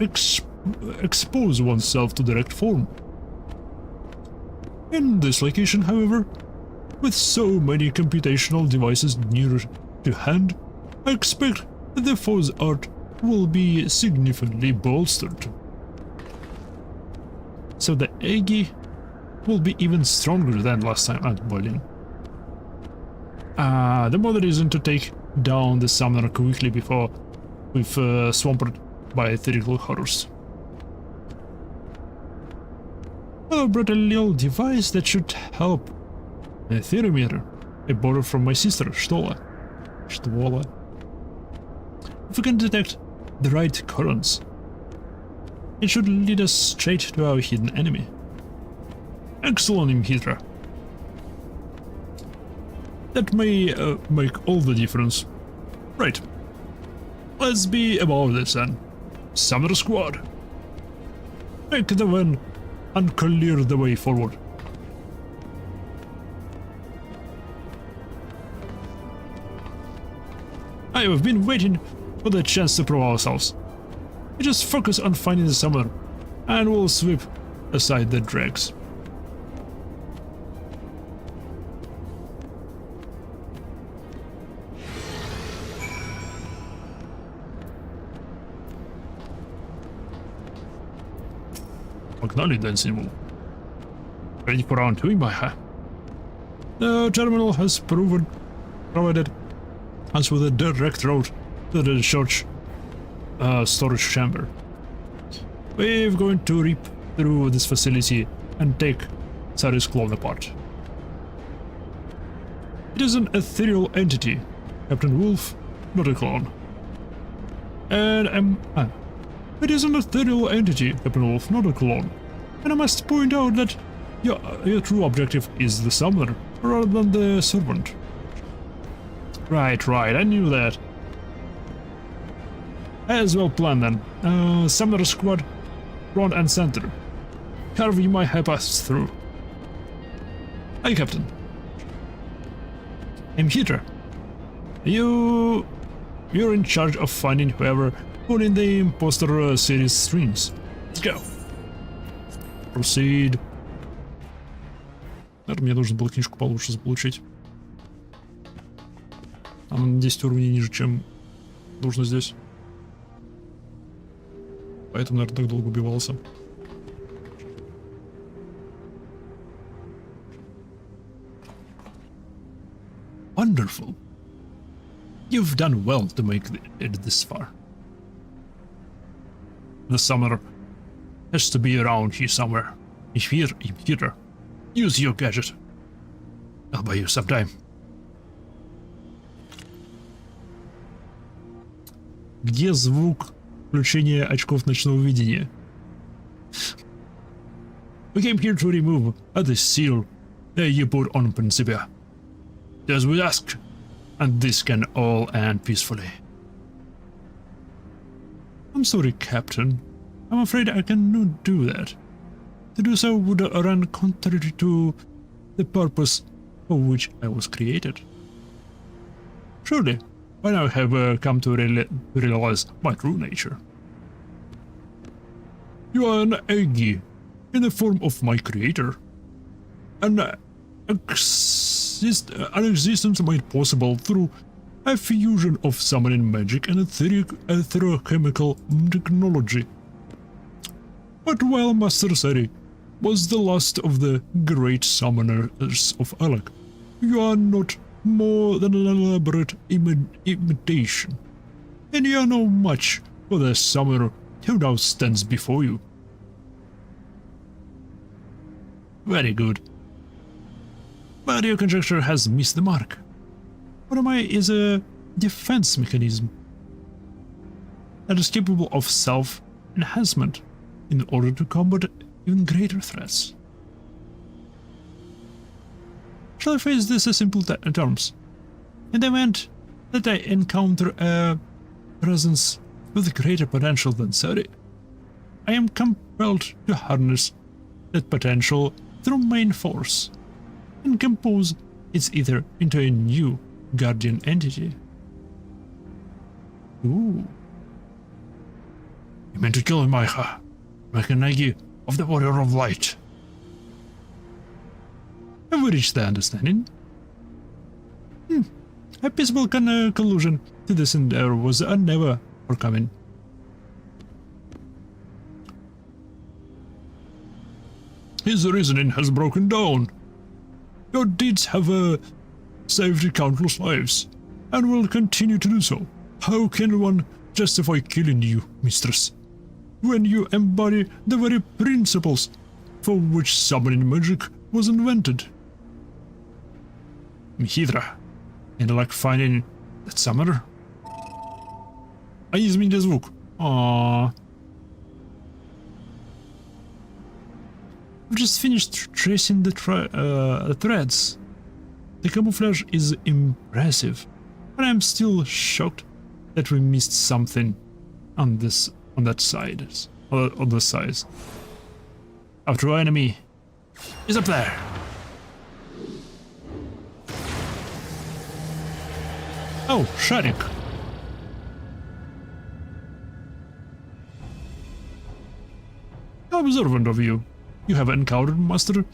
expose oneself to direct form. In this location, however, with so many computational devices near to hand, I expect that the foe's art will be significantly bolstered. So the Egi will be even stronger than last time at Berlin. The mother isn't to take down the summoner quickly before we've swamped by ethereal horrors. I brought a little device that should help. A thermometer. I borrowed from my sister, Shtola. If we can detect the right currents, it should lead us straight to our hidden enemy. Excellent, Hydra. That may make all the difference. Right. Let's be about this then. Summoner Squad. Make the van and clear the way forward. I have been waiting for the chance to prove ourselves. You just focus on finding the summoner, and we'll sweep aside the dregs. Погнали, dancing move. Ready for round 2, my. The terminal has provided us with a direct route to the church storage chamber. We're going to rip through this facility and take Sari's clone apart. It is an ethereal entity, Captain Wolf, not a clone. And it is an ethereal entity, Captain Wolf, not a clone. And I must point out that your true objective is the summoner, rather than the servant. Right, I knew that. As well planned then. Summoner squad, front and center. Carve, you might help us through. Hi, Captain. I'm here. You're in charge of finding whoever put in the imposter series streams. Let's go. Proceed. Наверное, мне нужно было книжку получше заполучить. Она на 10 уровней ниже, чем нужно здесь. Поэтому, наверное, так долго убивался. Wonderful. You've done well to make it this far. The summoner has to be around here somewhere. If here, use your gadget. I'll buy you some time. Где звук включения очков ночного видения? We came here to remove the seal you put on Principia. As we ask, and this can all end peacefully. I'm sorry, Captain. I'm afraid I cannot do that. To do so would run contrary to the purpose for which I was created. Surely, I now have come to realize my true nature. You are an Eggy in the form of my creator. An existence made possible through a fusion of summoning magic and etherochemical technology. But while Master Sari was the last of the great summoners of Alak, you are not more than an elaborate imitation, and you are no match for the summoner who now stands before you. Very good. But your conjecture has missed the mark. What am I is a defense mechanism that is capable of self-enhancement in order to combat even greater threats. Shall I phrase this in simple terms? In the event that I encounter a presence with greater potential than Sari, I am compelled to harness that potential through main force and compose its ether into a new guardian entity. Ooh. You meant to kill him, Maiha. Makanagi of the Warrior of Light. Have we reached the understanding? A peaceful collusion to this endeavor was never forthcoming. His reasoning has broken down. Your deeds have saved countless lives, and will continue to do so. How can one justify killing you, mistress, when you embody the very principles for which summoning magic was invented? Mihidra, and like finding that summoner? Они изменили звук. Aww. I've just finished tracing the threads. The camouflage is impressive, but I'm still shocked that we missed something on the sides. Our true enemy is up there. Oh, Sharik. observant of you. You have encountered Master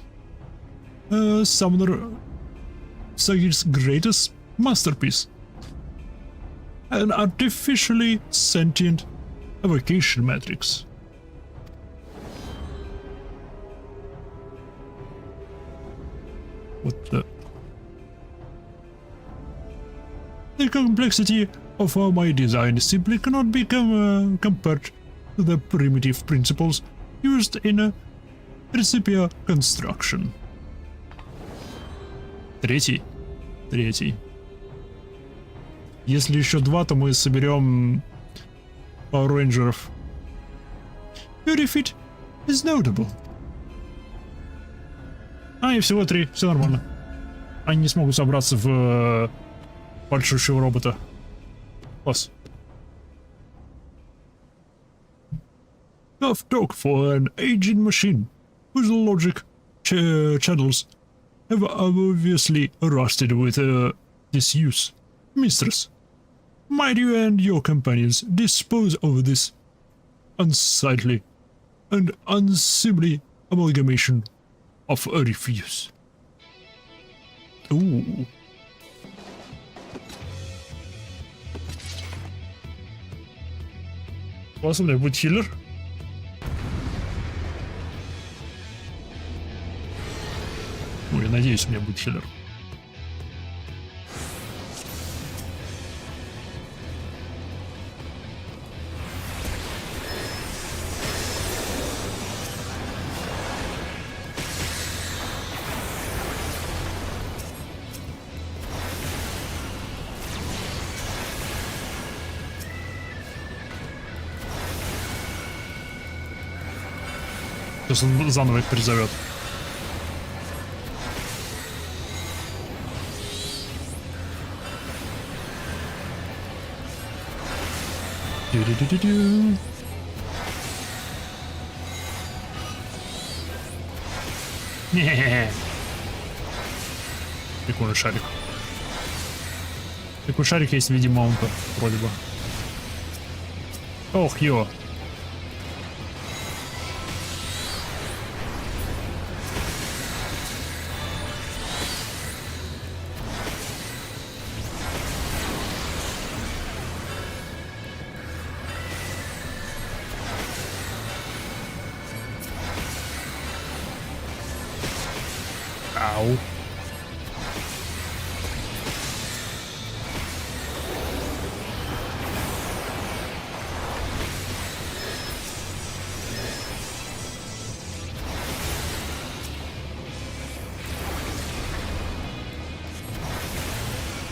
Summoner Sagir's greatest masterpiece. An artificially sentient evocation matrix. What the? The complexity of my design simply cannot be compared to the primitive principles used in a recipe construction. Третий. Если еще два, то мы соберем Power Ranger'ов. Your defeat is notable. И всего 3, все нормально. Они не смогут собраться в большущего робота. Класс. Tough talk for an aging machine whose logic channels have obviously rusted with disuse. Mistress, might you and your companions dispose of this unsightly and unseemly amalgamation of a refuse? Ooh. Классно, у меня будет хиллер. Ну, я надеюсь, у меня будет хиллер. Сейчас он заново их призовет. Ду-ду-ду-ду-ду. Не-хе-хе. Прикольный шарик. Такой шарик есть в виде маунта, вроде бы. Ох, ё. Ау.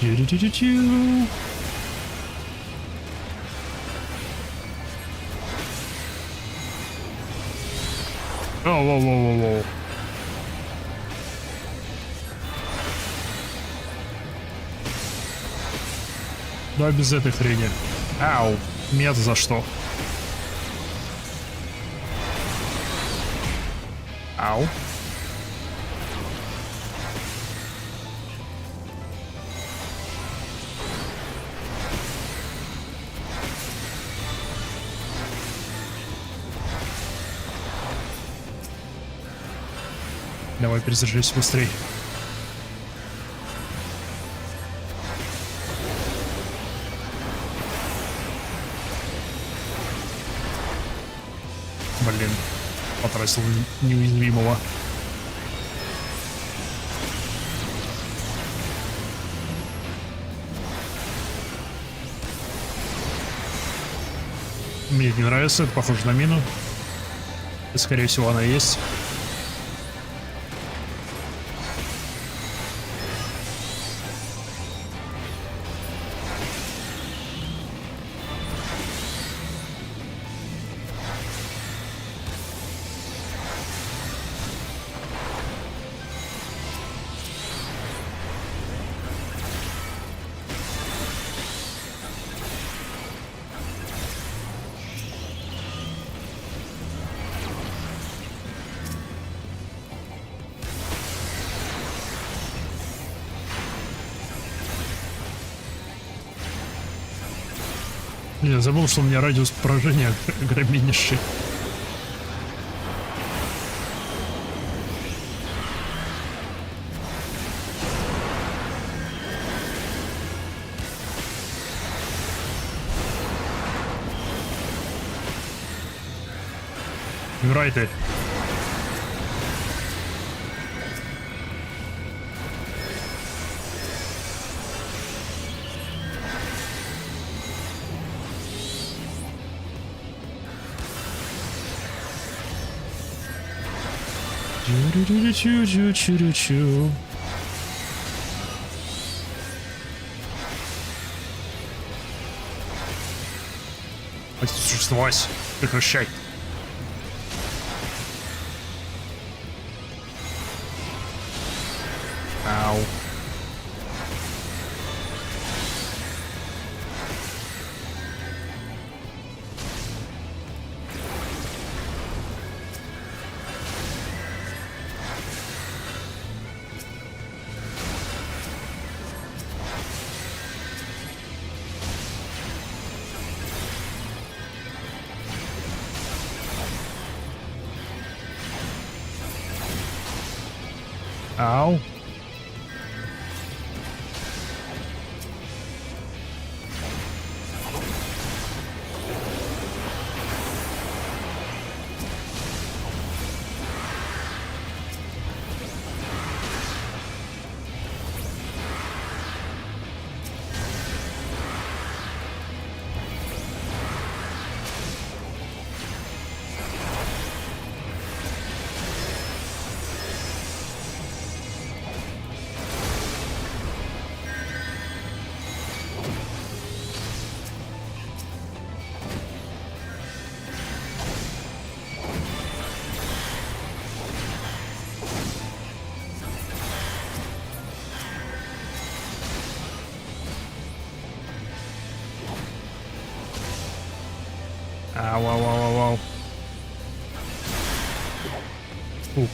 Чу-чу-чу-чу. Воу-воу-воу-воу. Да, без этой хрени. Ау. Меня-то за что? Ау. Давай перезаряжайся быстрей. Блин, потратил неуязвимого. Мне не нравится, это похоже на мину. И, скорее всего, она есть. Я забыл, что у меня радиус поражения огромнейший. Вмирайте. Чу-чу-чу-чу-чу-чу. Хватит существовать. Прекращай. Ау. Ау. Ау, ау, ау, ау, ау. Фу.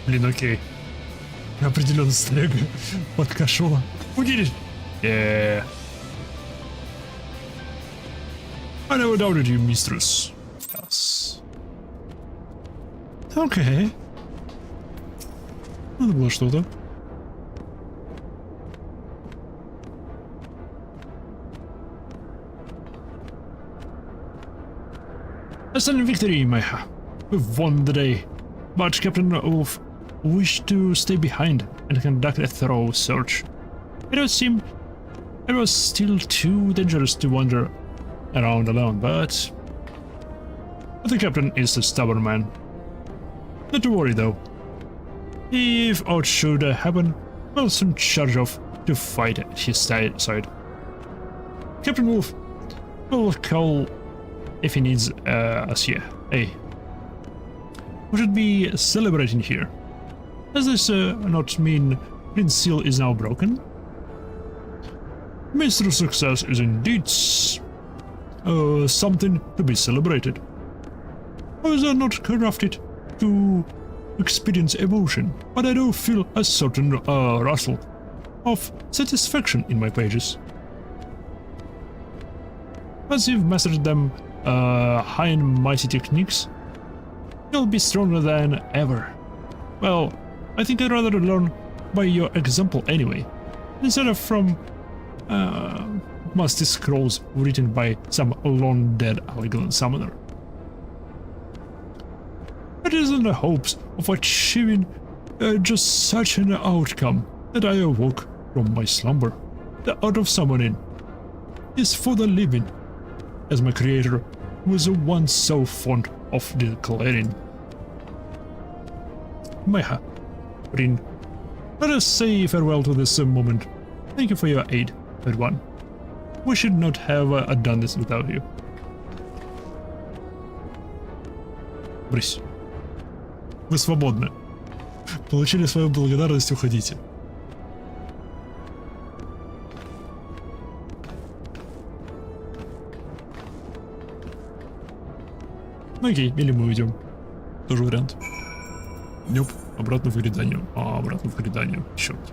Блин, окей. Определенно стрег подкашола. Удились. Yeah. I never doubted you, mistress. Yes. Окей. Надо было что-то. A sudden victory, Maya. We've won the day. But Captain Wolf wished to stay behind and conduct a thorough search. It would seem it was still too dangerous to wander around alone, but the captain is a stubborn man. Not to worry though. If aught should happen, we'll soon charge off to fight at his side. Captain Wolf will call if he needs us here. Hey. We should be celebrating here. Does this not mean Prince Seal is now broken? Mr. Success is indeed something to be celebrated. I was not crafted to experience emotion, but I do feel a certain rustle of satisfaction in my pages. Once you've mastered them high and mighty techniques, you'll be stronger than ever. Well, I think I'd rather learn by your example anyway, instead of from musty scrolls written by some long-dead Allegan summoner. It is in the hopes of achieving just such an outcome that I awoke from my slumber. The art of summoning is for the living, as my creator was once so fond of declaring. Maya, Rin, let us say farewell to this moment. Thank you for your aid, Third One. We should not have done this without you. Брысь. Вы свободны. Получили свою благодарность, уходите. Окей, или мы уйдем. Тоже вариант. Нёп, обратно в гряданию. Обратно в гряданию. Черт.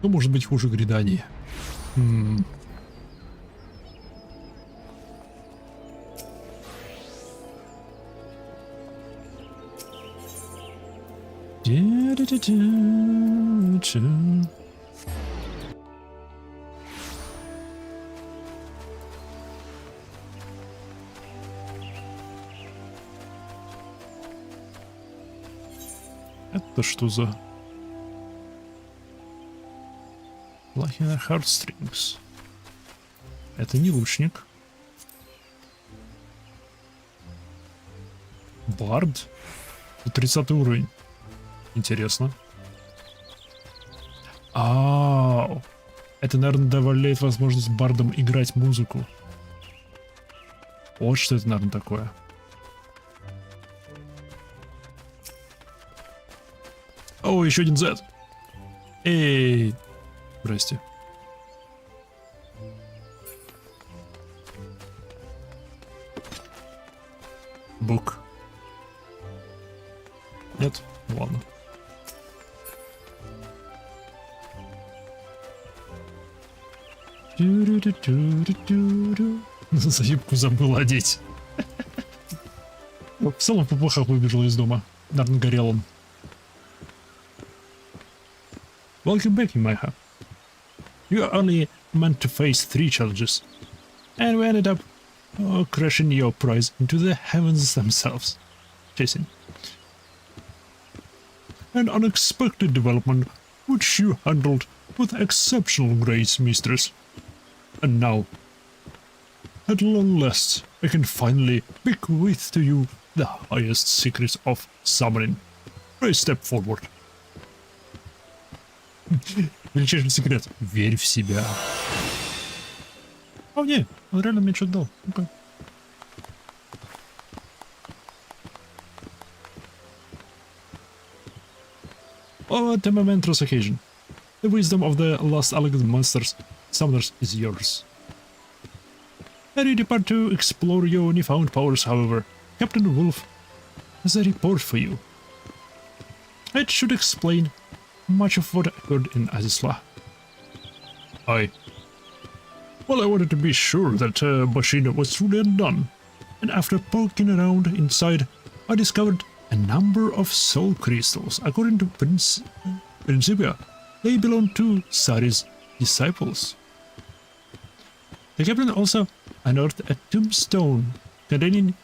Ну, может быть, хуже грядания. Это что за... Лахина Heartstrings. Это не лучник. Бард? 30 уровень. Интересно. Это, наверное, добавляет возможность бардам играть музыку. Вот что это, наверное, такое. О, еще один Z. Эй. Здрасте. Бук. Нет? Ладно. Заебку забыл одеть. В целом в попыхах выбежал из дома. Наверное, горел он. Welcome back, Maiha. You are only meant to face 3 challenges. And we ended up crashing your prize into the heavens themselves. Chasing. An unexpected development which you handled with exceptional grace, mistress. And now, at long last, I can finally bequeath to you the highest secrets of summoning. Pray step forward. Величайший секрет. Верь в себя. Не, он реально мне что-то дал. Ну-ка. What a momentous occasion. The wisdom of the last elegant monsters summoners is yours. Ere you depart to explore your newfound powers, however, Captain Wolf has a report for you. It should explain much of what occurred in Azisla. Well, I wanted to be sure that machine was truly undone, and after poking around inside, I discovered a number of soul crystals. According to Principia, they belong to Sari's disciples. The captain also unearthed a tombstone containing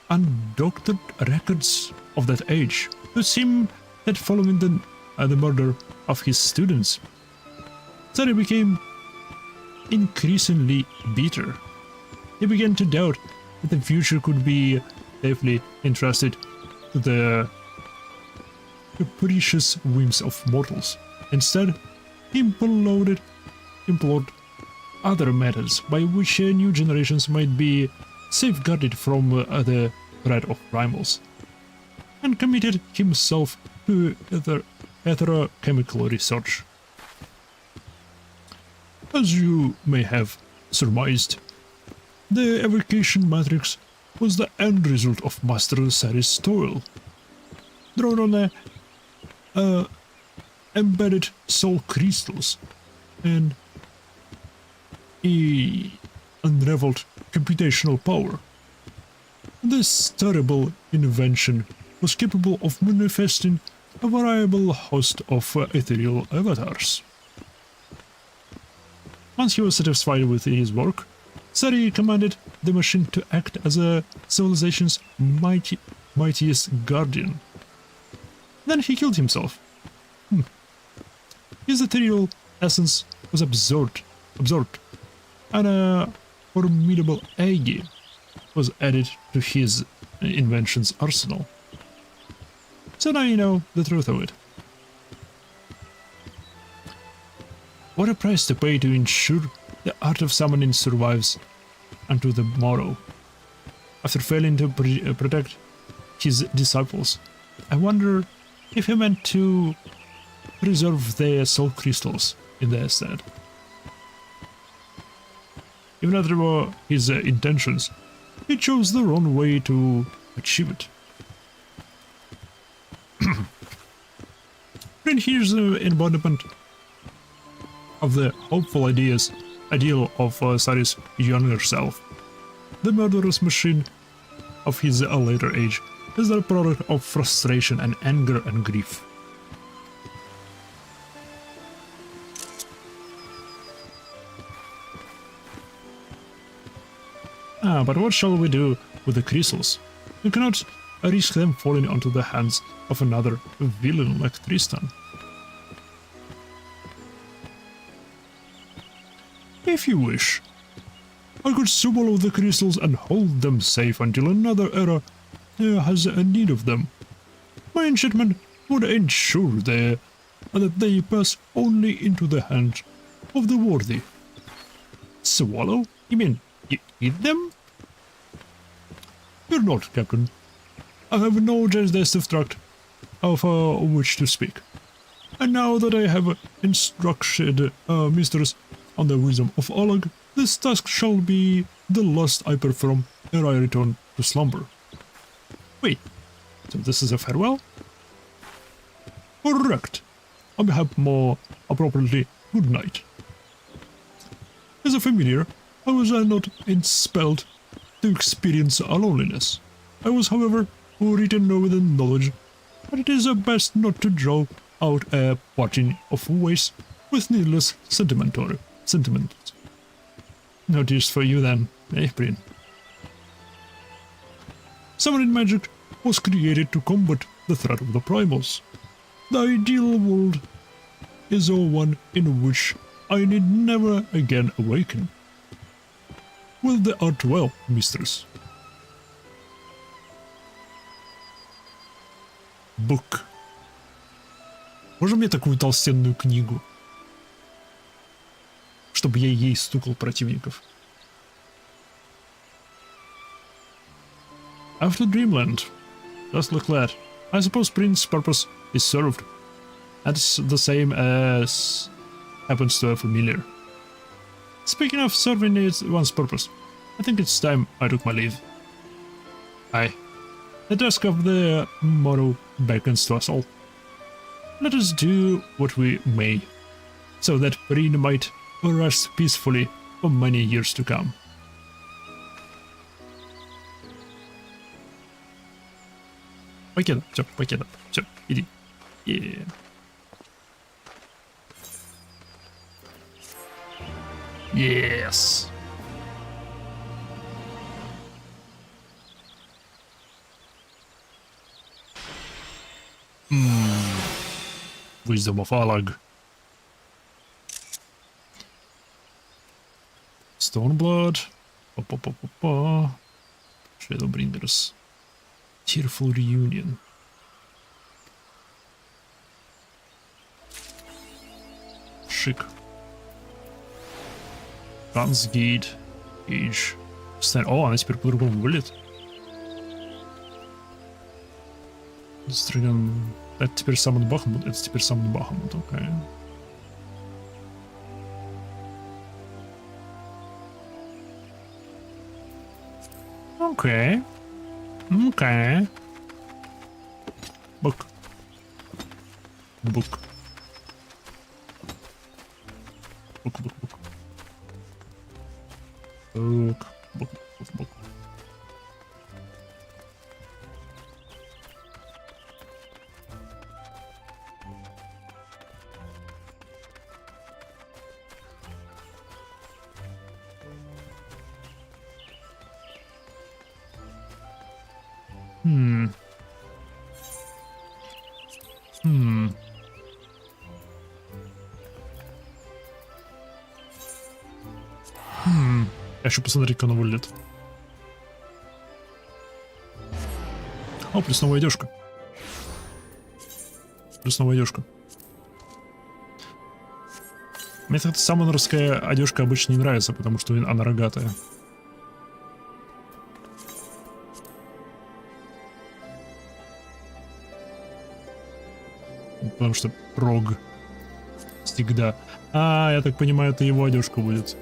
undoctored records of that age. It seemed that following the murder of his students, Sari became increasingly bitter. He began to doubt that the future could be safely entrusted to the capricious whims of mortals. Instead, he implored other methods by which new generations might be safeguarded from the threat of primals, and committed himself to etherochemical research. As you may have surmised, the evocation matrix was the end result of Master Sari's toil, drawn on embedded soul crystals and unraveled computational power. This terrible invention was capable of manifesting a variable host of ethereal avatars. Once he was satisfied with his work, Sari commanded the machine to act as a civilization's mightiest guardian. Then he killed himself. His ethereal essence was absorbed, and a formidable egg was added to his invention's arsenal. So now you know the truth of it. What a price to pay to ensure the art of summoning survives unto the morrow. After failing to protect his disciples, I wonder if he meant to preserve their soul crystals in their stead. Even that were his intentions, he chose the wrong way to achieve it. And here's the embodiment of the hopeful ideal of Sari's younger self. The murderous machine of his later age is the product of frustration and anger and grief. But what shall we do with the crystals? We cannot risk them falling onto the hands of another villain like Tristan. If you wish, I could swallow the crystals and hold them safe until another era has a need of them. My enchantment would ensure that they pass only into the hands of the worthy. Swallow? You mean you eat them? You're not, Captain. I have no digestive tract of which to speak. And now that I have instructed Mistress on the wisdom of Oleg, this task shall be the last I perform ere I return to slumber. Wait, so this is a farewell? Correct. On behalf more appropriately, good night. As a familiar, I was not expelled to experience a loneliness. I was, however, written with the knowledge that it is best not to draw out a parting of ways with needless sentiment. No tears for you then, eh, Bryn? Summoning magic was created to combat the threat of the primals. The ideal world is one in which I need never again awaken. Will the art well, mistress? Book. Можно мне такую толстенную книгу? Чтобы я ей стукал противников. After Dreamland. Just like that. I suppose Prince's purpose is served. That's the same as happens to a familiar. Speaking of serving one's purpose, I think it's time I took my leave. Aye. The task of the morrow beckons to us all. Let us do what we may, so that Breen might rest peacefully for many years to come. Покеда, все, иди. Yeah. Yes. Wisdom of Alag. Stormblood. Shadowbringers. Tearful Reunion. Шик. Transgate. Age. О, она теперь по-другому выглядит. Это теперь Саммон Бахмут. Это теперь Саммон Бахмут, окей. Окей. Окей. Бук. Бук. Бук, бук, бук. Бук, бук, бук, бук. Я хочу посмотреть, как она выглядит. О, плюс новая одежка. Плюс новая одежка. Мне эта саммонерская одежка обычно не нравится, потому что она рогатая. Потому что рог всегда. А, я так понимаю, это его одежка будет.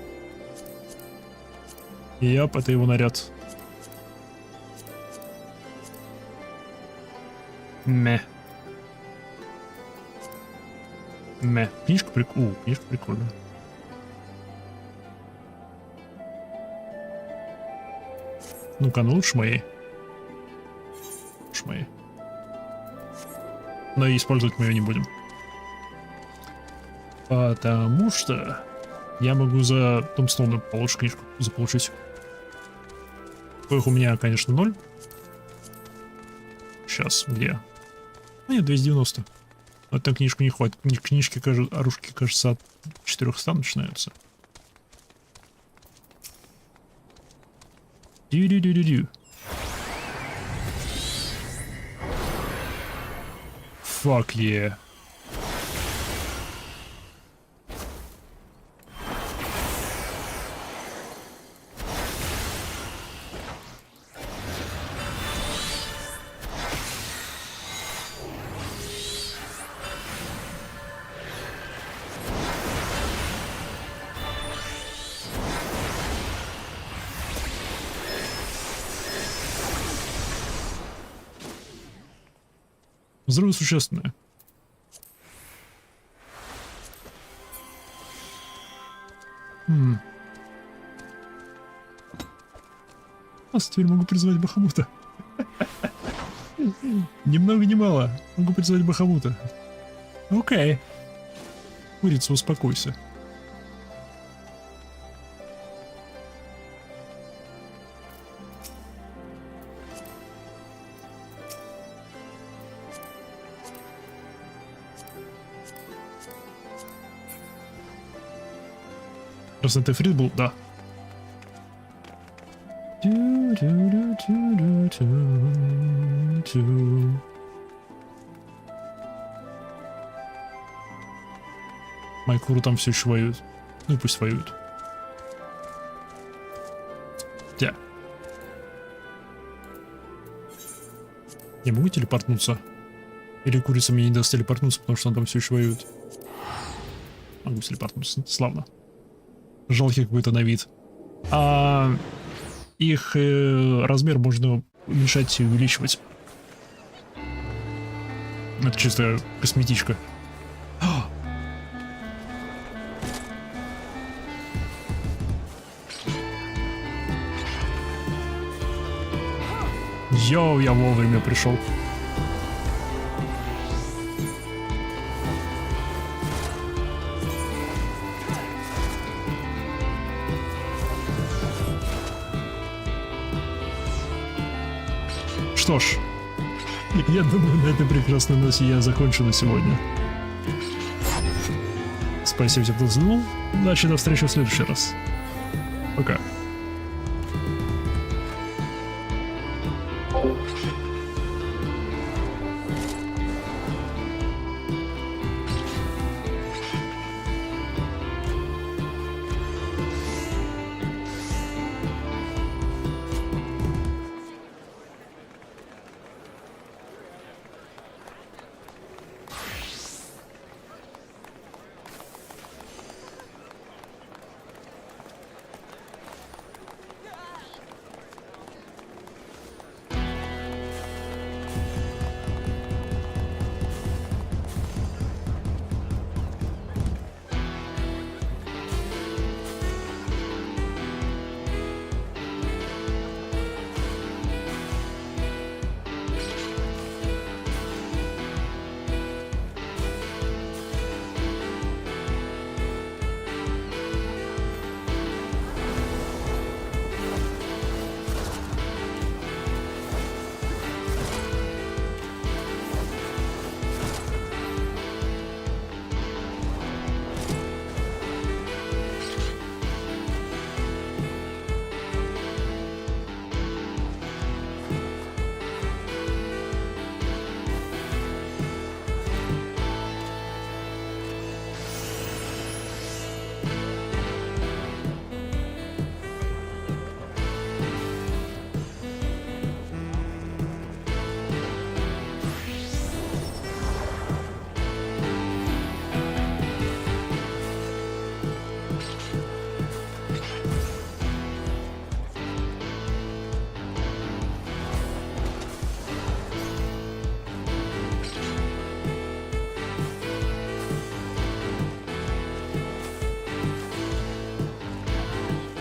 Яп, это его наряд. Мeh. Мeh. Книжка книжка прикольная. Ну-ка, ну лучше моей. Лучше моей. Но и использовать мы ее не будем. Потому что я могу за Томстоуна получше книжку заполучить. Коих у меня, конечно, 0. Сейчас, где? Нет, 290. Но там книжку не хватит. Книжки, оружки, кажется, от 400 начинаются. Дю-дю-дю-дю-дю. Fuck yeah. Взрывы существенные. А теперь могу призвать Бахамута. Ни много ни мало. Могу призвать Бахамута. Окей. Курица, успокойся. Раз это фрит был, да. Майкуру там все еще воюют. Ну пусть воюют. Я могу телепортнуться? Или курица мне не даст телепортнуться, потому что она там все еще воюет? Могу телепортнуться. Славно. Жалкий какой-то на вид. Их размер можно уменьшать и увеличивать. Это чисто косметичка. Йоу, я вовремя пришел. Что ж, я думаю, на этой прекрасной ноте я закончу на сегодня. Спасибо, кто взглянул. Удачи, до встречи в следующий раз. Пока.